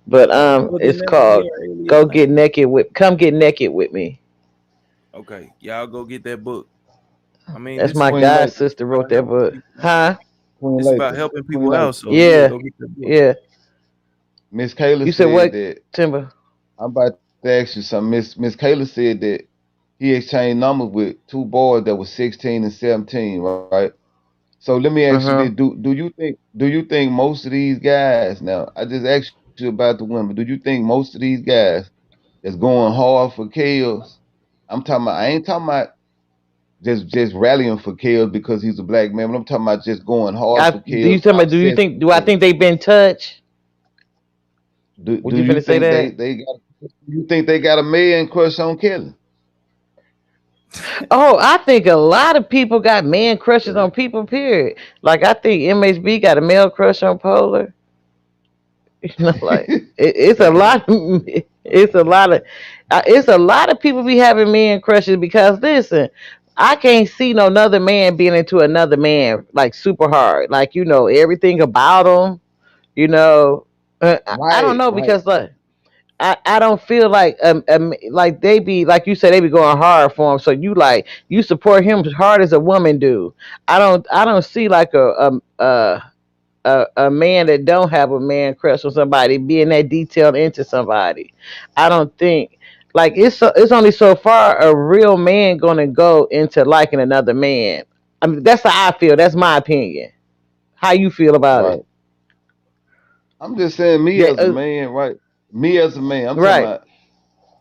But well then it's that can be called her alias "Go name. Get Naked with." Come get naked with me. Okay, y'all go get that book. I mean, That's this is my Queen god Lake, sister wrote about that helping book, people out. huh? Queen This about Lake, helping Queen people Lake. out. So yeah, Yeah, go get that book. yeah. Miss Kayla You said said what, that. Timber? I'm about to ask you something. Miss Kayla said that he exchanged numbers with two boys that was 16 and 17, right? So let me ask you this: Uh-huh. do you think most of these guys now? I just asked you about the women. Do you think most of these guys that's going hard for kills? I'm talking about. I ain't talking about just rallying for kills because he's a black man. But I'm talking about just going hard I for do you kills, tell me? Do you obsessed think? with Do I kills. think they've been touched? Do Would you you finna say think they that? they got? You think they got a man crush on Kelly? Oh, I think a lot of people got man crushes on people. Period. Like I think MHB got a male crush on Polar. Like it's a Damn. lot. It's a lot of. It's a lot of people be having man crushes because listen, I can't see no another man being into another man like super hard. Like everything about him. You know, I don't Right, know right. because like. I don't feel like they be like you said they be going hard for him. So you support him as hard as a woman do. I don't see like a man that don't have a man crush on somebody being that detailed into somebody. I don't think like it's only so far a real man gonna go into liking another man. I mean that's how I feel. That's my opinion. How you feel about Right. it? I'm just saying, me That as a man, right? Me as a man, I'm talking right, about.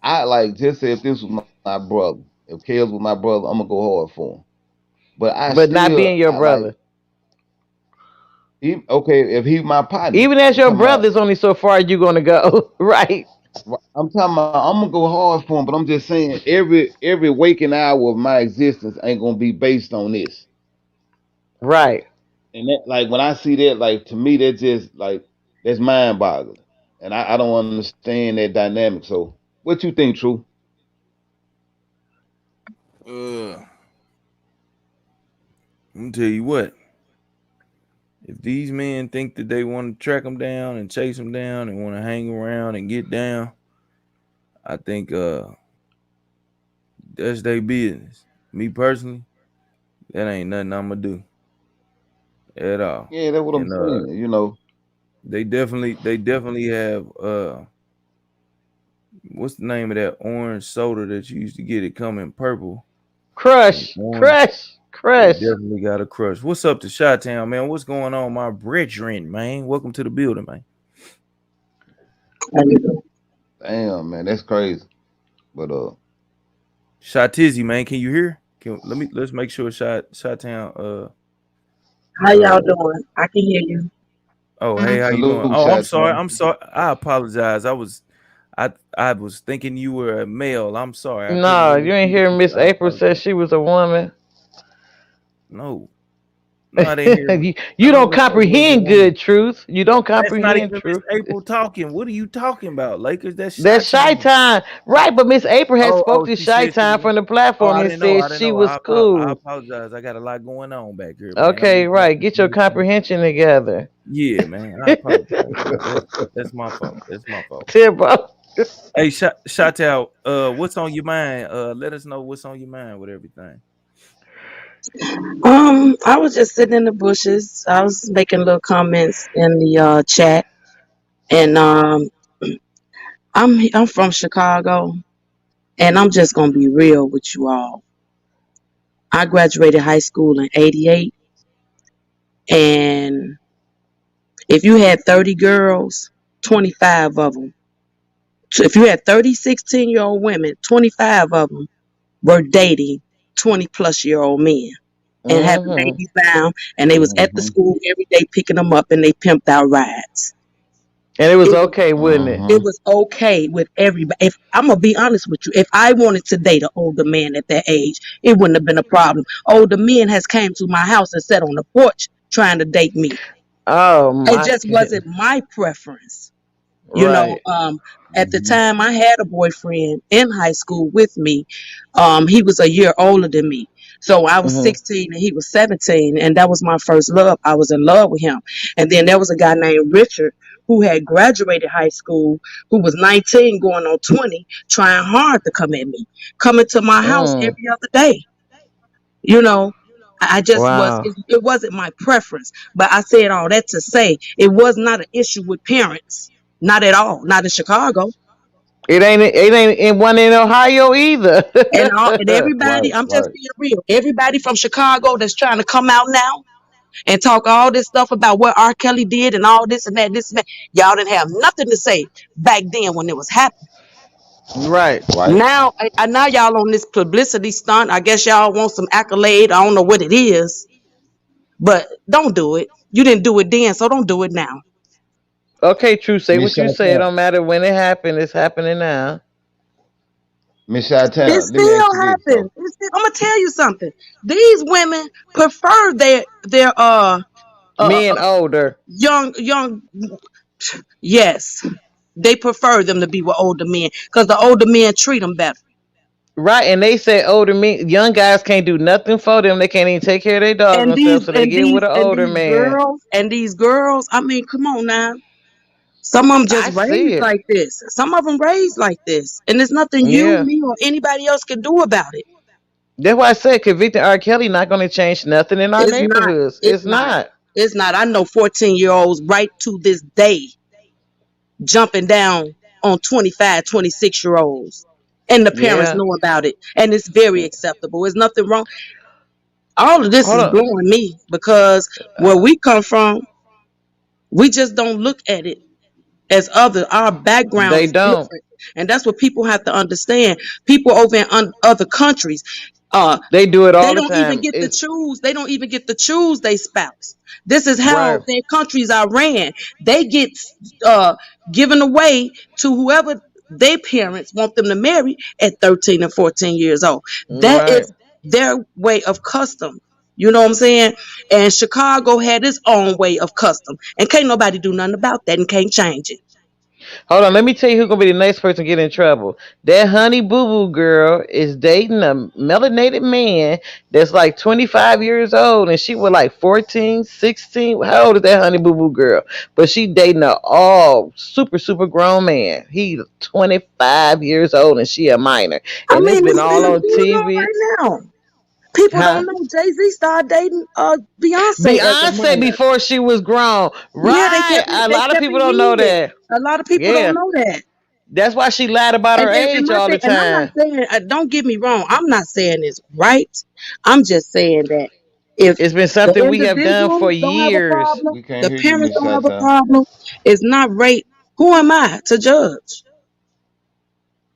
I like just say if this was my brother, if Kels was my brother, I'm gonna go hard for him. But but not being your I like, brother. okay, if he's my partner, Even as I'm your talking about. brother, is only so far you gonna go, right? I'm talking about. I'm gonna go hard for him, but I'm just saying every waking hour of my existence ain't gonna be based on this. Right. And that, like when I see that, like to me, that's just like that's mind boggling, and I don't understand that dynamic. So, what you think, True? I'm gonna tell you what. If these men think that they want to track them down and chase them down and want to hang around and get down, I think that's their business. Me personally, that ain't nothing I'm gonna do at all. Yeah, that's what I'm And saying. they definitely have what's the name of that orange soda that you used to get? It come in purple and Crush, orange. crush, They crush. definitely got a crush. What's up to Shot Town, man? What's going on, my brethren, man? Welcome to the building, man. Damn, man, that's crazy. But Shot Tizzy, man. Can you hear? Let's make sure Shot Town How uh y'all doing? I can hear you. oh, hey, how you doing? salute, Oh, I'm shot sorry. town. I'm sorry. I apologize. I was thinking you were a male. I'm sorry. I couldn't No, you really ain't see the hear Miss picture. I April said apologize. she was a woman. No. No, I didn't hear. You No, don't what's up? Was a comprehend woman. good truth. You don't That's not comprehend even Miss truth. April talking. What are you talking about, Lakers? That's That's Shot Shy Town. Time, right? But Miss April had spoke Oh, to she Shy said she Time was. from the Oh, platform I and didn't know. said I didn't she know. was I cool. apologize. I got a lot going on back here, man. I'm Okay, used to right. having Get your permission. comprehension together. Yeah, man. I apologize, man. That's my fault. That's my fault. Timbo. Hey, shout out. What's on your mind? Let us know what's on your mind with everything. I was just sitting in the bushes. I was making little comments in the chat, and I'm from Chicago, and I'm just gonna be real with you all. I graduated high school in '88, and if you had 30 girls, 25 of them. So if you had 30 16-year-old women, 25 of them were dating 20-plus-year-old men and having Mm-hmm. babies now, and they was at the Mm-hmm. school every day picking them up, and they pimped out rides. And it was It was okay, wouldn't it? it Mm-hmm. was okay with everybody. If I'm gonna be honest with you, if I wanted to date an older man at that age, it wouldn't have been a problem. Older men has came to my house and sat on the porch trying to date me. Oh It my just wasn't goodness. my preference. You know, Right. at the Mm-hmm. time I had a boyfriend in high school with me. He was a year older than me. So I was Hmm. 16 and he was 17, and that was my first love. I was in love with him. And then there was a guy named Richard who had graduated high school, who was 19 going on 20, trying hard to come at me, coming to my house Mm. every other day. You know, I just was, Wow. it wasn't my preference. But I said all that to say it was not an issue with parents. Not at all. Not in Chicago. It ain't in one in Ohio either. And Right, everybody, I'm just right. being real. Everybody from Chicago that's trying to come out now and talk all this stuff about what R. Kelly did and all this and that, this and that. Y'all didn't have nothing to say back then when it was happening. Right. Right. Now y'all on this publicity stunt. I guess y'all want some accolade. I don't know what it is, but don't do it. You didn't do it then, so don't do it now. Okay, true. Say Miss what you say. It Shatan. don't matter when it happened. It's happening now. Miss It Shatan, let me still ask you this happens. though. I'm gonna tell you something. These women prefer their Men older. young. Yes, they prefer them to be with older men because the older men treat them better. Right, and they say older men, young guys can't do nothing for them. They can't even take care of their And doggone these self, so they and get with these an and older these man. girls and these girls. I mean, come on now. Some of them I just see raised it. like this. Some of them raised like this, and there's nothing you, Yeah, me, or anybody else can do about it. that's why I said convicting R. Kelly not going to change nothing in our It's not. neighborhoods. It's It's not. not. It's not. I know 14-year-olds right to this day jumping down on 25, 26-year-olds. And the parents Yeah. know about it. And it's very acceptable. There's nothing wrong. All of this Hold is on. blowing me because where we come from, we just don't look at it as other. Our background They is don't. different. And that's what people have to understand. People over in other countries, uh, They do it they all the don't even time. get to It's choose. They don't even get to choose their spouse. This is how right. their countries are ran. They get uh, given away to whoever their parents want them to marry at 13 and 14 years old. That Right. is their way of custom. You know what I'm saying? And Chicago had its own way of custom. And can't nobody do nothing about that and can't change it. Hold on, let me tell you who's gonna be the next person to get in trouble. That Honey Boo Boo girl is dating a melanated man that's like 25 years old, and she was like 14, 16. How old is that Honey Boo Boo girl? But she dating a all super grown man. He's 25 years old, and she a minor. I And it's mean, been it's all still on going on TV. right now. People Huh? don't know Jay-Z started dating Beyonce as a Beyonce minor. before she was grown. Yeah, Right. A they lot of kept people it don't know hid. that. A lot of people don't Yeah. know that. That's why she lied about her And age my all thing, the and I'm not time. saying don't get me wrong, I'm not saying it's right. I'm just saying that if It's been the something we have done for individual don't have a years. problem, We can't the hear you, parents Miss don't have a Shatan. problem, it's not right. Who am I to judge?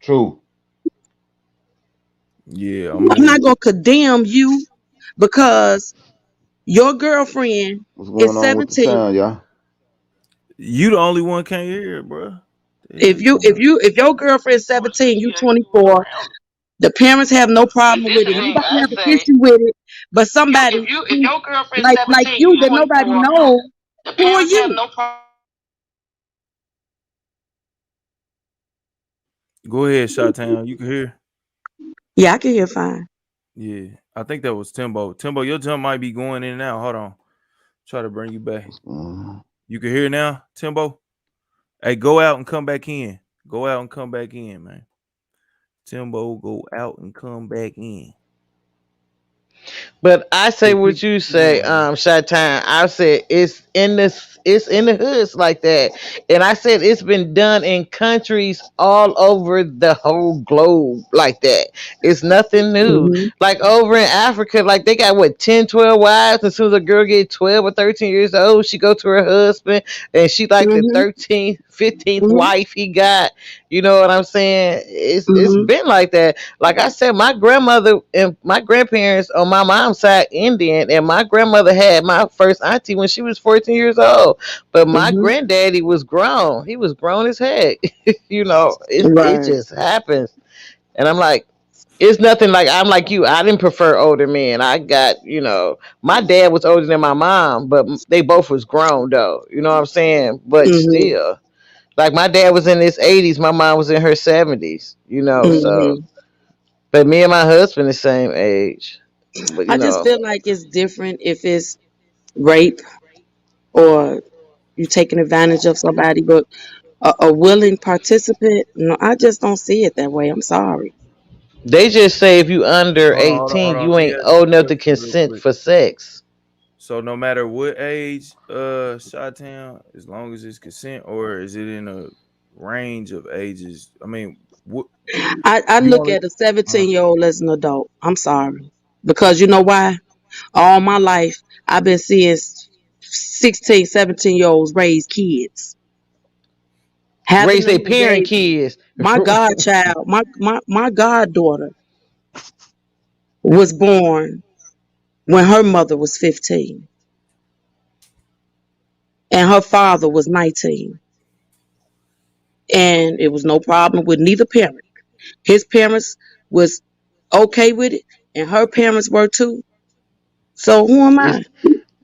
True. Yeah, I I'm not mean, gonna condemn you because your girlfriend What's is going on with the 17. sound, y'all? you the only one can't hear it, bro. The hell If you talking about? if your girlfriend's 17, you 24, the parents have no See, problem this with the it. thing. Nobody I have an say, issue with it. But if somebody you if who your girlfriend's like 17, you you that nobody 24, knows, the who are parents have you? no problem. Go ahead, Shot Town. You can hear. Yeah, I can hear fine. Yeah, I think that was Timbo. Timbo, your jump might be going in and out. Hold on. Try to bring you back. What's going on? You can hear now, Timbo? Hey, go out and come back in. Go out and come back in, man. Timbo, go out and come back in. But I say Cause what you you say, going out. Shot Time. I said it's in the hoods like that. And I said it's been done in countries all over the whole globe like that. It's nothing new. Mhm. Like over in Africa, like they got what 10, 12 wives. As soon as a girl get 12 or 13 years old, she go to her husband and she like the Mhm. 13th, 15th Mhm. wife he got. You know what I'm saying? It's Mhm. been like that. Like I said, my grandmother and my grandparents on my mom's side Indian, and my grandmother had my first auntie when she was 14 years old. But my Mhm. granddaddy was grown. He was grown as heck. You know, it Right. just happens. And I'm like, It's nothing like I'm like you. I didn't prefer older men. I got, my dad was older than my mom, but they both was grown though. You know what I'm saying? But Hmm. still, like my dad was in his 80s, my mom was in her 70s. So. Hmm. But me and my husband the same age. But I just feel like it's different if it's rape or you taking advantage of somebody, but a willing participant, no, I just don't see it that way. I'm sorry. they just say if you under Hold 18, on. you Let me ain't ask you old a enough to question real consent quick. for sex. So no matter what age, Chi-Town, as long as it's consent, or is it in a range of ages? I mean, what I you look only at a 17-year-old as an adult. I'm sorry. Because you know why? All my life, I've been seeing 16, 17-year-olds raise kids, having Raise them their in parent babies. kids. My godchild, my goddaughter was born when her mother was 15 and her father was 19. And it was no problem with neither parent. His parents was okay with it, and her parents were too. So who am is I?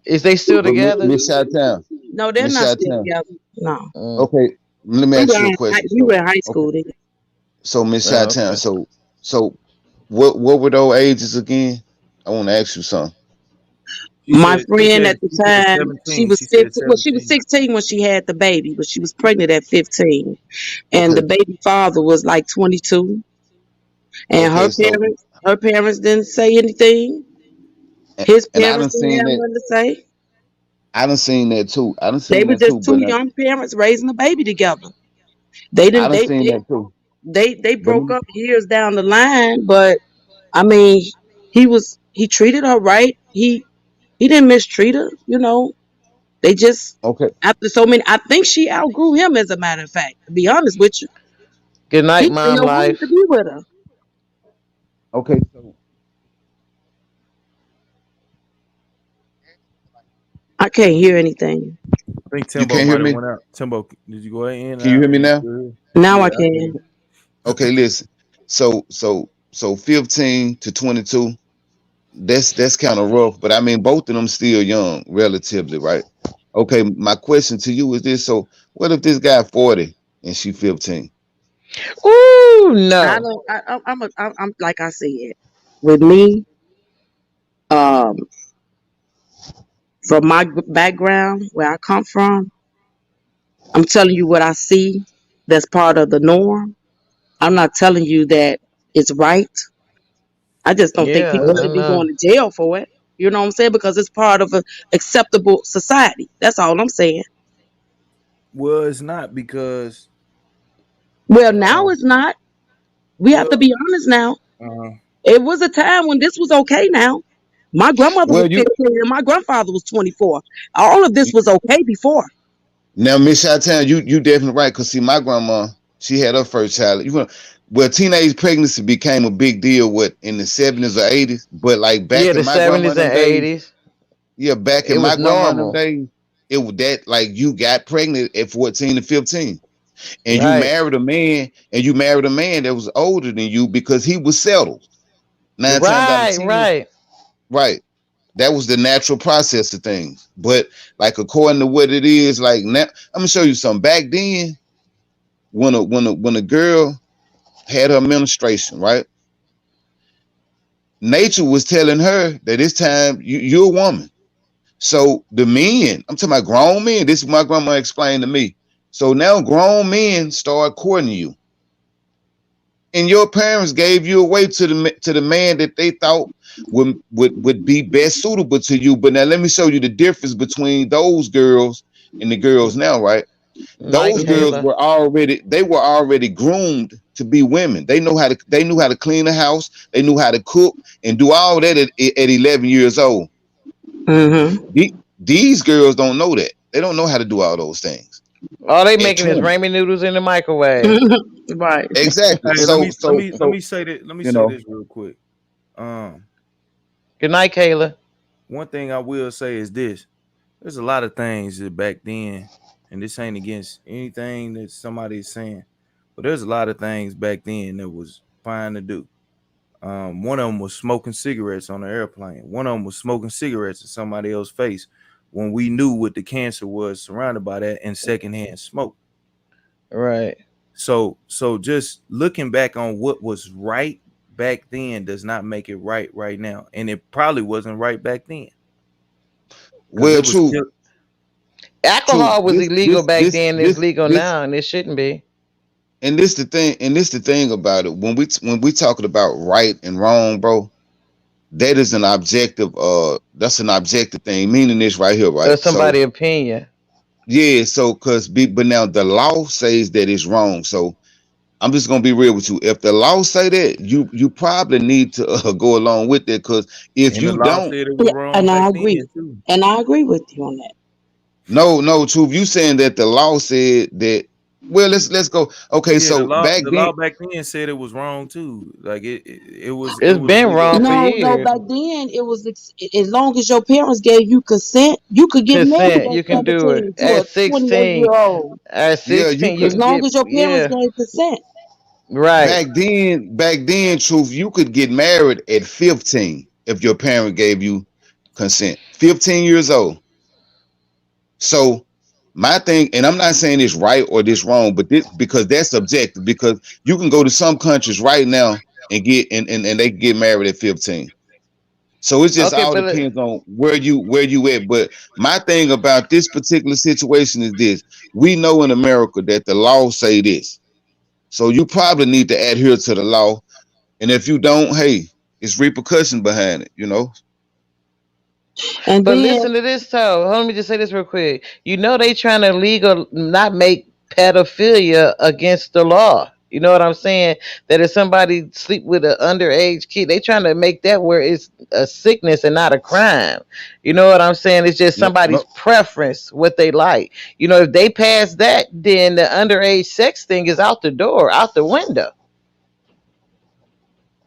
is they still But together? Miss Chi-Town, No, they're Miss not still Chi-Town. together. No, Okay, let me we ask were you a in question. we were So, in high okay, school then. so Miss Chi-Town, okay. so what were those ages again? I want to ask you something. My friend at the She said time, she 17. was She said 15. Well, she was 17. 16 when she had the baby, but she was pregnant at 15. And the Okay, baby father was like 22. And okay, so her parents didn't say anything. His and I parents done didn't seen have that. nothing to say. I done seen that too. I done They seen were that too. just two But young parents raising a baby together. They I didn't. done seen that too. They But broke up years down the line. But I mean, he treated her right. He didn't mistreat her. They just okay, after so many. I think she outgrew him. As a matter of fact, to be honest with you, Good he night, didn't mom. know wanted to Life. be with her. okay. So I can't hear anything. I think you Timbo can't hear might have me? went out. Timbo, did you go in and Can you out? hear Are me you now? still Now here? I Yeah, I can. can. Okay, listen. So 15 to 22. That's kind of rough, but I mean both of them still young, relatively, right? Okay, my question to you is this: so what if this guy 40 and she 15? Ooh, I no. don't. I'm like I said. With me, um, from my background, where I come from, I'm telling you what I see. That's part of the norm. I'm not telling you that it's right. I just don't think Yeah, people Well, I should be know. going to jail for it. You know what I'm saying? Because it's part of an acceptable society. That's all I'm saying. Well, it's not because Well, now uh, it's not. We have to well, be honest now. uh, It was a time when this was okay now. My grandmother was well, 15 and my grandfather was 24. All of this was okay before. now Miss Chi-Town, you definitely right. Cause see, my grandma, she had her first child. Well, teenage pregnancy became a big deal. What in the 70s or 80s? But like Yeah, back in the my grandma 70s them and days, 80s. yeah, back in It my was grandma them normal. days, it was that like you got pregnant at 14 to 15. And you Right. married a man, and you married a man that was older than you because he was settled. Nine times out of Right, 10, right. right. That was the natural process of things. But like according to what it is, like now, I'm gonna show you something. Back then, when a girl had her menstruation, right? Nature was telling her that it's time you're a woman. So the men, I'm talking about grown men. This is what my grandma explained to me. So now grown men start courting you, and your parents gave you away to the man that they thought would be best suitable to you. But now let me show you the difference between those girls and the girls now, right? Night, Those girls Kayla. were already groomed to be women. They knew how to clean the house, they knew how to cook and do all that at 11 years old. Mm-hmm. These girls don't know that. They don't know how to do all those things All they at making is 20. ramen noodles in the microwave. Right. Exactly. hey, let So me let so me let so me say that. Let me you say know, this real quick. Um, Good night, Kayla. one thing I will say is this: there's a lot of things that back then, and this ain't against anything that somebody is saying, but there's a lot of things back then that was fine to do. One of them was smoking cigarettes on the airplane. One of them was smoking cigarettes in somebody else's face when we knew what the cancer was surrounded by that and secondhand smoke. Right. So just looking back on what was right back then does not make it right now, and it probably wasn't right back then because Well, it was true, still true. Alcohol was This, illegal this, back this, then. It's this, legal this, now, and it shouldn't be. and this the thing, and this the thing about it. When we talking about right and wrong, bro, that is an objective. That's an objective thing. Meaning this right here, right? So Somebody' opinion. yeah, so but now the law says that it's wrong. So I'm just gonna be real with you. If the law say that, you probably need to go along with it. Because if and the you law don't, said it was Yeah, wrong and back I then agree. too. And I agree with you on that. no, truth. You saying that the law said that? Well, let's go. Okay, Yeah, the so law back the then, law back then said it was wrong too. Like it It's was been legal wrong at for that No, time. no, years. back then it was as long as your parents gave you consent, you could get married Consent, at you can do it 17 to at a 28 16. year old. At yeah, you 16, you As could. can long get as your parents yeah. gave consent. Right. Back then, truth. You could get married at 15 if your parent gave you consent. 15 years old. So my thing, and I'm not saying this right or this wrong, but this because that's subjective. Because you can go to some countries right now and and they get married at 15. So it just Okay, all but depends on where you at. But my thing about this particular situation is this: we know in America that the law say this, so you probably need to adhere to the law. And if you don't, hey, it's repercussion behind it. And But then listen to this though. Let me just say this real quick. You know they trying to legal not make pedophilia against the law. You know what I'm saying? That if somebody sleep with an underage kid, they trying to make that where it's a sickness and not a crime. You know what I'm saying? It's just No, somebody's no, preference, what they like. You know, if they pass that, then the underage sex thing is out the door, out the window.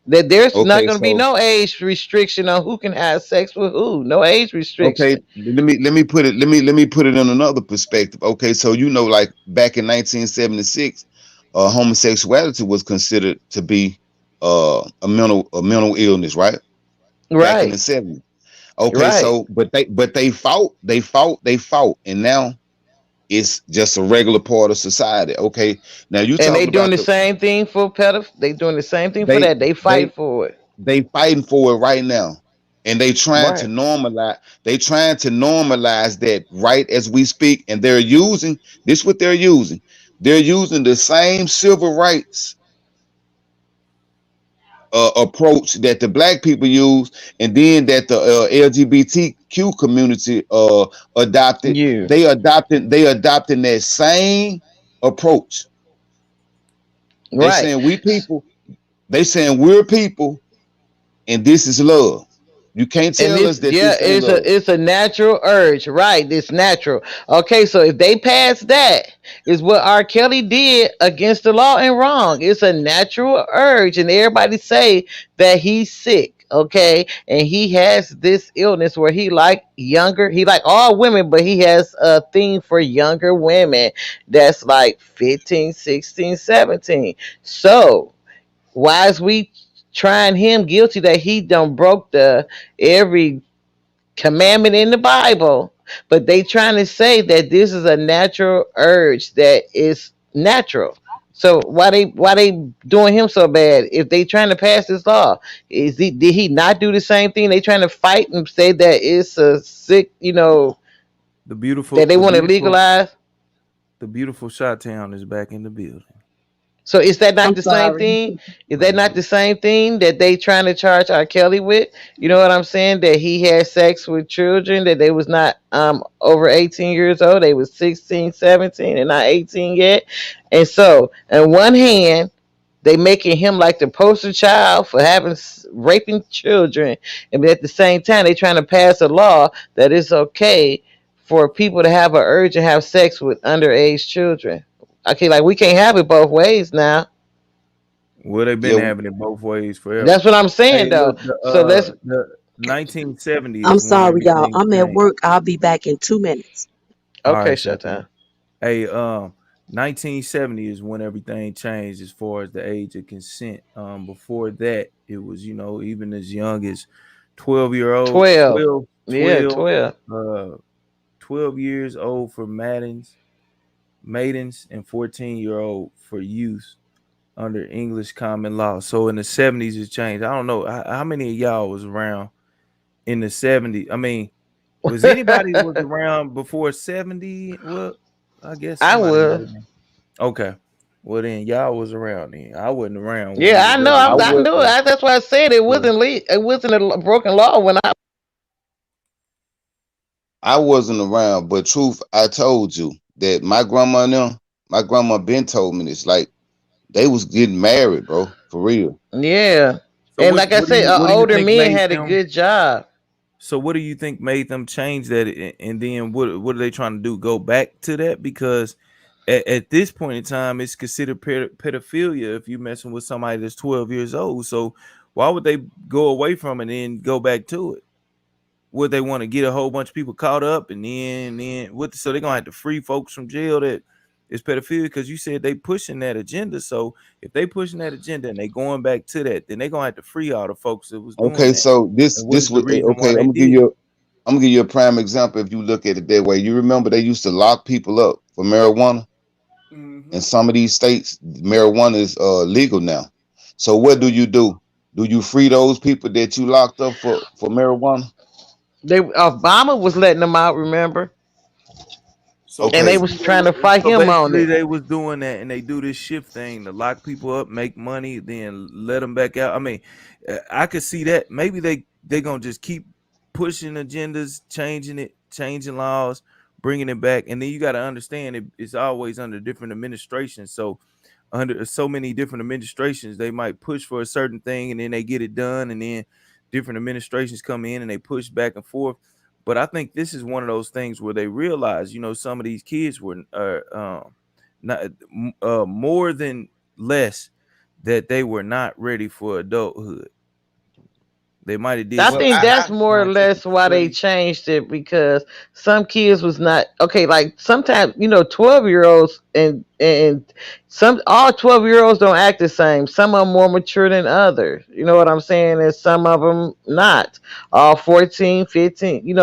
That there's not okay, going to be so no age restriction on who can have sex with who. No age okay, restriction. let me put it in another perspective. Okay, so like back in 1976, homosexuality was considered to be a mental illness, right? Back in the Right. 70s. Okay, Right. so they fought, and now it's just a regular part of society. Okay, now you And they talking doing about the same thing for pedoph. They doing the same thing for they that. They they fight for it. they fighting for it right now, and Right. they trying to normalize that right as we speak, and they're using this. What they're using the same civil rights approach that the black people use, and then that the LGBTQ community adopted. You. They adopting that same approach. They Right. saying we people. They saying we're people, and this is love. You can't And tell this, us that yeah, this ain't love. it's a natural urge, right? It's natural. Okay, so if they pass that, is what R. Kelly did against the law and wrong. It's a natural urge, and everybody say that he's sick, okay, and he has this illness where he like younger, he like all women, but he has a thing for younger women that's like 15, 16, 17. So why is we trying him guilty that he done broke the every commandment in the Bible, but they trying to say that this is a natural urge that is natural. So why they doing him so bad if they trying to pass this law? Did he not do the same thing? They trying to fight and say that it's a sick, The beautiful that they the want to beautiful legalize. the beautiful Shot Town is back in the building. So is that not I'm the same sorry. thing? Is that not the same thing that they trying to charge R. Kelly with? You know what I'm saying? That he had sex with children, that they was not over 18 years old. They was 16, 17, and not 18 yet. And so, on one hand, they making him like the poster child for having raping children, and at the same time, they trying to pass a law that it's okay for people to have an urge and have sex with underage children. Okay, like we can't have it both ways now. Well, they've been Yeah, having it both ways forever. That's what I'm saying Hey, though. look, So let's the 1970 I'm is when sorry, y'all. everything I'm at changed. work. I'll be back in 2 minutes. All okay, right, shut Shot down. Town. Hey, 1970 is when everything changed as far as the age of consent. Before that, it was, even as young as 12-year old, 12. 12, Yeah, 12, 12. uh, 12 years old for maidens, and 14-year-old for youth under English common law. So in the 70s, it changed. I don't know how many of y'all was around in the 70s. I mean, was anybody was around before 70? Well, I guess I somebody might was. have been. Okay. Well, then y'all was around then. I wasn't around when it Yeah, I was know. ever I I would. knew it. That's why I said it yeah. wasn't it wasn't a broken law when I. I wasn't around, but truth, I told you that my grandma been told me this. Like they was getting married, bro, for real. Yeah, So and like I said, what do you older think men made had a them good job. so what do you think made them change that, and then what are they trying to do? Go back to that? Because at this point in time, it's considered pedophilia if you're messing with somebody that's 12 years old. So why would they go away from it and then go back to it? Would they want to get a whole bunch of people caught up, and then what? So they're gonna have to free folks from jail that is pedophilia? Because you said they pushing that agenda. So if they pushing that agenda and they going back to that, then they gonna have to free all the folks that was doing Okay, that. so And what this is the was reason okay. why they did it? I'm gonna give you a prime example. If you look at it that way, you remember they used to lock people up for marijuana. In Mm-hmm. some of these states, marijuana is legal now. So what do you do? Do you free those people that you locked up for marijuana? They Obama was letting them out. Remember, So and they Okay, was basically, trying to fight so him on basically, it. they was doing that, and they do this shift thing to lock people up, make money, then let them back out. I mean, I could see that. Maybe they gonna just keep pushing agendas, changing it, changing laws, bringing it back, and then you got to understand it's always under different administrations. So under so many different administrations, they might push for a certain thing and then they get it done, and then different administrations come in and they push back and forth. But I think this is one of those things where they realize, some of these kids were not more than less that they were not ready for adulthood. They might have did I well some think that's more or scientific less why they studies. changed it because some kids was not okay. Like sometimes 12-year olds and some all 12-year olds don't act the same. Some of them more mature than others. You know what I'm saying? And some of them not. All 14, 15.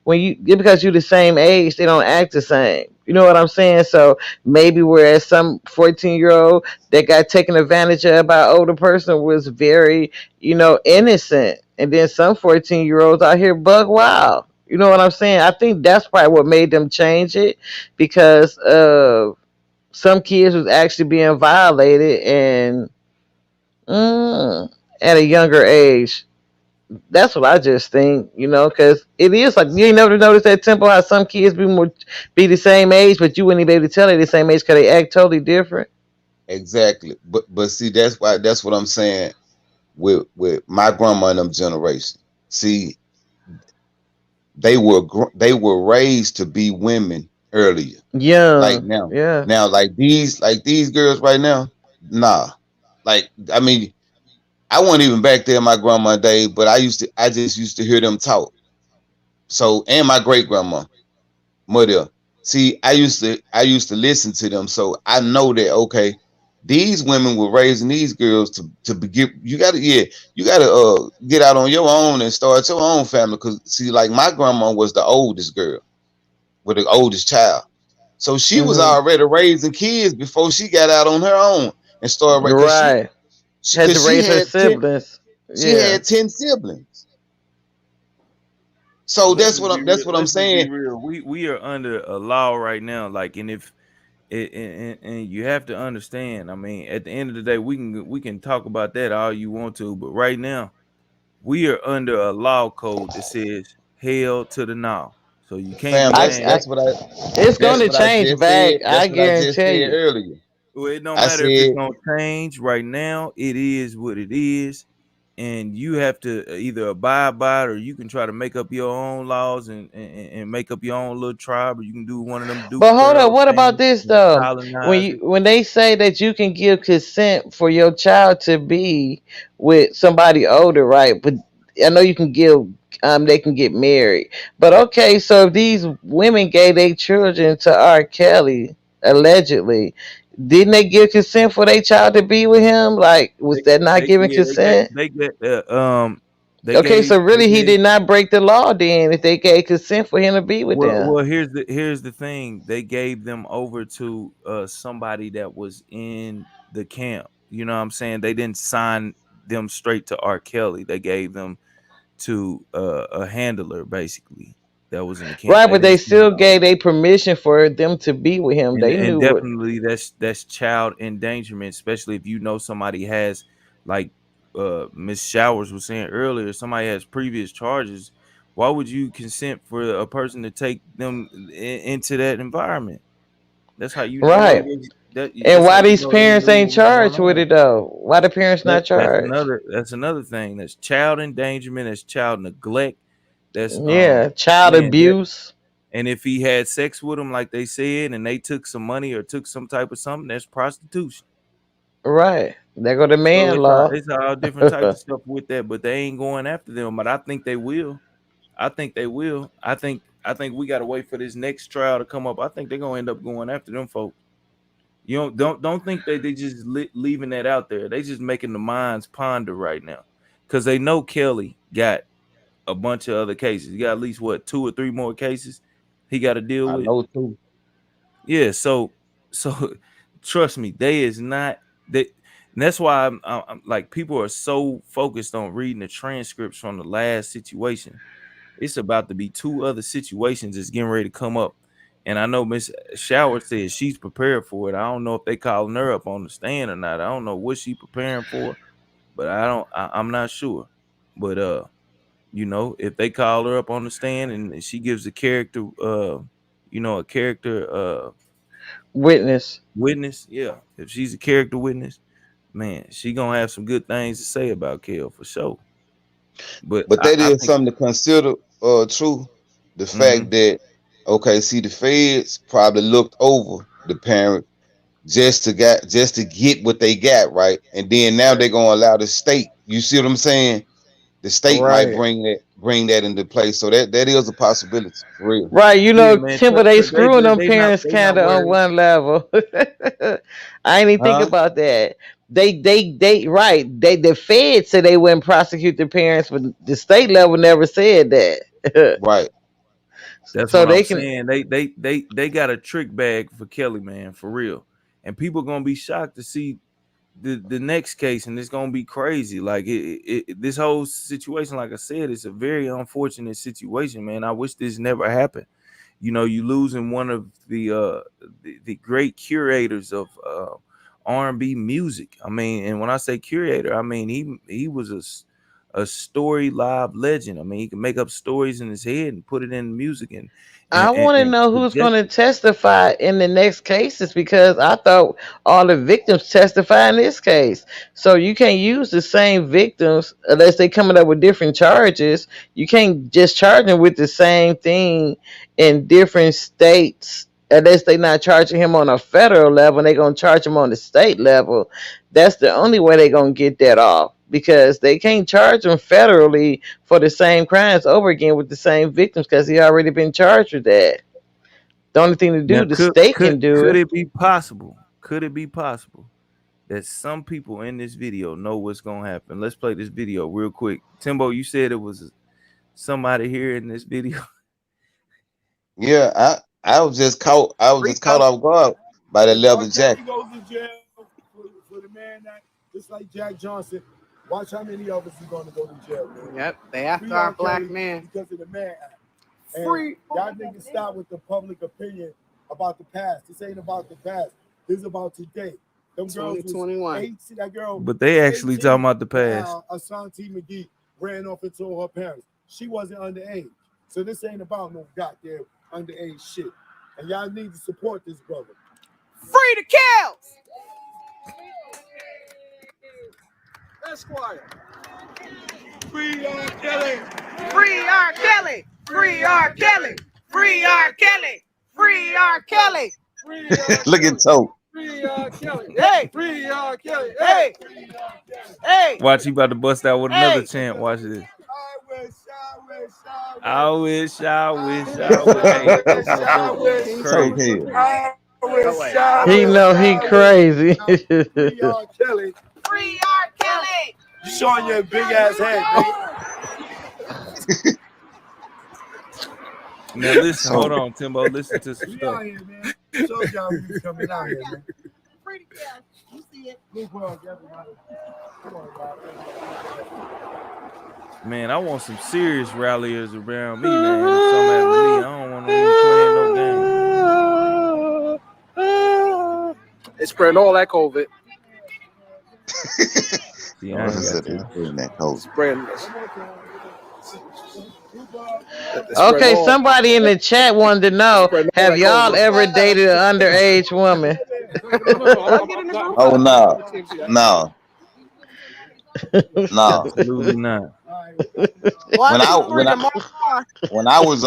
When because you're the same age, they don't act the same. You know what I'm saying? So maybe whereas some 14-year old that got taken advantage of by an older person was very innocent. And then some 14-year olds out here bug wild. You know what I'm saying? I think that's probably what made them change it because some kids was actually being violated and at a younger age. That's what I just think, because it is like you ain't never noticed that Temple how some kids be the same age, but you wouldn't even be able to tell they the same age because they act totally different. exactly. But see, that's what I'm saying with my grandma and them generation. See, they were raised to be women earlier. Like Young, now, yeah. like these girls right now, nah. Like I mean, I wasn't even back there in my grandma day, but I just used to hear them talk. So and my great grandma, mother. See, I used to listen to them, so I know that okay, these women were raising these girls to be get you gotta get out on your own and start your own family. Cause see, like my grandma was the oldest girl, with the oldest child. So she was Hmm. already raising kids before she got out on her own and started right because she Right. she Had to because raise her siblings. she Yeah. had 10 siblings. So that's what I'm Let's just be saying. real. We are under a law right now. Like, and if and you have to understand. I mean, at the end of the day, we can talk about that all you want to, but right now we are under a law code that says hell to the now. So you can't Fam, be I, saying I that. it's going that's to what I change just back. said. I That's what I just guarantee said you. earlier. Well, it don't I matter if it's said gonna change right now. It is what it is, and you have to either abide by it, or you can try to make up your own laws and make up your own little tribe, or you can do one of them Duke But hold up, Pharaoh what about things this and though? When colonize you it. when they say that you can give consent for your child to be with somebody older, right? But I know you can give they can get married. But okay, so if these women gave their children to R. Kelly, allegedly. Didn't they give consent for their child to be with him? Like, was that not giving Yeah, consent? they get Okay, so they really he gave did not break the law then if they gave consent for him to be with them. well here's the thing. They gave them over to somebody that was in the camp. You know what I'm saying? They didn't sign them straight to R. Kelly. They gave them to a handler basically that was in the camp. Right, They but didn't they sign still it all. gave they permission for them to be with him. They And knew what. definitely that's child endangerment, especially if you know somebody has like Miss Showers was saying earlier, somebody has previous charges. Why would you consent for a person to take them into that environment? That's how you know Right. And that's how why you these know they parents knew ain't what was going charged with on. it though? Why the parents not charged? That's another thing. That's child endangerment, that's child neglect. That's Yeah, child man that abuse. and if he had sex with them like they said and they took some money or took some type of something, that's prostitution. Right. There go the So man law. it's all different types of stuff with that, but they ain't going after them. But I think they will. I think they will. I think we gotta wait for this next trial to come up. I think they're gonna end up going after them folks. You don't think they just leaving that out there. They just making the minds ponder right now, because they know Kelly got a bunch of other cases. He got at least what 2 or 3 more cases he got to deal I with. know too. Yeah, so trust me, they is not they. And that's why I'm like people are so focused on reading the transcripts from the last situation. It's about to be 2 other situations that's getting ready to come up, and I know Miss Shower said she's prepared for it. I don't know if they calling her up on the stand or not. I don't know what she preparing for, but I'm not sure. But you know, if they call her up on the stand and she gives a character, a character Witness. witness, yeah. If she's a character witness, man, she gonna have some good things to say about Kel for sure. But But that I is think, something to consider, true. The mm-hmm, fact that, okay, see, the feds probably looked over the parent just to get what they got, right? And then now right. they're gonna allow the state. You see what I'm saying? The state might Right. bring that into place. So that is a possibility for real. Right, you Yeah, know, man. Timber, they They screwing them parents they not kind of on worried, one level. I ain't even think Huh? about that. Right. The Fed said they wouldn't prosecute the parents, but the state level never said that. Right. That's So what I'm they can. saying. They got a trick bag for Kelly, man, for real. And people gonna be shocked to see the next case, and it's gonna be crazy. Like this whole situation, like I said, it's a very unfortunate situation, man. I wish this never happened. You know, you losing one of the great curators of R&B music. I mean, and when I say curator, I mean he was a story live legend. I mean, he can make up stories in his head and put it in music I want to and know who's going project to it. testify in the next cases because I thought all the victims testify in this case. So you can't use the same victims unless they coming up with different charges. You can't just charge them with the same thing in different states unless they not charging him on a federal level and they going to charge him on the state level. That's the only way they going to get that off because they can't charge him federally for the same crimes over again with the same victims because he already been charged with that. The only thing to Now, do, the state can do could it. it be possible? Could it be possible that some people in this video know what's gonna happen? Let's play this video real quick. Timbo, you said it was somebody here in this video. Yeah, I was just caught off guard by that If R. leather Kelly jacket. goes to jail for the man that, just like Jack Johnson, watch how many of us are going to go to jail, man. Yep, they after Free our R. black Kelly man. because of the Man Act. And Free. y'all niggas stop with the public opinion about the past. This ain't about the past. This is about today. Them girls was 2021. 8. See that girl? But they actually 18 talking about the when, past. Ashanti McGee ran off and told her parents. She wasn't underage. So this ain't about no goddamn underage shit. And y'all need to support this brother. Free the Kellz. Esquire. Free R. Kelly. Free R. Kelly. Free R. Kelly. Free R. Kelly. Free R. Kelly. Free R. Look at Tote. Free R. Kelly. Hey. Free R. Kelly. Hey. Hey. Watch, he about to bust out with another Hey. chant. Watch this. I wish. I wish. Hey, that's my boy. Tote Crazy. head. He know he crazy. Free R. Kelly. Free R. Kelly. You showing your big ass head, nigga. Now listen, hold on, Timbo. Listen to some We stuff. out here, man. Show y'all we coming out here, man. Free Kells. You see it. Good work, everybody. Come on, guys. Man, I want some serious ralliers around me, man. If something happened to me, I don't want to be playing no game. They spreading all that COVID. See, I ain't got time. Spreading. Okay, somebody in the chat wanted to know: have y'all ever dated an underage woman? Oh no, no, no. Absolutely not. When I was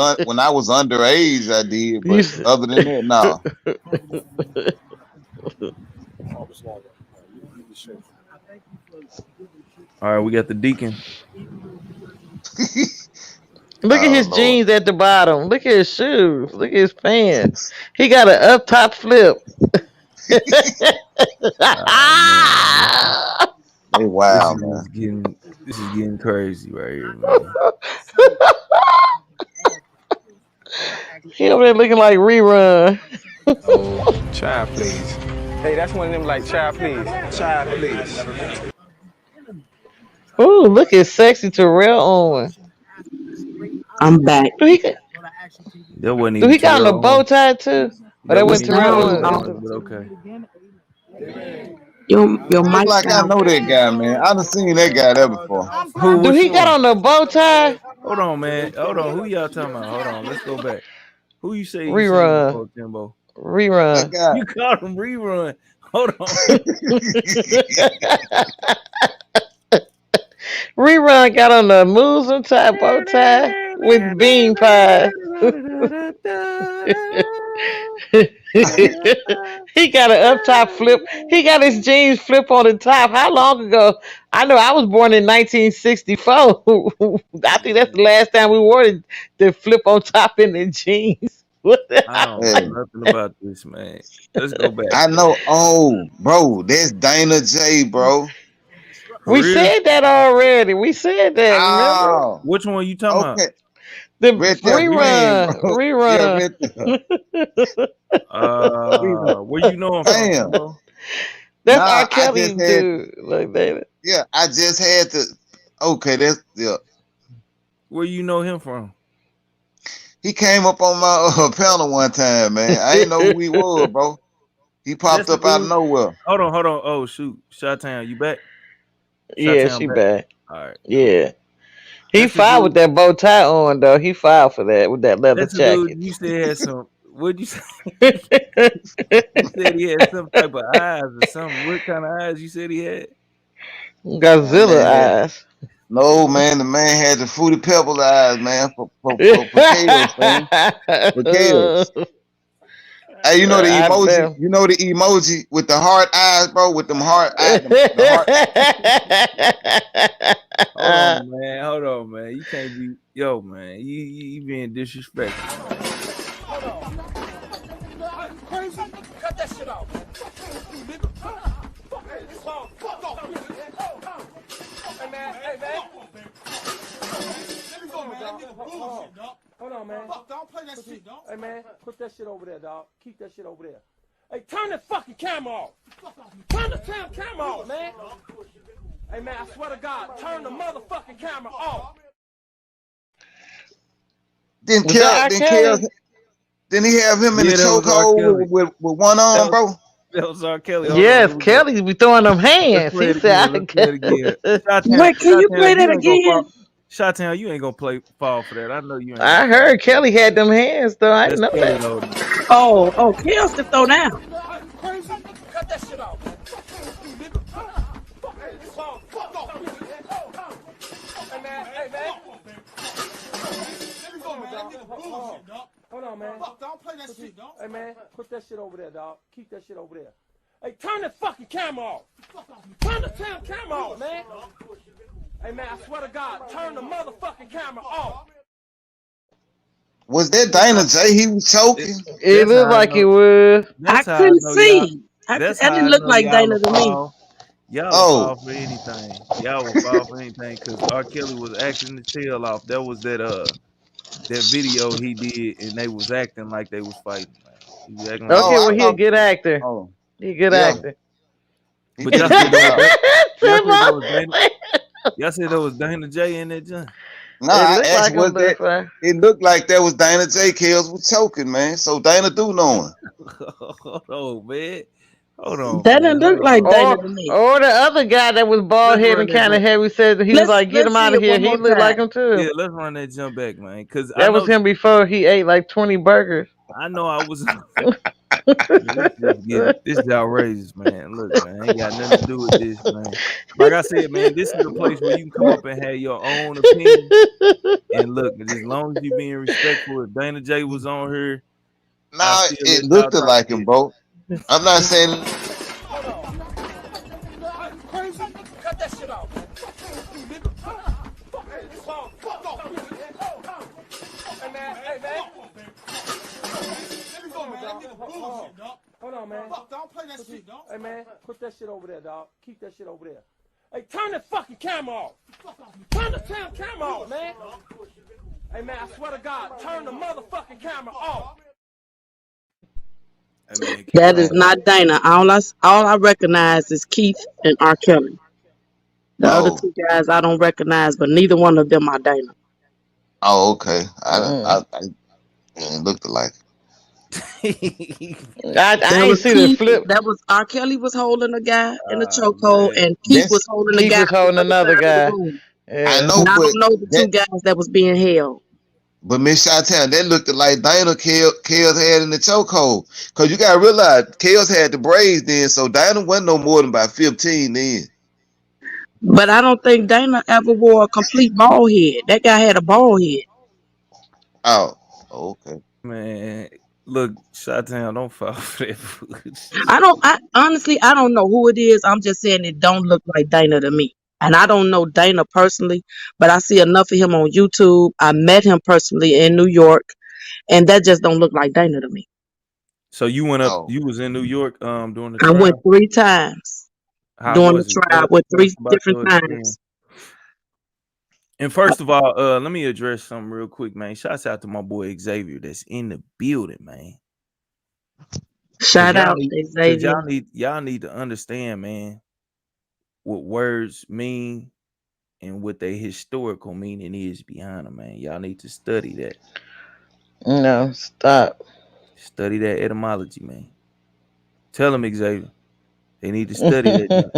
underage, I did, but other than that, no. All right, we got the deacon. Look at his jeans at the bottom. Look at his shoes. Look at his pants. He got an up top flip. They wild, man. This is getting crazy right here, man. He over there looking like Rerun. Child, please. Hey, that's one of them like, child, please. Child, please. Ooh, look at sexy Terrell Owens. I'm back. Do he even got on a bow tie too? Or that went Terrell Owens. But okay. Your Look mic like I know that guy, man. I done seen that guy there before. Do he got on a bow tie? Hold on, man. Hold on. Who y'all talking about? Hold on. Let's go back. Who you say you Rerun. seen before, Timbo? Rerun. You called him Rerun. Hold on. Rerun got on a Muslim tie bow tie with bean pies. He got an up top flip. He got his jeans flip on the top. How long ago? I know I was born in 1964. I think that's the last time we wore the flip on top in the jeans. I don't know nothing about this, man. Let's go back. I know. Oh, bro, that's Dana J, bro. We said that already. We said that. Remember? Which one you talking about? The Rerun. Where you know him from? Bro? That's R. Kelly dude. Like that. Yeah, I just had to. Okay, that's Where you know him from? He came up on my panel one time, man. I didn't know who he was, bro. He popped up out of nowhere. Hold on. Oh shoot, Shot-Town, you back? Yeah, she back. All right. Yeah. He filed with that bow tie on though. He filed for that with that leather jacket. Dude, you said had some. What'd you say? You said he had some type of eyes or something. What kind of eyes you said he had? Godzilla eyes. No, man, the man had the Fruity Pebbles eyes, man, for potatoes, man. Potatoes. Hey, you know the emoji? You know the emoji with the heart eyes, bro? With them heart eyes. Hold on, man. You can't be, man. You being disrespectful. Cut that shit off. Hey man. Hold on, man. Don't play that shit, dog. Hey man, put that shit over there, dog. Keep that shit over there. Hey, turn that fucking camera off. Turn the damn camera off, man. Hey man, I swear to God, turn the motherfucking camera off. Didn't he have him in the chokehold with one arm, bro? That was R. Kelly. Yes, Kelly be throwing them hands. He said, Wait, can you play that again? Shot-Town, you ain't gonna fall for that. I know you ain't. I heard Kelly had them hands though. I didn't know that. Oh, Kellz to throw down. Cut that shit off. Hey man. Hold on, man. Don't play that shit, dog. Hey man, put that shit over there, dog. Keep that shit over there. Hey, turn that fucking camera off. Turn the damn camera off, man. Hey man, I swear to God, turn the motherfucking camera off. Was that Dana J? He was choking. It That's looked how I like know. it was. That's I how I couldn't know y'all. see. That's That how didn't I look know like y'all Dana will to me. fall. Y'all will Oh, fall for anything. Y'all will fall for anything because R. Kelly was acting his tail off. That was that video he did, and they was acting like they was fighting, man. He was acting like they oh, Okay, was I well, he a fighting. thought. good actor. Oh, He a good yeah, actor. he But did y'all a said good that was job. that. Y'all Tim said that was Allen. Dana. Y'all said that was Dana J in that joint. No, It I looked asked like him, was but that. it's like, It looked like that was Dana J. Kells was choking, man. So Dana do know him. Hold on, man. Hold on, That man. didn't look Hold like on. Dana to me. or the other guy that was bald Let's headed run and that kind of jump. heavy said that he was like, get Let's him see out of it here. one He more looked like time. him too. Yeah, let's run that jump back, man. Cause That was him before he ate like 20 burgers. I know I was. This is outrageous, man. Look, man, I ain't got nothing to do with this, man. Like I said, man, this is a place where you can come up and have your own opinion. And look, as long as you being respectful, if Dana J was on here, I Nah, still it let y'all looked talk like him, shit. bro. I'm not saying. Crazy? Cut that shit off. Hey man, hey man. Let me go, man. That nigga bullshit, dog. Hold on, man. Fuck, don't play that shit, dog. Hey man, put that shit over there, dog. Keep that shit over there. Hey, turn that fucking camera off. Turn the damn camera off, man. Hey man, I swear to God, turn the motherfucking camera off. Hey, man, That is man. not Dana. All I recognize is Keith and R. Kelly. The other Oh, two guys I don't recognize, but neither one of them are Dana. oh, okay. Mm. It looked like. I That ain't was see the Keith. flip. That was R. Kelly was holding a guy in a chokehold, Man. and Keith was That's holding a Keith guy was on the holding other another side of the guy. room. I Yeah. know, And I but don't know the that two guys that was being held. but Miss Chi-Town, that looked like Dana Kells had in the chokehold. Cause you gotta realize Kells had the braids then, so Dana wasn't no more than about 15 then. But I don't think Dana ever wore a complete bald head. That guy had a bald head. Oh, okay. Man, look, Shot Town, don't fall for that bullshit. I honestly I don't know who it is. I'm just saying it don't look like Dana to me. And I don't know Dana personally, but I see enough of him on YouTube. I met him personally in New York, and that just don't look like Dana to me. So you went up, Oh, you was in New York during the I went trial. 3 times How during the was it? trial with Tell us three about different your experience. times. And first of all, let me address something real quick, man. Shouts out to my boy Xavier that's in the building, man. Cause Shout out Xavier. y'all need to understand, man, what words mean and what their historical meaning is behind them, man. Y'all need to study that. No, stop. Study that etymology, man. Tell them, Xavier. They need to study that junk.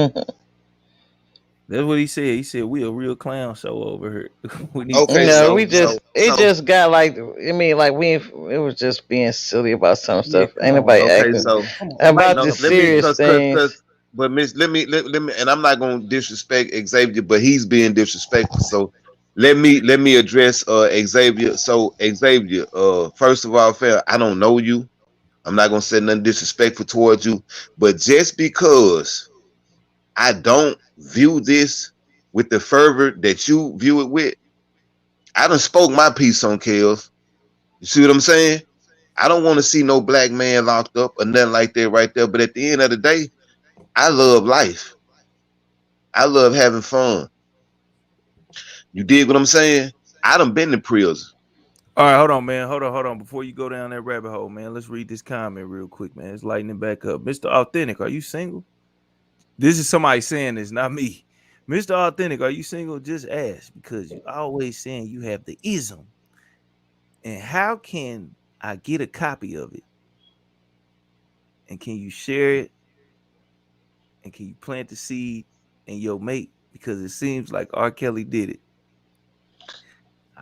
That's what he said. He said we a real clown show over here. We need to okay. study No, that we junk. just it just got like I mean like it was just being silly about some Yeah, stuff. come Ain't on, nobody man. Okay, acting so Come on. about no, the let me serious cause things. but Miss let me, and I'm not gonna disrespect Xavier, but he's being disrespectful. So let me address Xavier. So Xavier, first of all, fair, I don't know you. I'm not gonna say nothing disrespectful towards you, but just because I don't view this with the fervor that you view it with, I done spoke my piece on Kels. You see what I'm saying? I don't want to see no black man locked up or nothing like that right there. But at the end of the day, I love life. I love having fun. You dig what I'm saying? I done been to prison. All right, hold on, man. Hold on. Before you go down that rabbit hole, man, let's read this comment real quick, man. It's lighting it back up. Mr. Authentic, are you single? This is somebody saying this, not me. Mr. Authentic, are you single? Just ask because you always saying you have the ism. And how can I get a copy of it? And can you share it? And can you plant the seed in your mate? Because it seems like R. Kelly did it.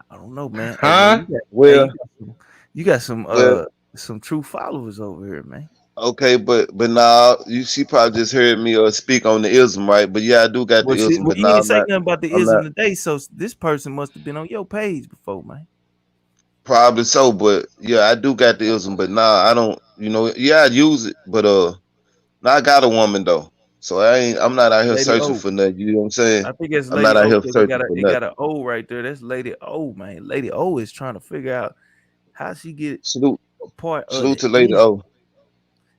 I don't know, man. Hey, man, Huh? Well, you got some well, some true followers over here, man. okay, but nah, she probably just heard me speak on the ism, right? But yeah, I do got Well, the ism, but you nah, ain't say nothing about the I'm ism not today, so this person must have been on your page before, man. probably so, but yeah, I do got the ism, but nah, I don't, yeah, I use it, but now I got a woman though. So I'm not out here Lady searching O. for nothing, you know what I'm saying? I think it's I'm not Lady out O here because searching for it got nothing. an O right there. That's Lady O, man. Lady O is trying to figure out How she get Salute, a part of salute the to Lady O.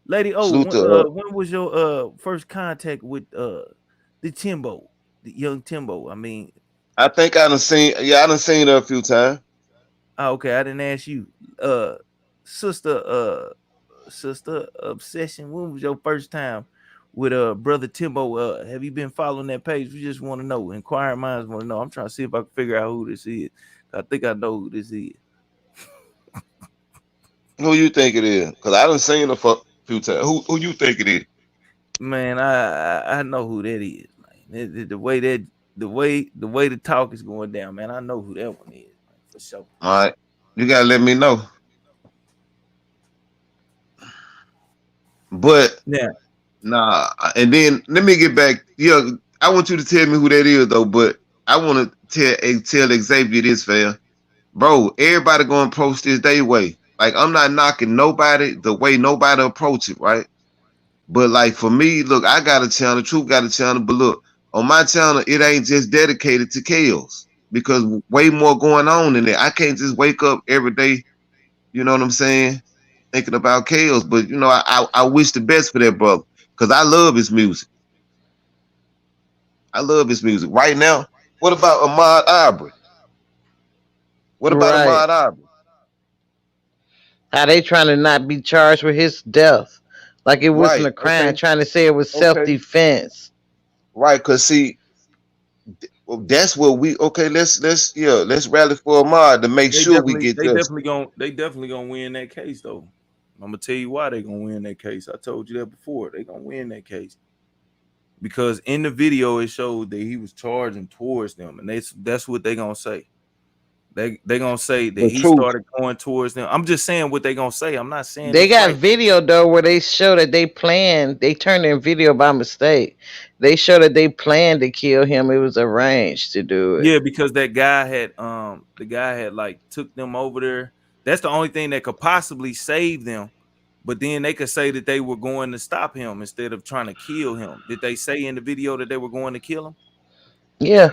Lady O? Salute to When was your first contact with the Timbo, the young Timbo? I mean, I think I done seen. Yeah, I done seen her a few times. okay, I didn't ask you, uh, sister, sister obsession. When was your first time with brother Timbo? Have you been following that page? We just want to know. Inquiring minds want to know. I'm trying to see if I can figure out who this is. I think I know who this is. Who you think it is? Cause I done seen her for a few times. Who you think it is? Man, I know who that is, man. The way that the way the talk is going down, man. I know who that one is, man, for sure. All right, you gotta let me know. But Yeah. nah, and then let me get back. Yeah, I want you to tell me who that is though. But I want to tell Xavier this, fam. Bro, everybody gonna approach this day way. Like I'm not knocking nobody the way nobody approach it, right? But like for me, look, I got a channel, Truth got a channel, but look, on my channel, it ain't just dedicated to Kellz because way more going on in there. I can't just wake up every day, you know what I'm saying, thinking about Kellz. But you know, I wish the best for that brother because I love his music. I love his music. Right now, what about Ahmaud Arbery? What about Right. Ahmaud Arbery? How they trying to not be charged with his death, like it wasn't Right. a crime, Okay. trying to say it was self Okay. defense. Right. Cause see, well, that's what we okay. Let's rally for Ahmaud to make They sure we definitely get they justice. definitely gonna they definitely gonna win that case though. I'm gonna tell you why they gonna win that case. I told you that before. They gonna win that case because in the video it showed that he was charging towards them, and that's what they gonna say. They gonna say that But he truth, started going towards them. I'm just saying what they gonna say. I'm not saying They it's got right. video though where they show that they planned. They turned in video by mistake. They show that they planned to kill him. It was arranged to do it. Yeah, because that guy had the guy had like took them over there. That's the only thing that could possibly save them. But then they could say that they were going to stop him instead of trying to kill him. Did they say in the video that they were going to kill him? Yeah.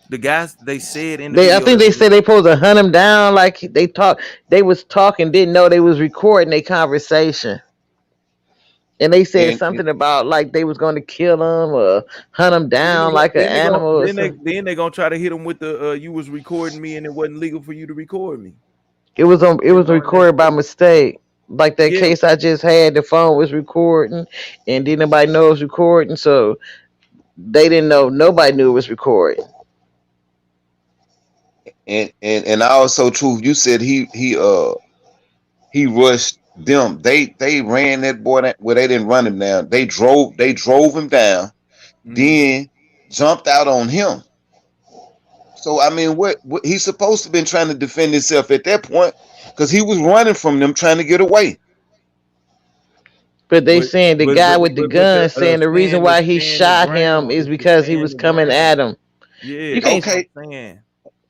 The guys they said in the I video think that they said they supposed to hunt him down. Like they talk, they was talking, didn't know they was recording a conversation, and they said and something about like they was going to kill him or hunt him then down like an they gonna animal or something. then they gonna try to hit him with the you was recording me and it wasn't legal for you to record me. It was on. It You was know, and they recorded by mistake. Like that yeah, case I just had, the phone was recording, and didn't nobody know it was recording, so they didn't know. Nobody knew it was recording. and also truth. You said he rushed them. They ran that boy well, they didn't run him down. They drove him down, mhm. then jumped out on him. So I mean, what he's supposed to been trying to defend himself at that point because he was running from them trying to get away. But they saying the guy with the But the gun saying the reason stand the why he stand the shot him ground. is It's the because he stand was the coming ground. at him. Yeah, You that's can't. what I'm Okay, saying.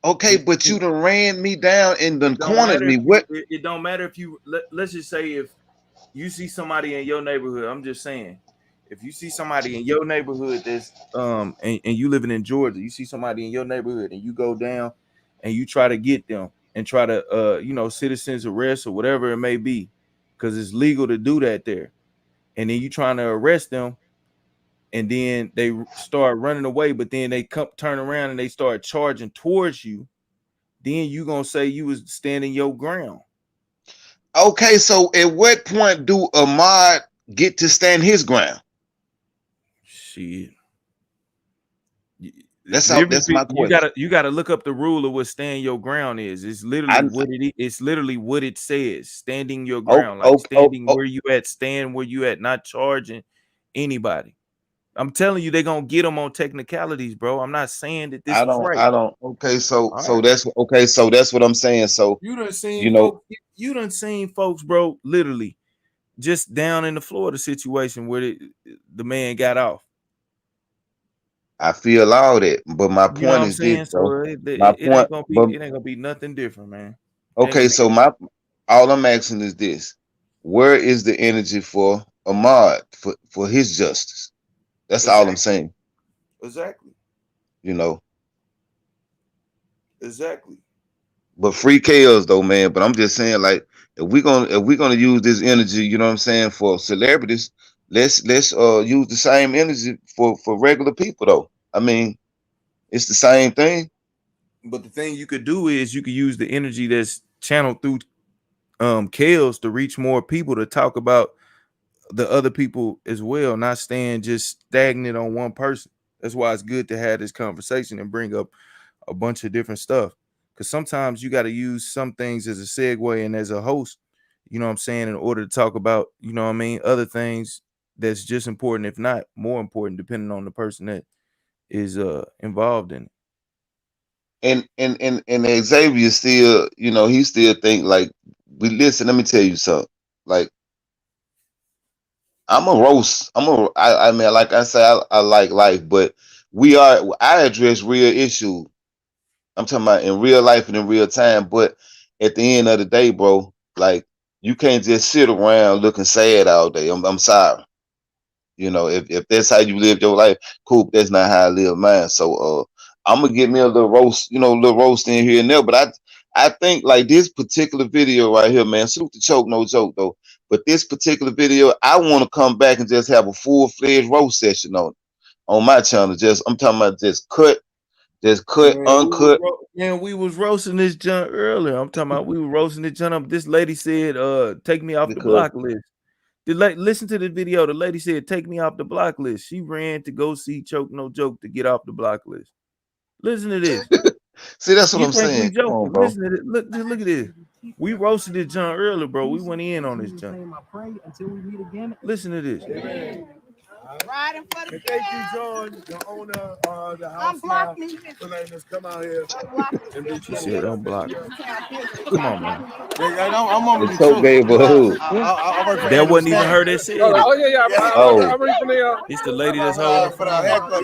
okay, but you done ran me down and done It don't cornered matter me. if you What? it don't matter if you let's just say if you see somebody in your neighborhood. I'm just saying, if you see somebody in your neighborhood that's and you living in Georgia, you see somebody in your neighborhood and you go down and you try to get them and try to citizens arrest or whatever it may be, because it's legal to do that there. And then you trying to arrest them and then they start running away, but then they come turn around and they start charging towards you, then you gonna say you was standing your ground. Okay, so at what point do Ahmad get to stand his ground? Shit. That's The all. difference That's my question. you gotta look up the rule of what stand your ground is. It's literally I what it's literally what it says. Standing your oh ground, like oh oh, standing oh where you at, stand where you at, not charging anybody. I'm telling you, they're gonna get them on technicalities, bro. I'm not saying that this is right. I don't. Okay, so All so right. that's okay. So that's what I'm saying. So You done you seen know, folks, bro, literally just down in the Florida situation where the man got off. I feel all that, but my You know what point I'm is this, saying? So though. My point, but it ain't gonna be nothing different, man. It ain't okay. gonna be So my all I'm asking is this: where is the energy for Ahmad for his justice? That's all I'm exactly, saying. exactly, You know, exactly. But free Kellz though, man. But I'm just saying, like, if we're gonna use this energy, you know what I'm saying, for celebrities, let's use the same energy for regular people though. I mean, it's the same thing. But the thing you could do is you could use the energy that's channeled through Kellz to reach more people to talk about the other people as well, not staying just stagnant on one person. That's why it's good to have this conversation and bring up a bunch of different stuff. Because sometimes you got to use some things as a segue and as a host, you know what I'm saying, in order to talk about, you know what I mean, other things that's just important, if not more important, depending on the person that is involved in it. And Xavier still, you know, he still think like we listen. Let me tell you something. Like I'm a roast. I mean, like I say, I like life, but I address real issues. I'm talking about in real life and in real time. But at the end of the day, bro, like you can't just sit around looking sad all day. I'm sorry. You know, if that's how you live your life, cool. But that's not how I live mine. So I'm gonna get me a little roast, you know, a little roast in here and there. But I think like this particular video right here, man, salute the choke, no joke though. But this particular video, I want to come back and just have a full-fledged roast session on my channel. Just I'm talking about just cut, uncut. We was roasting this junk earlier. I'm talking about we were roasting this junk up. This lady said, take me off the block list. Listen to the video. The lady said, take me off the block list. She ran to go see Choke No Joke to get off the block list. Listen to this. See, that's what you I'm think saying. we joking? Come on, bro. Listen to this. Look at this. We roasted this junk earlier, bro. We went in on this junk. Listen to this. Riding for the thank you, John, the owner of the house. Unblock me. For letting us come out here. She said, don't block me. Come on, man. I'm over the Choke gave a hood. That wasn't even her that said it. Oh yeah. I'm ready from the. It's the lady that's holding the phone.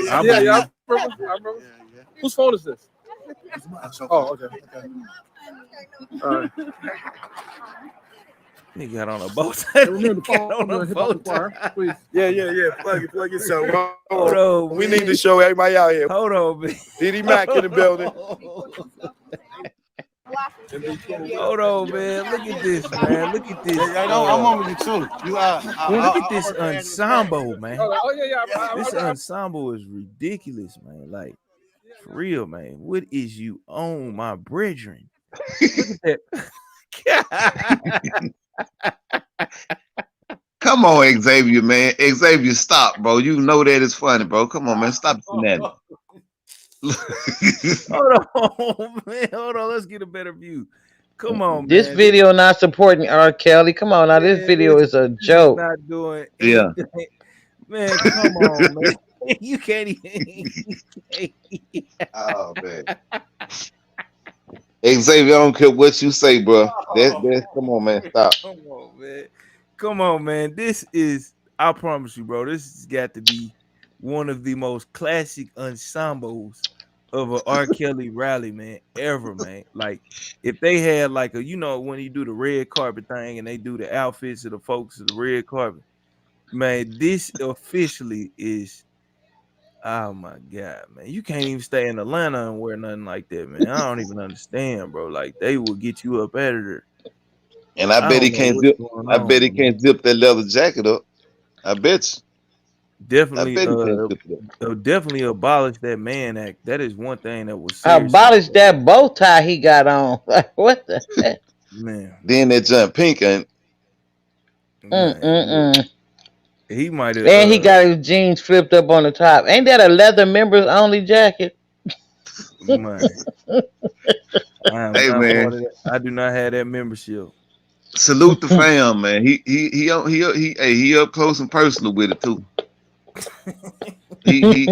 I remember. Whose phone is this? Oh, okay. All right. He got on a bow tie. Remember the phone. Please. Yeah. Plug it. So hold on. We need to show everybody out here. Hold on, man. Diddy Mac in the building. Hold on, man. Look at this, man. Look at this. I'm over the too. Look at this ensemble, man. Oh yeah. This ensemble is ridiculous, man. Like, for real, man. What is you on, my brethren? Look at that. Come on, Xavier, man. Xavier, stop, bro. You know that it's funny, bro. Come on, man. Stop that. Hold on, man. Hold on. Let's get a better view. Come on, this man. video not supporting R. Kelly. Come on, now this video is a joke. Not doing anything. Yeah, man. Come on, man. You can't even. Oh man. Xavier, I don't care what you say, bro. That's come on, man. Stop. Come on, man. This is, I promise you, bro. This has got to be one of the most classic ensembles of a R. Kelly rally, man, ever, man. Like, if they had like a, you know, when you do the red carpet thing and they do the outfits of the folks of the red carpet, man, this officially is, oh my God, man. You can't even stay in Atlanta and wear nothing like that, man. I don't even understand, bro. Like, they will get you up out of there. And I bet he can't zip. I bet he can't zip that leather jacket up. I bet you. Definitely, definitely abolish that Mann Act. That is one thing that was abolish that bow tie he got on. Like, what the heck? Man. Then that jump pink and he might have. And he got his jeans flipped up on the top. Ain't that a leather members only jacket? Man. Hey man, I do not have that membership. Salute the fam, man. He up close and personal with it too. he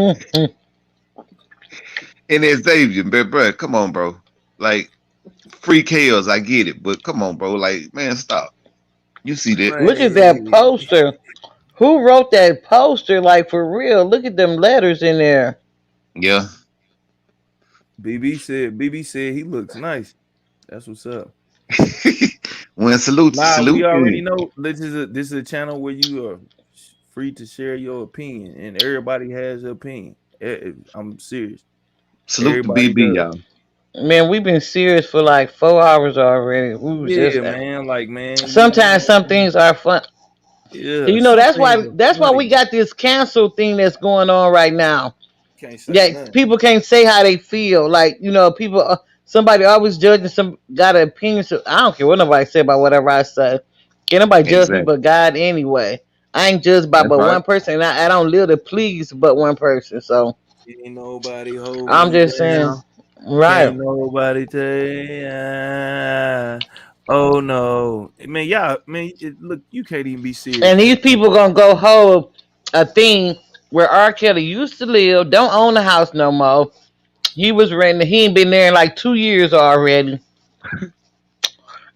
and Xavier, bro, come on, bro. Like free Kellz, I get it, but come on, bro. Like, man, stop. You see that? Look at that poster. Who wrote that poster? Like, for real? Look at them letters in there. Yeah. BB said he looks nice. That's what's up. When salute. We already know this is a channel where you are free to share your opinion, and everybody has an opinion. I'm serious. Salute to BB, y'all. Man, we've been serious for like 4 hours already. We was just Yeah, man. Like, man, sometimes some things are fun. yeah, You know, some that's things why are we funny. got this cancel thing that's going on right now. Can't say Yeah, nothing. people can't say how they feel. Like, people, somebody always judging some got an opinion. So I don't care what nobody say about whatever I say. Can't nobody judge me Exactly. but God anyway. I ain't judged by That's but right. one person, and I don't live to please but one person. So Ain't nobody holding I'm me just saying, down. right? Can't nobody take. Oh no, man, y'all, man. Look, you can't even be serious, And man. these people gonna go hold a thing where R. Kelly used to live, don't own the house no more. He was renting. He ain't been there in like 2 years already.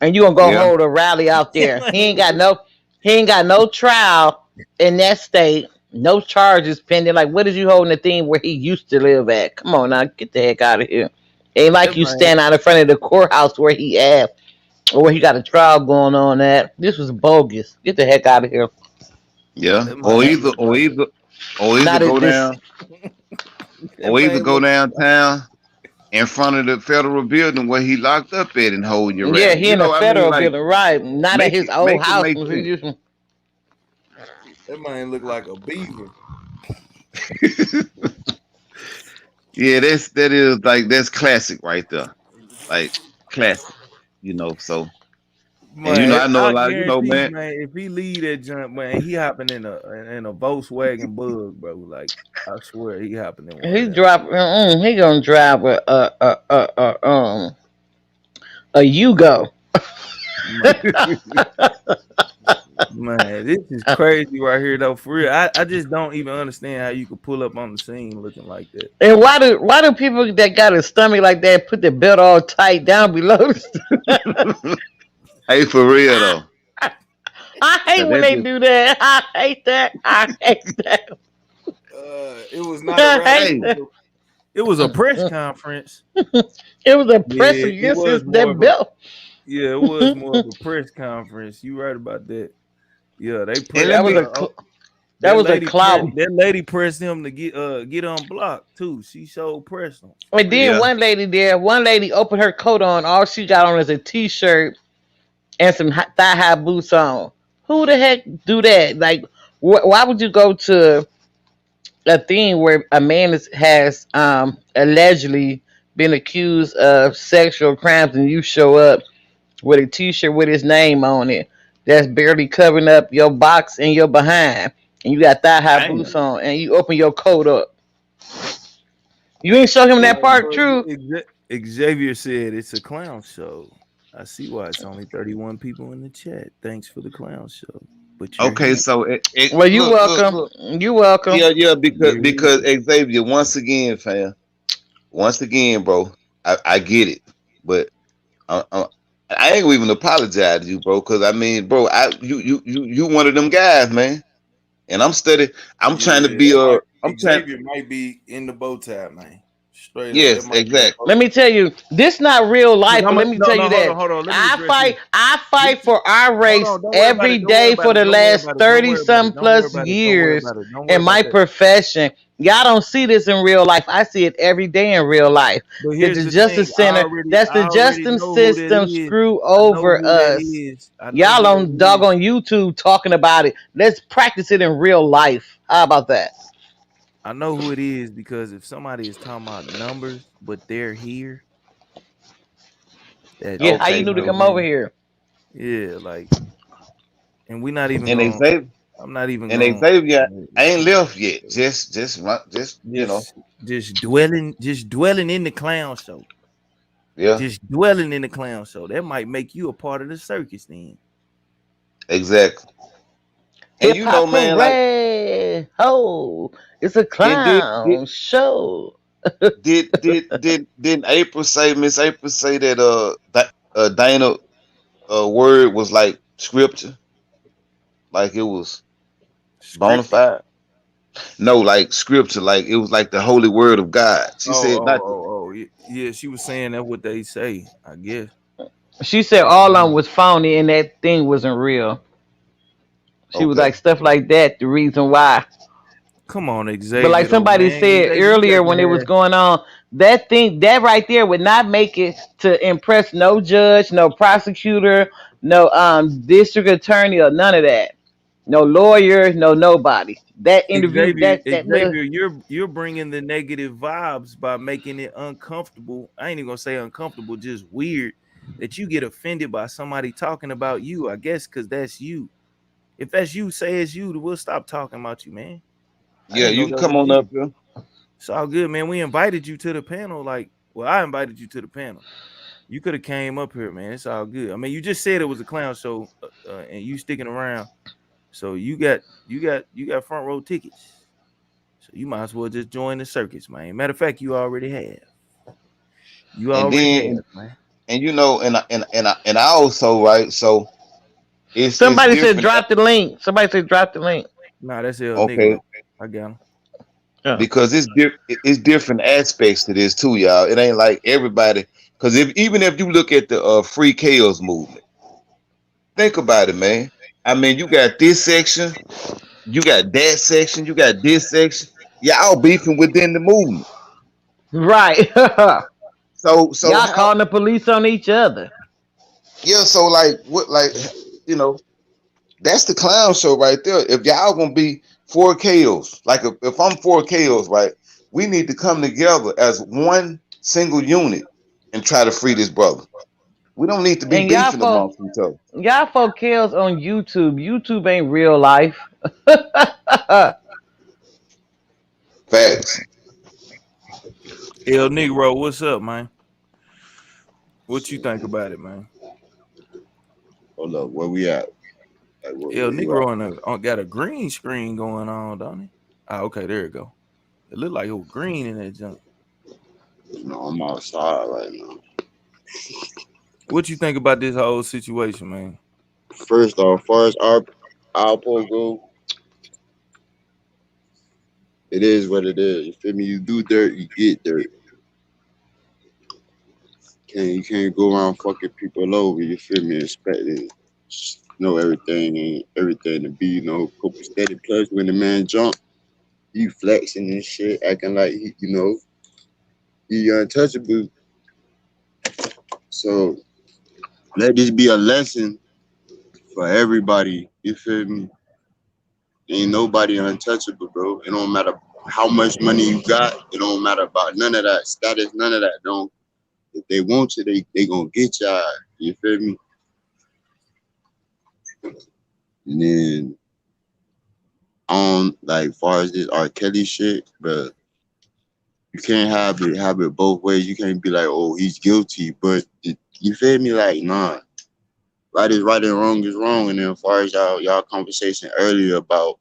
And you gonna go Yeah. hold a rally out there. He ain't got no trial in that state, no charges pending. Like, what is you holding the thing where he used to live at? Come on now, get the heck out of here. Ain't like That you man, stand out in front of the courthouse where he at or where he got a trial going on at. This was bogus. Get the heck out of here. Yeah. that man look like Or either Not go at this. down, that or either man go look. downtown in front of the federal building where he locked up at and hold your Yeah, rally. he in a I mean, federal like building, right? Not at his old make it house. make sense. That man look like a beaver. Yeah, that's classic right there. Like classic, so and Man, I know a I lot, guarantee you, man. man. If he leave that jump, man, he hopping in a Volkswagen Bug, bro. Like, I swear, he hopping in one of He them. drop. He gonna drive a Yugo. Man, man, this is crazy right here, though. For real, I just don't even understand how you could pull up on the scene looking like that. And why do people that got a stomach like that put the belt all tight down below? Hey, for real though, I hate 'cause when that they just do that. I hate that. I hate that. It was not a I rally. hate hey, that. It was a press conference. It was a press Yeah, it against was his more that of a belt. yeah, it was more of a press conference. You right about that. Yeah, they and pressed let me That was a clout. that lady pressed him to get unblocked too. She showed press him for And real. then yeah. one lady opened her coat on. All she got on is a t-shirt and some thigh high boots on. Who the heck do that? Like, why would you go to a thing where a man has allegedly been accused of sexual crimes and you show up with a t-shirt with his name on it that's barely covering up your box and your behind, and you got thigh high boots Damn. on, and you open your coat up? You ain't show him that part, Bro, true? Xavier said it's a clown show. I see why it's only 31 people in the chat. Thanks for the clown show. But you're Okay, here. so it Well, you welcome. look. You welcome. Yeah, because You're here. Xavier, once again, fam, once again, bro, I get it, but I, I, I ain't gonna even apologize to you, bro, because I mean, bro, you one of them guys, man, and I'm studying. I'm trying to Yeah, be that might I'm trying. Xavier might be in the bow tie, man. Straight up, that Yes, might be the exactly. bow Let me tie. tell you, this not real life, but let me No, tell no, you hold on, that hold on. Let me I address this. fight. I This fight is for our hold race on. Don't worry about every it. Don't worry day about for it. the Don't worry last about it. Don't 30 worry about some it. Don't worry plus about it. Don't worry years about it. Don't worry in about my that. profession. Y'all don't see this in real life. I see it every day in real life. But That here's the the justice thing. center, that's I the already justice know who that system is. screw I know over who that us. is. I know Y'all who that on is. doggone YouTube talking about it. Let's practice it in real life. How about that? I know who it is because if somebody is talking about numbers, but they're here, that Yeah, how you Okay, knew to know, come over man. here? Yeah, like, and we're not even and going. Xavier, I'm not even and going. Xavier ain't left yet. Just Just, just dwelling in the clown show. yeah, Just dwelling in the clown show. That might make you a part of the circus then. exactly. And Hip hop man, like, parade. Ho, it's a and clown show. didn't April say Miss April say that Dana word was like scripture, like it was bona Scripted. fide. No, like scripture, like it was like the holy word of God. She Oh, said oh, not. oh, oh. Yeah, she was saying that what they say, I guess. She said all of them was phony and that thing wasn't real. She was Okay, like stuff like that. The reason why. Come on, But like Xavier, though, somebody man. said Xavier, you earlier got when it to was have. going on, that right there would not make it to impress no judge, no prosecutor, no district attorney or none of that. No lawyer, no nobody. That interview, Xavier, that little Xavier, you're bringing the negative vibes by making it uncomfortable. I ain't even gonna say uncomfortable, just weird that you get offended by somebody talking about you. I guess because that's you. If that's you, say it's you. We'll stop talking about you, man. I Yeah, didn't you know can that come was on you. up here. It's all good, man. We invited you to the panel. Like, well, I invited you to the panel. You could have came up here, man. It's all good. I mean, you just said it was a clown show, and you sticking around, so you got front row tickets. So you might as well just join the circus, man. Matter of fact, you already have. You And already then have, man. and you know, and I also right, so it's somebody said different. drop the link. Somebody said drop the link. Nah, that's El Okay, Negro. I got him. Oh. because it's different aspects to this too, y'all. It ain't like everybody. Because even if you look at the free chaos movement, think about it, man. I mean, you got this section, you got that section, you got this section. Y'all beefing within the movement. Right. So Y'all how? calling the police on each other. Yeah. So like what? Like you know, that's the clown show right there. If y'all gonna be four KOs, like if I'm four KOs, right, we need to come together as one single unit and try to free this brother. We don't need to be And y'all beefing folk, amongst each other. y'all folk kills on YouTube. YouTube ain't real life. Facts. El Negro, what's up, man? What you think about it, man? Hold up, where we at? Like, El where you at? Negro got a green screen going on, don't he? Ah, okay, there you go. It looked like it was green in that junk. No, I'm outside right now. What you think about this whole situation, man? First off, far as our ALPO go, it is what it is. You feel me? You do dirt, you get dirt. You can't go around fucking people over. You feel me? Expecting know everything and everything to be steady. Plus, when the man jump, he flexing and shit, acting like he untouchable. So let this be a lesson for everybody. You feel me? Ain't nobody untouchable, bro. It don't matter how much money you got. It don't matter about none of that status, none of that. Don't if they want you, they gonna get you. You feel me? And then like far as this R. Kelly shit, bro, you can't have it both ways. You can't be like, oh, he's guilty, but you feel me? Like, nah, right is right and wrong is wrong. And then as far as y'all conversation earlier about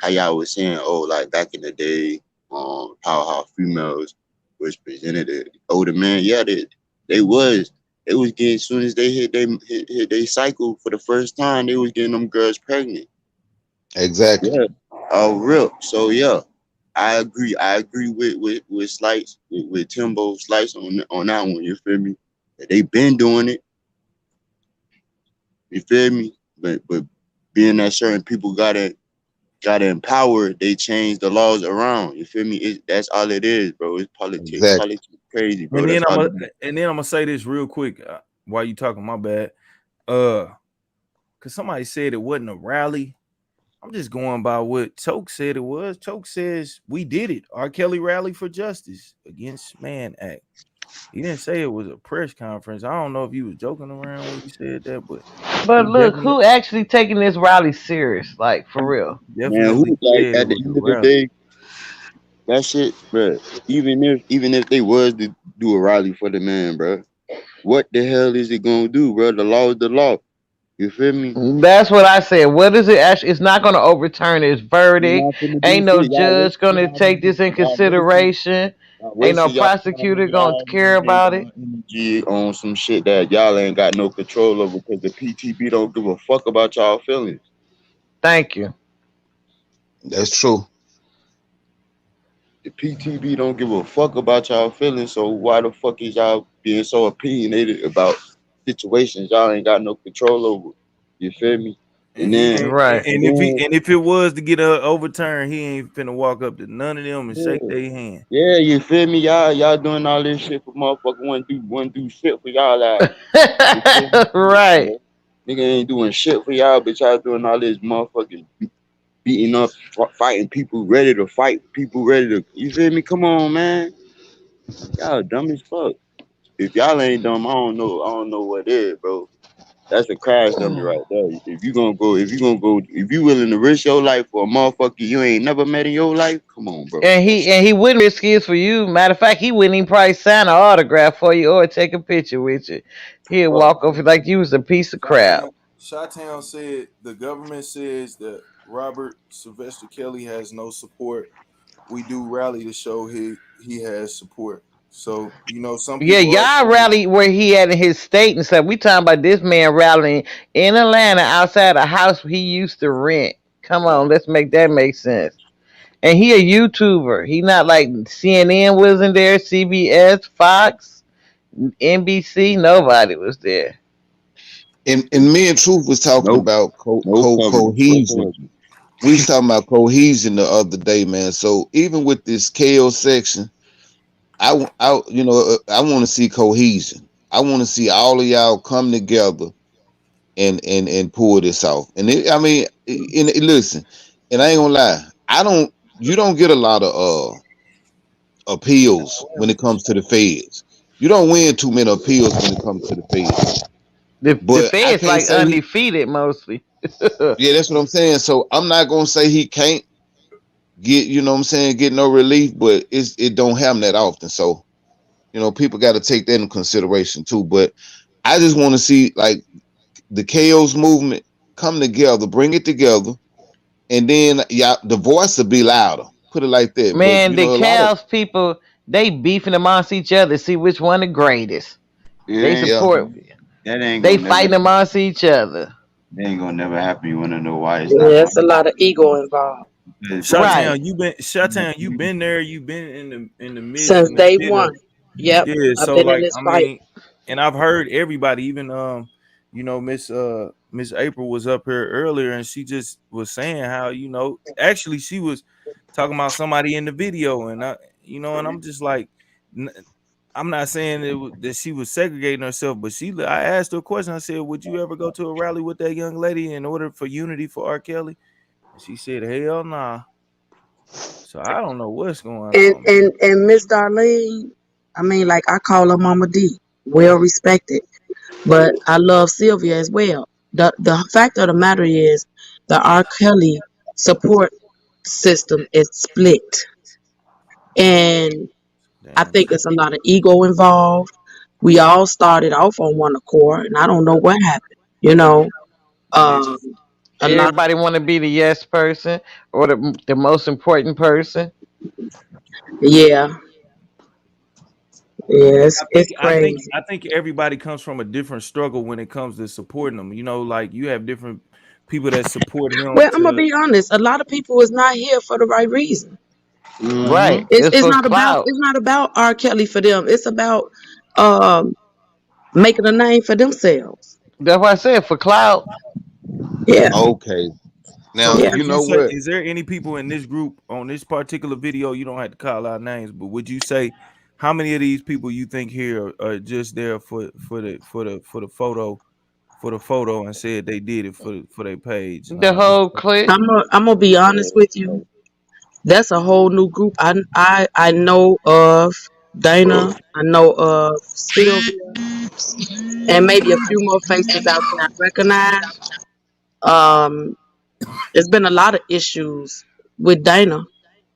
how y'all was saying, oh, like back in the day, how females was presented the older man. Yeah, they was getting as soon as they hit they cycle for the first time, they was getting them girls pregnant. Exactly. Yeah, real. So yeah, I agree. I agree with Slice with Timbo Slice on that one. You feel me? They been doing it. You feel me? But being that certain people got empowered, they changed the laws around. You feel me? That's all it is, bro. It's politics. Exactly. Politics crazy, bro. And then That's all it is. I'm gonna say this real quick while you talking. My bad. Cause somebody said it wasn't a rally. I'm just going by what Choke said it was. Choke says we did it. R. Kelly rally for justice against Mann Act. He didn't say it was a press conference. I don't know if you was joking around when you said that, but But he look, definitely who actually taking this rally serious? Like for real. Man, definitely who like said it at the was a end of the rally. day, that shit, bro. Even if they was to do a rally for the man, bro, what the hell is it gonna do, bro? The law is the law. You feel me? That's what I said. What is it actually? It's not going to overturn his You're verdict. not finna do Ain't no shit. Y'all judge going wasting to y'all take money. this in Y'all wasting consideration. y'all Ain't no wasting y'all prosecutor time, going to y'all care money, about it. y'all energy on some shit that y'all ain't got no control over because the PTB don't give a fuck about y'all feelings. Thank you. That's true. The PTB don't give a fuck about y'all feelings, so why the fuck is y'all being so opinionated about situations y'all ain't got no control over? You feel me? And And he then, ain't, Right. and and if it was to get overturned, he ain't finna walk up to none of them and shake then, their hand. yeah, you feel me? Y'all doing all this shit for motherfucker wouldn't do shit for y'all. Like, you feel me? Right. Yeah. Nigga ain't doing shit for y'all, but y'all doing all this motherfucking beating up, fighting people ready to fight, people ready to. You feel me? Come on, man. Y'all dumb as fuck. If y'all ain't dumb, I don't know what is, bro. That's a crash dummy right there. If you willing to risk your life for a motherfucker you ain't never met in your life, come on, bro. And he wouldn't risk his for you. Matter of fact, he wouldn't even probably sign an autograph for you or take a picture with you. He'd Well, walk over like you was a piece of crap. Chi-Town said the government says that Robert Sylvester Kelly has no support. We do rally to show he has support. So some Yeah, people are y'all saying, rally where he at in his state and stuff. We talking about this man rallying in Atlanta outside a house he used to rent. Come on, let's make that make sense. And he a YouTuber. He not like CNN wasn't there, CBS, Fox, NBC. Nobody was there. And me and Truth was talking Nope. about No coverage cohesion. whatsoever. We was talking about cohesion the other day, man. So even with this KO section, I want to see cohesion. I want to see all of y'all come together and pull this off. And I mean, listen, and I ain't gonna lie, you don't get a lot of appeals when it comes to the feds. You don't win too many appeals when it comes to the feds. The But I Fed's can't like say undefeated mostly. yeah, that's what I'm saying. So I'm not gonna say he can't get, what I'm saying, get no relief, but it don't happen that often. So, people got to take that in consideration too. But I just want to see like the KO's movement come together, bring it together, and then the voice will be louder. Put it like that. But Man, the a lot of Cavs people, they beefing amongst each other, see which one the greatest. They yeah. support. That ain't They gonna never fighting amongst each other. that ain't gonna never happen. You wanna know why it's not Yeah, gonna it's a lot of ego involved happen? Right. You've been there, you've been in the midst since in the day pit of. one. Yep, Yeah, I've so been in like this I fight. mean, and I've heard everybody, even Miss April was up here earlier, and she just was saying how actually she was talking about somebody in the video, and and I'm just like, n- I'm not saying that she was segregating herself, but I asked her a question. I said, "Would you ever go to a rally with that young lady in order for unity for R. Kelly?" And she said, "Hell nah." So I don't know what's going And on, man. and and Miss Darlene, I mean, like I call her Mama D, well respected, but I love Sylvia as well. The fact of the matter is, the R. Kelly support system is split, and I Damn think shame. it's a lot of ego involved. We all started off on one accord, and I don't know what happened. You know, And it um, just a lot. Everybody want to be the yes person or the most important person. Yeah, yeah, I think it's I think crazy. I think everybody comes from a different struggle when it comes to supporting them. Like you have different people that support him Well, I'm gonna to be honest. A lot of people is not here for the right reason. Right. It's It's it's for not about clout. it's not about R. Kelly for them. It's about um making a name for themselves. That's why I said for clout. Yeah, Okay. Now, So yeah. you would you know say what? is there any people in this group on this particular video? You don't have to call out names, but would you say how many of these people you think here are just there for the photo and said they did it for their page? The Nah, this. whole clique. I'm gonna be honest with you. That's a whole new group. I know of Dana. I know of Sylvia, and maybe a few more faces out there I recognize. Um, there's been a lot of issues with Dana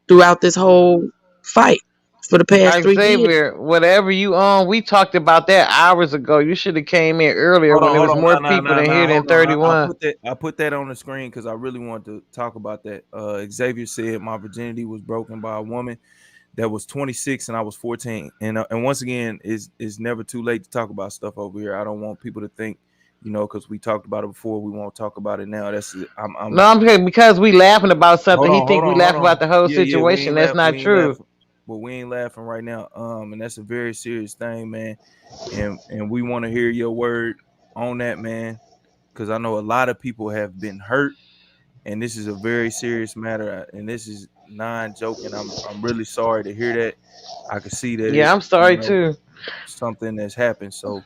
throughout this whole fight for the past 3 years. Xavier, whatever you own, we talked about that hours ago. You should have came in earlier when there Hold was on, more no, people no, than here no, than hold on. I 31. put that on the screen because I really want to talk about that. Xavier said my virginity was broken by a woman that was 26 and I was 14. And once again, it's never too late to talk about stuff over here. I don't want people to think, because we talked about it before, we won't talk about it now. That's it. I'm No, I'm saying because we laughing about something, he think we hold laugh on. about the whole Yeah, we situation. ain't That's laugh, not we ain't true. laughing, but we ain't laughing right now. And that's a very serious thing, man. And we want to hear your word on that, man. because I know a lot of people have been hurt, and this is a very serious matter. And this is non-joking. I'm really sorry to hear that. I can see that Yeah, it's I'm sorry too. something that's happened. So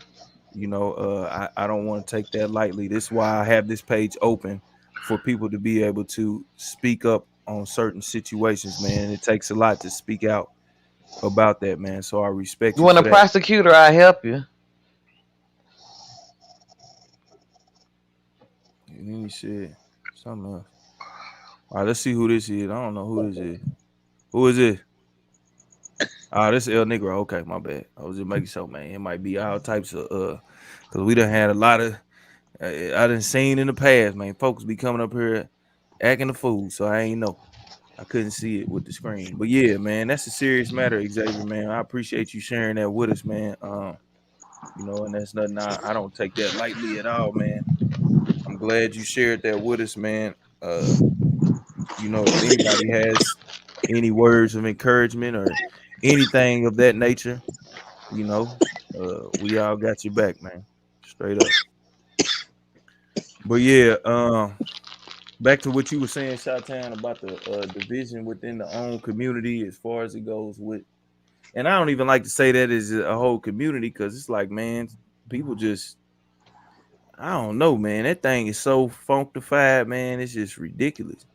I don't want to take that lightly. This is why I have this page open for people to be able to speak up on certain situations, man. And it takes a lot to speak out about that, man. So I respect You you want a for that. prosecutor? I help you. And then he said something else. All right, let's see who this is. I don't know who this is. Who is this? This is El Negro. Okay, my bad. I was just making sure, man. It might be all types of because we done had a lot of I done seen in the past, man. Folks be coming up here acting a fool, so I ain't know. I couldn't see it with the screen. But yeah, man, that's a serious matter, Xavier, man. I appreciate you sharing that with us, man. And that's nothing I don't take that lightly at all, man. I'm glad you shared that with us, man. If anybody has any words of encouragement or anything of that nature, we all got your back, man. Straight up. But yeah, back to what you were saying, Shot-Town, about the division within the own community as far as it goes with, and I don't even like to say that is a whole community because it's like, man, people just, I don't know, man. That thing is so funkified, man. It's just ridiculous.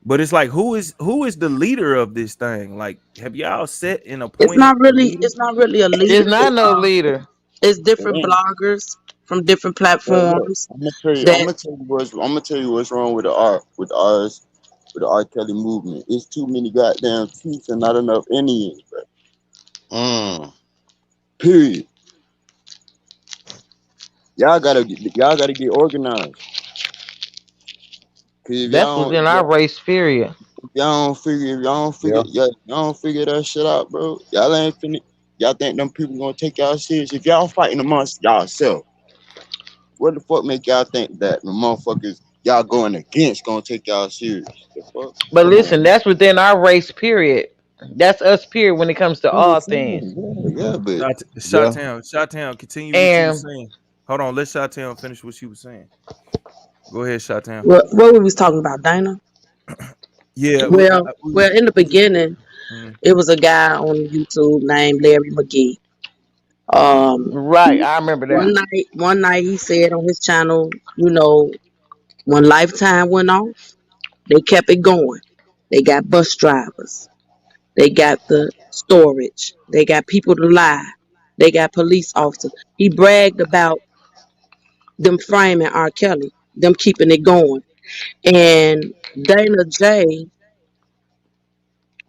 But it's like, who is the leader of this thing? Like, have y'all set and It's appointed not a really leader? it's not really a leader. It's not no leader. It's different Man, bloggers from different look, platforms I'm gonna tell you. I'm that gonna tell you what's. I'm gonna tell you what's wrong with the R with the R's with the R. Kelly movement. It's too many goddamn teeth and not enough Indians, bro. Period. Y'all gotta get organized. Cause if That's y'all don't, within our race, period. if y'all don't figure that shit out, bro. Y'all ain't finna. Y'all think them people gonna take y'all serious? If y'all fighting amongst y'allself, what the fuck make y'all think that the motherfuckers y'all going against gonna take y'all serious? The fuck? But Come on. listen, that's within our race, period. That's us, period, when it comes to I'm all just things. saying, yeah, but yeah. Shot-Town, continue what you were And saying. Hold on, let Shot-Town finish what she was saying. Go ahead, Shot-Town. what we was talking about, Dana. Yeah, Well, in the beginning, mm. it was a guy on YouTube named Larry McGee. right, I remember that. One night he said on his channel, when Lifetime went off, they kept it going. They got bus drivers. They got the storage. They got people to lie. They got police officers. He bragged about them framing R. Kelly, them keeping it going. And Dana J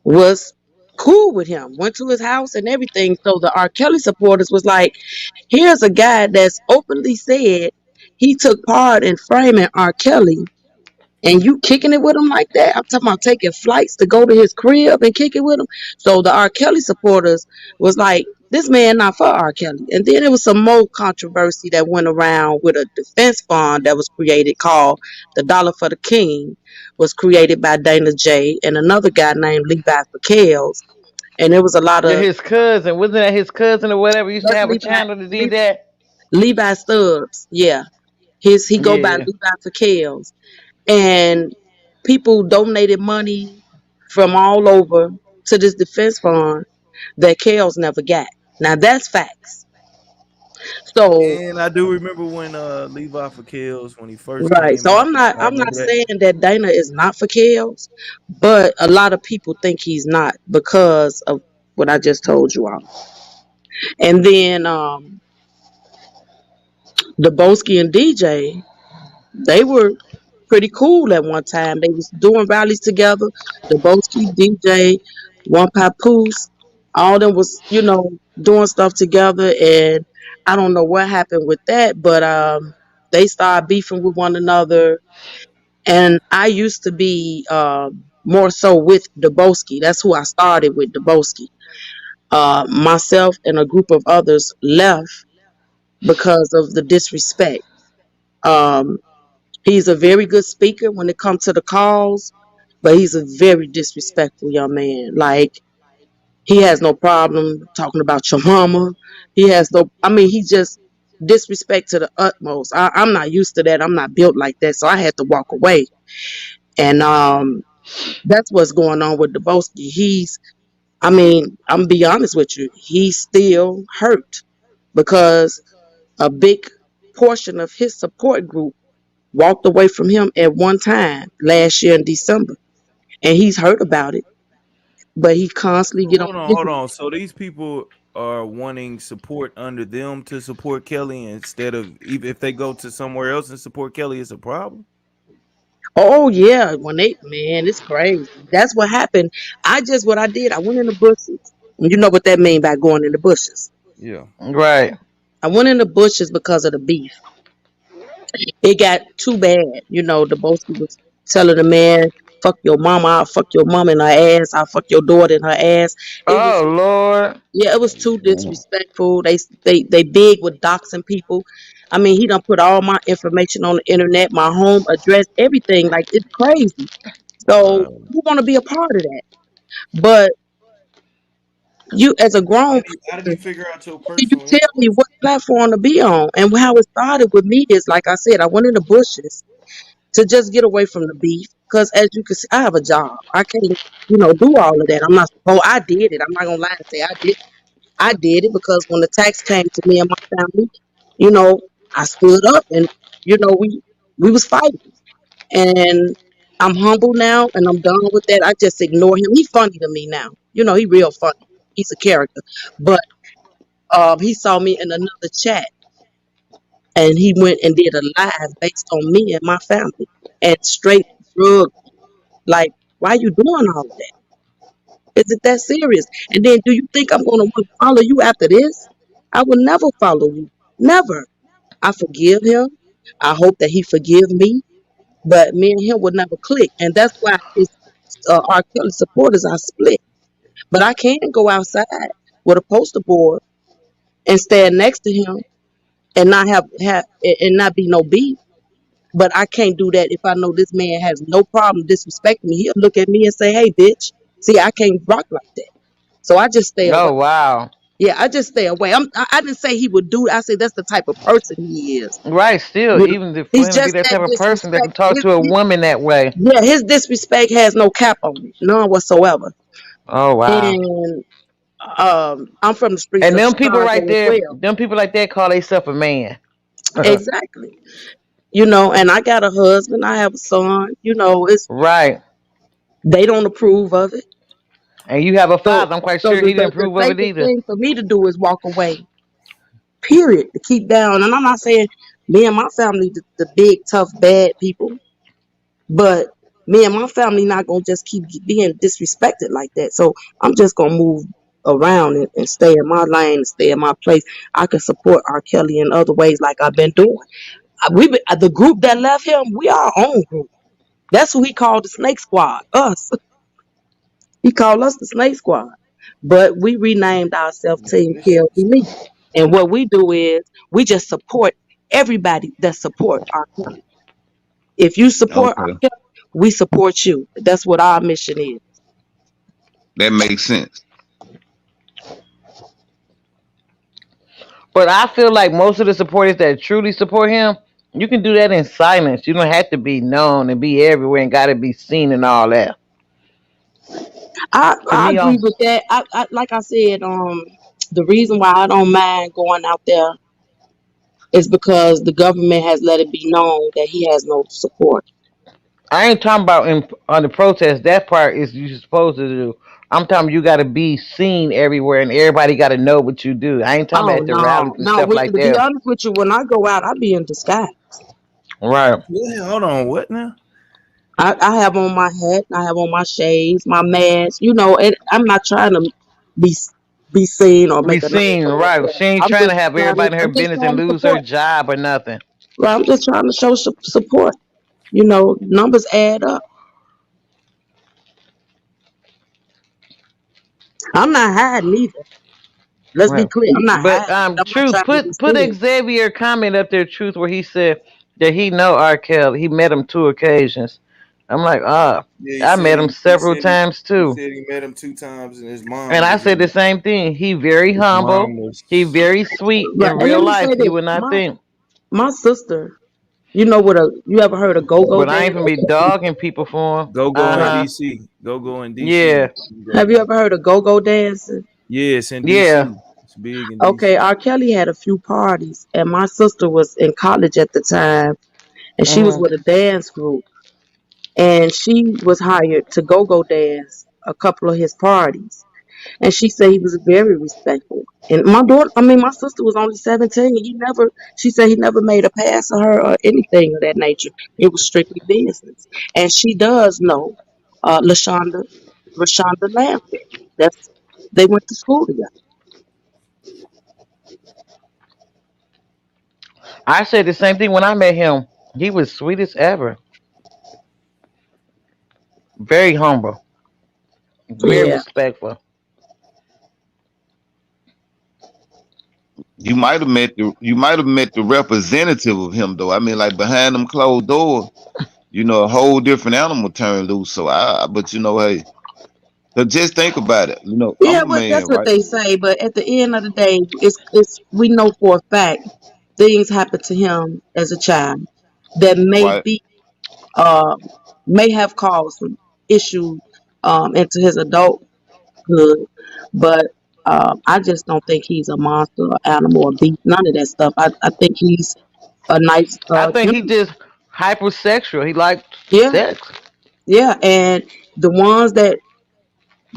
was cool with him, went to his house and everything. So the R. Kelly supporters was like, here's a guy that's openly said he took part in framing R. Kelly, and you kicking it with him like that. I'm talking about taking flights to go to his crib and kick it with him. So the R. Kelly supporters was like, this man not for R. Kelly. And then there was some more controversy that went around with a defense fund that was created called the Dollar for the King, was created by Dana J and another guy named Levi Kelz. And there was a lot Yeah, of his cousin. Wasn't that his cousin or whatever used to that's have a channel that did that? Levi Stubbs. Yeah. He go by Yeah. Levi Kelz. And people donated money from all over to this defense fund that Kells never got. Now that's facts. So And I do remember when Levi for Kills when he first right. came So out. I'm not I I'm not remember that. saying that Dana is not for Kells, but a lot of people think he's not because of what I just told you all. And then the Boski and DJ, they were pretty cool at one time. They was doing rallies together. The Boski, DJ, One Papoose, all them was, doing stuff together. And I don't know what happened with that, but they started beefing with one another. And I used to be more so with Dubosky. That's who I started with, Dubosky. Myself and a group of others left because of the disrespect. Um, He's a very good speaker when it comes to the calls, but he's a very disrespectful young man. Like, he has no problem talking about your mama. He has no, I mean, he just disrespect to the utmost. I'm not used to that. I'm not built like that, so I had to walk away. And that's what's going on with Deboski. I mean, I'm gonna be honest with you. He's still hurt because a big portion of his support group walked away from him at one time last year in December, and he's hurt about it. But he constantly So get on hold on, his. hold on. So these people are wanting support under them to support Kelly instead of even if they go to somewhere else and support Kelly, it's a problem. Oh yeah, when they man, it's crazy. That's what happened. What I did. I went in the bushes. You know what that mean by going in the bushes. Yeah. Right. I went in the bushes because of the beef. It got too bad. The Boski was telling the man, "Fuck your mama, I'll fuck your mom in her ass. I'll fuck your daughter in her ass." It was Oh Lord. Yeah, it was too disrespectful. They big with doxing people. I mean, he done put all my information on the internet, my home address, everything. Like it's crazy. So you want to be a part of that, but you as a grown How did person, he figure out your how can you personal tell me information? what platform to be on? And how it started with me is like I said, I went in the bushes to just get away from the beef. Because as you can see, I have a job. I can't, do all of that. I'm not. Oh, I did it. I'm not gonna lie and say I did. I did it because when the tax came to me and my family, you know, I stood up and we was fighting. And I'm humble now and I'm done with that. I just ignore him. He funny to me now. He real funny. He's a character. But he saw me in another chat and he went and did a live based on me and my family and straight drug like, why you doing all that? Is it that serious? And then do you think I'm gonna want to follow you after this? I will never follow you. Never. I forgive him. I hope that he forgive me. But me and him would never click. And that's why his R. Kelly supporters are split. But I can go outside with a poster board and stand next to him and not have and not be no beef. But I can't do that if I know this man has no problem disrespecting me. He'll look at me and say, "Hey, bitch, see, I can't rock like that." So I just stay away. Oh wow. Yeah, I just stay away. I didn't say he would do it. I say that's the type of person he is. Right. Still, You know, even he's for him to be just that that type of person that disrespect. can talk to a woman that way. Yeah, his disrespect has no cap on it, none whatsoever. Oh wow. And I'm from the streets And of them people right Chicago as there, well. them people like that call themselves a man. Exactly. And I got a husband. I have a son. It's Right. they don't approve of it. And you have a So, father. I'm quite so sure he didn't the approve of it safest either. thing for me to do is walk away. Period. To keep down. And I'm not saying me and my family, the big tough bad people. But me and my family not gonna just keep being disrespected like that. So I'm just gonna move around and stay in my lane and stay in my place. I can support R. Kelly in other ways like I've been doing. The group that left him, we our own group. That's who he called the Snake Squad. Us. He called us the Snake Squad. But we renamed ourselves Team Kill Elite. And what we do is we just support everybody that support R. Kelly. If you support R. Okay, Kelly, we support you. That's what our mission is. that makes sense. But I feel like most of the supporters that truly support him, you can do that in silence. You don't have to be known and be everywhere and gotta be seen and all that. To I me, agree with that. I like I said, the reason why I don't mind going out there is because the government has let it be known that he has no support. I ain't talking about on the protest. That part is you supposed to do. I'm talking you got to be seen everywhere and everybody got to know what you do. I ain't talking about Oh at the rallies no, and no. stuff like To be that. honest with you, when I go out, I be in disguise. Right. Yeah, hold on. What now? I have on my hat, I have on my shades, my mask. And I'm not trying to be be seen or Be make a name seen, for right. myself. She ain't I'm trying just to have trying to. everybody in her I'm just business and trying to lose her support. job or nothing. Right, I'm just trying to show support. Numbers add up. I'm not hiding either. Let's be Right. clear. I'm not But hiding, but I'm not truth, trying to be put seen. Xavier comment up there, truth, where he said that he know R. Kelly. He met him 2 occasions. I'm like, Yeah, he I said met him he he several said he times he too. said he met him 2 times, and his And mom I was said the in. same thing. He very His humble. mom was. He very sweet Right. in And real let me say life. You this. would not think. My sister, you know what you ever heard of go-go But I ain't dance? gonna be dogging people for him. Go Uh go in Right. huh. DC. Go go in DC. Yeah. Have you ever heard of go-go dancing? Yes, in Yeah. DC. It's big in Okay, DC. R. Kelly had a few parties, and my sister was in college at the time, and she was Hmm. with a dance group, and she was hired to go-go dance a couple of his parties. And she said he was very respectful. And my sister was only 17. She said he never made a pass on her or anything of that nature. It was strictly business. And she does know Rashonda Lambert. They went to school together. I said the same thing when I met him. He was sweet as ever. Very humble. Very Yeah. respectful. You might have met the representative of him though. I mean, like behind them closed doors, a whole different animal turned loose. So but hey, so just think about it. I'm Yeah, a but man, that's what right? they say. But at the end of the day, it's we know for a fact things happened to him as a child that Right. uh, may have caused some issues into his adulthood. But I just don't think he's a monster, or animal, or beast. None of that stuff. I think he's a nice I think he human. just hypersexual. He likes Yeah, sex. yeah. And the ones that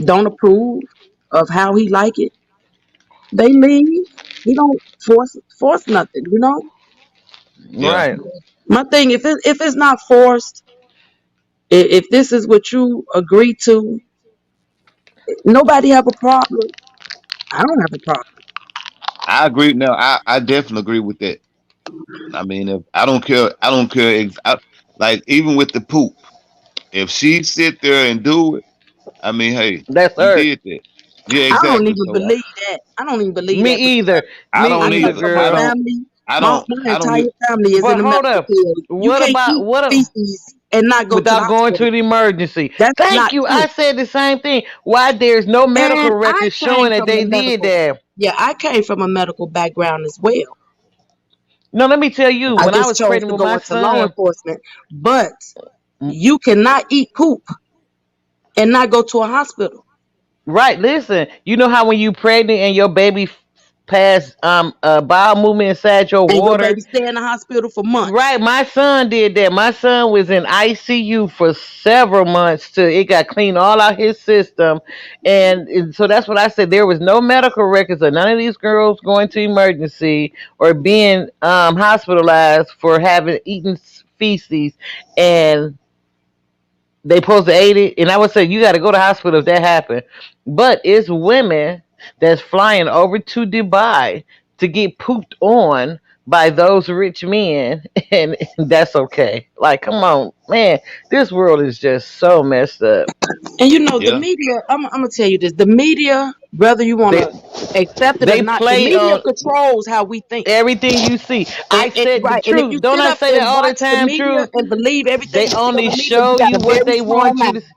don't approve of how he like it, they leave. He don't force nothing. Yeah. Right. My thing, if it's not forced, if this is what you agree to, nobody have a problem. I don't have a problem. I agree. Now, I definitely agree with that. I mean, if I don't care. Like even with the poop, if she sit there and do it, I mean, hey, That's he her. did that. Yeah, I don't exactly. even So believe that. I don't even believe Me that because either. I Me I don't come either. either, from a I girl. don't. family. I My don't. my I don't. entire family is in But the hold medical up. field. You What can't about eat what? feces and not go to the Without going hospital. to the emergency. That's Thank not you. true. I said the same thing. Why there's no medical And I records came showing that from the they did medical. that. Yeah, I came from a medical background as well. No, let me tell you. I When I just was chose pregnant to with go my into law son, enforcement. But you cannot eat poop and not go to a hospital. right? Listen, you know how when you pregnant and your baby pass bowel movement inside your And your water. baby stay in the hospital for months. Right, my son did that. My son was in ICU for several months till it got cleaned all out his system, and so that's what I said. There was no medical records of none of these girls going to emergency or being hospitalized for having eaten feces, and they supposed to aid it. And I would say you got to go to hospital if that happened. But it's women that's flying over to Dubai to get pooped on by those rich men, and that's okay. Like, come on, man, this world is just so messed up. And the Yeah. media, I'm gonna tell you this: the media, whether you They wanna accept it or they not, the play media on controls how we think. everything you see. I said the Right. And if you truth. Don't sit I up say that and all the watch the time? media Truth. and believe everything They you see on only the media, you show got you a what very they small want you to. mind.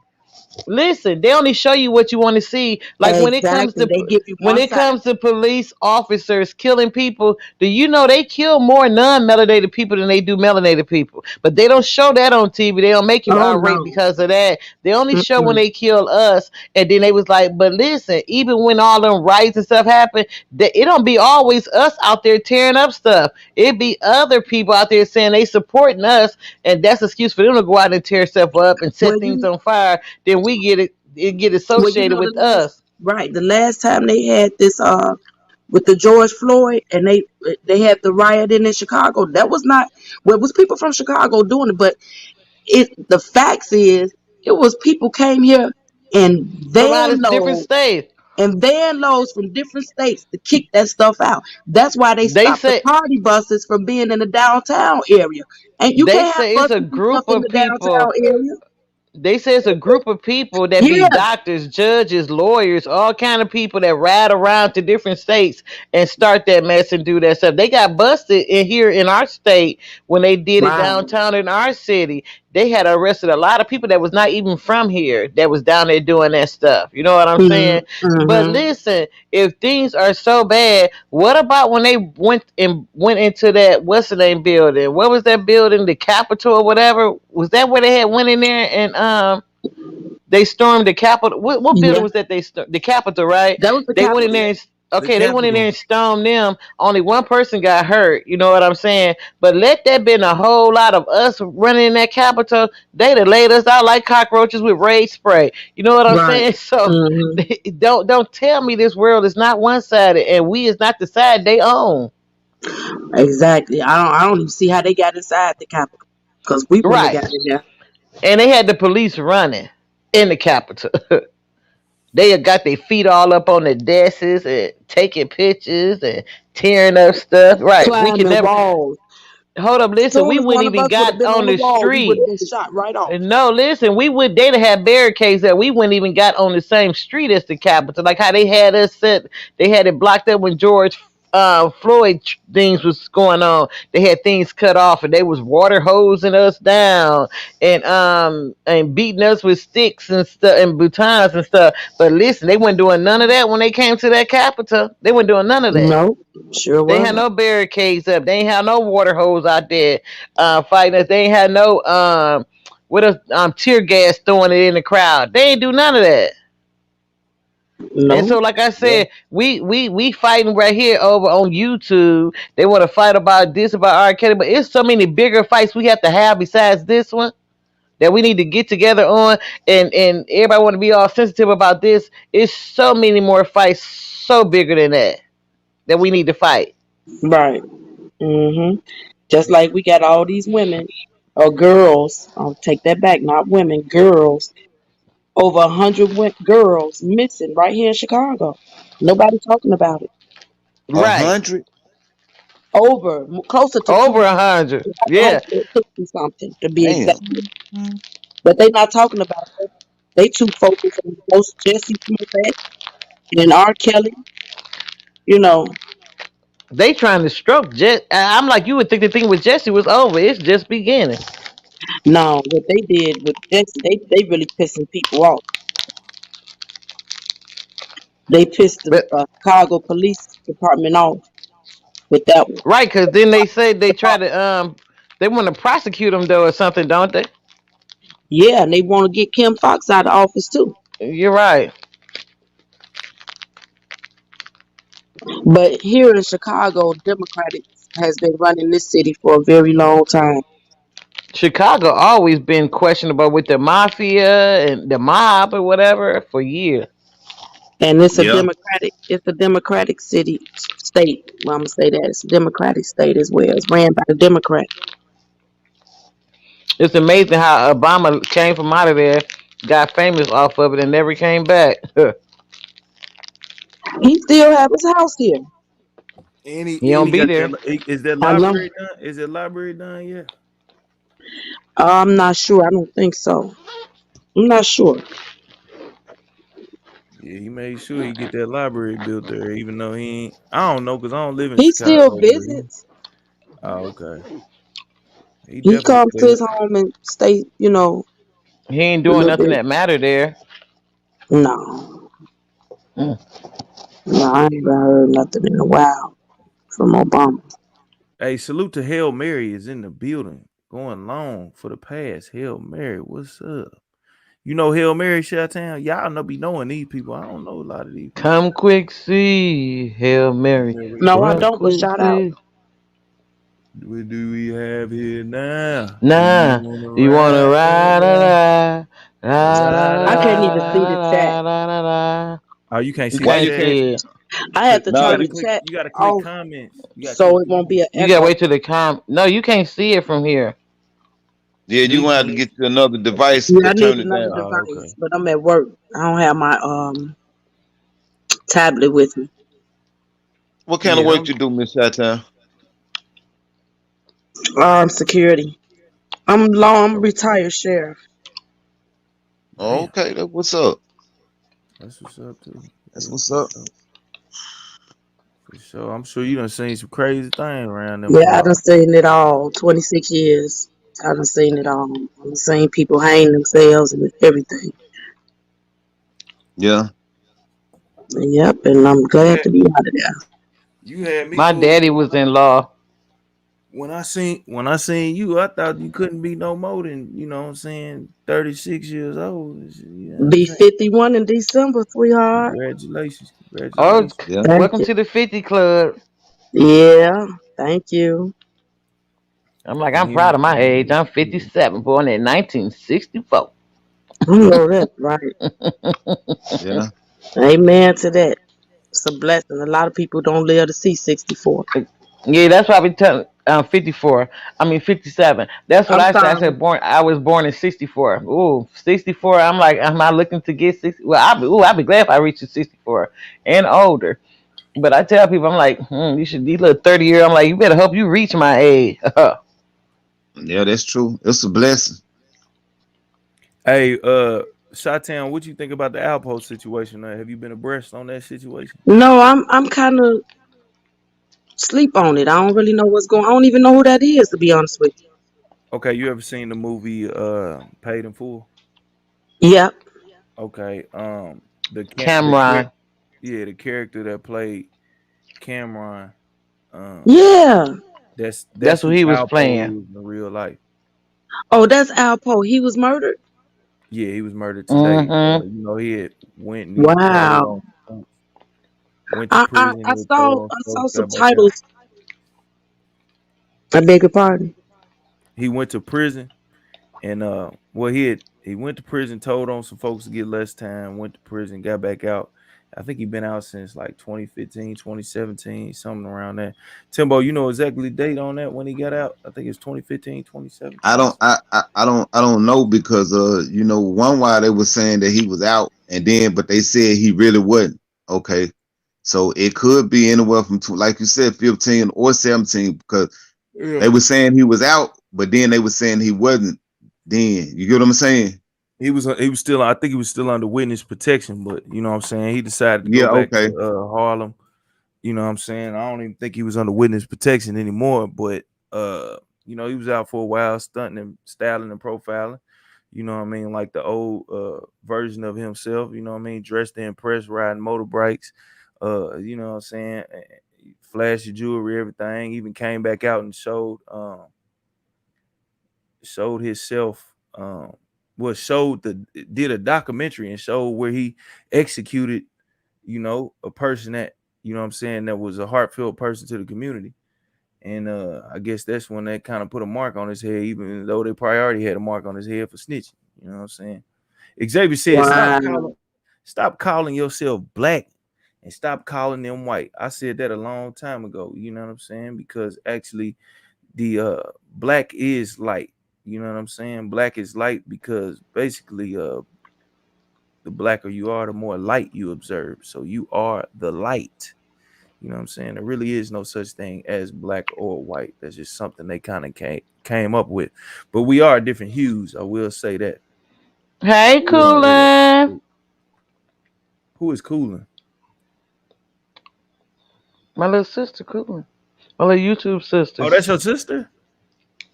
Listen, they only show you what you want to see. Like Exactly. They give you when one it side. comes to police officers killing people, do you know they kill more non-melanated people than they do melanated people? But they don't show that on TV. They don't make you Oh irate no. because of that. They only show when Mm-mm. they kill us. And then they was like, but listen, even when all them riots and stuff happen, it don't be always us out there tearing up stuff. It be other people out there saying they supporting us, and that's an excuse for them to go out and tear stuff up and Well, set things on fire. Then we get associated with the last us. right, the last time they had this with the George Floyd and they had the riot in Chicago, that was not well, it was people from Chicago doing it, but the facts is it was people came here and From out van of different loads states. from different states to kick that stuff out. That's why they They stopped the say party buses from being in the downtown area. And you they can't have say it's a buses and stuff group in of the people. downtown area. They say it's a group of people that be Yeah, doctors, judges, lawyers, all kind of people that ride around to different states and start that mess and do that stuff. They got busted in here in our state when they did it right. downtown in our city. they had arrested a lot of people that was not even from here that was down there doing that stuff. You know what I'm saying? But Mm-hmm. listen, if things are so bad, what about when they went into that what's the name building? What was that building? The Capitol or whatever? Was that where they had went in there and they stormed the Capitol? What building Yeah, was that they stormed? The Capitol, right? that was the They went in capital. there and The okay, they went in there Capitol. and stormed them. Only one person got hurt. You know what I'm saying? But let that been a whole lot of us running in that Capitol. They'd have laid us out like cockroaches with rage spray. You know what I'm Right. saying? So Mm-hmm. don't tell me this world is not one sided and we is not the side they own. Exactly. I don't even see how they got inside the capital because we wouldn't have Right. got in there. And they had the police running in the Capitol. They had got their feet all up on the desks and taking pictures and tearing up stuff. Right. We could Climbing never walls. hold up. Listen, Soon we as wouldn't one of even us would have got been on on the the wall, we would street. have been shot right off. No, listen, we would they'd have had barricades that we wouldn't even got on the same street as the Capitol. Like how they had us set, they had it blocked up when George Floyd things was going on. They had things cut off and they was water hosing us down and beating us with sticks and stuff and batons and stuff. But listen, they weren't doing none of that when they came to that Capitol. They weren't doing none of that. No, sure They ain't had wasn't. no barricades up. They ain't had no water hose out there fighting us. They ain't had no with us tear gas throwing it in the crowd. They ain't do none of that. And No. so, like I Yeah. said, we fighting right here over on YouTube. They want to fight about this about R. Kelly, but it's so many bigger fights we have to have besides this one that we need to get together on. And everybody want to be all sensitive about this. It's so many more fights, so bigger than that we need to fight. Right. Mm-hmm. Just like we got all these women or girls. I'll take that back. Not women, girls. Over 100 girls missing right here in Chicago. Nobody talking about it. Right. 100? Over closer to Over 200, 100. Yeah. 160 something to be exact. Damn. But they not talking about it. They too focused on both Jesse Smollett and R. Kelly. You know, They trying to stroke Jess. I'm like, you would think the thing with Jesse was over. It's just beginning. no, what they did with Jesse, they really pissing people off. They pissed the But Chicago Police Department off with that one. right, because then they say they try to they want to prosecute him though or something, don't they? Yeah, and they want to get Kim Fox out of office too. You're right. But here in Chicago, Democrats has been running this city for a very long time. Chicago always been questionable with the mafia and the mob or whatever for years. And Yeah. it's a democratic state. Well, I'm gonna say that it's a democratic state as well. It's ran by the Democrat. It's amazing how Obama came from out of there, got famous off of it, and never came back. He still have his house here. He don't Any be got there. that? Is that I know. library done? Is that library done yet? I'm not sure. I don't think so. I'm not sure. Yeah, he made sure he get that library built there, even though he ain't. I don't know, cause I don't live in He still Chicago, but he. visits. Oh, okay. He He definitely comes to his home and stay. He ain't A doing little nothing bit. that matter there. No, Mm. no, I ain't heard nothing in a while from Obama. Hey, salute to Hail Mary is in the building, going long for the past. Hail Mary, what's up? You know Hail Mary, Chi-Town? Y'all know be knowing these people. I don't know a lot of these people. Come quick, see, Hail Mary. No, I Come don't. But quick, shout out. see. What do we have here now? Do you Nah, want to you wanna ride? ride a ride, Ride, la la I can't la even see la the chat. la la la la. Oh, you can't You see the Why you can't chat. can't? see it. I had to You No, turn gotta the you. click. chat You gotta click off comments. You gotta so click it the won't be an You gotta echo. wait till the No, you can't see it from here. Yeah, you D gonna have to click. get you another device Yeah, to I need turn it another down. Oh, okay. device, but I'm at work. I don't have my tablet with me. What kind of Yeah, work don't. you do, Miss Satan? Security. I'm retired sheriff. Oh, Damn, okay, that's what's up. that's what's up too. That's Yeah, what's for up. sure. For sure. I'm sure you done seen some crazy things around them Yeah, I done parts. stayed in it all 26 years. I done seen it all. I done seen people hang themselves and everything. Yeah. Yep, and I'm glad to be out of there. You had me My fooled. daddy was in law. When I seen you, I thought you couldn't be no more than, you know what I'm saying, 36 years old. You know what I'm Be saying? 51 in December, sweetheart. Congratulations. Oh, Congratulations. Yeah. Thank welcome you. to the 50 Club. Yeah, thank you. I'm like, I'm proud of my age. I'm Amen. 57, born in 1964. I know that's right. Yeah. Amen to that. It's a blessing. A lot of people don't live to see 64. Yeah, that's why I be telling 54. I mean 57. That's what I'm I said. I sorry. said I was born in 64. Ooh, 64. I'm like, am I looking to get 60? Well, I'll be glad if I reach the 64 and older. But I tell people, I'm like, you should, these little 30-year. I'm like, you better hope you reach my age. Yeah, that's true. It's a blessing. Hey, Shottown, what you think about the ALPO situation? Have you been abreast on that situation? No, I'm kind of sleep on it. I don't really know what's going. I don't even know who that is, to be honest with Okay, you ever seen the movie Paid in Full? you. Yep. Okay, Cameron. yeah, the character that played Cameron, um, Yeah. that's That's what who he was Alpo playing. is in real life. Oh, that's Alpo. He was murdered. Yeah, he was murdered today. Mm-hmm. He had went and he told Wow. on folks, went to prison, I he told saw on I saw folks, some got back out. titles. I beg your pardon. He went to prison and he went to prison, told on some folks to get less time, went to prison, got back out. I think he been out since like 2015, 2017, something around that. Timbo, you know exactly the date on that when he got out? I think it's 2015, I 2017. don't I don't know because one while they were saying that he was out and then but they said he really wasn't. Okay. So it could be anywhere from like you said 15 or 17 because they Yeah. were saying he was out, but then they were saying he wasn't. Then you get what I'm saying? He was still, I think he was still under witness protection, but you know what I'm saying, he decided to go Yeah, back to okay. Harlem. You know what I'm saying? I don't even think he was under witness protection anymore, but he was out for a while stunting and styling and profiling. You know what I mean? Like the old version of himself, you know what I mean? Dressed to impress, riding motorbikes, you know what I'm saying? Flashy jewelry, everything. Even came back out and showed himself did a documentary and showed where he executed, a person that, you know what I'm saying, that was a heartfelt person to the community. And I guess that's when that kind of put a mark on his head, even though they probably already had a mark on his head for snitching. You know what I'm saying? Xavier said, Wow. stop calling yourself black and stop calling them white. I said that a long time ago, you know what I'm saying? Because actually the black is light. You know what I'm saying? Black is light because basically the blacker you are, the more light you observe. So you are the light. You know what I'm saying? There really is no such thing as black or white. That's just something they kind of came up with. But we are different hues. I will say that. Hey, We are very. Coolin. Who is cooling? My little sister, Coolin. My little YouTube sister. Oh, that's your sister?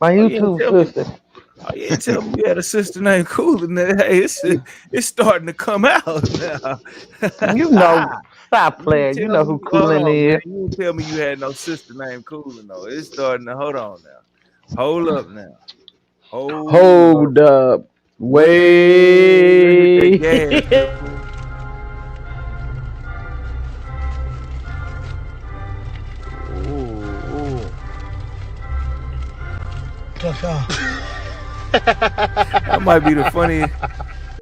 My Oh, you didn't YouTube tell me. sister. Oh, you didn't tell me you had a sister named Cooling. Hey, it's starting to come out now. You know, stop You didn't playing. You tell know me. who Hold Coolin on, man. is. You didn't tell me you had no sister named Cooling though. It's starting to hold on now. Hold up now. Hold up. Hold up. Wait. Let's hit that Wait. gas real quick. Oh. That might be the funniest.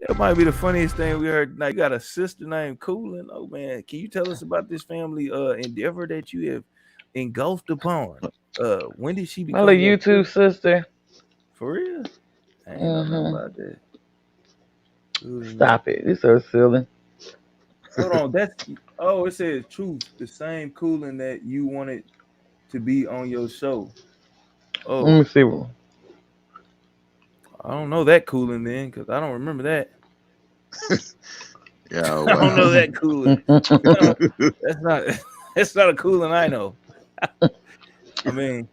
That might be the funniest thing we heard. Now you got a sister named Coolin. Oh man, can you tell us about this family endeavor that you have engulfed upon? When did she My become little your YouTube sister? sister. For real? I ain't know nothing Mm-hmm. about that. Coolin. Stop it. It's so silly. Hold on, it says truth. The same Coolin that you wanted to be on your show. Let Oh, me see. I don't know that Coolin then, because I don't remember that. Yeah, I don't know wow. that Coolin. That's not that's not a Coolin I know. I mean,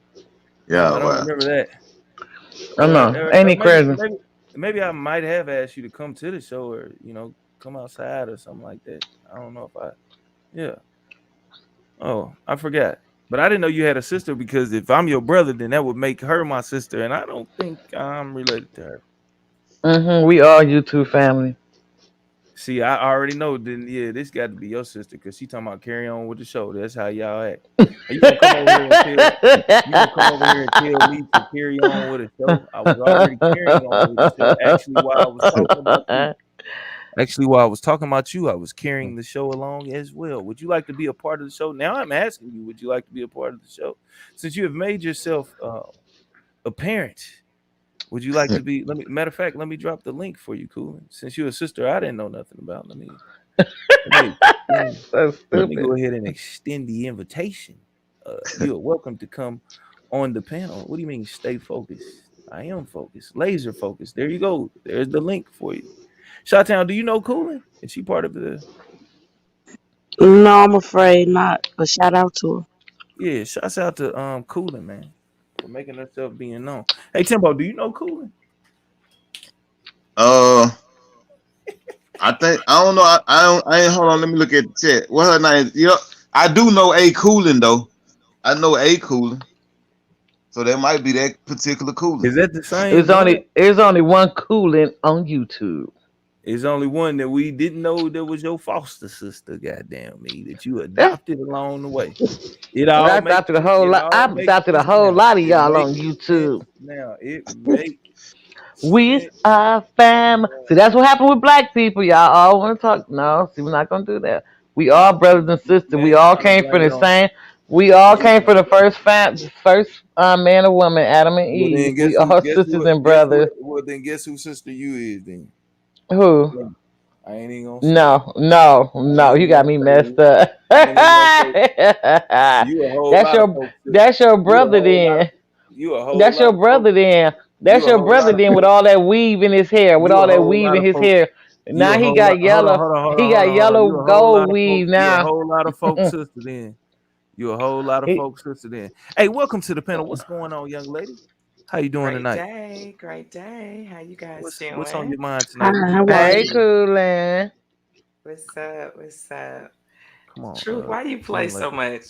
Yeah, I don't wow. remember that. Oh no, ain't he crazy? Maybe I might have asked you to come to the show, or come outside or something like that. I don't know if I. Yeah. Oh, I forgot. But I didn't know you had a sister, because if I'm your brother, then that would make her my sister, and I don't think I'm related to her. We all YouTube family. See, I already know. Then yeah, this got to be your sister, because she talking about carry on with the show. That's how y'all act. Are you gonna come over here and tell me to carry on with a show? I was already carrying on with the show. Actually, while I was talking about you, I was carrying the show along as well. Would you like to be a part of the show? Now I'm asking you, would you like to be a part of the show? Since you have made yourself a parent, would you like to be? Matter of fact, let me drop the link for you, cool. Since you're a sister, I didn't know nothing about. Let me So let me go stupid. ahead and extend the invitation. You are welcome to come on the panel. What do you mean, stay focused? I am focused, laser focused. There you go. There's the link for you. Shottown, do you know Coolin? Is she part of the? No, I'm afraid not. But shout out to her. Yeah, shouts out to Coolin, man, for making herself being known. Hey Timbo, do you know Coolin? I think I don't know. I ain't. Hold on. Let me look at the chat. What her name? Yep. I do know A Coolin though. I know A Coolin. So that might be that particular Coolin. Is that the same? There's only one Cooling on YouTube. It's only one that we didn't know that was your foster sister. Goddamn me, that you adopted along the way. It all I makes adopted a sense. whole It lot. I all makes adopted a sense whole now. lot of It y'all makes on sense YouTube. now. It makes We sense. are fam. See, that's what happened with black people. Y'all all want to talk. No, see, we're not gonna do that. We all brothers and sisters. We Man, all trying to came from blame it the on. same. We all came from the first man and woman, Adam and Well, Eve. then We guess who? all Guess sisters who? and Guess who? brothers. Well, then guess who sister you is then? Who? I ain't even gonna say it. No, no, I ain't no. You even got gonna me say messed it. up. I ain't even gonna say it. You a whole That's lot of your folks. that's your You a brother whole lot of. then. You a whole That's lot your of folks. brother then. You That's a your whole brother lot of then with folks. all that weave in his hair, with You all a that whole weave lot in of his folks. hair. You Now a he whole got lot. Hold on, yellow. hold on, hold on, He hold got on, hold on. You yellow a whole gold lot of weave folks. You a now. whole lot of folks, sister. Then you a whole lot of He- folks, sister. Then hey, welcome to the panel. What's going on, young lady? How you doing Great tonight? day, great day. How you guys What's on your doing? mind Hi, tonight? What you how got are to hey, you? share? coolin'. What's up? What's up? Come on, Truth, why you play young so lady. much?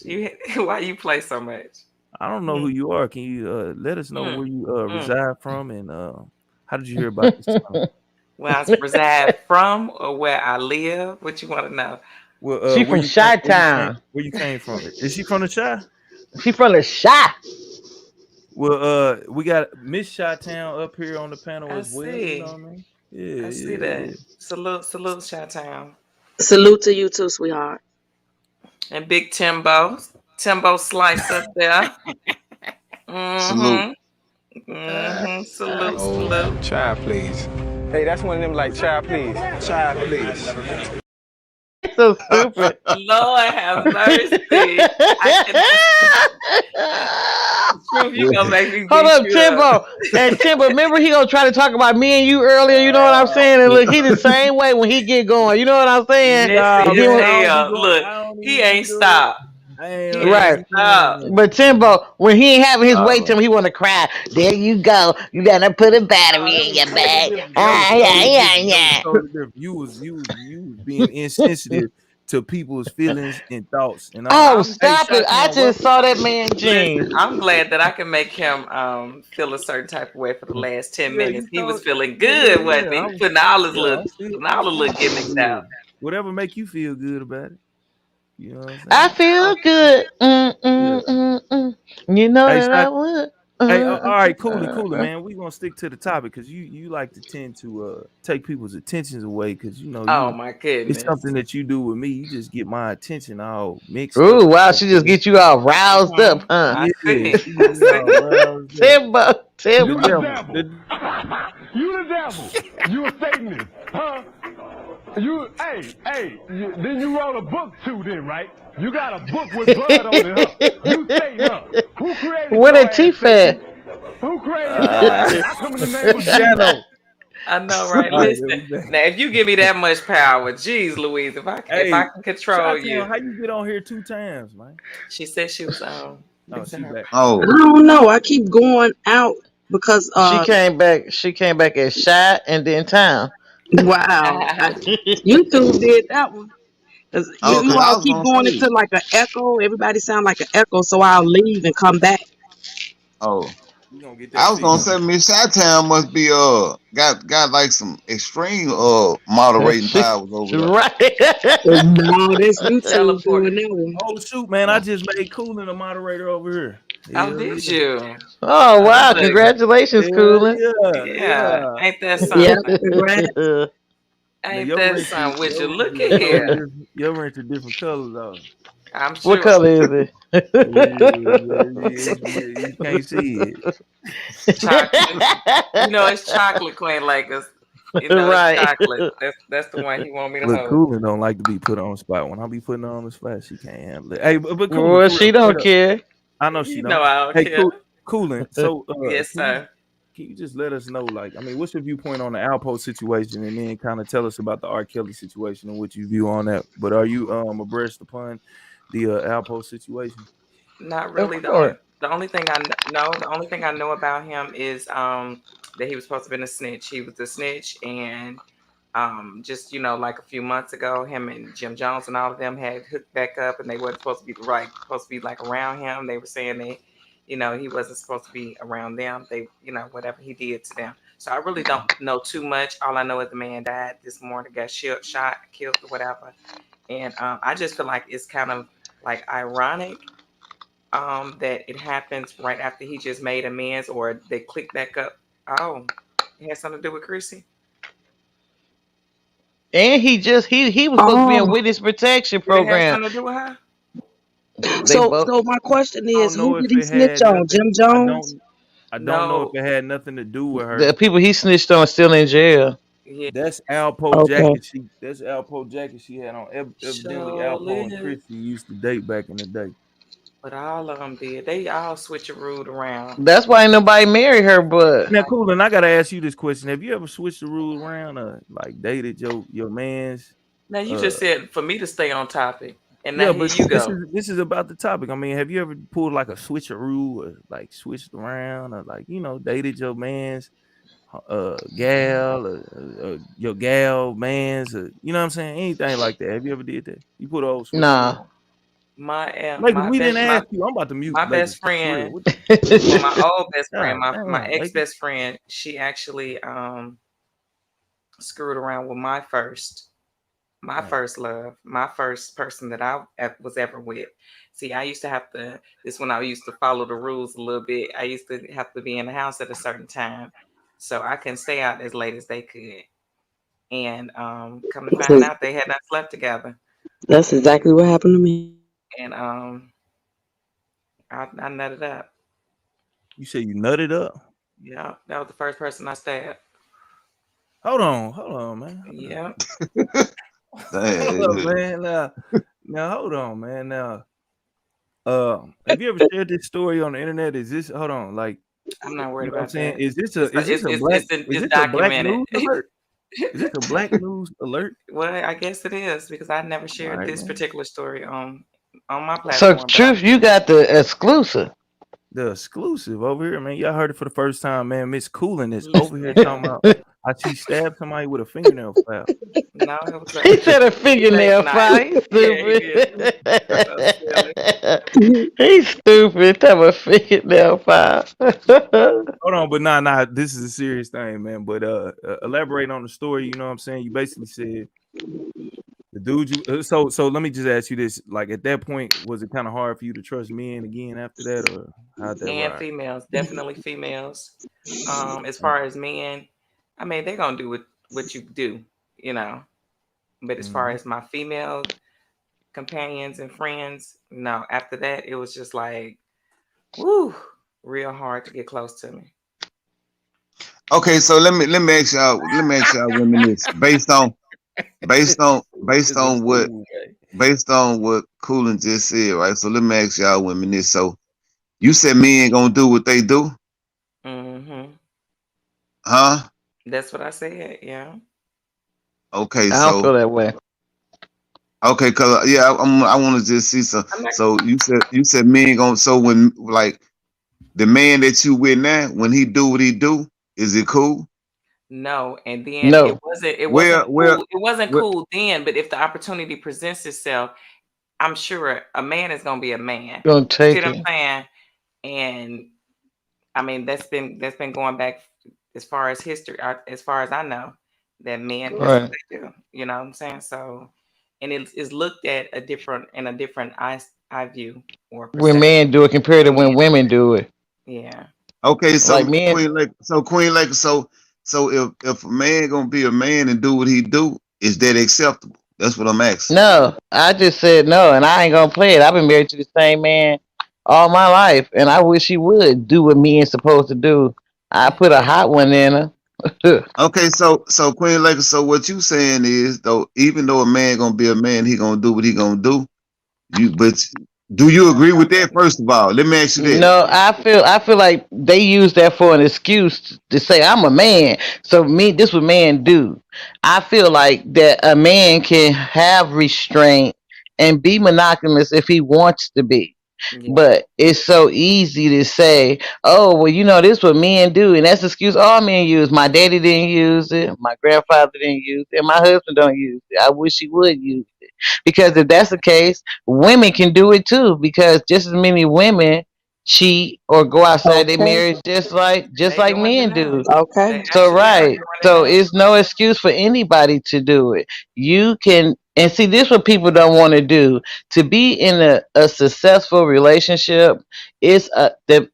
Why you play so much? I don't know who Mm, you are. Can you let us know mm, where you mm. reside from, and how did you hear about this channel? Where I reside from or where I live? What you want to know? Well, She where from you came, Chi Town. where you came from? Is she from the Chi? She from the Chi. Well, we got Miss Chi-Town up here on the panel I as well. You know see. what I mean? I see Yeah, yeah, that. Salute, Chi-Town. Salute to you too, sweetheart. And Big Timbo. Timbo Slice up there. Salute. Mm-hmm. Mm-hmm. Salute, Oh, salute. child, please. Hey, that's one of them like, child, please. Child, please. So stupid. Lord have mercy. I can Truth, you gonna make me Hold beat up, you up. Timbo. And Timbo, remember he gonna try to talk about me and you earlier. You know what I'm saying? And look, he the same way when he get going. You know what I'm saying? Messy Nah, And then as man, I when, don't be hell. going. Look, I don't he even be ain't doing. stopped. I ain't. He I ain't right. ain't stopped. doing But Timbo, when he ain't having his way that. to him, he want to cry. There you go. You gotta put a Nah, battery that in was your totally bag. different. That was Ah, yeah, totally yeah, different. That was yeah. totally different. You was being insensitive to people's feelings and thoughts. And Oh, hey, stop it. I Chi-Town, just welcome. saw that man Listen, jeans. I'm glad that I can make him feel a certain type of way for the last 10 Yeah, minutes. you He was told. feeling Yeah, yeah, good, wasn't yeah. he? He putting all his little putting I'm all the still little feeling gimmicks out. good. Whatever make you feel good about it. You know what I'm I saying? feel good. Yeah. You know Hey, that I would. Hey, all right, cooler, man. We gonna stick to the topic because you like to tend to take people's attentions away because Oh you my it's goodness. something that you do with me. You just get my attention all mixed up. Ooh, wow, she just get you all roused up, huh? I Yeah, see. she get I me all see. roused up. Timbo, The You the Timbo. devil, devil. You the devil. You a Satanist, huh? Then you wrote a book too, then, right? You got a book with blood on it, huh? You Satan, huh? Who created Where your that ass, teeth at? Satan? Who created your ass? I come in the name of Jesus. Shano. I know, right? All right, Listen. there we go. Now if you give me that much power, geez Louise, if I Hey, can control you. Chi-Town, how you get on here 2 times, man? She said she was Oh, fixing she her back. I Oh, don't know. I keep going out because She came back. She came back as Shy and then Town. wow, YouTube did that one. 'Cause Oh, you cause I all was keep gonna going say. into like an echo. Everybody sound like an echo, so I'll leave and come back. Oh, You gonna get I that was gonna fixed. say Miss Chi-Town must be got like some extreme moderating She powers over there. right. No, that's YouTube Teleported. doing that one. Oh shoot, man! I Oh, just made Coolin a moderator over here. Oh, Hell did yeah! you? Oh I wow! did. Look, Congratulations, Hell Coolin. yeah, yeah, yeah. ain't that Yep, something? congrats. Now Ain't that something with you? Look at here. your wrench are different colors though. I'm What sure. color is You can't see it. Chocolate. You know it's chocolate, Queen Lakers. You know it's right. chocolate. That's the one he want me to Look, hold. Coolin don't like to be put on the spot. When I be putting her on the spot, she can't handle it. Hey, but Coolin, Well, for real, she straight don't up. care. I know she You know don't. I don't Hey, care. Coolin. So, Yes, sir. can you just let us know, like, I mean, what's your viewpoint on the ALPO situation, and then kind of tell us about the R. Kelly situation and what you view on that. But are you abreast upon the ALPO situation? Not Of really. course. The only thing I know, the only thing I know about him is that he was supposed to be a snitch. He was a snitch, and just like a few months ago, him and Jim Jones and all of them had hooked back up, and they weren't supposed to be supposed to be like around him. They were saying he wasn't supposed to be around them. They, whatever he did to them. So I really don't know too much. All I know is the man died this morning, got shot, killed, or whatever. And I just feel like it's kind of like ironic that it happens right after he just made amends, or they click back up. Oh, it has something to do with Chrissy. And he was supposed to be in Oh, witness protection Did it have program. something to do with her? They so both so my question I is, don't who know if did he it snitch had on? nothing. Jim Jones? I don't know if No. it had nothing to do with the her. people he snitched on are still in jail. Yeah. That's Alpo Okay. jacket. That's Alpo jacket she had on. Evidently, Alpo and Surely. Chrissy used to date back in the day. But all of them did. They all switcherooed around. That's why ain't nobody marry her. But Now, cool. And I gotta ask you this question: have you ever switched the rules around, or like dated your man's? Now you Uh, just said for me to stay on topic, and now yeah, here but you this go. is this is about the topic. I mean, have you ever pulled like a switcheroo, or like switched around, or like dated your man's gal, or your gal man's, or you know what I'm saying? Anything like that? Have you ever did that? You put old switcheroo nah. on? My Lakers, my we didn't best my ask you. I'm about to mute my Lakers best for real. friend, What well, my old best friend, God my damn, ex Lakers. best friend, she actually screwed around with my Right. first love, my first person that I was ever with. See, I used to have to, this when I used to follow the rules a little bit. I used to have to be in the house at a certain time. So I couldn't stay out as late as they could. And come to find out they had not slept together. That's exactly what happened to me. And I nutted up. You say you nutted up? Yeah, that was the first person I stabbed. Hold on, man. Yeah. Hold up, Damn. man. Now hold on, man. Now, have you ever shared this story on the internet? Is this hold on, like I'm not you worried know what I'm about saying? that. Is this It's a is this a black is it's this a black documented. news alert? Is this a black news alert? Well, I guess it is because I never All shared right, this man. particular story on my So platform, but truth, you got the exclusive. The exclusive over here, man. Y'all heard it for the first time, man. Miss Coolin is over listen here to him. talking about how she stabbed somebody with a fingernail file. No, it was He said a steak fingernail knife. fight. He's Yeah, he stupid. did. So silly. He's stupid. Have a fingernail fight. Hold on, but nah, this is a serious thing, man. But elaborate on the story. You know what I'm saying? You basically said the dude you so let me just ask you this: like at that point, was it kind of hard for you to trust men again after that, or how'd that And ride? females, definitely females. As far as men, I mean, they're gonna do what you do, you know. But as far Mm-hmm. as my female companions and friends, no. After that, it was just like, woo, real hard to get close to me. Okay, so let me ask y'all women this based It's a on what fool, man. Coolin just said, right? So let me ask y'all women this. So you said men gonna do what they do, Mm-hmm. huh? That's what I said. Yeah. Okay, I don't feel that way. okay, cause yeah, I want to just see some. I'm not. So you said men gonna, so when like the man that you with now, when he do what he do, is it cool? No, and then No. it wasn't Well, well, cool. It wasn't well cool then, but if the opportunity presents itself, I'm sure a man is gonna be a man. Gonna You see take what it. I'm saying? And I mean that's been going back as far as history, as far as I know, that men that's what Right. they do. You know what I'm saying? So, and it is looked at a different eye view or When perception men do it compared to when men when women do it. do it. Yeah. okay, Like men. Queen Lake, so if a man gonna be a man and do what he do, is that acceptable? That's what I'm asking. No, I just said no, and I ain't gonna play it. I've been married to the same man all my life, and I wish he would do what men supposed to do. I put a hot one in her. Okay, so Queen Lake, so what you saying is though, even though a man gonna be a man, he gonna do what he gonna do. But do you agree with that? First of all, let me ask you that. No, I feel like they use that for an excuse to say I'm a man. So me, this what men do. I feel like that a man can have restraint and be monogamous if he wants to be. Yeah. But it's so easy to say, oh, well, this what men do, and that's the excuse all men use. My daddy didn't use it, my grandfather didn't use it, and my husband don't use it. I wish he would use it. Because if that's the case, women can do it too. Because just as many women cheat or go outside their Okay. marriage just They like doing it men now. do. Okay. They So actually are right. doing it So now. it's no excuse for anybody to do it. You can and see this what people don't want to do. To be in a successful relationship is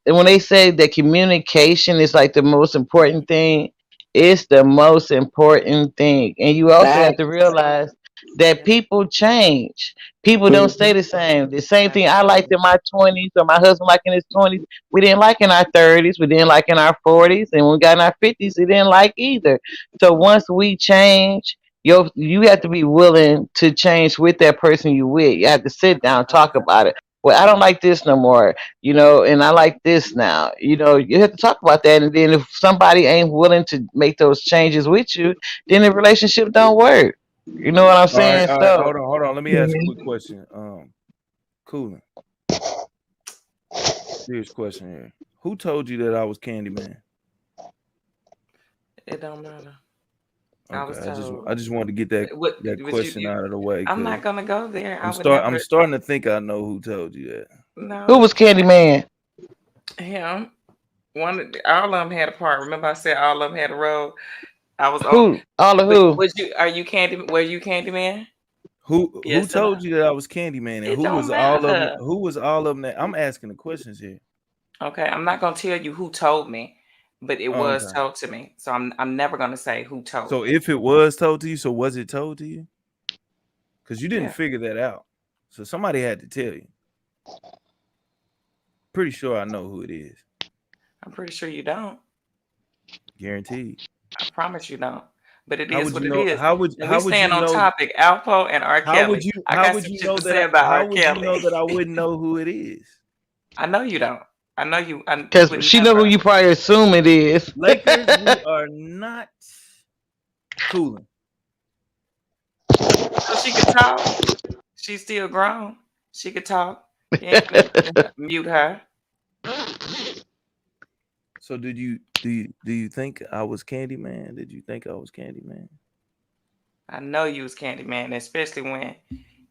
when they say that communication is like the most important thing, it's the most important thing. And you also have to Facts. realize that people change. People don't Hmm. stay the same. The same thing I liked Absolutely. in my 20s or my husband liked in his 20s, we didn't like in our 30s, we didn't like in our 40s, and when we got in our 50s, we didn't like either. So once we change, you have to be willing to change with that person you with. You have to sit down, talk about it. Well, I don't like this no more, and I like this now. You have to talk about that, and then if somebody ain't willing to make those changes with you, then the relationship don't work. You know what I'm saying? All right. So Hold on. Let me ask a quick question. Coolin, serious question here. Who told you that I was Candyman? It don't matter. I Okay, was told. I just wanted to get that What that was question you out of the way I'm because not gonna go there. I I'm would I'm never. starting to think I know who told you that. who No, was Candyman? him. All of them had a part. Remember, I said all of them had a role. I was on. Who? All of who? Was you? Are you Candy? Were you Candyman? Who Yes or no? told you that I was Candyman and It who don't was all of them? matter. Who was all of them? That I'm asking the questions here. Okay, I'm not gonna tell you who told me, but it Oh, was okay. told to me. So I'm never gonna say who told So me. if it was told to you, so was it told to you? Because you didn't Yeah, figure that out. So somebody had to tell you. Pretty sure I know who it is. I'm pretty sure you don't. Guaranteed. I promise you don't. But it How is would what you it know? is. And we How would stand you on know? topic, Alpo and R. Kelly. I How got would some you shit know to that say about how R. would you know Kelly. that I wouldn't know who it is? I know you don't. I know you Because would she know who never. you probably assume it is. Lakers, we are not cooling. So she could talk. She's still grown. She could talk. You ain't finna mute her. So do you think I was Candyman? Did you think I was Candyman? I know you was Candyman, especially when,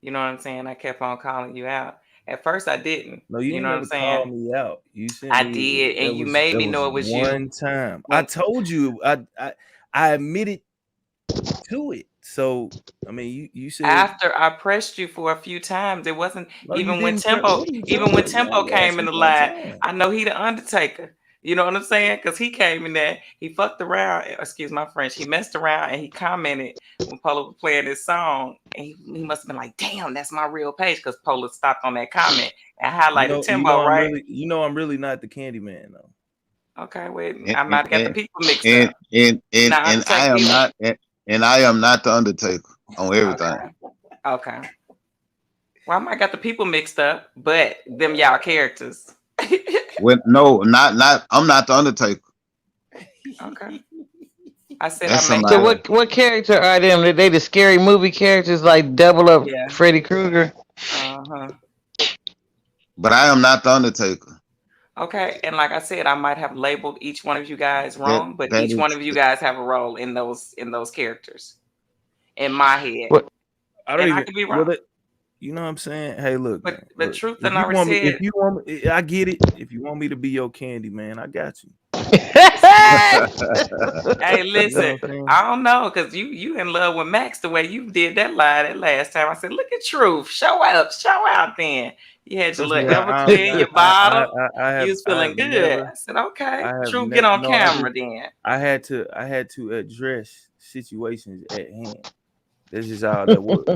you know what I'm saying, I kept on calling you out. At first I didn't. No, you You know ain't what I'm never saying? called me out. You sent I me did, and you made that me was know it was you one time. I when told you I admitted to it. So I mean you said after I pressed you for a few times. It wasn't no, you didn't what are you Even talking when about? You Tempo only asked came in me the one line, time. I know he the Undertaker. You know what I'm saying? Because he came in there, he fucked around. Excuse my French. He messed around and he commented when Polo was playing this song, and he must have been like, "Damn, that's my real page." Because Polo stopped on that comment and highlighted Timbo, right? I'm really not the Candyman though. Okay, wait, And I might have got the people mixed and up. and You and, not and I Undertaker am either. not and I am not the Undertaker on everything. Okay, okay. Well, I might got the people mixed up, but them y'all characters. When no, not I'm not the Undertaker. Okay. I said I That's may So somebody got. else. what character are them? Are they the scary movie characters like Double Up Yeah. Freddy Krueger? Uh huh. But I am not the Undertaker. Okay, and like I said, I might have labeled each one of you guys That wrong, but that each one is of you guys have a role in those characters in my head, What? I don't and I even. could be Well, wrong. you know what I'm saying? Hey, look, man. But Look, truth if and you I want me, if said, you want me, I get it. If you want me to be your candy, man, I got you. hey, You know listen, what I'm saying? I don't know, cause you in love with Max the way you did that lie that last time. I said, look at Truth, show out. Then you had your Trust me, little Everclear in your bottle. You was I feeling have good. never, I said, okay, I have Truth, get never. on No, I just, camera then. I had to address situations at hand. This is all that was.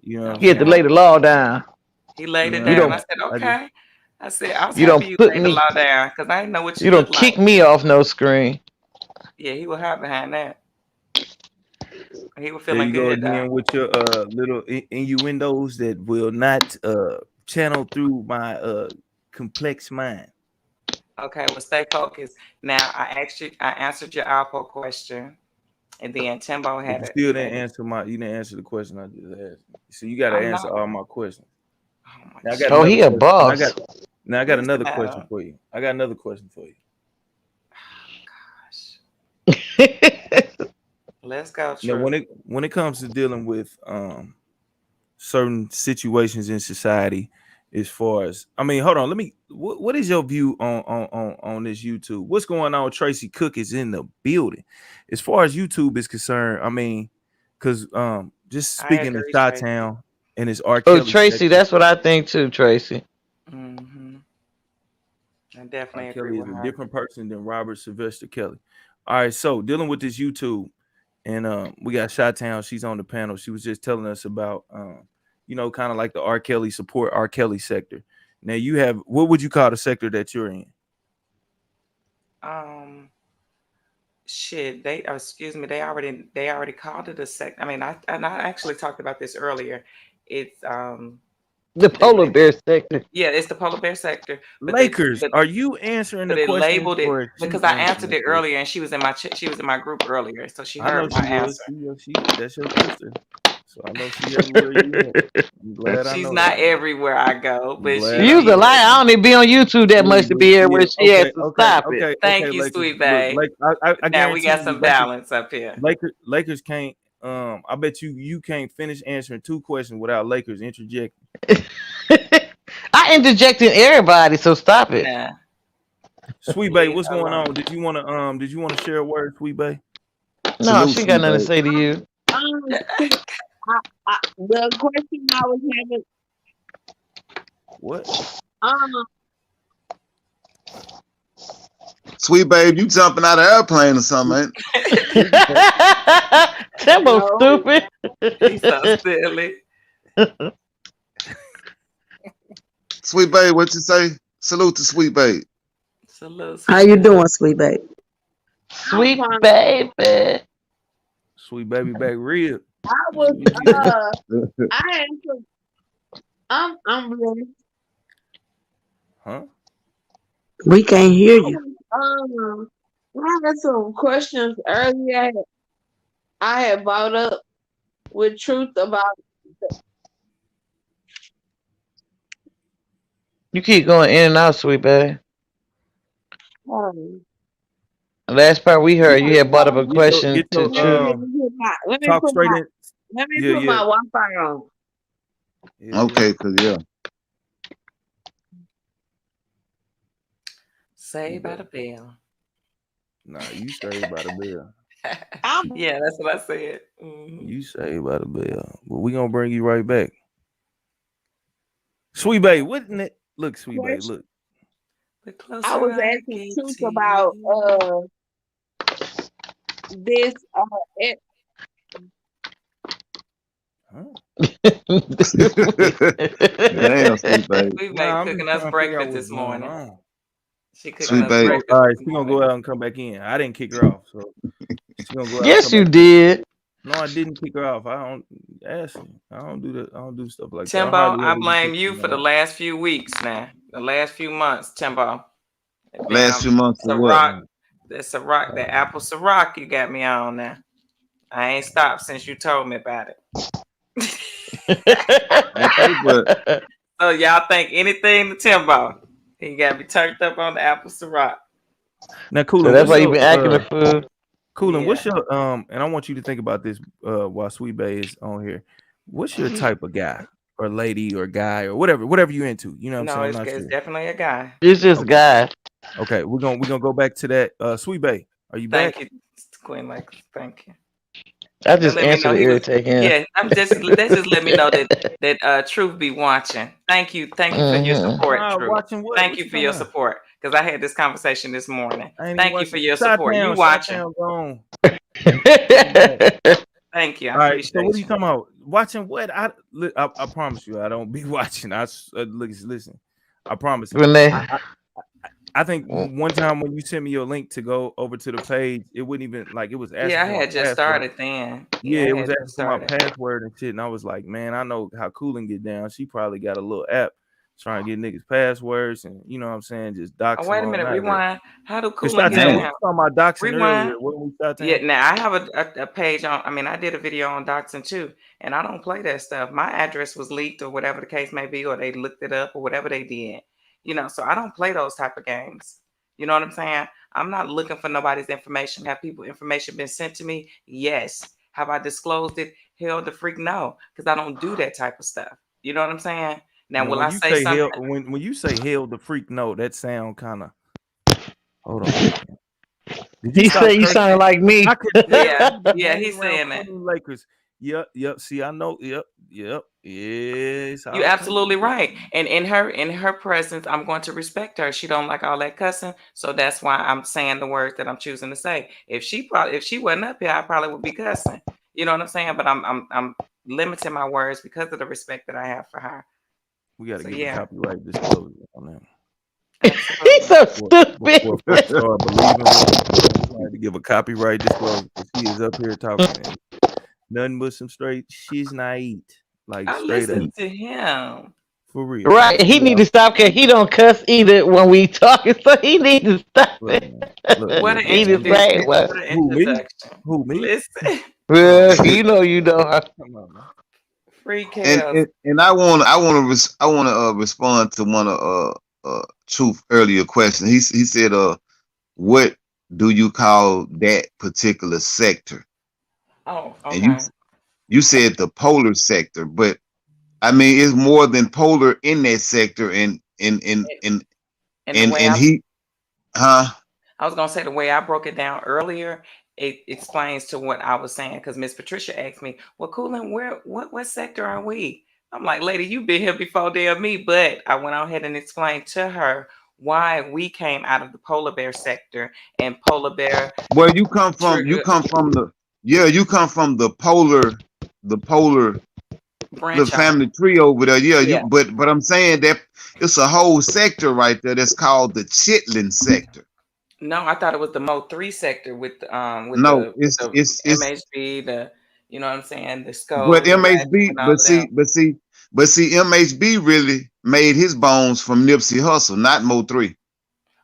You know what I'm You had to Okay. lay saying? the law down. He laid You it know what You I'm down. I saying? don't said, I just, okay. I said, I was you happy don't you put laid the me law down because I didn't know what you you looked don't like. kick me off no screen. Yeah, he was hot behind that. He was there feeling you go good though. again with your little innuendos that will not channel through my complex mind. Okay, well, stay focused. Now, I answered your ALPO question, and then Timbo But had you it. still didn't answer you didn't answer the question I just asked. So you got to I answer all know. my questions. Oh my Now I got Oh, another he a question. boss. Now I got Listen another question now. for you. I got another question for you. Let's go, Now True. when it comes to dealing with certain situations in society, as far as hold on, what is your view on this YouTube? What's going on? Tracy Cook is in the building. As far as YouTube is concerned, because just I speaking of agree, Tracy. Chi-Town and his R. Oh, Kelly Tracy, sector, that's what I think too, Tracy. Mm-hmm. I R. definitely agree Kelly is with a her. different person than Robert Sylvester Kelly. All right, so dealing with this YouTube, and we got Chi-Town. She's on the panel. She was just telling us about kind of like the R. Kelly support R. Kelly sector. Now you have, what would you call the sector that you're in? Shit, excuse me, they already called it a sect. I actually talked about this earlier. It's The polar bear sector. yeah, it's the polar bear sector, Lakers, are you answering but the they question labeled it or is because she I answering answered the it question? earlier, and she was in my group earlier, so she I know heard my she was. answer. That's your sister. So I know she everywhere you went. I'm glad I She's know not that. everywhere I go, I'm but glad she I You's a know is. that. liar. I don't even be on YouTube that much to be Yeah. everywhere she has to stop it. Thank you, Lakers. sweet Look, babe. I Now we guarantee got you, some balance up here. Lakers can't. I bet you can't finish answering two questions without Lakers interjecting. I interject in everybody, so stop it. Nah. Sweet Bay, what's going on? Did you want to share a word, Sweet Bay? No, salute, she ain't got sweet nothing to babe. say to you. The question I was having, What? Sweet babe, you jumping out of an airplane or something, ain't Timbo no, stupid. He's so silly. Sweet babe, what you say? Salute to Sweet babe. Salute, How sweet you babe. doing, sweet babe? Sweet I'm fine. baby. Sweet baby back rib. I was I had some I'm really Huh? We can't hear you. I had some questions earlier. I had brought up with Truth about You keep going in and out, sweet baby. um, The last part we heard, you had brought up a Get question to your Truth. let me talk put straight my in. let me Yeah, put my yeah. Wi-Fi on. Okay, cause yeah. Saved by the bell. Nah, you saved by the bell. Yeah, that's what I said. Mhm. You saved by the bell. But we gonna bring you right back. Sweet Bay, wouldn't it? Look, Sweet Bay, look. The I closer was I asking get Truth to about you. this Damn, Sweet babe. Sweet babe Nah, I'm cooking just us trying to figure out breakfast what's this going morning. on. She cooking Sweet us babe. breakfast All right, this she gonna go morning. out and come back in. I didn't kick her off, so she gonna go out and Yes, come you back in. did. No, I didn't kick her off. I don't ask her. I don't do that. I don't do stuff like that. I Timbo, hardly I ever even blame kick you for the somebody out. last few weeks now. The last few months, Timbo. Last Damn few months of what? Ciroc. That Ciroc, that apple Ciroc you got me on now. I ain't stopped since you told me about it. Okay, but So y'all think anything to Timbo. He got me turned up on the apple Ciroc. Now, So Coolin, that's what's why you your been acting a fool. Coolin, Yeah. what's your and I want you to think about this while Sweet Bay is on here. What's your type of guy or lady or guy or whatever you into? You know what I'm No, saying? I'm it's, not it's sure. definitely a guy. It's just Okay. guy. Okay, we're gonna go back to that. Sweet Bay, are you back? Thank you, Queen Lakers. Thank you. I That just let me answered know to he was. irritate him. Yeah, that just let me know that Truth be watching. Thank you for your support, Truth. Watching what? Thank What you you for talking your about? support because I had this conversation this morning. I ain't even Thank you watching. for your Shot support. You down, watching? gone. Thank you. I All right. So what appreciate are you you. talking about? Watching what? I promise you, I don't be watching. Listen. I promise. Renee. I think one time when you sent me your link to go over to the page, it wouldn't even it was asking Yeah, I for my had just password. started then. Yeah, I it had was just asking for my started. password and shit, and I was like, man, I know how Coolin get down. She probably got a little app trying to get niggas passwords, and you know what I'm saying, just dox Oh, them wait a all minute. night. Rewind. How do Cause Cooling get Shot-Town, we down? was talking about doxing Rewind. earlier. What we Shot-Town? Yeah, now I have a page on. I mean, I did a video on doxing too, and I don't play that stuff. My address was leaked, or whatever the case may be, or they looked it up, or whatever they did. So I don't play those type of games. You know what I'm saying? I'm not looking for nobody's information. Have people information been sent to me? Yes. Have I disclosed it? Hell, the freak no, because I don't do that type of stuff. You know what I'm saying? Now, will when I you say say something? hell, when you say hell, the freak, no, that sound kind of. Hold on. Man. Did you He stop said you cursing? sound like me. I could tell. Yeah, he's saying that. Lakers. Yep. See, I know. Yep. Yes. You're absolutely right. And in her presence, I'm going to respect her. She don't like all that cussing, so that's why I'm saying the words that I'm choosing to say. If she wasn't up here, I probably would be cussing. You know what I'm saying? But I'm limiting my words because of the respect that I have for her. We got to give a copyright disclosure on that. Absolutely. He's so stupid. Before folks start believing what we had to give a copyright disclosure. He is up here talking nothing but some straight she's naive. Like I straight up. listen to him. For real. Right. He need to stop because he don't cuss either when we talking. So he need to stop it. What an He just introduction. saying what? What an introduction. Who me? Listen. Well, you know. Come on, man. Free And chaos. I want to respond to one of Truth earlier question. He said what do you call that particular sector? Oh, And okay. you said the polar sector, but I mean it's more than polar in that sector and the way he I was gonna say the way I broke it down earlier, it explains to what I was saying because Miss Patricia asked me, "Well, Coolin, what sector are we?" I'm like, "Lady, you've been here before damn me," but I went on ahead and explained to her why we came out of the polar bear sector and polar bear. Well, you come from the polar branch family tree over there. Yeah. But I'm saying that it's a whole sector right there that's called the chitlin sector. No, I thought it was the Mo 3 sector with the No, with the it's MHB, the you know what I'm saying, the but skulls, the ratchets, MHB, and all of them. but see, MHB really made his bones from Nipsey Hussle, not Mo 3.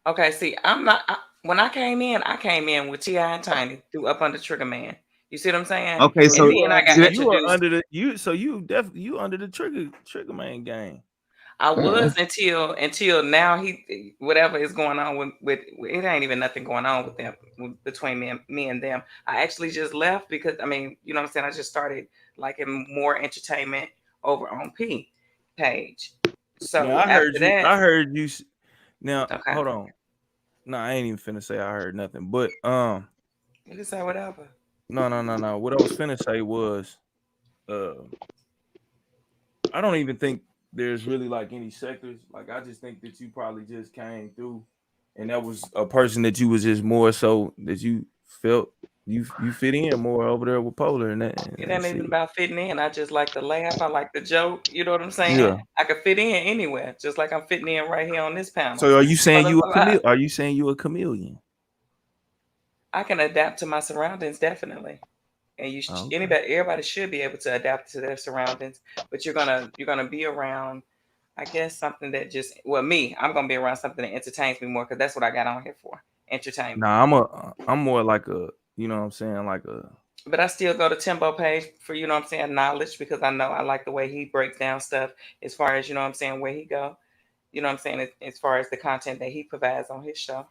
Okay, see, when I came in with T.I. and Tiny through Up Under Trigger Man. You see what I'm saying? Okay, so and then I got you are introduced. under the you under the trigger man game. I was until now whatever is going on with it ain't even nothing going on with them between me and them. I actually just left because I mean, you know what I'm saying, I just started liking more entertainment over on P page. So now, I heard you now okay. hold on. No, I ain't even finna say I heard nothing. But you can say whatever. No. What I was finna say was I don't even think there's really like any sectors. Like I just think that you probably just came through and that was a person that you was just more so that you felt you fit in more over there with Polar and that. It ain't even about fitting in. I just like to laugh. I like to joke. You know what I'm saying? Yeah. I could fit in anywhere, just like I'm fitting in right here on this panel. So are you saying you a chameleon? Are you saying you a chameleon? I can adapt to my surroundings, definitely. And everybody should be able to adapt to their surroundings. But you're gonna be around, I guess, something that I'm gonna be around something that entertains me more because that's what I got on here for, entertainment. Nah, I'm more like a, you know what I'm saying, like a. But I still go to Timbo page for, you know what I'm saying, knowledge because I know I like the way he breaks down stuff as far as, you know what I'm saying, where he go. you know what I'm saying, as far as the content that he provides on his show.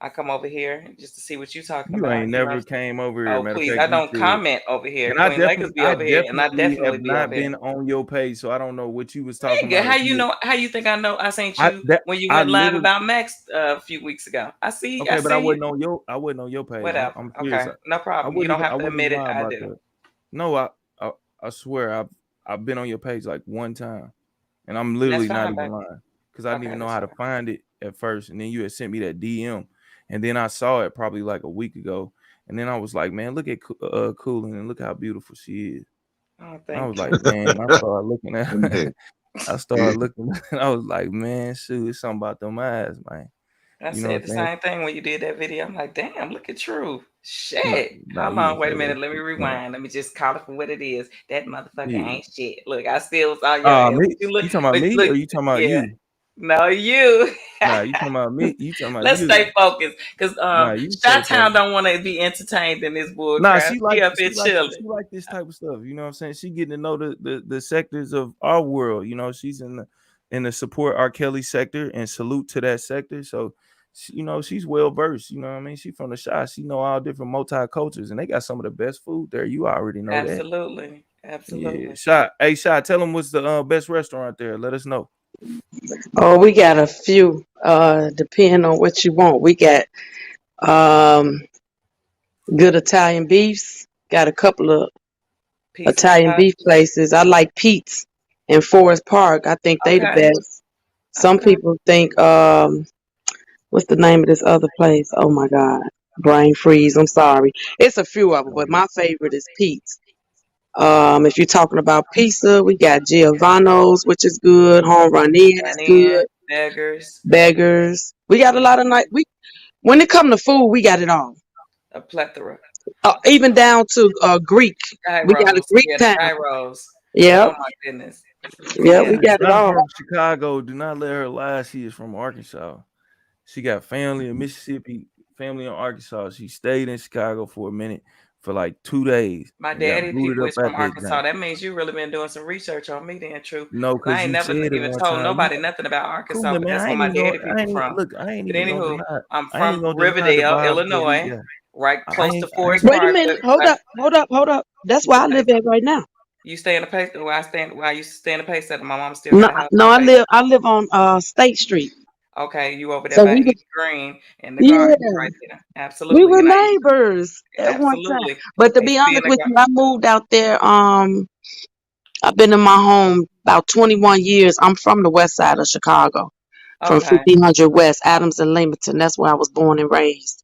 I come over here just to see what you're talking You about. ain't You know what never I'm saying? came over here. Oh, Matter of please. fact, I you don't said, comment over here. and Queen Lakers be I over here, and I definitely definitely have be over not here. been on your page, so I don't know what you was talking Nigga, about. how you know? How you think I know? I seen I you that when you I went live literally about Max a few weeks ago. I see. I okay, but I see you. wasn't on your page. Whatever. I'm serious. Okay, no problem. You don't I have to wouldn't even admit it. lie I about do. that. No, I I swear I've been on your page like one time, and I'm That's literally not fine, even baby. lying because I didn't Okay, even know that's how to fine. find it at first, and then you had sent me that DM, and then I saw it probably like a week ago, and then I was like, man, look at Coolin and look how beautiful she is. Oh, And I thank was you. like, man, I started looking at Yeah. I started looking, and I was like, man, shoot, it's something about them eyes, man. I You know said what the I'm saying? same thing when you did that video. I'm like, damn, look at True. Nah, Shit. nah, Hold you on, didn't wait a say that minute. Let me shit. Nah, rewind. Let me just call it for what it is. That motherfucker yeah. ain't shit. Look, I still saw your ass. Me? You look, You talking about but me look, or you talking about yeah. you? No, you. Nah, you talking about me? You talking about Let's you? stay focused. Cause Nah, you stay Shot-Town focused. don't want to be entertained in this bull Nah, crap. She up here chilling. she like this type of stuff. You know what I'm saying? She getting to know the sectors of our world. You know, she's in the support R. Kelly sector and salute to that sector. So you know, she's well versed. You know what I mean? She from the shop. She know all different multi-cultures, and they got some of the best food there. You already know that. Absolutely. Yeah. Absolutely. Shot. Hey, Shot, tell them what's the best restaurant there. Let us know. Oh, we got a few. Depending on what you want. We got um good Italian beefs. Got a couple of Pizza Italian spot. beef places. I like Pete's in Forest Park. I think they the Okay. best. Some Okay. people think what's the name of this other place? Oh my God. Brain freeze. I'm sorry. It's a few of them, but my favorite is Pete's. If you're talking about pizza, we got Giovanno's, which is good. Home Run In is Run in, good. beggars, Beggars. We got a lot of night. We when it come to food, we got it all. a plethora. Even down to Greek. We got a Gyros. Greek Yeah, the town. gyros. Yep. Oh my goodness. Yeah, we Yeah. She's got it not all. from Chicago. Do not let her lie. She is from Arkansas. She got family in Mississippi, family in Arkansas. She stayed in Chicago for a minute for like 2 days My and got daddy booted people up is at from that Arkansas. joint. That means you really been doing some research on me then, True. No, 'Cause I because ain't you never said it even one told time. You nobody nothing about Arkansas, Coolin', but man. that's where my daddy I people ain't from. look. I ain't But even gonna anywho, deny. I'm I ain't from gonna deny the Riverdale, vibes that we Illinois, got. right close to I ain't Forest Wait a Park. minute. Hold up. Hold up. Hold up. That's where I Okay. live at right now. You stay in the place where I used to stay in the place that my mom still got No, a house no, on I place. live on State Street. Okay, you over there So by we were, East Green in the yeah, garden right there. we Absolutely. were And I used to neighbors at one time. absolutely. But to I used be to be in honest the with garden. you, I moved out there. I've been in my home about 21 years. I'm from the west side of Chicago, from Okay. 1500 West, Adams and Leamington. That's where I was born and raised.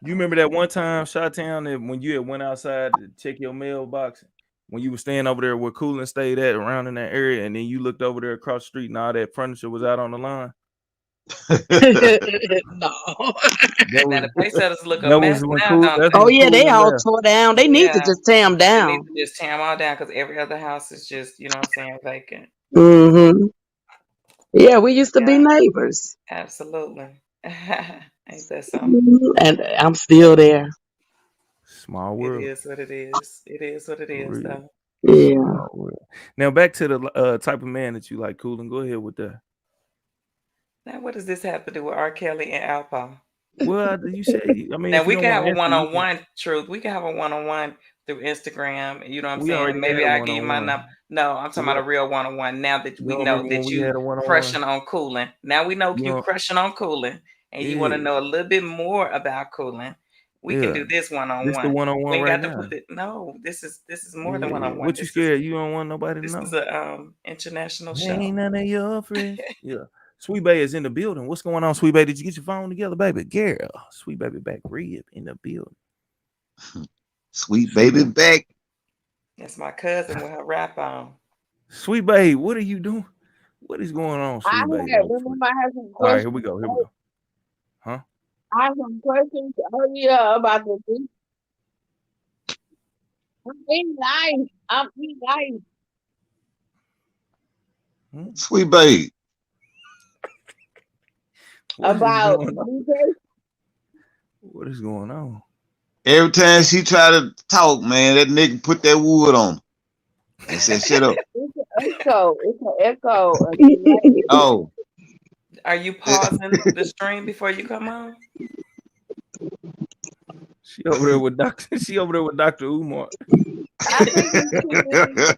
You remember that one time, Chi-Town, that when you had went outside to check your mailbox, when you were staying over there where Coolin stayed at around in that area, and then you looked over there across the street and all that furniture was out on the line? No. That Now was the Pacesetters look a that was mess when now, don't That's they? Oh when yeah, they Coolin all left. tore down. They need to Yeah. just tear them They need down. to just tear them all down because every other house is just, you know what I'm saying, vacant. Hmm. Yeah, we used to be Yeah, neighbors. absolutely. Ain't that something? And I'm still there. Small It world. is what it is. It is what it For is, real. though. Yeah. Small world. Now back to the type of man that you like, Coolin. Go ahead with that. Now, what does this have to do with R. Kelly and ALPO? Well, you said, I mean, Now if you we don't can want have to a answer, you can. one-on-one, Truth. We can have a one-on-one through Instagram. You know what I'm We saying? already had Maybe a I'll give you my one-on-one. number. No, I'm talking about a real one-on-one. Now that You we don't know remember when that we you had a one-on-one? crushing on Cooling. Now we know You you know, crushing on Cooling, and you want to yeah, know a little bit more about Cooling. We can yeah. do this This the one-on-one. We one-on-one ain't right got to now. put it. No, this is more than Yeah. one-on-one. What you scared? You don't want nobody to This is know. a international show. Ain't none of your friends. Yeah. Sweet Bay is in the building. What's going on, Sweet Bay? Did you get your phone together, baby? Girl, Sweet Baby back rib in the building. Sweet baby back. That's my cousin with her rap on. Sweet Bay, what are you doing? What is going on, I Sweet Bay? remember I had some All right, here we questions. go. Here we go. Huh? I have some questions earlier about the thing. I'm being nice. I'm being nice. Sweet baby. What is About going on? DK. What is going on? Every time she try to talk, man, that nigga put that wood on her and said, shut up. echo. It's an echo. A delay. Oh, Are you pausing the stream before you come on? She over there with Doctor. She over there with Dr. Umar. I think it should.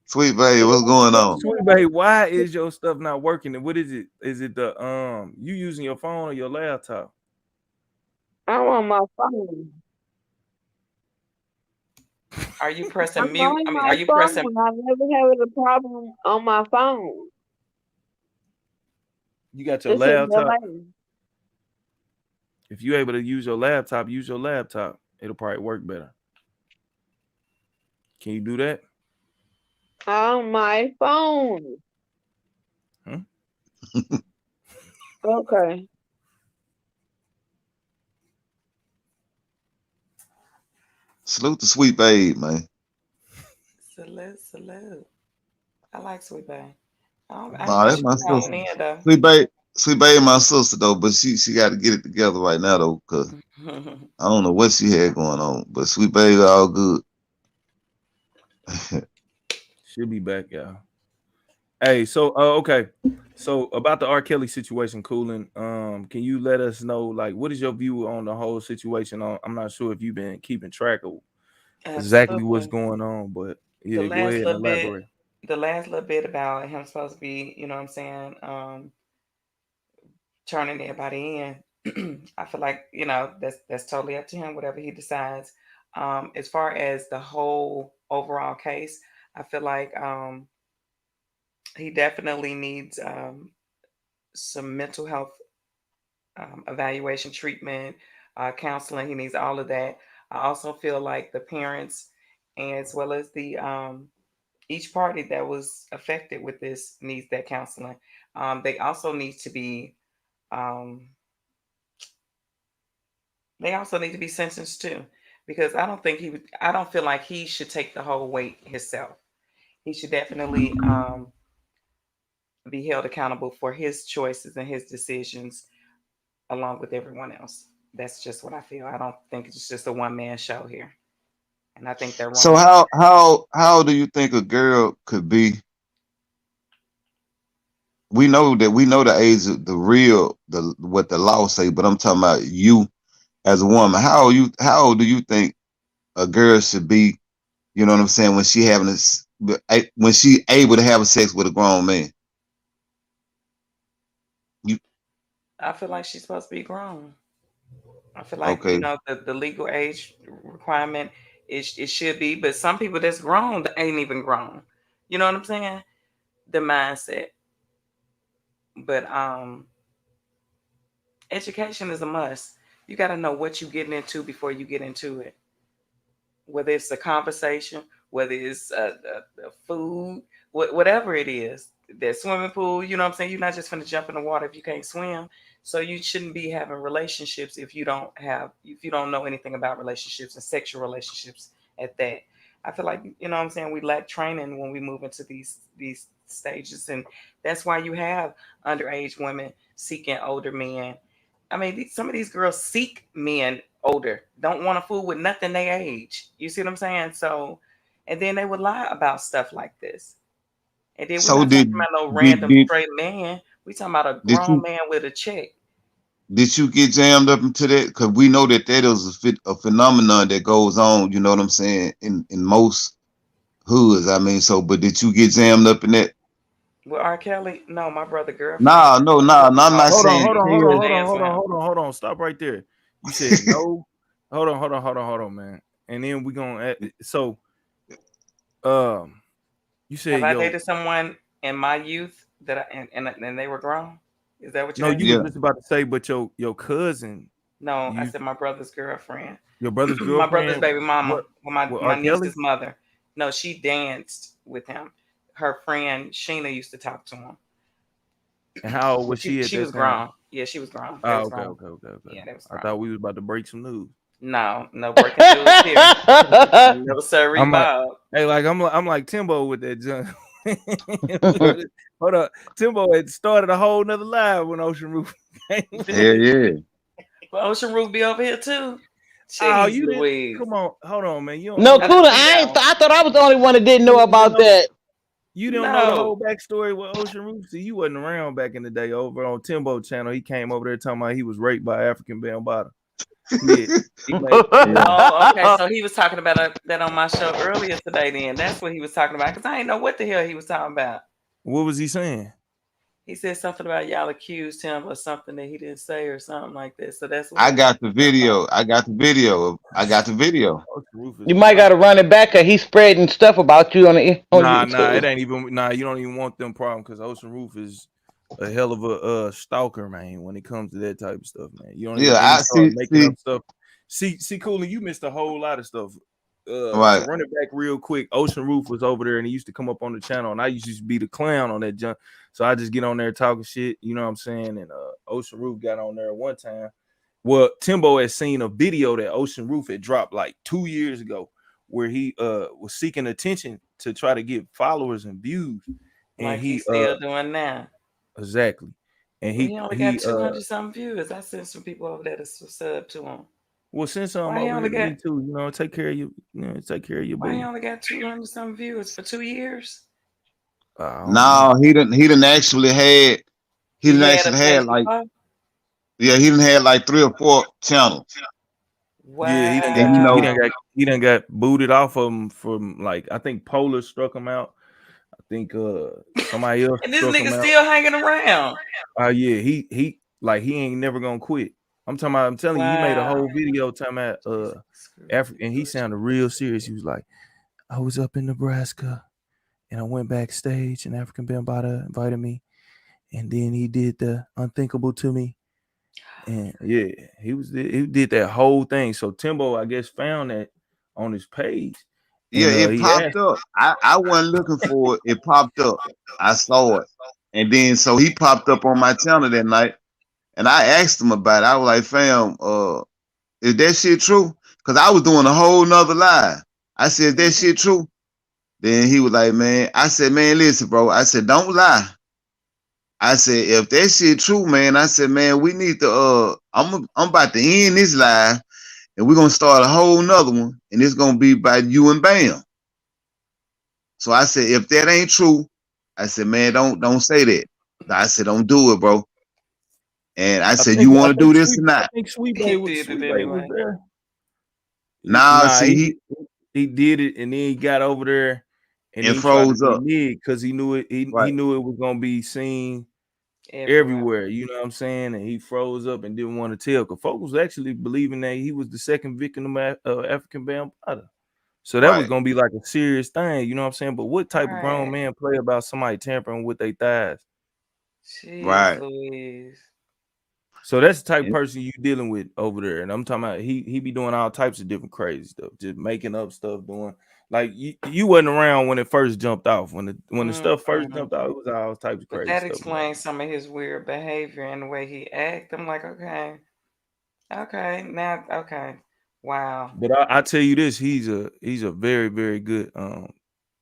Sweet baby, what's going on? Sweet baby, why is your stuff not working? And what is it? Is it the you using your phone or your laptop? I'm on my phone. Are you pressing I'm mute? on I mean, my are you phone. pressing? I never had a problem on my phone. You got your It's a laptop. delay. If you're able to use your laptop, use your laptop. It'll probably work better. Can you do that? On my phone. Okay. Salute to Sweet Babe, man. Salute. I like Sweet Bae. I Nah, think that's she my was sister. in though. Sweet Babe, my sister though, but she got to get it together right now though, cause I don't know what she had going on, but Sweet Babe all good. She'll be back, y'all. Hey, so okay. So about the R. Kelly situation, Coolin, can you let us know like what is your view on the whole situation? I'm not sure if you've been keeping track of exactly what's Absolutely. going on, but The yeah, go last ahead and little bit, elaborate. about him supposed to be, you know what I'm saying, turning everybody in. I feel like, you know, that's totally up to him, whatever he decides. As far as the whole overall case, I feel like he definitely needs some mental health evaluation, treatment, counseling. He needs all of that. I also feel like the parents, as well as the each party that was affected with this, needs that counseling. They also need to be um, sentenced too, because I don't feel like he should take the whole weight himself. He should definitely be held accountable for his choices and his decisions along with everyone else. That's just what I feel. I don't think it's just a one man show here, and I think they're So wrong. how do you think a girl could be? We know the age of the what the law say, but I'm talking about you as a woman. How old do you think a girl should be? You know what I'm saying, when she having this, when she able to have a sex with a grown man? You I feel like she's supposed to be grown. I feel like, you okay? know, the legal age requirement it should be, but some people that's grown that ain't even grown. You know what I'm saying? The mindset. But education is a must. You got to know what you're getting into before you get into it. Whether it's a conversation, whether it's a food, whatever it is, that swimming pool, you know what I'm saying? You're not just going to jump in the water if you can't swim. So you shouldn't be having relationships if you don't know anything about relationships and sexual relationships at that. I feel like, you know what I'm saying, we lack training when we move into these stages, and that's why you have underage women seeking older men. I mean, some of these girls seek men older, don't want to fool with nothing they age. You see what I'm saying? So, and then they would lie about stuff like this. And then we're So not talking about no did random did straight man. We talking about a did grown you man with a check. did you get jammed up into that? Because we know that is a phenomenon that goes on. You know what I'm saying, in most hoods. I mean, so but did you get jammed up in that? With R. Kelly, no, my brother girlfriend. Nah, no, nah, nah, I'm No, not Hold on, saying hold on, hold on, kill. hold on, dance hold with on, him. hold on, hold on. Stop right there. You said no. Hold on, man. And then we gonna so you Have said I yo dated someone in my youth and they were grown? Is that what no, you're you was asking? Yeah. just about to say, but your cousin, No, I you said my brother's girlfriend. your brother's My brother's girlfriend, baby mama, what well, my with my R. niece's Kelly? mother. No, she danced with him. Her friend Sheena used to talk to him. And how old was She she at she that was time? grown. Yeah, she was grown. They Oh, was okay, grown. okay, okay, okay. Yeah, they was I grown. thought we was about to break some news. No, no breaking news here. No, sorry, I'm like, Bob. hey, like I'm like Timbo with that junk. Hold up, Timbo had started a whole nother live when Ocean Roof came Hell in. yeah. Well, Ocean Roof be over here too. Oh, Jeez you didn't. Louise. Come on, hold on, man. You don't No, know. Kuda, I thought I was the only one that didn't know You about know. that. You don't know the whole No. backstory with Ocean Roof. See, you wasn't around back in the day. Over on Timbo channel, he came over there talking about he was raped by African Bambaataa. Yeah, he made. Oh, okay. So he was talking about that on my show earlier today. Then that's what he was talking about because I didn't know what the hell he was talking about. What was he saying? He said something about y'all accused him of something that he didn't say or something like that. So that's what I he got was the video. I got the video. I got the video. Ocean Roof is You might got to run it back, cause he's spreading stuff about you on Nah, YouTube. it ain't even. Nah, you don't even want them problems because Ocean Roof is a hell of a stalker, man. When it comes to that type of stuff, man, you don't even. Yeah, And he I started see. making up stuff. See, Cooley, you missed a whole lot of stuff. To Right. run it back real quick, Ocean Roof was over there and he used to come up on the channel, and I used to be the clown on that junk. So I just get on there talking shit, you know what I'm saying? And Ocean Roof got on there one time. Well, Timbo had seen a video that Ocean Roof had dropped like 2 years ago, where he was seeking attention to try to get followers and views, and like he he's still doing now. exactly, and Well, he only got 200 something viewers. I sent some people over there to sub to him. well, send some Why he over only here to me got? too. You know, take care of you. You know, take care of your Why he boo. only got 200 something viewers for 2 years? I don't know. No, he didn't actually had. He didn't had a actually page had like. before? Yeah, he didn't had like 3 or 4 channels. Yeah, he done And, got he done got booted off of him from, like, I think Polar struck him out. I think somebody else And this struck nigga him out. still hanging around. Yeah, he like he ain't never gonna quit. I'm telling you, he made a whole video talking about Africa, and he sounded real serious. He was like, I was up in Nebraska and I went backstage and African Bambaataa invited me, and then he did the unthinkable to me. And yeah, he did that whole thing. So Timbo, I guess, found that on his page. yeah, And it he popped asked, up. I wasn't looking for it. It popped up. I saw it. And then so he popped up on my channel that night. And I asked him about it. I was like, fam, is that shit true? Because I was doing a whole nother live. I said, is that shit true? Then he was like, man, I said, man, listen, bro. I said, don't lie. I said, if that shit true, man, I said, man, we need to I'm about to end this live and we're gonna start a whole nother one, and it's gonna be by you and Bam. So I said, if that ain't true, I said, man, don't say that. I said, don't do it, bro. And I said, you want to do this or not? I think Sweet He Bay was did it Sweet Bay was anyway. there. Nah, see, he did it, and then he got over there and and he tried to froze be up. mid because he knew it. He knew it was gonna be seen everywhere. You know what I'm saying? And he froze up and didn't want to tell because folks was actually believing that he was the second victim of African Bambaataa. So that was gonna be like a serious thing. You know what I'm saying? But what type of grown man play about somebody tampering with their thighs? Jeez Louise. So that's the type of person you dealing with over there. And I'm talking about he be doing all types of different crazy stuff, just making up stuff, doing like you wasn't around when it first jumped off. When the stuff first jumped out, it was all types of But crazy that stuff. explains some of his weird behavior and the way he act. I'm like, okay, now, wow. But I tell you this, he's a very, very good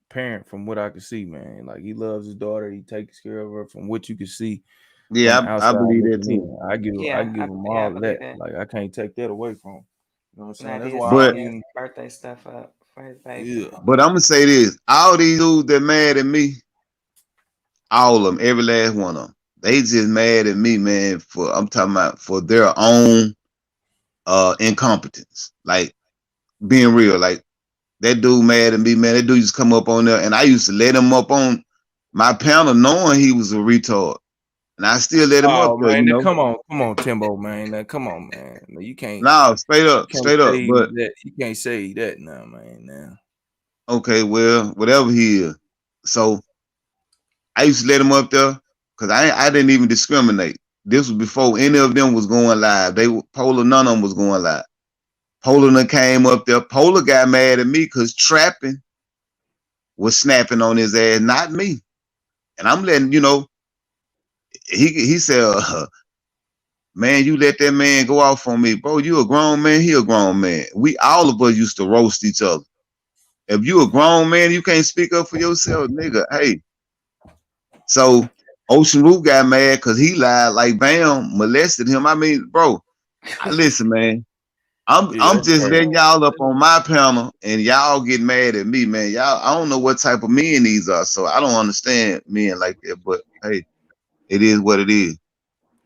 parent from what I can see, man. Like he loves his daughter, he takes care of her from what you can see. Yeah, from the I outside believe that looking in. too. I give him all of believe that. that. Like I can't take that away from him. You know what I'm saying? Now That's did why I some don't of his even birthday stuff up for his baby. yeah. But I'm gonna say this: all these dudes that mad at me, all of them, every last one of them, they just mad at me, man. I'm talking about for their own incompetence. Like being real, like that dude mad at me, man. That dude used to come up on there, and I used to let him up on my panel, knowing he was a retard, and I still let him up Oh there. man, You know, come on, Timbo, man. Now, come on, man. No, you can't. no, straight You up. But you can't say that now, man. Now. okay, well, whatever he is. So I used to let him up there because I didn't even discriminate. This was before any of them was going live. Polar, none of them was going live. Polar came up there. Polar got mad at me because Trapping was snapping on his ass, not me. And I'm letting, he said, man, you let that man go off on me. Bro, you a grown man, he a grown man. All of us used to roast each other. If you a grown man, you can't speak up for yourself, nigga. Hey. So Ocean Roof got mad because he lied like Bam molested him. I mean, bro, listen, man. Yeah, I'm that's just crazy. letting y'all up on my panel, and y'all get mad at me, man. Y'all, I don't know what type of men these are, so I don't understand men like that. But hey, it is what it is.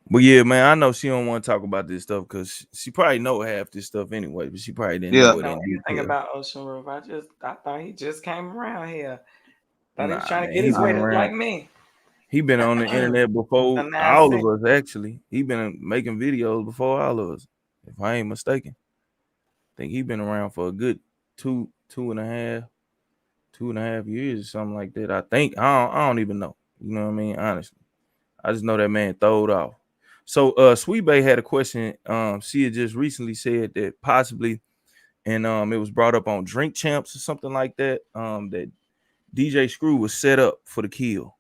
But yeah, man, I know she don't want to talk about this stuff because she probably know half this stuff anyway, but she probably didn't Yeah. know I it know in anything detail. about Ocean Roof. I thought he just came around here. Thought he was Nah, trying to man, get he his been way to like around. me. He been on the internet So before now I all see. of us. Actually, he been making videos before all of us. If I ain't mistaken, I think he been around for a good two and a half years or something like that. I think I don't even know. You know what I mean? Honestly, I just know that man throwed off. So Sweet Bay had a question. She had just recently said that possibly, and it was brought up on Drink Champs or something like that. That DJ Screw was set up for the kill.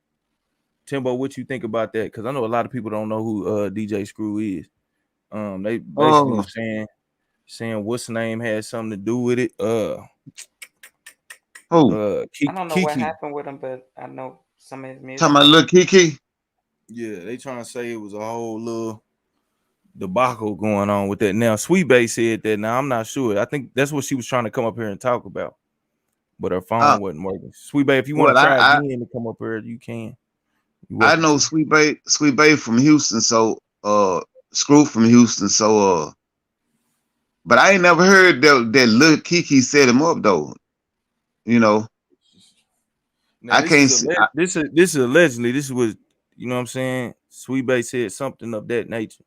Timbo, what you think about that? Because I know a lot of people don't know who DJ Screw is. They basically Oh, saying what's the name had something to do with it. who? I don't know what Kiki. happened with him, but I know some of his Talking music. about Lil Kiki? Yeah, they trying to say it was a whole little debacle going on with that. Now, Sweet Bay said that. Now, I'm not sure. I think that's what she was trying to come up here and talk about, but her Uh, phone wasn't working. Sweet Bay, if you want well, to try again to come up here, you can. You're I welcome know to. Sweet Bay from Houston, so Screw from Houston, so but I ain't never heard that Lil Kiki set him up though. You know, Now, I this can't is see. this is allegedly. This was, you know what I'm saying. Sweet Bay said something of that nature.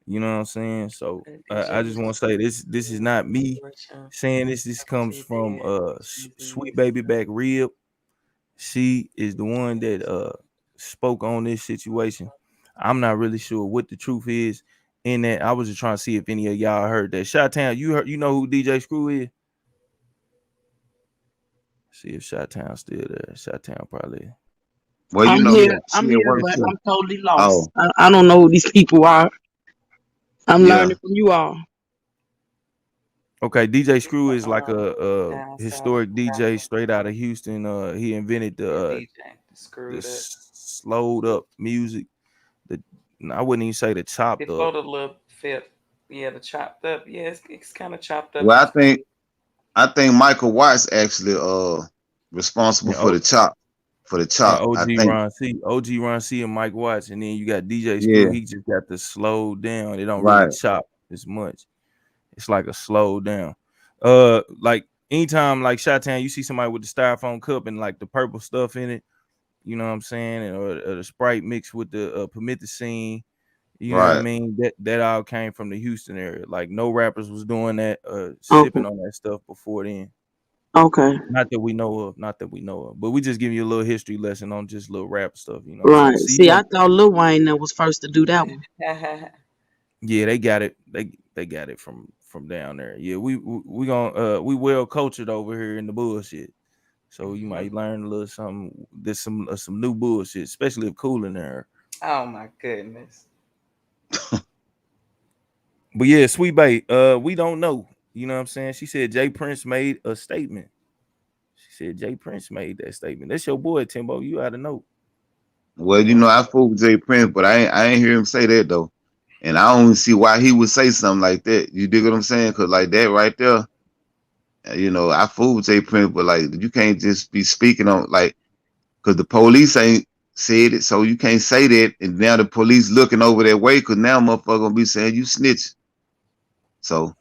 You know what I'm saying? So I DJ just want to say this is not me Russia. saying this. This comes She from did. Sweet Baby Back Rib. She is the one that spoke on this situation. I'm not really sure what the truth is in that. I was just trying to see if any of y'all heard that. Shot Town, you know who DJ Screw is? See if Shot Town still there. Shot Town probably. Well, you I'm know, here. she I'm at here, work but too. I'm totally lost. Oh, I don't know who these people are. I'm yeah, learning from you all. Okay, DJ He's Screw a is like a down south historic DJ rapper. straight out of Houston. He invented Yeah, the DJ. the Screwed up. slowed up music. The I wouldn't even say the chopped Before up. the little fit, yeah, the chopped up. Yeah, it's kind of chopped up well, before. I think Michael Watts actually responsible And for O the chop I OG think. Ron C, OG Ron C, and Mike Watts, and then you got DJ Screw. Yeah, He just got the slow down. It don't really right. chop as much. It's like a slow down. Like anytime like Shot Town, you see somebody with the styrofoam cup and like the purple stuff in it. You know what I'm saying, and or the Sprite mixed with the promethazine. You know what I Right. mean? That all came from the Houston area. Like no rappers was doing that, Okay. sipping on that stuff before then. Okay. Not that we know of, not that we know of. But we just give you a little history lesson on just little rap stuff. You know what I'm saying? Right. See, See, I thought Lil Wayne that was first to do that one. yeah, they got it. They got it from down there. Yeah, we gonna we well cultured over here in the bullshit. So you might learn a little something. There's some new bullshit, especially if Cool in there. Oh my goodness. But yeah, Sweet Bay, we don't know. You know what I'm saying? She said Jay Prince made a statement. She said Jay Prince made that statement. That's your boy, Timbo. You ought to know. Well, You you know know, what I fooled with Jay Prince, but I ain't hear him say that though, and I don't see why he would say something like that. You dig what I'm saying? Cause like that right there, you know, I fooled with Jay Prince, but like you can't just be speaking on like, cause the police ain't said it, so you can't say that, and now the police looking over that way, cause now motherfucker gonna be saying you snitch. So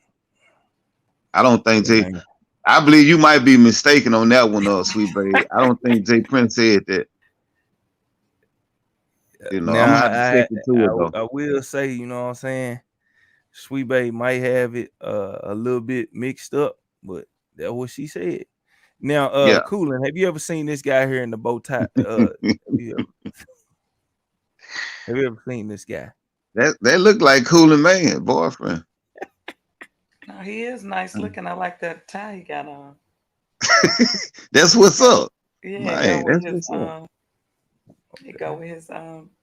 I don't think saying? Jay. Yeah, man. I believe you might be mistaken on that one, Sweet Baby. I don't think Jay Prince said that. You know, I'm Now gonna have to check into it though. I will say, you know what I'm saying? Sweet Bay might have it a little bit mixed up, but that's what she said. Now, Yeah. Coolin, have you ever seen this guy here in the bow tie? Have you ever seen this guy? That look like Cool and Man boyfriend. No, he is nice looking. I like that tie he got on. That's what's up, Yeah, it go man. with That's his what's up. it go with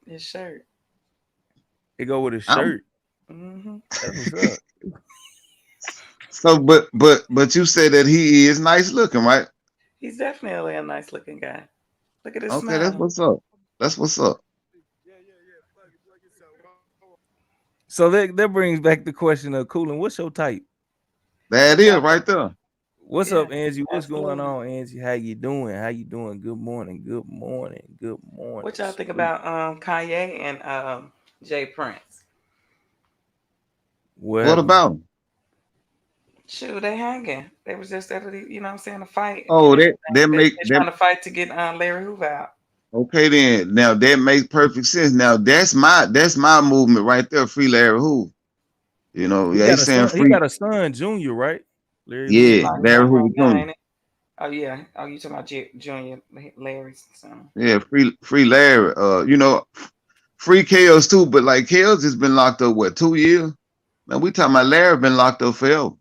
his shirt. It go with his I'm, shirt. Hmm That's what's up. so, but you said that he is nice looking, right? He's definitely a nice looking guy. Look at his Okay, that's smile. what's up. That's what's up. So that brings back the question of Coolin, what's your type? There it is, right there. What's Yeah, up, Angie? What's going absolutely. on, Angie? How you doing? How you doing? Good morning. Good morning. Good morning. What y'all think Sweet. about Kanye and Jay Prince? What What happened? about him? Shoot, they hanging. They was just at the, you know what I'm saying, a fight and Oh, everything. that They make trying them to fight to get Larry Hoover out. okay then. Now that makes perfect sense. Now that's my movement right there. Free Larry Hoover. You know, He yeah, got he's a saying son. He free. got a son, Junior, right? Larry Hoover Yeah, Like Larry Junior. something Hoover right now, Jr. ain't it? Oh yeah. Oh, you talking about Junior Larry's son? Yeah, free Larry. Free Kellz too. But like Kellz has been locked up what 2 years? Now we talking about Larry been locked up forever.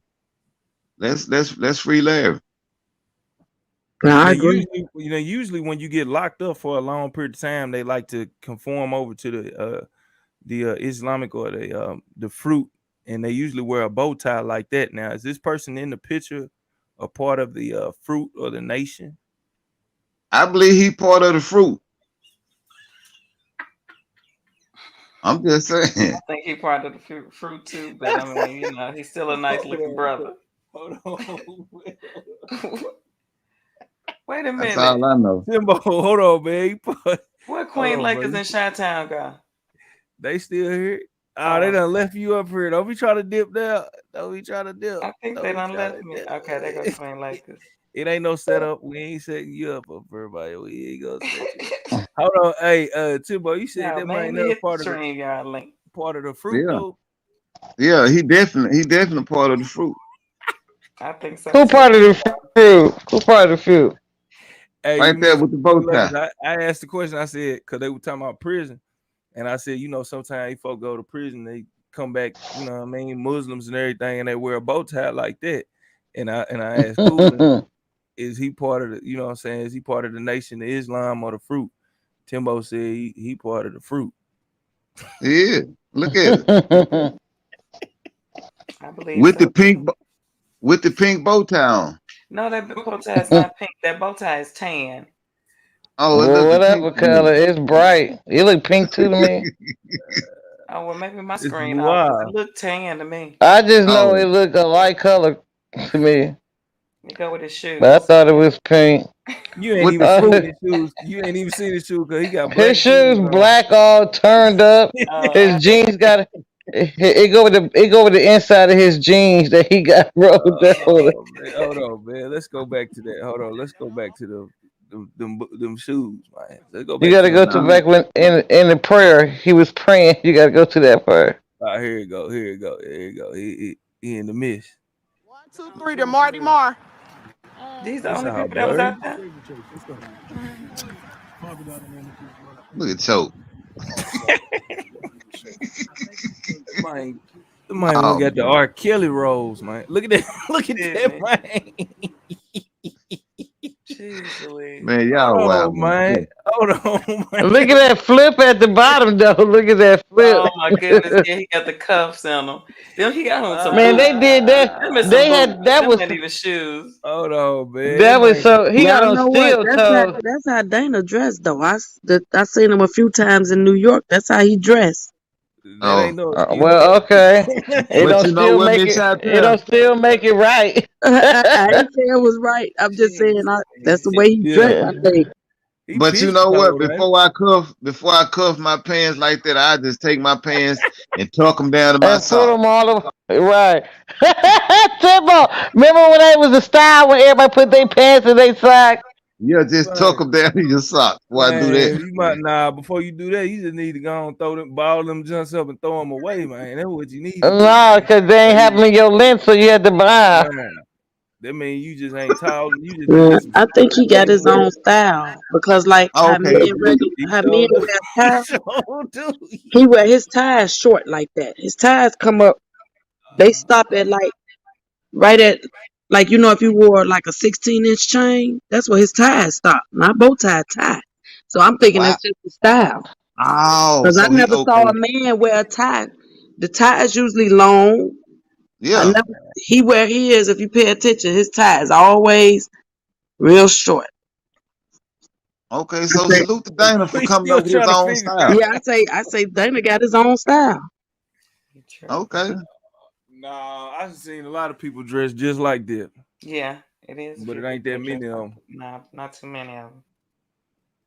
Let's free Larry. Now, I Now, agree. usually when you get locked up for a long period of time, they like to conform over to the Islamic or the fruit, and they usually wear a bow tie like that. Now, is this person in the picture a part of the fruit or the nation? I believe he part of the fruit. I'm just saying. I think he part of the fruit too, but I mean, you know, he's still a nice looking brother. Hold on. Wait a That's minute. all I know. Timbo, hold on, man. Where Hold Queen on, Lakers bro. in Chi-Town go? They still here? Oh, they done left you up here. Don't be trying to dip there. Don't be trying to dip. I think they done left me. Okay, they go Queen Lakers. It ain't no setup. We ain't setting you up for everybody. We ain't gonna set you up. Hold on, hey, Timbo, you said Yeah, that might maybe not hit the part of stream yard link. the fruit Yeah. though. Yeah, he definitely part of the fruit. I think so Who too. part of the fruit? Who part of the fruit? Hey, Right there with the bow tie. I asked the question. I said because they were talking about prison, and I said, sometimes folk go to prison, they come back, what I mean, Muslims and everything, and they wear a bow tie like that. And I asked Coolin, is he part of the, what I'm saying, is he part of the nation of Islam or the fruit? Timbo said he part of the fruit. Yeah, look at it. I believe With so the pink too. with the pink bow tie on. No, that bow tie is not pink. That bow tie is tan. Oh, it Well, looked whatever pink to me. color, it's bright. It look pink too to me. Oh well, maybe my It's screen off because noir. it looked tan to me. I just know Oh, it look a light color to me, You go with his but I shoes. thought it was pink. You ain't with even the seen fruit. his shoes. You ain't even seen his shoes because he got His black shoes shoes on. black, all turned up. Oh, His jeans got it go with the inside of his jeans that he got rolled over. Oh man, hold on, man. Let's go back to that. Hold on. Let's go back to them shoes, man. Let's go You back got to to go them to shoes. back when in the prayer he was praying. You got to go to that part. Here you go. Here you go. Here you go. He in the mist. 1, 2, 3 to Marty Mar. these the It's only all people that was blurry. out there. Look at Choke. Man, the man went Oh got the man. R. Kelly rolls, man. Look at that. Look at that, Didn't man. he? Jeez Louise. Man, y'all Hold wild, on, man. man. Hold on, man. Look at that flip at the bottom though. Look at that flip. Oh my goodness, yeah, he got the cuffs on him. Then he got on some Man, boots. they did that. Them is some They boots. had that Them was ain't even shoes. Hold on, man. that was so he got Y'all on know what? steel toes. That's how Dana dressed though. I seen him a few times in New York. That's how he dressed. That Oh, ain't no excuse. Well, okay. It but don't you know still what, make Miss it. It don't Chantel? still make it right. I ain't saying it was right. I'm just saying Jeez that's the Louise. way he dressed. Yeah. I think. He But you pigeon know what? toed, ain't Before I cuff my pants like that, I just take my pants and tuck them down to my And put sock. them all over. Right. Timbo, remember when it was a style when everybody put their pants in their socks? Yeah, just tuck right? them down in your sock. Before I do Man, that. you might before you do that, you just need to go and ball them junks up and throw them away, man. That's what you need to do, No, man. because they ain't having your length, so you had to buy. Man, that mean you just ain't tall. You just need to get some I think he got his straight. own style because, like, Oh, okay. He how men sure do. wear He ties, sure do. he wear his ties short like that. His ties come up, they stop at like right at like if you wore like a 16-inch chain, that's where his ties stop. Not bow tie. So I'm thinking Wow. that's just the style Oh, because I so he never saw okay. a man wear a tie. The tie is usually long. I Yeah. never he wear his. If you pay attention, his tie is always real short. Okay, I so say, salute to Dana for We coming still up with his trying to own figure it style. yeah, I say Dana got his own style. Okay. Nah, I've seen a lot of people dressed just like that. Yeah, it is a But few it ain't people that that dress many of like them. nah, not too many of them.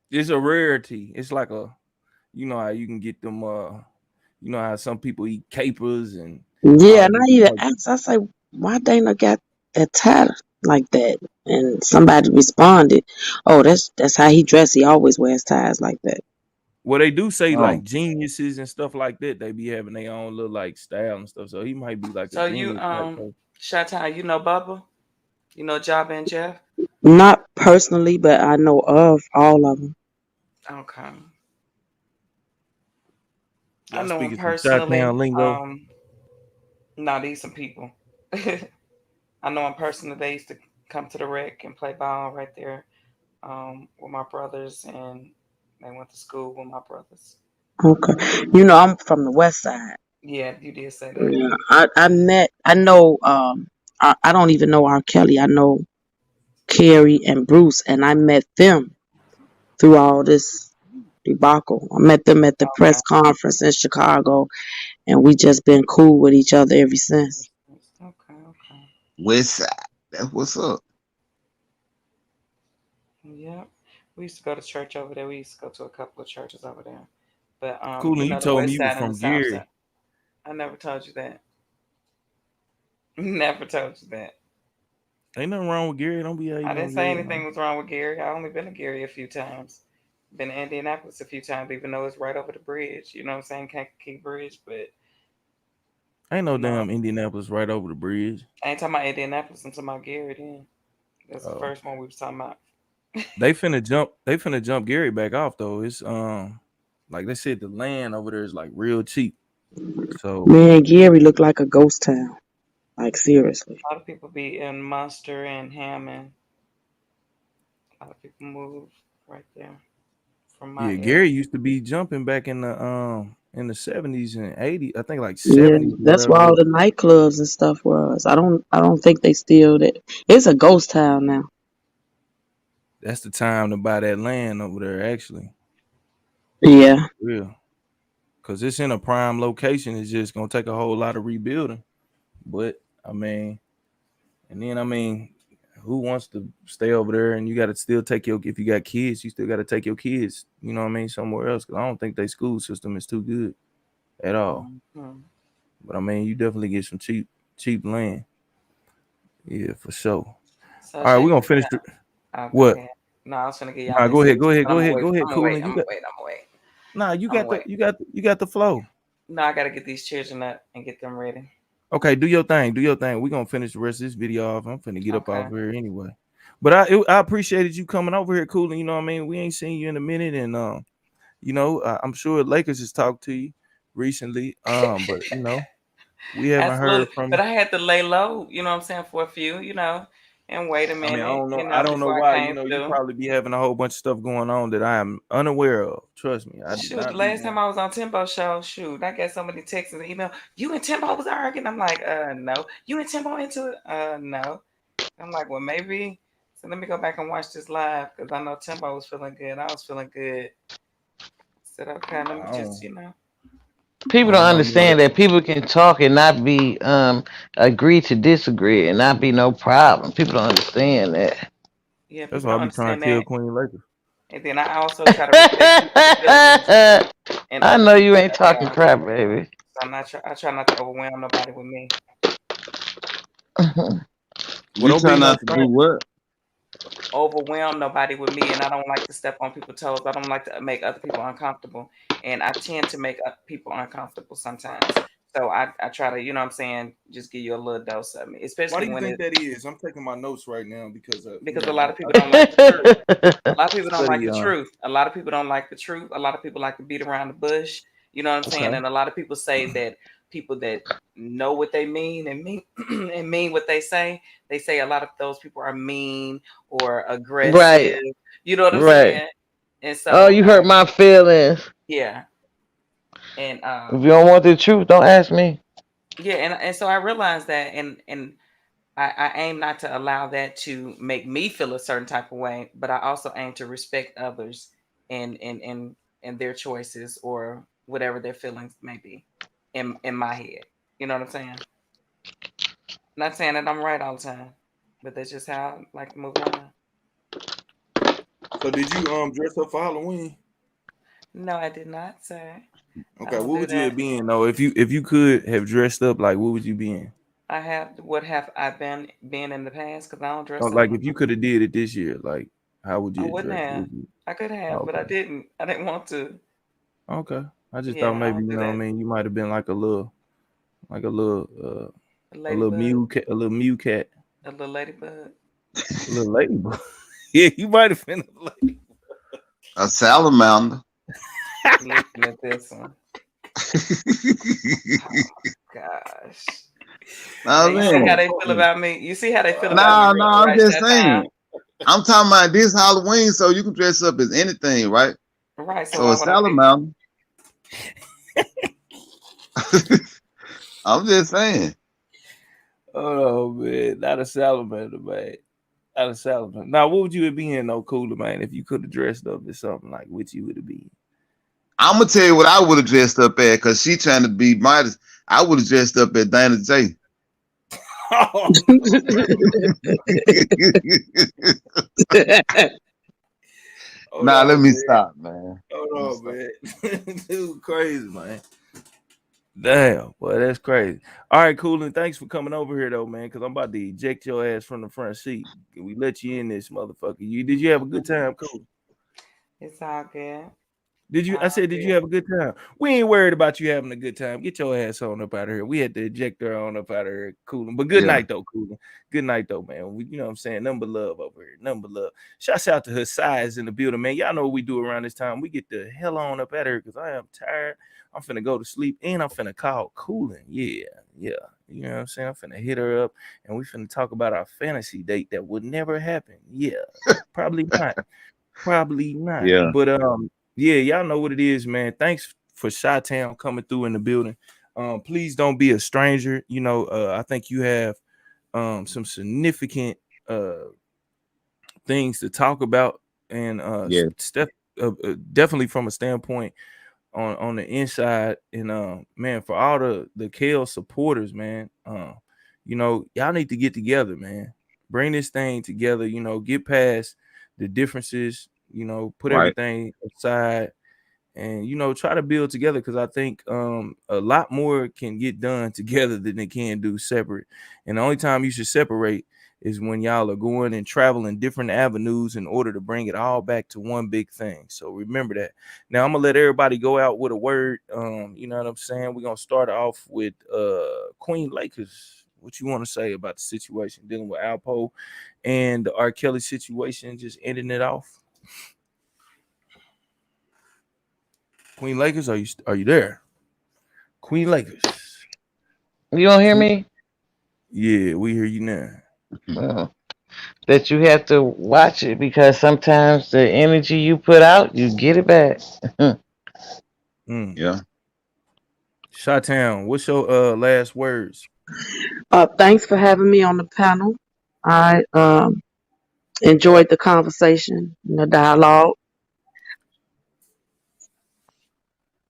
It's a rarity. It's like you know how you can get them. You know how some people eat capers and Yeah, all and this. I even asked, I say, why Dana got that tie like that? And somebody responded, oh, that's how he dressed. He always wears ties like that. Well, they do say Oh. like geniuses and stuff like that. They be having their own little like style and stuff. So he might be like a So you genius type person. Shatan, you know Bubba? You know Job and Jeff? Not personally, but I know of all of them. Okay. I Y'all know him speaking some personally. Chi-Town lingo. Nah, these some people. I know him personally. They used to come to the rec and play ball right there with my brothers, and they went to school with my brothers. Okay. You know, I'm from the west side. Yeah, you did say that. Yeah. I know, I don't even know R. Kelly. I know Carrie and Bruce, and I met them through all this debacle. I met them at the Okay. press conference in Chicago, and we just been cool with each other ever since. Okay, okay. West side. That's what's up. Yeah. We used to go to church over there. We used to go to a couple of churches over there. But Cool. you And you know, the told me west you was side and the from south side. Gary. I never told you that. Never told you that. Ain't nothing wrong with Gary. Don't be I hating didn't on say Gary, anything man. was wrong with Gary. I only been to Gary a few times. Been to Indianapolis a few times, even though it's right over the bridge. You know what I'm saying? Kankakee Bridge. But Ain't no no, damn Indianapolis right over the bridge. I ain't talking about Indianapolis. I'm talking about Gary then. That's the Oh, first one we was talking about. they finna jump. They finna jump Gary back off though. It's like they said, the land over there is like real cheap. So Man, Gary looked like a ghost town. Like seriously. A lot of people be in Munster and Hammond. A lot of people move right there from my yeah, area. Gary used to be jumping back in the 70s and 80s. I think like Yeah, 70s or that's where whatever. all the nightclubs and stuff was. I don't think they still that. It's a ghost town now. That's the time to buy that land over there, actually. Yeah. Real. Cause it's in a prime location. It's just gonna take a whole lot of rebuilding. But I mean, and then I mean, who wants to stay over there? And you got to still take your if you got kids, you still got to take your kids. You know what I mean, somewhere else. Cause I don't think their school system is too good at all. Mm-hmm. But I mean, you definitely get some cheap land. Yeah, for sure. So All right, we're check gonna this finish. out. Oh, go What? ahead. No, I was gonna give y'all Nah, this go ahead, scripture, go ahead, but go I'm gonna ahead, wait. go ahead, I'm gonna wait. Coolin. I'm You gonna got wait. I'm gonna wait. nah, I'm gonna wait. you got the flow. No, I gotta get these children up and get them ready. Okay, do your thing. Do your thing. We're gonna finish the rest of this video off. I'm finna get up Okay. off here anyway. But I appreciated you coming over here, Coolin. You know what I mean? We ain't seen you in a minute, and you know, I'm sure Lakers has talked to you recently. But you know, we haven't heard Absolutely. from But you. I had to lay low, you know what I'm saying, for a few, and wait a I mean, minute, I don't know before I why. You came know, you through. probably be having a whole bunch of stuff going on that I am unaware of. Trust me, I did Shoot, the not be last time one. I was on Timbo show, shoot, I got so many texts and email. You and Timbo was arguing. I'm like, no. You and Timbo into it? No. I'm like, well, maybe. So let me go back and watch this live because I know Timbo was feeling good. I was feeling good. Said, okay, let me I just, don't, I let People me don't don't know go. none understand of that people can talk and not be agree to disagree and not be no problem. People don't understand that. Yeah, That's people what I don't be trying understand to tell that. Queen Lakers. And then I also try to respect people's feelings and I other know you people's ain't talking ideology. crap, baby. So I try not to overwhelm nobody with me. Well, You don't try be no not to do stranger. what? Overwhelm nobody with me, and I don't like to step on people's toes. I don't like to make other people uncomfortable, and I tend to make people uncomfortable sometimes. So I try to, you know what I'm saying, just give you a little dose of me, Why especially do you when think it that is? I'm taking my notes right now because you because a know lot of I people don't like the truth. A lot of people don't like study. the truth. A lot of people don't like the truth. A lot of people like to beat around the bush. You know what I'm saying? Okay. And a lot of people say that people that know what they mean and mean and mean what they say a lot of those people are mean or Right, aggressive. You know what I'm right. saying? And Oh, so you hurt my feelings. yeah. And If you don't want the truth, don't ask me. yeah, and so I realized that and I aim not to allow that to make me feel a certain type of way, but I also aim to respect others and their choices or whatever their feelings may be in my head. You know what I'm saying? Not saying that I'm right all the time, but that's just how I like to move around. So did you dress up for Halloween? No, I did not, sir. I Okay, don't what do would you have that. been though? If you could have dressed up, like what would you be in? What have I been in the past? Because I don't Or, dress up. like if you could have did it this year, like how would I you have wouldn't dressed? have. Would you? I could have, but I Okay. didn't. I didn't want to. Okay. I just thought Yeah, I maybe, don't you do know what I that. mean, you might have been like A a little ladybug. a little mew cat. A little ladybug. A little ladybug. Yeah, you might have been a lady. A salamander. Looking at this one. Gosh. Now I'm you see how saying. they feel about me. You see how they feel about me, No, no, I'm right? just That saying. time. I'm talking about this Halloween, so you can dress up as anything, right? Right. So So why a would I pick? salamander. I'm just saying. Oh man, not a salamander, man. Not a salamander. Now, what would you have been though, Cooler, man, if you could have dressed up as something like what you would have been? I'm gonna tell you what I would have dressed up at, cause she trying to be modest. I would have dressed up at Dana J. Oh, hold Nah, let on, me man. stop, man. Hold on, man. Dude, crazy, man. Damn, boy, that's crazy. All right, Coolin, thanks for coming over here though, man. Because I'm about to eject your ass from the front seat. We let you in this motherfucker. Did you have a good time, Cool? It's all good. Did you? I said, did you have a good time? We ain't worried about you having a good time. Get your ass on up out of here. We had to eject her on up out of here, Coolin. But good Yeah. night though, Coolin. Good night though, man. You know what I'm saying? Number love over here. Number love. Shouts out to her size in the building, man. Y'all know what we do around this time. We get the hell on up out of here because I am tired. I'm finna go to sleep and I'm finna call Coolin. Yeah. You know what I'm saying? I'm finna hit her up and we finna talk about our fantasy date that would never happen. Yeah. Probably not. Probably not. Yeah. But yeah, y'all know what it is, man. Thanks for Chi-Town coming through in the building. Please don't be a stranger. You know, I think you have some significant things to talk about, and Yeah. definitely from a standpoint on the inside. And man, for all the Kellz supporters, man, you know, y'all need to get together, man. Bring this thing together. You know, get past the differences. You know, put Right. everything aside and you know try to build together because I think a lot more can get done together than they can do separate. And the only time you should separate is when y'all are going and traveling different avenues in order to bring it all back to one big thing. So remember that. Now I'm gonna let everybody go out with a word. You know what I'm saying? We're gonna start off with Queen Lakers. What you want to say about the situation dealing with Alpo and the R. Kelly situation, just ending it off? Queen Lakers, are you there? Queen Lakers. You don't hear me? Yeah, we hear you now. That you have to watch it because sometimes the energy you put out, you get it back. Yeah. Chi-Town, what's your last words? Thanks for having me on the panel. I enjoyed the conversation and the dialogue.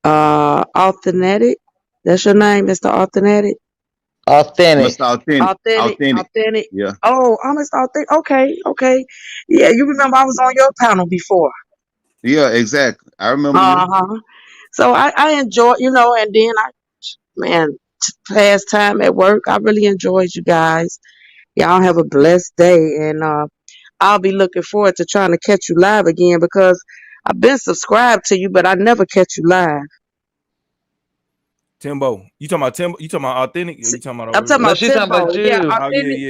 Authentic. That's your name, Mr. Authentic? Authentic. Mr. Authentic. Authentic. Authentic. Yeah. Oh, I'm Mr. Authentic. Okay. Yeah, you remember I was on your panel before. Yeah, exactly. I remember you. So I enjoy, and then past time at work, I really enjoyed you guys. Y'all have a blessed day, and I'll be looking forward to trying to catch you live again because I've been subscribed to you, but I never catch you live. Timbo, you talking about Timbo? You talking about Authentic? Or you talking about I'm talking No, about she's talking Timbo. about Yeah, you.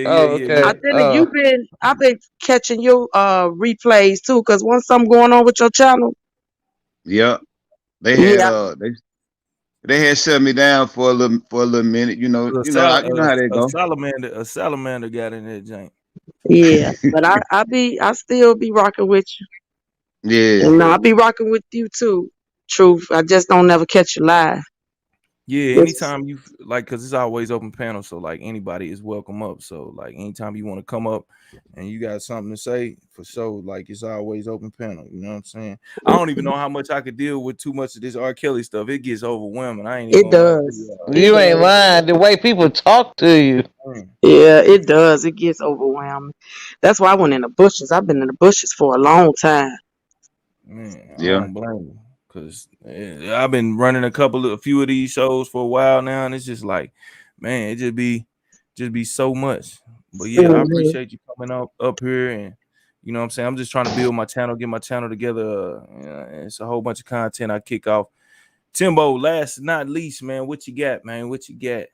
Oh Authentic. Okay. Authentic, I've been catching your replays too, because once something going on with your channel. Yeah. They had they had shut me down for a little minute. You know how they go. A salamander got in that jank. Yeah, but I still be rocking with you. Yeah. And I'll be rocking with you too. Truth. I just don't never catch you live. Yeah, It's, anytime you like, cause it's always open panel, so like anybody is welcome up. So like anytime you want to come up and you got something to say, for sure, like it's always open panel. You know what I'm saying? I don't even know how much I could deal with too much of this R. Kelly stuff. It gets overwhelming. I ain't even it gonna lie to does. you. It You ain't does. lying. The way people talk to you. Yeah, it does. It gets overwhelming. That's why I went in the bushes. I've been in the bushes for a long time. Man, I Yeah. don't blame you, cause I've been running a few of these shows for a while now, and it's just like, man, it just be so much. But yeah, I Hmm. appreciate you coming up here, and you know what I'm saying. I'm just trying to build my channel, get my channel together. It's a whole bunch of content I kick off. Timbo, last but not least, man, what you got, man? What you got?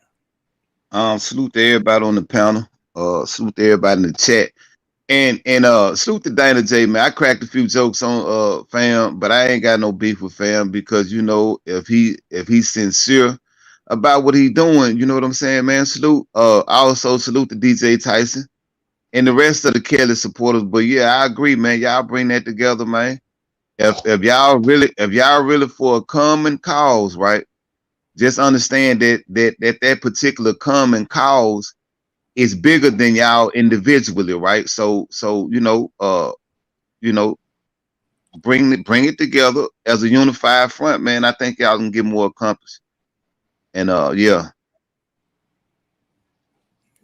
Salute to everybody on the panel. Salute to everybody in the chat. And salute to Dana J, man. I cracked a few jokes on fam, but I ain't got no beef with fam because you know if he's sincere about what he doing, you know what I'm saying, man. Salute. I also salute to DJ Tyson and the rest of the Kelly supporters. But yeah, I agree, man. Y'all bring that together, man. If y'all really for a common cause, right? Just understand that particular common cause is bigger than y'all individually, right? So you know, bring it together as a unified front, man. I think y'all can get more accomplished. And yeah.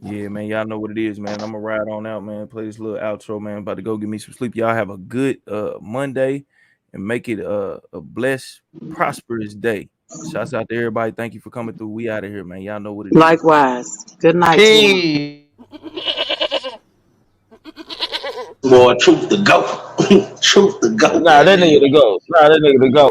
Yeah, man, y'all know what it is, man. I'm gonna ride on out, man. Play this little outro, man. About to go get me some sleep. Y'all have a good Monday and make it a blessed, prosperous day. Shouts out to everybody. Thank you for coming through. We out of here, man. Y'all know what it is. Likewise. Good night to you. Peace. Boy, truth to go. Truth to go. Nah, that nigga to go. Nah, that nigga to go.